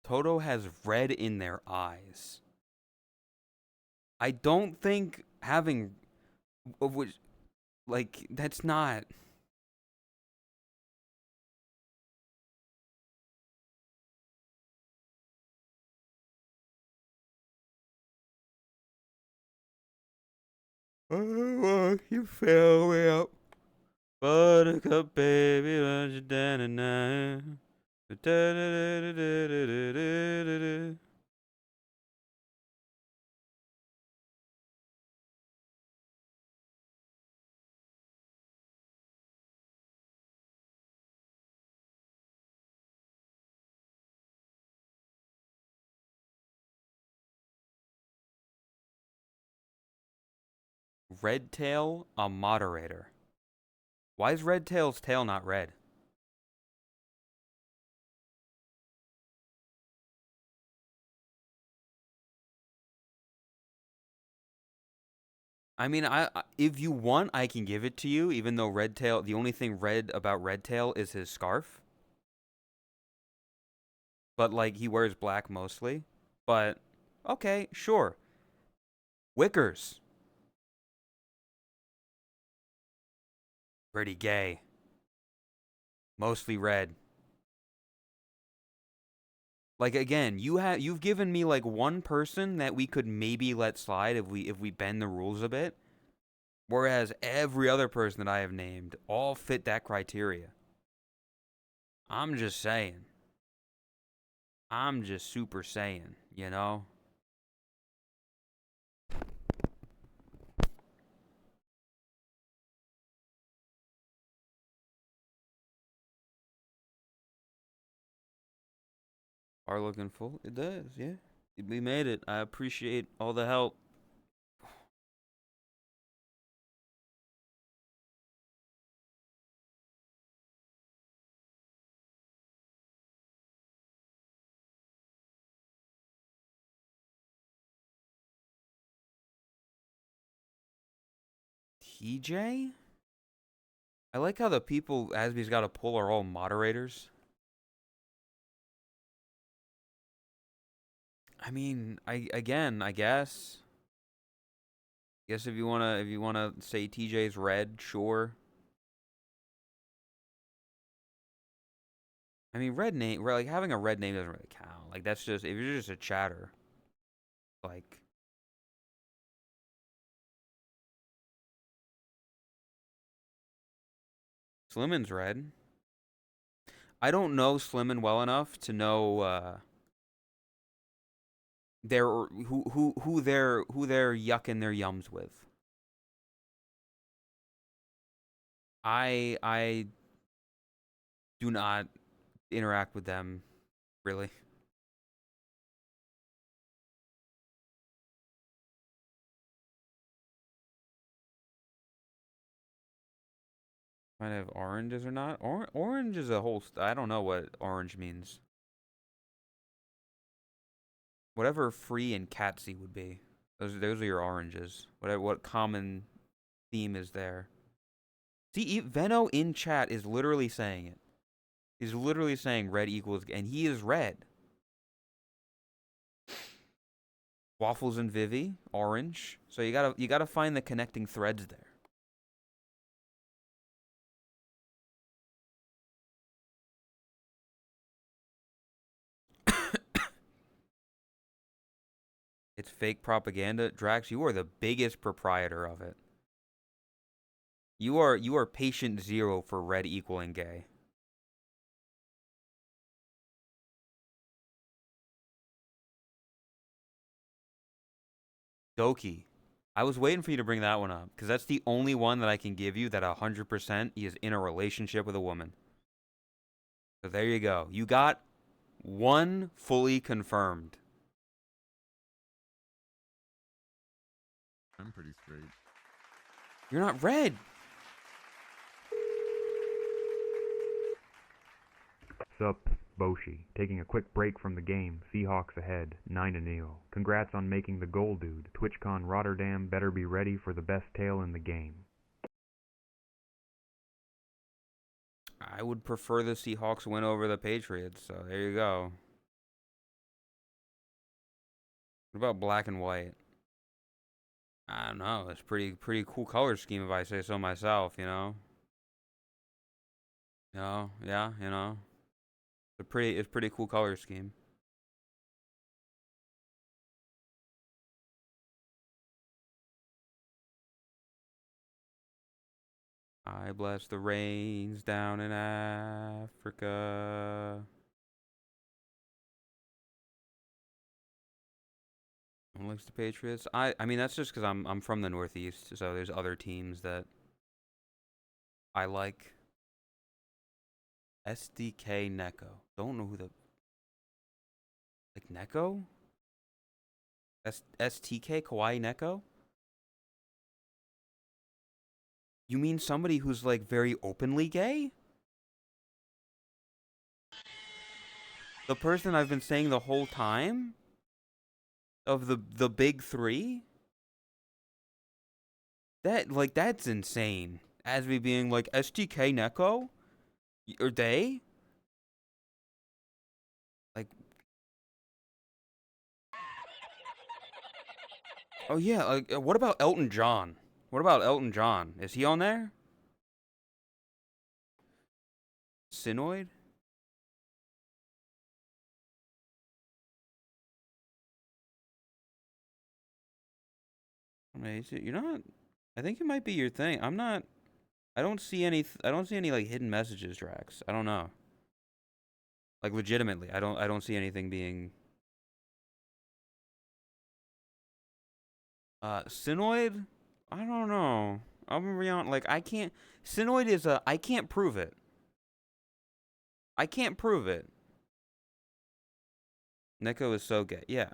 Toto has red in their eyes. I don't think having of which, like, that's not. Oh, you fill me up. Buttercup baby, don't you down now. Red tail, a moderator. Why is red tail's tail not red? I mean, if you want, I can give it to you. Even though red tail, the only thing red about red tail is his scarf. But like he wears black mostly. But okay, sure. Wickers, pretty gay. Mostly red. Like again, you've given me like one person that we could maybe let slide if we bend the rules a bit. Whereas every other person that I have named all fit that criteria. I'm just saying. I'm just super saying, you know? Are looking full? It does, yeah. We made it. I appreciate all the help. TJ? I like how the people Asby's got to pull are all moderators. I mean, I guess. Guess if you wanna say TJ's red, sure. I mean, like having a red name doesn't really count. Like that's just if you're just a chatter. Like Slimmin's red. I don't know Slimmin well enough to know their who they're yucking their yums with. I do not interact with them really. Might have oranges or not. Orange is a whole. I don't know what orange means. Whatever free and catsy would be. Those are your oranges. What common theme is there? See, Veno in chat is literally saying it. He's literally saying red equals, and he is red. Waffles and Vivi, orange. So you gotta find the connecting threads there. It's fake propaganda. Drax, you are the biggest proprietor of it. You are patient zero for red equaling gay. Doki. I was waiting for you to bring that one up because that's the only one that I can give you that 100% he is in a relationship with a woman. So there you go. You got one fully confirmed. I'm pretty straight. You're not red. Sup, Boshi. Taking a quick break from the game. Seahawks ahead, 9-0. Congrats on making the goal, dude. TwitchCon Rotterdam better be ready for the best tail in the game. I would prefer the Seahawks win over the Patriots, so there you go. What about black and white? I don't know. It's pretty cool color scheme if I say so myself. You know. Yeah. You know. It's pretty cool color scheme. I bless the rains down in Africa. Who likes the Patriots? I mean that's just because I'm from the Northeast, so there's other teams that I like. SDK Neko. Don't know who the like Neko? STK Kawaii Neko? You mean somebody who's like very openly gay? The person I've been saying the whole time of the big three? That's insane. As me being like STK Neko? Or they? Like, oh yeah, like what about Elton John? What about Elton John? Is he on there? Sinoid? I mean, you're not. I think it might be your thing. I'm not. I don't see any. I don't see any like hidden messages, Drax. I don't know. Like legitimately, I don't see anything being. Sinoid. I don't know. I'm gonna be on. Like I can't. Sinoid is a. I can't prove it. I can't prove it. Neko is so gay. Yeah.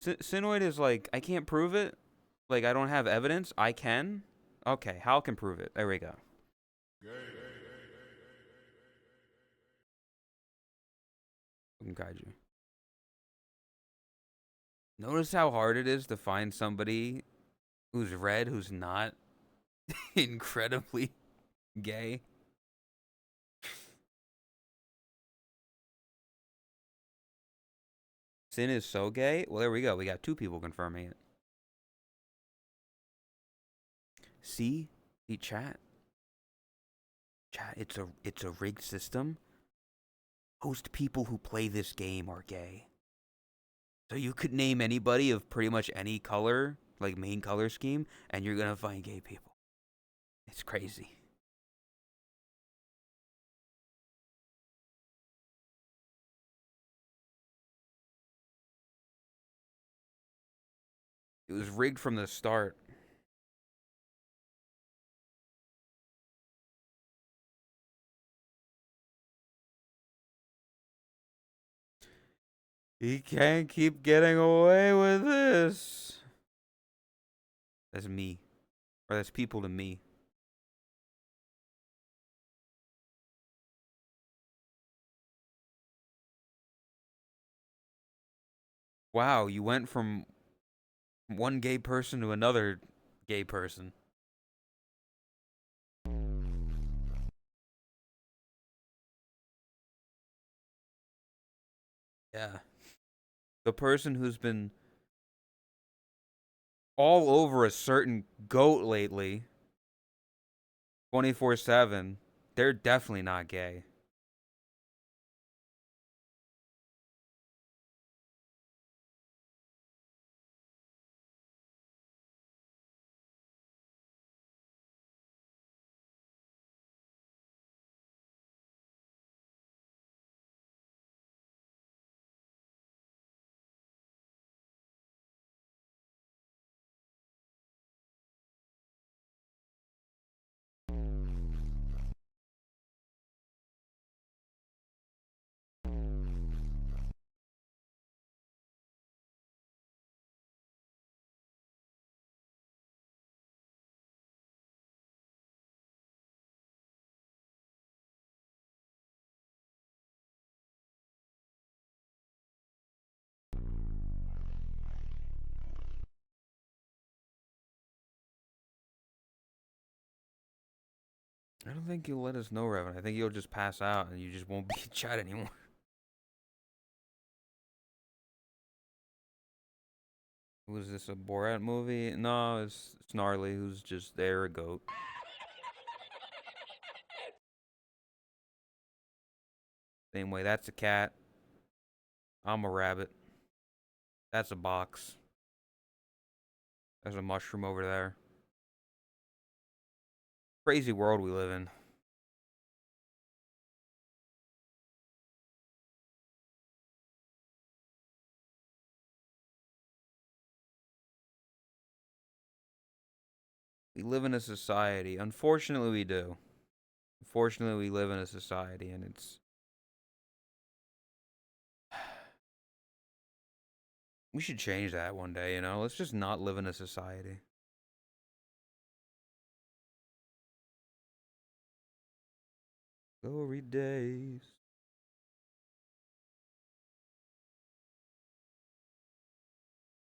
Sinoid is like I can't prove it. Like I don't have evidence. I can. Okay, Hal can prove it. There we go. Kaiju. Notice how hard it is to find somebody who's red who's not incredibly gay. Sin is so gay. Well, there we go. We got two people confirming it. See, chat. Chat. It's a rigged system. Most people who play this game are gay. So you could name anybody of pretty much any color, like main color scheme, and you're gonna find gay people. It's crazy. It was rigged from the start. He can't keep getting away with this. That's me. Or that's people to me. Wow, you went from one gay person to another gay person. Yeah. The person who's been all over a certain goat lately, 24/7, they're definitely not gay. I don't think you'll let us know, Revan. I think you'll just pass out and you just won't be in chat anymore. Was this a Borat movie? No, it's Gnarly, who's just there, a goat. Same way, that's a cat. I'm a rabbit. That's a box. There's a mushroom over there. Crazy world we live in. We live in a society. Unfortunately, we do. Unfortunately, we live in a society, and it's. We should change that one day, you know? Let's just not live in a society. Glory days.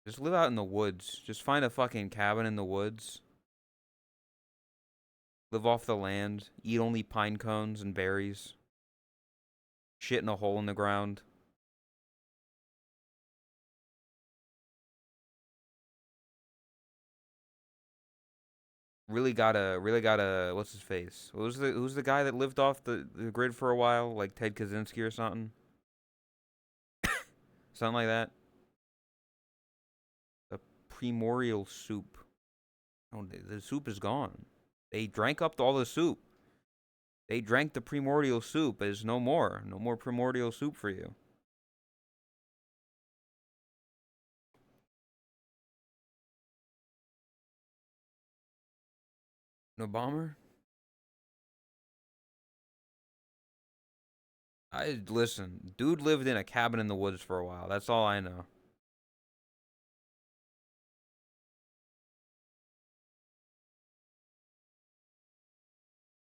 Just live out in the woods. Just find a fucking cabin in the woods. Live off the land. Eat only pine cones and berries. Shit in a hole in the ground. Really gotta, what's his face? Who's the guy that lived off the grid for a while? Like Ted Kaczynski or something? Something like that. The primordial soup. Oh, the soup is gone. They drank up all the soup. They drank the primordial soup. There's no more. No more primordial soup for you. No bomber? Listen, dude lived in a cabin in the woods for a while. That's all I know.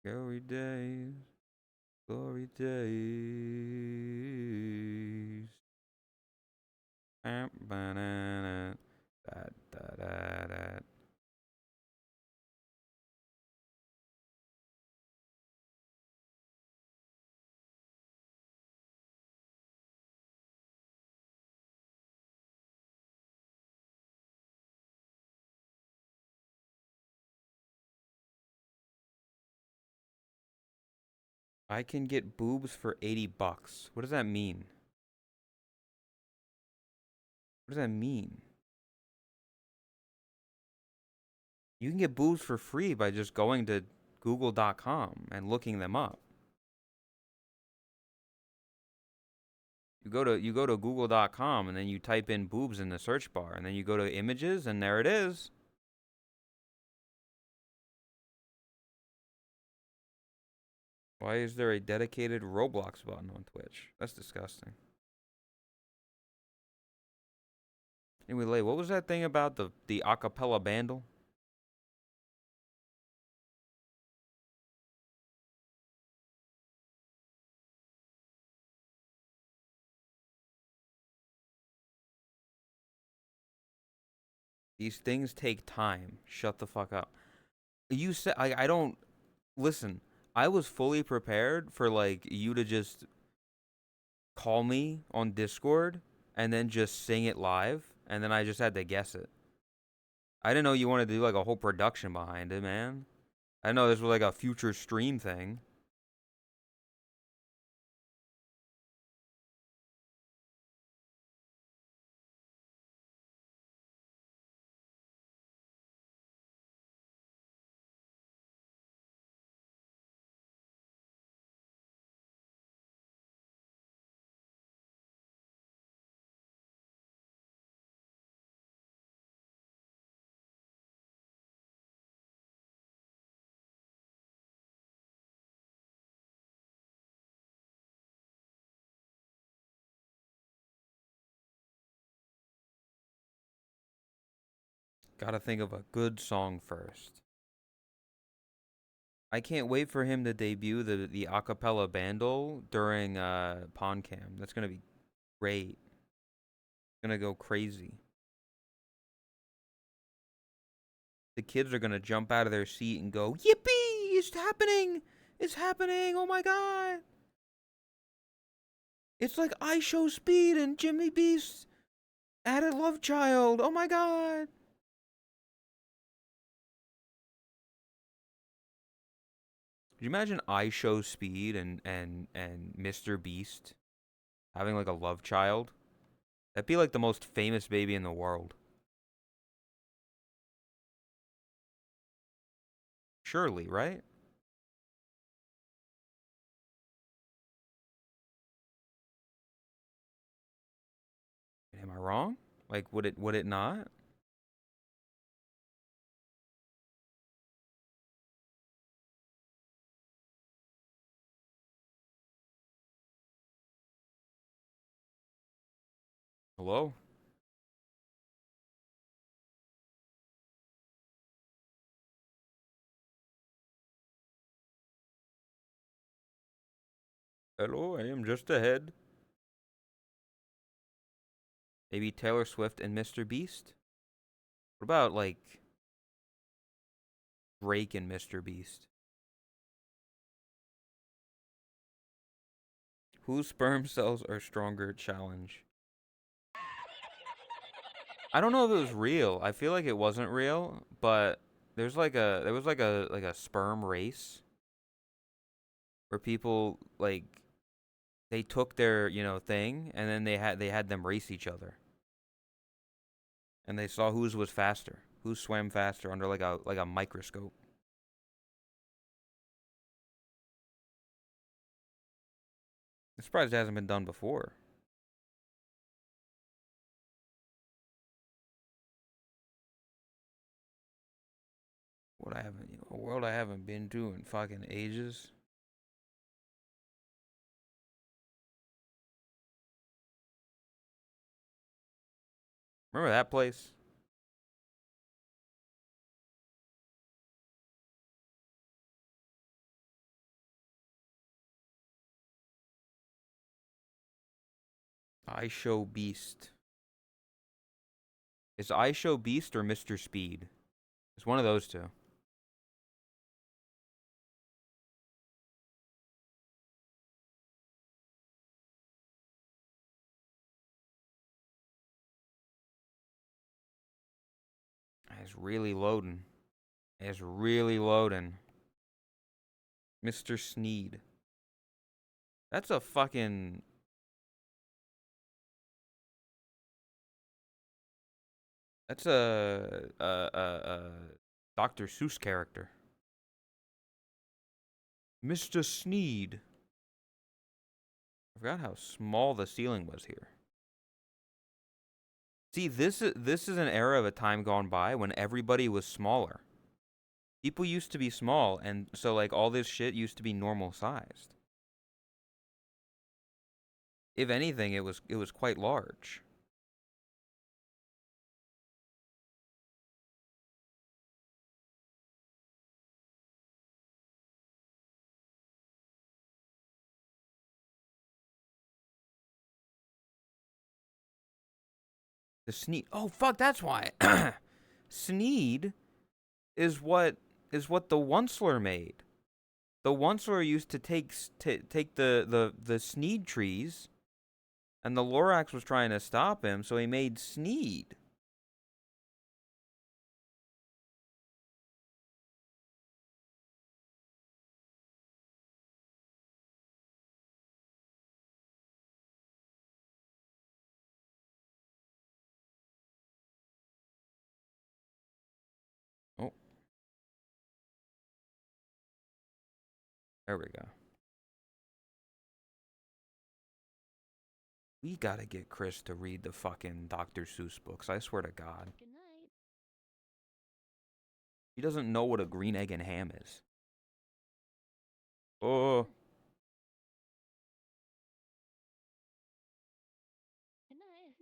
Glory days. Glory days. Banana. Da, da, da, da. I can get boobs for $80. What does that mean? What does that mean? You can get boobs for free by just going to google.com and looking them up. You go to google.com and then you type in boobs in the search bar and then you go to images and there it is. Why is there a dedicated Roblox button on Twitch? That's disgusting. Anyway, what was that thing about the acapella bandle? These things take time. Shut the fuck up. You said I don't listen. I was fully prepared for like you to just call me on Discord and then just sing it live and then I just had to guess it. I didn't know you wanted to do like a whole production behind it, man. I know this was like a future stream thing. Gotta think of a good song first. I can't wait for him to debut the acapella bandle during PonCam. That's gonna be great. Gonna go crazy. The kids are gonna jump out of their seat and go, "Yippee! It's happening! It's happening! Oh my god! It's like I Show Speed and Jimmy Beast Add a love child. Oh my god. Could you imagine I Show Speed and Mr. Beast having like a love child? That'd be like the most famous baby in the world. Surely, right? Am I wrong? Like, would it not? Hello? Hello, I am just ahead. Maybe Taylor Swift and Mr. Beast? What about like Drake and Mr. Beast? Whose sperm cells are stronger? Challenge. I don't know if it was real. I feel like it wasn't real, but there was like a sperm race where people like they took their, thing and then they had them race each other. And they saw whose was faster. Who swam faster under like a microscope. I'm surprised it hasn't been done before. A world I haven't been to in fucking ages. Remember that place? I Show Beast. Is I Show Beast or Mr. Speed? It's one of those two. It's really loading. It's really loading. Mr. Sneed. That's a fucking. That's a Dr. Seuss character. Mr. Sneed. I forgot how small the ceiling was here. See, this is an era of a time gone by when everybody was smaller. People used to be small, and so like all this shit used to be normal sized. If anything, it was quite large. The Sneed. Oh fuck, that's why. Sneed is what the Onceler made. The Onceler used to take the Sneed trees, and the Lorax was trying to stop him, so he made Sneed. Oh, there we go. We gotta get Chris to read the fucking Dr. Seuss books. I swear to God. Good night. He doesn't know what a green egg and ham is. Oh, Good night.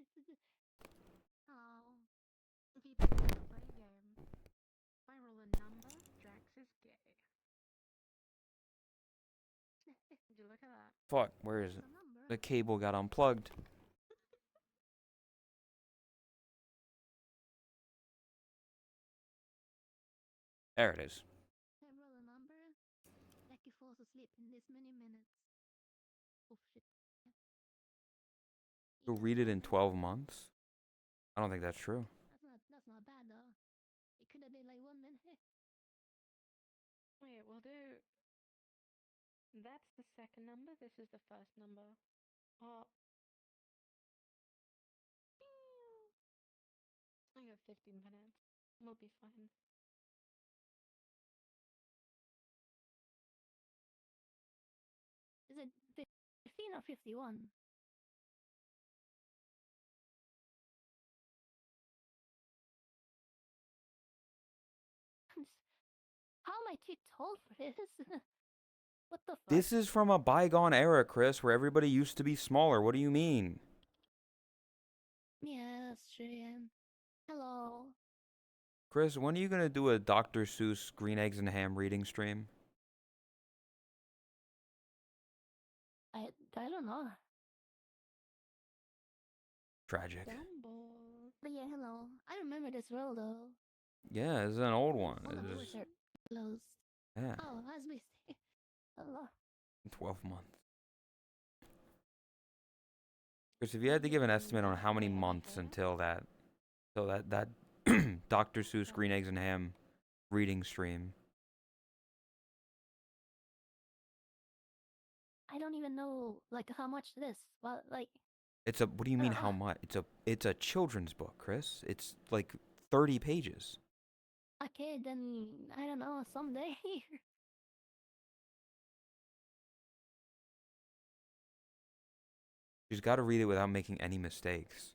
Oh, people want to play a game. If I roll a number, Drax is gay. Did you look at that? fuck. Where is it? It's a number. The cable got unplugged. There it is. I roll a number. Becky falls asleep in this many minutes. Oh shit. You'll read it in 12 months? I don't think that's true. That's not bad though. It could have been like 1 minute. Wait, we'll do. That's the second number. This is the first number. Oh, I got 15 minutes. We'll be fine. Is it 15 or 51? How am I too tall for this? What the fuck? This is from a bygone era, Chris, where everybody used to be smaller. What do you mean? Yeah, that's true. Yeah. Hello. Chris, when are you gonna do a Dr. Seuss Green Eggs and Ham reading stream? I don't know. Tragic. Dumbo. But yeah, hello. I remember this role though. Yeah, this is an old one. All the It doors was, are closed. yeah, Oh, as we say. Hello. 12 months. Chris, if you had to give an estimate on how many months until that Dr. Seuss Green Eggs and Ham reading stream. I don't even know like how much this. Well, like What do you mean how much? It's a children's book, Chris. It's like 30 pages. okay, then I don't know. Someday. She's got to read it without making any mistakes.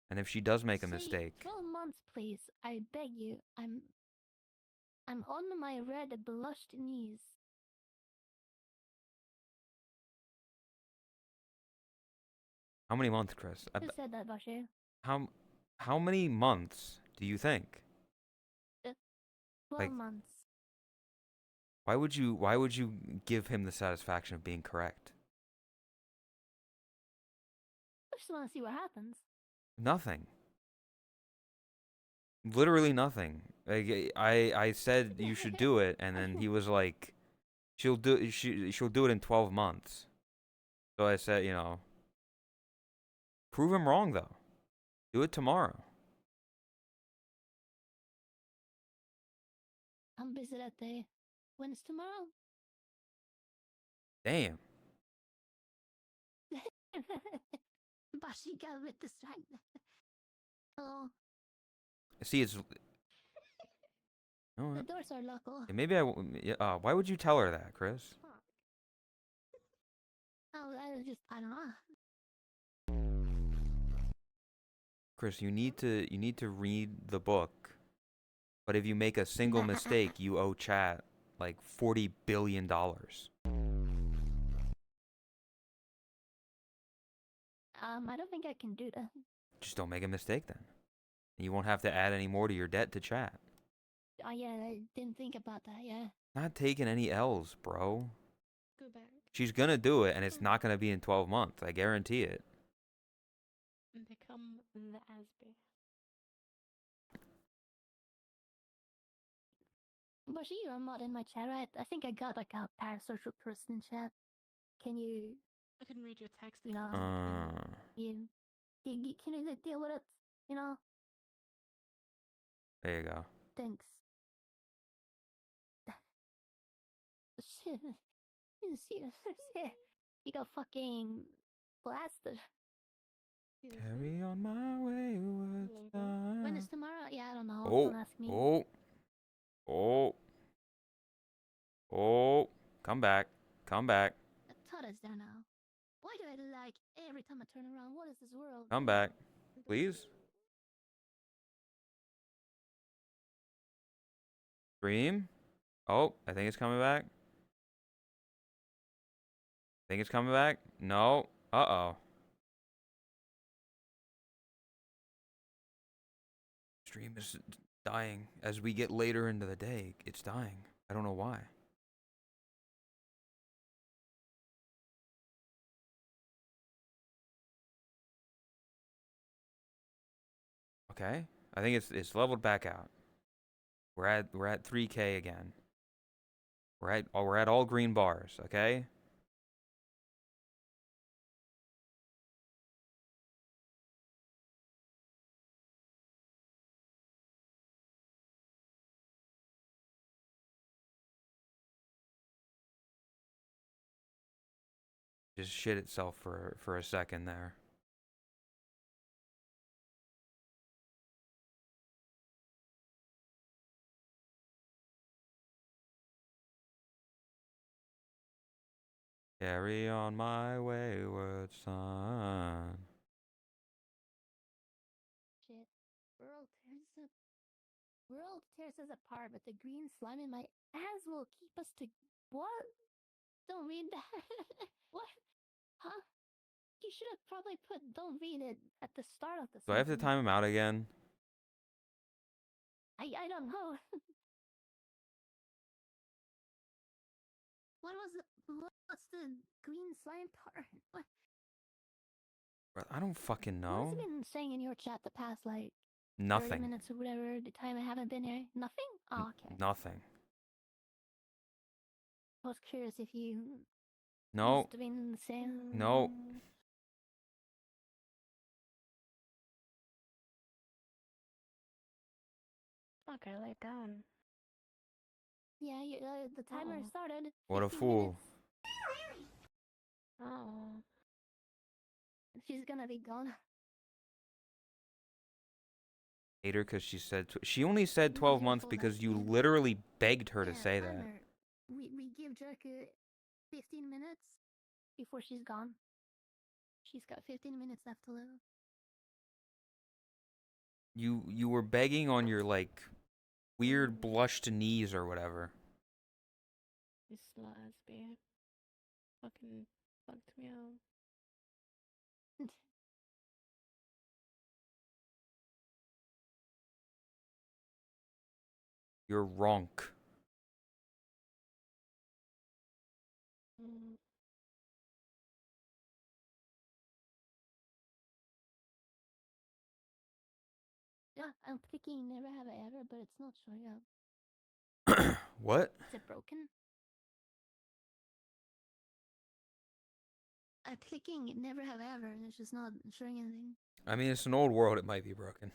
And if she does make a Say mistake, 12 months, please. I beg you. I'm on my red blushed knees. how many months, Chris? Who said that, Bashir? How many months do you think? 12 Like- months. Why would you give him the satisfaction of being correct? I just want to see what happens. Nothing. Literally nothing. Like, I said you should do it, and then he was like, she'll do it in 12 months. So I said, prove him wrong though. Do it tomorrow. I'm busy that day. When is tomorrow? Damn. Bashi got a bit distracted. Hello. See, it's. No, The doors are locked. Oh, maybe why would you tell her that, Chris? I don't know. Chris, you need to read the book. But if you make a single mistake, you owe chat like $40 billion. I don't think I can do that. Just don't make a mistake then. You won't have to add any more to your debt to chat. Oh yeah, I didn't think about that. Yeah. Not taking any L's, bro. Go back. She's gonna do it, and it's not gonna be in 12 months. I guarantee it. And become the Asby. Bashi, you're not in my chat, right? I think I got like a parasocial person chat. Can you, I can read your text. you know, can you deal with it? You know? There you go. Thanks. Shit. You got fucking blasted. Carry on my wayward star. When is tomorrow? Yeah, I don't know. Oh, Don't ask me. oh. Come back. Come back. Todd is there now. Why do I like every time I turn around? What is this world? Come back. Please. Stream. Oh, I think it's coming back. Think it's coming back? No. Uh-oh. Stream is dying. As we get later into the day, it's dying. I don't know why. Okay. I think it's leveled back out. We're at 3K again. We're at all green bars, okay? just shit itself for a second there. Carry on my wayward son. Shit. World tears us apart, but the green slime in my ass will keep us to. What? Don't read that. What? Huh? You should have probably put "don't read it" at the start of the Do I have to sentence. time him out again? I don't know. What's the green slime part? What? I don't fucking What has know. he been saying in your chat the past, like, 30 Nothing. minutes or whatever, the time I haven't been here? Nothing? Oh, okay. Nothing. I was curious if you No. must have been the same. No. Okay, lay down. Yeah, the timer Oh. started. What a 15 fool. minutes. Oh. She's gonna be gone. Hate her because she said she only said Not 12 your months fault, because you actually. literally begged her to Yeah, say that. timer. We give Jerka 15 minutes before she's gone. She's got 15 minutes left to live. You were begging on your like weird blushed knees or whatever. This lesbian. Fucking fucked me up. You're wronk. Mm. Yeah, I'm clicking never have I ever, but it's not showing up. What? Is it broken? I'm clicking never have ever, and it's just not showing anything. I mean, it's an old world. It might be broken.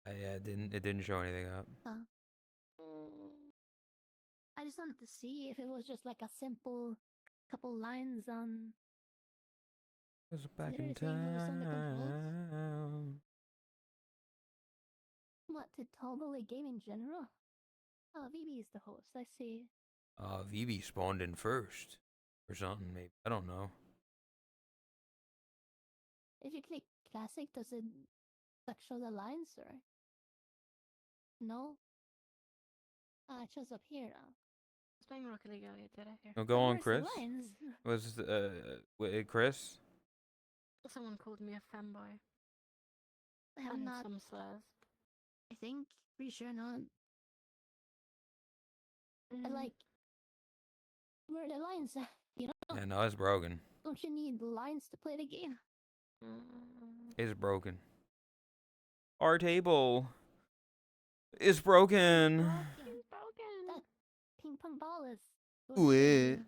It didn't show anything up. Huh. I just wanted to see if it was just like a simple couple lines on. Goes back in literally saying what was on the controls. time. What, to totally game in general? Oh, VB is the host, I see. VB spawned in first. Or something, maybe. I don't know. If you click classic, does it like show the lines or? No? Ah, it shows up here now. I was playing Rocket League earlier today. Here. No, go But on, where's Chris. the lines? Was Chris? Someone called me a fanboy. I have And not, some slurs. I think. Pretty sure not. I like. Where are the lines? You know? Yeah, no, it's broken. Don't you need lines to play the game? It's broken. Our table is broken. It's broken. That ping pong ball is. Wait.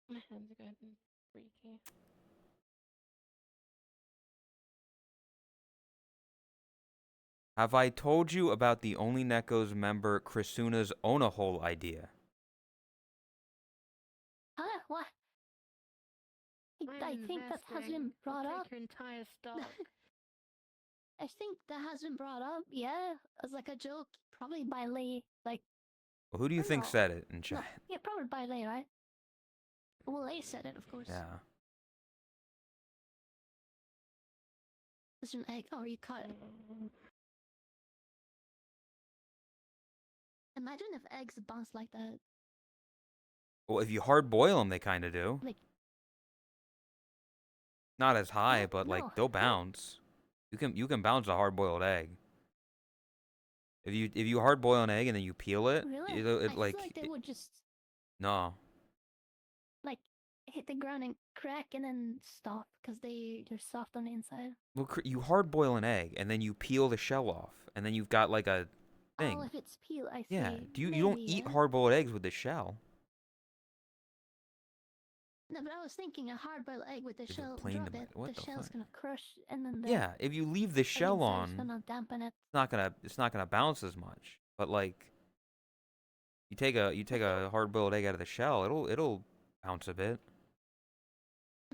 My hands are getting freaky. Have I told you about the Only Neko's member Krisuna's Onahole idea? Huh? What? I think that has been brought up. Take your entire stock. I think that has been brought up, yeah, as like a joke, probably by Lee. Like, Well, who do you think no. said it in No, chat? yeah, probably by Lee, right? Well, Lee said it, of course. Yeah. It's an egg. Oh, you cut it. Imagine if eggs bounce like that. Well, if you hard boil them, they kind of do. Like, Not as high, what? but like No. they'll bounce. You can bounce a hard boiled egg. If you hard boil an egg and then you peel it, Really? it I like, feel like they would just no. like hit the ground and crack and then stop because they're soft on the inside. Well, you hard boil an egg and then you peel the shell off, and then you've got like a thing. Oh, if it's peel, I see. Yeah. You Maybe, don't eat yeah. hard boiled eggs with the shell. No, but I was thinking a hard-boiled egg with the Is it shell. plain Drop to it. what The the shell's fuck? gonna crush, and then the Yeah. If you leave the egg shell inside's on, gonna dampen it. it's not gonna bounce as much. But like, you take a hard boiled egg out of the shell, it'll bounce a bit.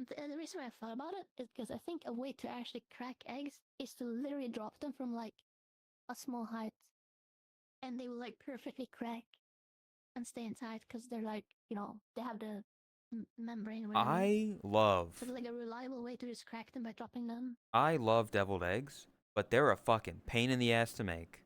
The reason why I thought about it is because I think a way to actually crack eggs is to literally drop them from like a small height, and they will like perfectly crack and stay inside because they're like, they have the membrane or whatever. I So love it's like a reliable way to just crack them by dropping them. deviled eggs, but they're a fucking pain in the ass to make.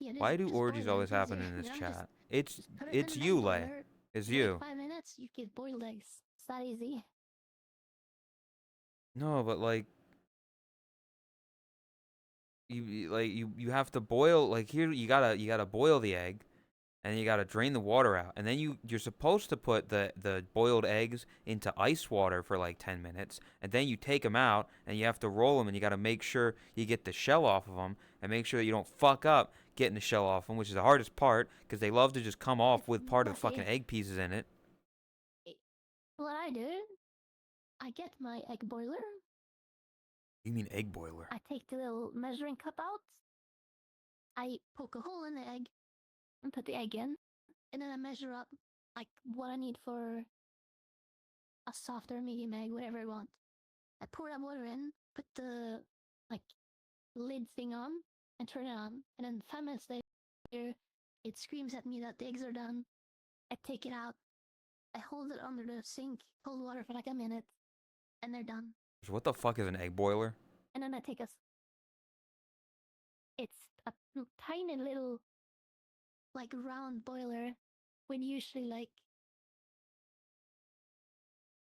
Yeah, Why do just orgies boil always eggs happen easier, in this Just chat? put it in It's an you, egg Lay. boiler. It's Wait you. 5 minutes, you get boiled eggs. It's that easy. No, but like you have to boil, like, here you gotta boil the egg, and you gotta drain the water out, and then you're supposed to put the boiled eggs into ice water for like 10 minutes, and then you take them out and you have to roll them, and you gotta make sure you get the shell off of them, and make sure that you don't fuck up getting the shell off them, which is the hardest part because they love to just come off with part of the fucking egg pieces in it. What I do, I get my egg boiler. You mean egg boiler? I take the little measuring cup out. I poke a hole in the egg and put the egg in, and then I measure up like what I need for a softer medium egg, whatever I want. I pour that water in, put the like lid thing on, and turn it on. And then 5 minutes later, it screams at me that the eggs are done. I take it out. I hold it under the sink, cold water for like a minute, and they're done. So what the fuck is an egg boiler? And then I take it's a tiny little like round boiler with usually like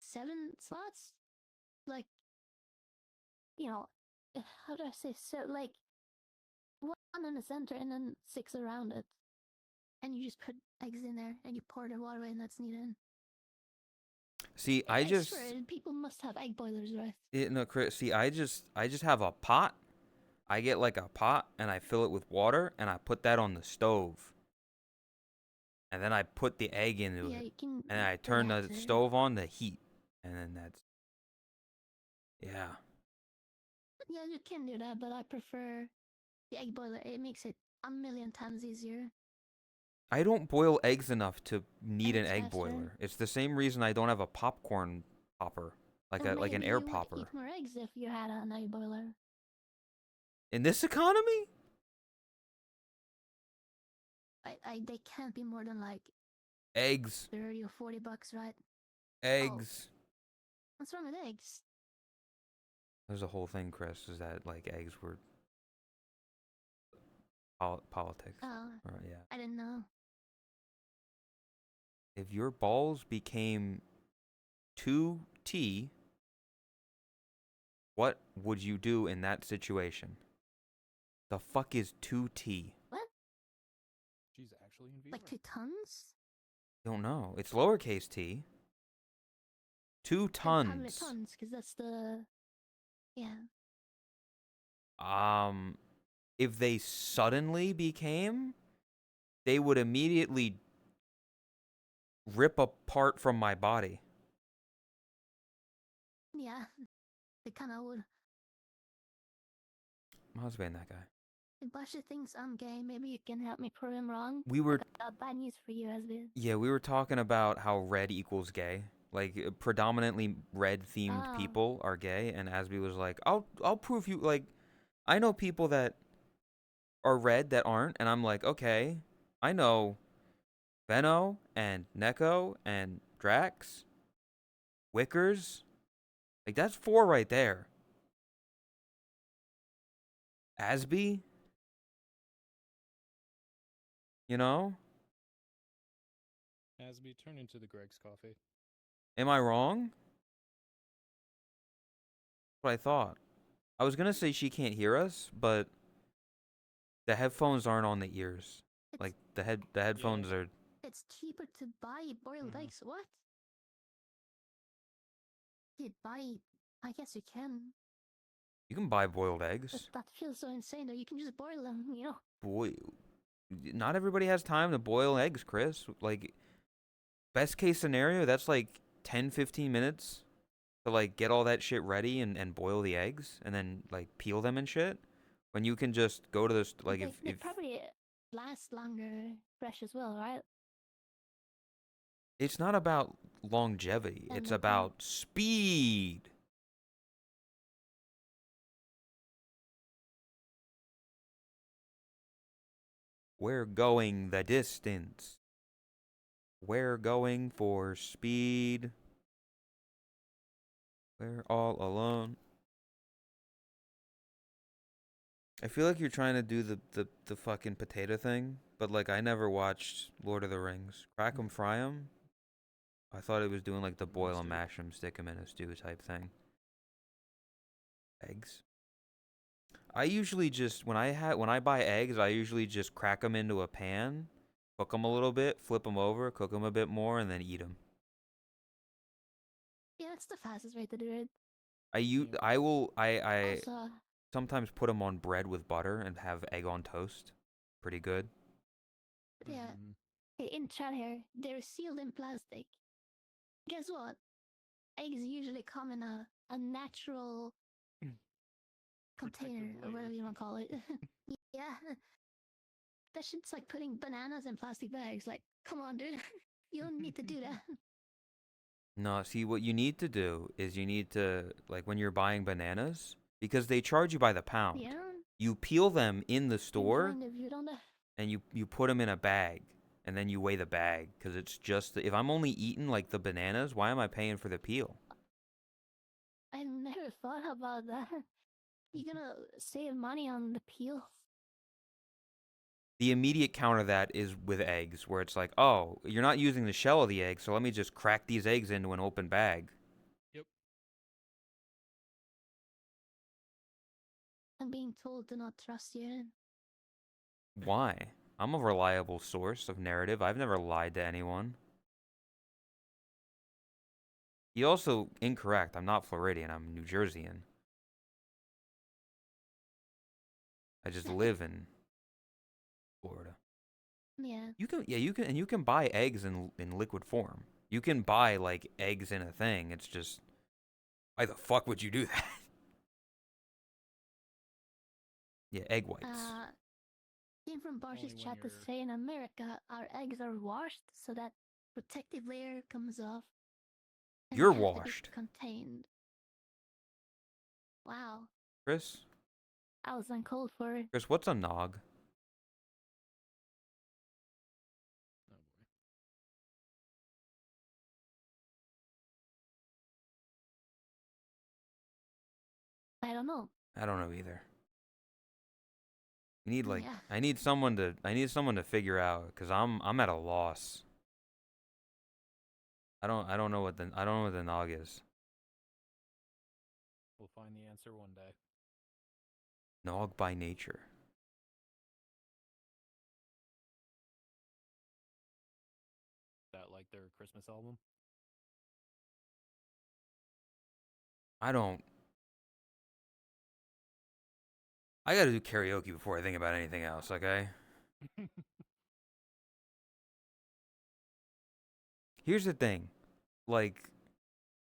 7 slots. Like, how do I say? So like one in the center and then 6 around it. And you just put eggs in there and you pour the water in that's needed. See, I swear, people must have egg boilers, right? No, Chris. See, I just have a pot. I get like a pot and I fill it with water and I put that on the stove. And then I put the egg into Yeah, it. you can. And I do turn that the too. stove on the heat. And then that's. Yeah. Yeah, you can do that, but I prefer the egg boiler. It makes it a million times easier. I don't boil eggs enough to need And an it's egg faster. boiler. It's the same reason I don't have a popcorn popper. Like Well, an maybe air you would popper. eat more eggs if you had an egg boiler. In this economy? They can't be more than like Eggs. 30 or $40, right? Eggs. What's wrong with eggs? There's a whole thing, Chris, is that like eggs were politics. Oh, Yeah. I didn't know. If your balls became 2T, what would you do in that situation? The fuck is 2T? What? She's actually in Like VR. 2 tons? Don't know. It's lowercase t. 2 And how many tons. tons? Because that's the. Yeah. If they suddenly became, they would immediately rip apart from my body. Yeah. They kind of would. Must been that guy. If Basha thinks I'm gay, maybe you can help me prove him wrong. We were. I got bad news for you, Asbid. Yeah, we were talking about how red equals gay. Like predominantly red themed people are gay, and Asby was like, I'll prove you. Like, I know people that are red that aren't, and I'm like, okay, I know Benno and Neko and Drax, Wickers. Like, that's 4 right there. Asby, you know? Asby, turn into the Greg's coffee. Am I wrong? That's what I thought. I was gonna say she can't hear us, but the headphones aren't on the ears. Like the headphones are. It's cheaper to buy boiled eggs. What? You'd buy. I guess you can. You can buy boiled eggs. But that feels so insane, though. You can just boil them, Boy, not everybody has time to boil eggs, Chris. Like, best case scenario, that's like 10, 15 minutes to like get all that shit ready and boil the eggs and then like peel them and shit. When you can just go to this, like, They if probably last longer fresh as well, right? It's not about longevity. And It's the about speed. We're going the distance. We're going for speed. We're all alone. I feel like you're trying to do the fucking potato thing, but like I never watched Lord of the Rings. Crack 'em, fry 'em. I thought it was doing like the boil 'em, mash 'em, stick 'em in a stew type thing. Eggs. I usually just when I buy eggs, I usually just crack them into a pan, cook them a little bit, flip them over, cook them a bit more, and then eat them. Yeah, that's the fastest way to do it. I Also, sometimes put them on bread with butter and have egg on toast. Pretty good. yeah, in chat here, they're sealed in plastic. Guess what? Eggs usually come in a natural container, or whatever you want to call it. Yeah. That shit's like putting bananas in plastic bags. Like, come on, dude. You don't need to do that. No, see what you need to do is you need to like when you're buying bananas because they charge you by the pound. Yeah. You peel them in the And store kind of, you don't. and you put them in a bag and then you weigh the bag because it's just if I'm only eating like the bananas, why am I paying for the peel? I never thought about that. You're gonna save money on the peel. The immediate counter to that is with eggs, where it's like, oh, you're not using the shell of the egg, so let me just crack these eggs into an open bag. Yep. I'm being told to not trust you. Why? I'm a reliable source of narrative. I've never lied to anyone. He also incorrect. I'm not Floridian. I'm New Jerseyan. I just live in Florida. Yeah. You can buy eggs in liquid form. You can buy like eggs in a thing. It's just why the fuck would you do that? Yeah, egg whites. Came from Barsh's Only when chat to you're- say in America our eggs are washed so that protective layer comes off. And You're they have to be washed. contained. Wow. Chris, I was uncalled for. Chris, what's a nog? Oh boy. I don't know. I don't know either. You need like Yeah. I need someone to figure out because I'm at a loss. I don't know what the nog is. We'll find the answer one day. Nog by nature. That like their Christmas album. I don't. I gotta do karaoke before I think about anything else. Okay. Here's the thing, like,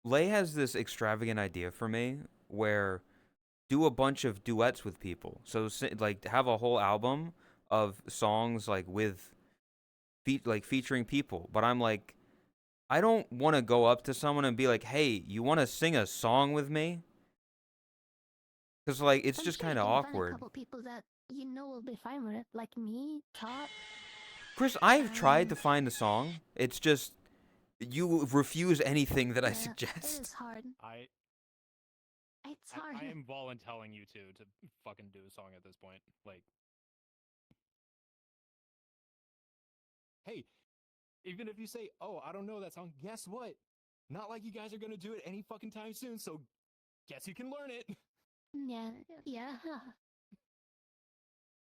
Lay has this extravagant idea for me where do a bunch of duets with people. So like have a whole album of songs like with featuring people. But I'm like, I don't want to go up to someone and be like, "Hey, you want to sing a song with me?" Because like it's I'm just sure kind you of can find a awkward. couple people that you know will be fine with it, like me, Top. Chris, I've tried to find a song. It's just you refuse anything that I Yeah, it suggest. is hard. It's hard. I am volunteering you two to fucking do a song at this point. Like, hey, even if you say, "Oh, I don't know that song," guess what? Not like you guys are gonna do it any fucking time soon. So, guess you can learn it. Yeah, yeah.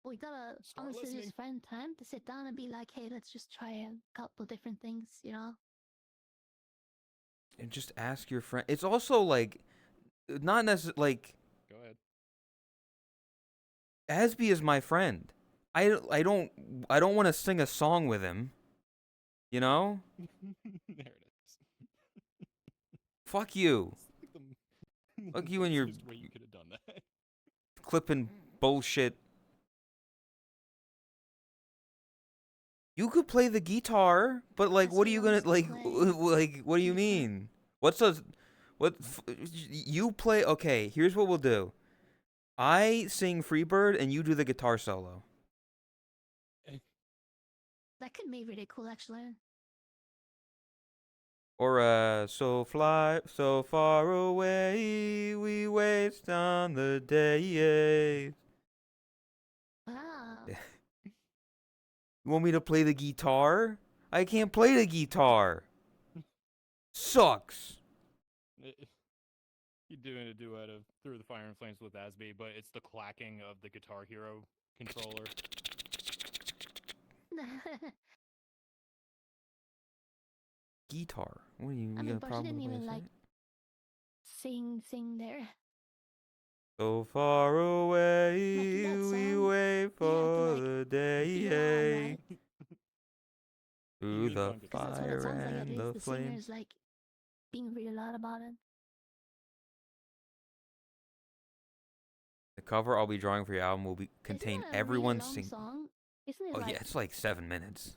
We gotta Start honestly listening. just find time to sit down and be like, hey, let's just try a couple different things, you know? And just ask your friend. It's also like not necessarily like Go ahead. Asby is my friend. I don't want to sing a song with him. You know? There it is. Fuck you. It's like the Fuck you and your nicest way you could have done that. clipping bullshit You could play the guitar, but like, As what are he you gonna wants to like? play Like, what do you guitar. mean? What's a what? You play? Okay, here's what we'll do. I sing Freebird, and you do the guitar solo. That could be really cool, actually. Or so fly so far away, we waste on the days. Wow. You want me to play the guitar? I can't play the guitar. Sucks. You're doing a duet of Through the Fire and Flames with Asby, but it's the clacking of the Guitar Hero controller. Guitar. What are you? I You mean, got a but she problem didn't with the way I even say like it? sing there. So far away, Like in that we song, wait you have to for like the be loud, right? day. Through Even the fun Because that's what guitar. it fire sounds like. At and least the the singer is flames. like being really loud about it. The cover I'll be drawing for your album will be Isn't contain that a really everyone long sing. song? Isn't it Oh like yeah, it's like 7 minutes.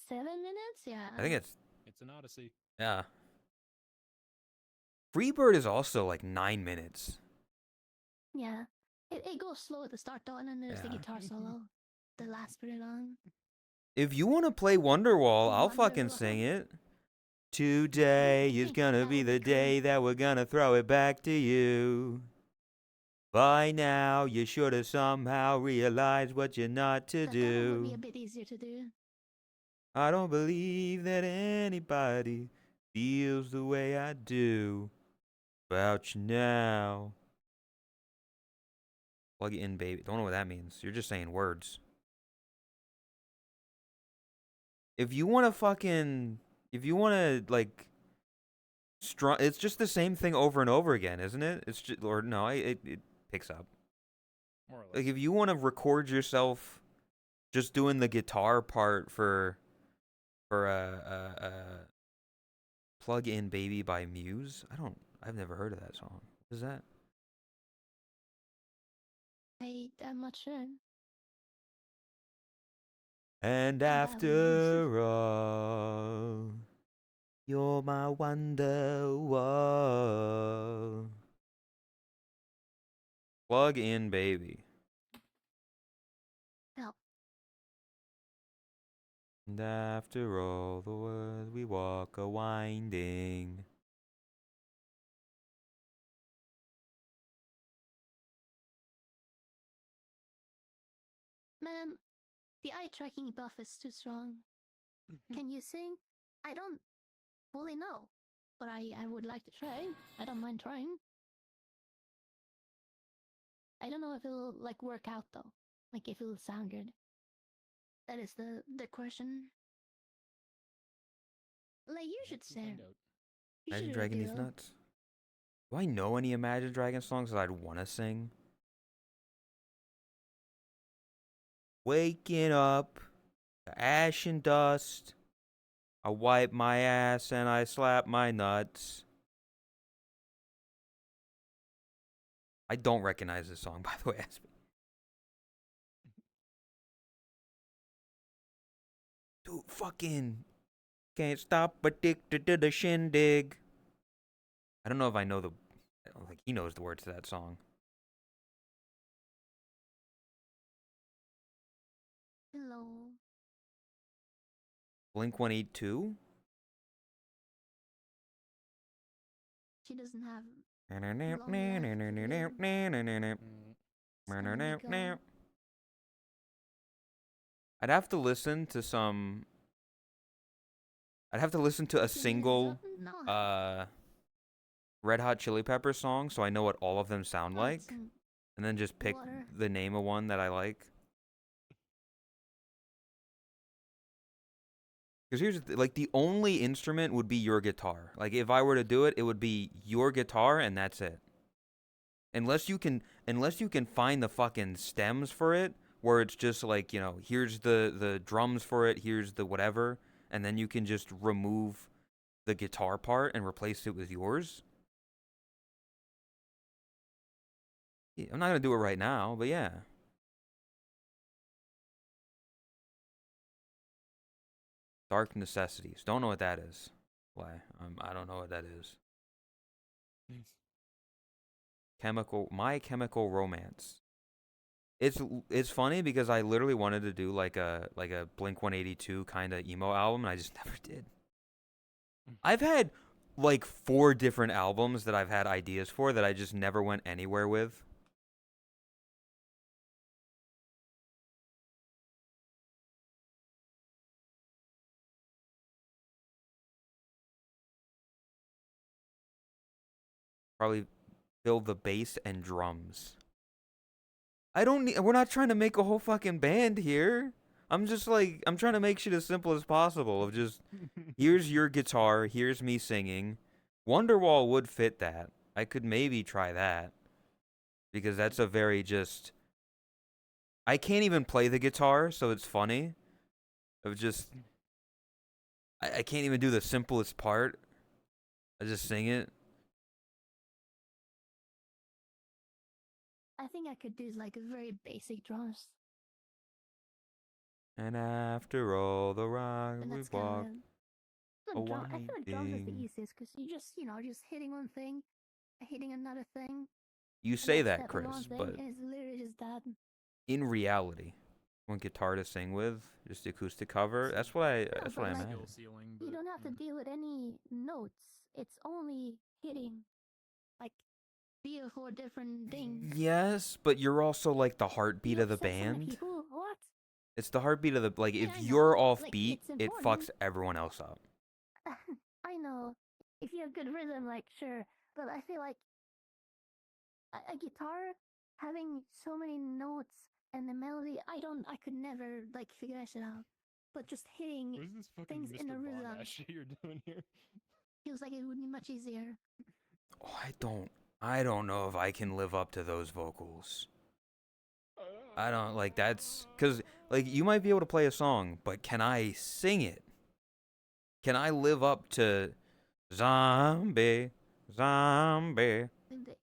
7 minutes? Yeah. I think it's It's an odyssey. yeah. Freebird is also like 9 minutes. Yeah. It goes slow at the start though, and then there's the Yeah. guitar solo. The last pretty long. If you want to play Wonderwall, I'll fucking Wonderwall. sing it. Today is gonna That be would be the cool. day that we're gonna throw it back to you. By now, you should have somehow realized what you're not to That one would be do. a bit easier to do. I don't believe that anybody feels the way I do about you now. Plug it in, baby. Don't know what that means. You're just saying words. If you want to like, it's just the same thing over and over again, isn't it? It's just, or no, it picks up. More or less. Like if you want to record yourself just doing the guitar part for Plug In Baby by Muse. I've never heard of that song. What is that? I'm not sure. And that after all, you're my wonderwall. Plug In Baby. No. And after all the world we walk a winding. Man, the eye tracking buff is too strong. Can you sing? I don't fully know, but I would like to try. I don't mind trying. I don't know if it'll like work out though. Like if it'll sound good. That is the question. Like you should We'll sing. find out. You should Imagine do a Dragon these duo. nuts. Do I know any Imagine Dragon songs that I'd want to sing? Waking up, to ash and dust. I wipe my ass and I slap my nuts. I don't recognize this song, by the way. Dude, fucking can't stop addicted to the shindig. I don't know if I know I don't think he knows the words to that song. Hello. Blink 182? She doesn't have I'd have to listen to some. I'd have to listen to a single No. Red Hot Chili Peppers song so I know what all of them sound like, and then just pick water. the name of one that I like. Because here's like the only instrument would be your guitar. Like if I were to do it, it would be your guitar and that's it. Unless you can find the fucking stems for it, where it's just like, here's the drums for it, here's the whatever, and then you can just remove the guitar part and replace it with yours. Yeah, I'm not gonna do it right now, but yeah. Dark Necessities. Don't know what that is. Why? I don't know what that is. My Chemical Romance. It's funny because I literally wanted to do like a Blink 182 kind of emo album and I just never did. I've had like 4 different albums that I've had ideas for that I just never went anywhere with. Probably build the bass and drums. We're not trying to make a whole fucking band here. I'm trying to make shit as simple as possible of just, here's your guitar, here's me singing. Wonderwall would fit that. I could maybe try that. Because that's a very just, I can't even play the guitar, so it's funny. Of just, I can't even do the simplest part. I just sing it. I think I could do like very basic drums. And after all the rock And we that's walk. kind of I feel like drums is the winding. easiest because you just just hitting one thing, hitting another thing. You and say that's that, one Chris, thing, but and it's literally just that. in reality, one guitar to sing with, just acoustic cover. That's what I but imagine. Skill ceiling, You but, don't have to deal with any notes. It's only hitting like 3 or 4 different things. Yes, but you're also like the heartbeat You of the upset so many band. people? What? It's the heartbeat of the like. Yeah, If I you're know. off Like, beat, it's it important. fucks everyone else up. I know. If you have good rhythm, like sure, but I feel like a guitar having so many notes and the melody, I could never like figure that shit out. But just hitting what is this fucking things in a Mr. rhythm Bonash shit you're doing here? feels like it would be much easier. Oh, I don't know if I can live up to those vocals. I don't like that's because like you might be able to play a song, but can I sing it? Can I live up to zombie, zombie? Like the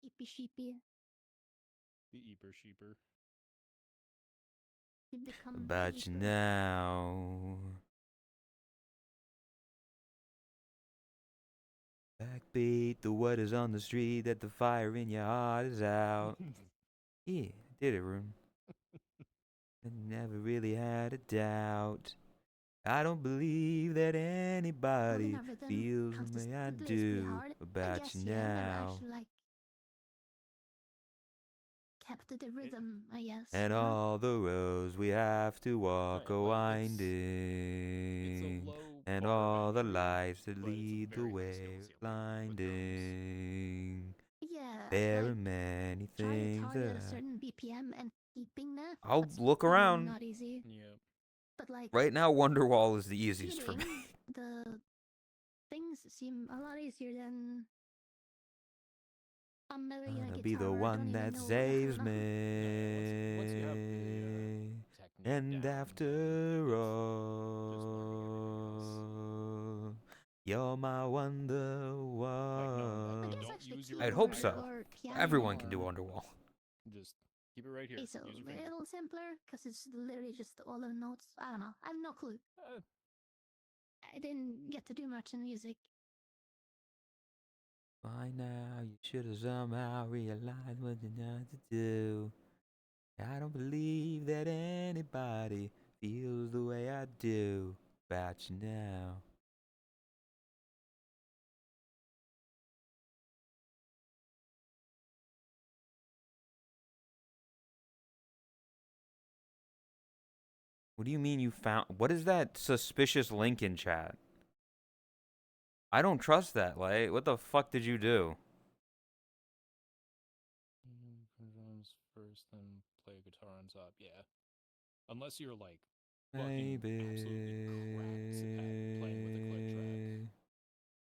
EP sheepy, The Eeper Sheeper. you become About the you Eeper. now. Backbeat, the word is on the street that the fire in your heart is out. Yeah, did it, Rune. I never really had a doubt. I don't believe that anybody Holding everything feels comes the way I to do is pretty do hard. I about guess you yeah, I've never now. actually like kept the rhythm, I guess. And all the roads we have to walk a Right, like, it's winding. a low And bar all the eventually, lights that but it's a lead the very high way skill ceiling with drums. blinding. Yeah, There like are many try to things target that a certain BPM and keeping that. I'll That's look probably around. not easy. Yeah. But like Right now, Wonderwall is the easiest for hitting me. the things seem a lot easier than I'm never gonna Gonna guitar. be the I don't one even that know what the saves hell. me. Once you have the technique And down, after just learning everything else. all, you're my Like, no, I Wonderwall. guess don't actually use your I'd hope keyboard so. or piano. Everyone can do Wonderwall. Just keep it right here. It's a Use your finger. little simpler because it's literally just all the notes. I don't know. I have no clue. I didn't get to do much in music. By now, you should have somehow realized what you need to do. I don't believe that anybody feels the way I do about you now. What do you mean you found? What is that suspicious link in chat? I don't trust that, like, what the fuck did you do? Drums first, then play a guitar on top. Yeah. Unless you're like fucking absolutely cracked at playing with a click track.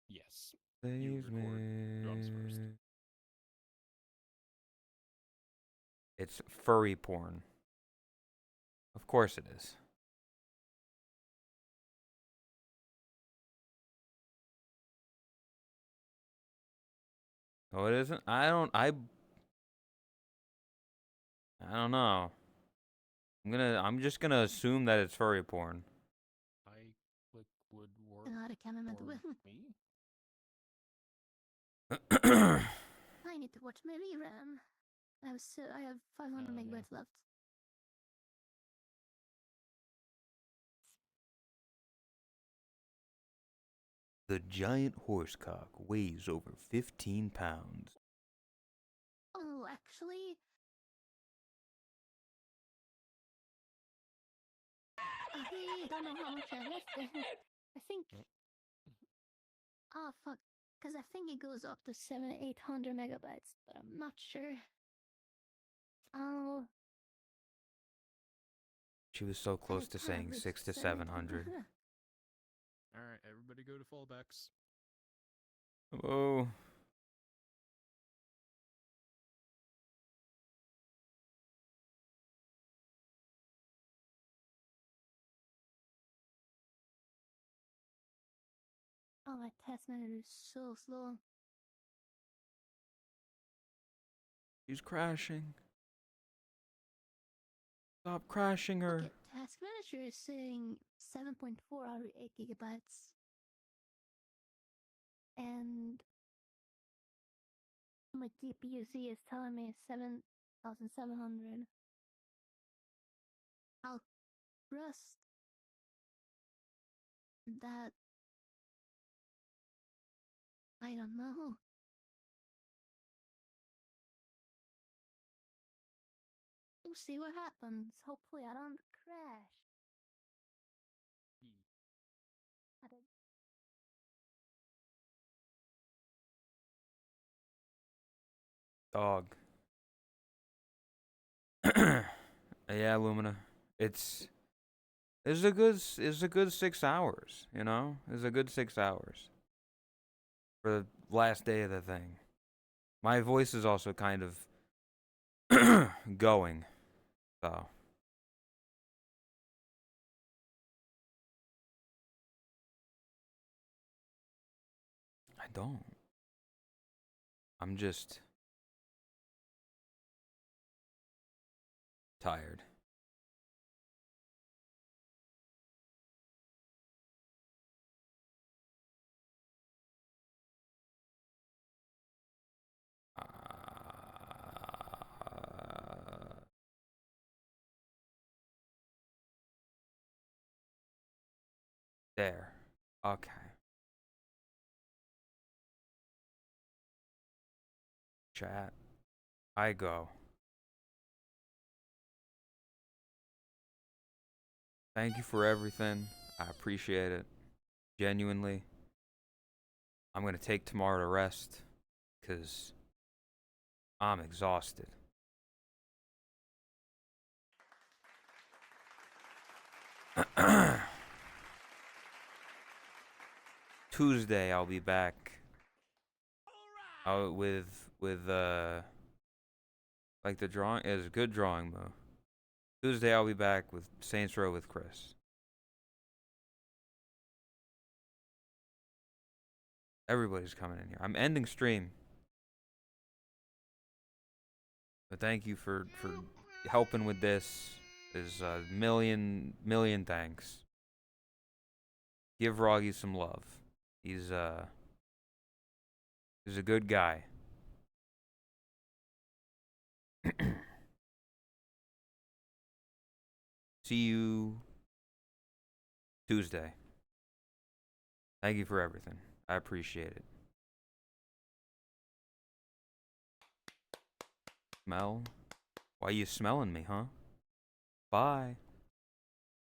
Yes. You would record drums first. It's furry porn. Of course it is. Oh, it isn't? I don't know. I'm just gonna assume that it's furry porn. not a cameraman. Or me? I need to watch my rerun. I have 500 Oh, yeah. megabytes left. The giant horsecock weighs over 15 pounds. Oh, actually, I don't know how much I left there. I think. Oh fuck, because I think it goes up to 800 megabytes, but I'm not sure. Oh, She was so close to saying probably 6 to 700. 700. Alright, everybody go to fallbacks. Oh. Oh, my test manager is so slow. She's crashing. Stop crashing her. Okay, task manager is saying 7.4 out of 8 gigabytes. And my GPU-C is telling me 7,700. I'll trust that. I don't know. We'll see what happens. Hopefully I don't crash. I don't- Dog. Yeah, Lumina. It's a good 6 hours, you know? It's a good 6 hours. For the last day of the thing. My voice is also kind of going. So I don't. I'm just tired. There. Okay. Chat. I go. Thank you for everything. I appreciate it. Genuinely. I'm going to take tomorrow to rest because I'm exhausted. Tuesday I'll be back with like the drawing is a good drawing though. Tuesday I'll be back with Saints Row with Chris. Everybody's coming in here. I'm ending stream. But thank you for helping with this. Is a million thanks. Give Roggy some love. He's a good guy. See you Tuesday. Thank you for everything. I appreciate it. Smell? Why you smelling me, huh? Bye.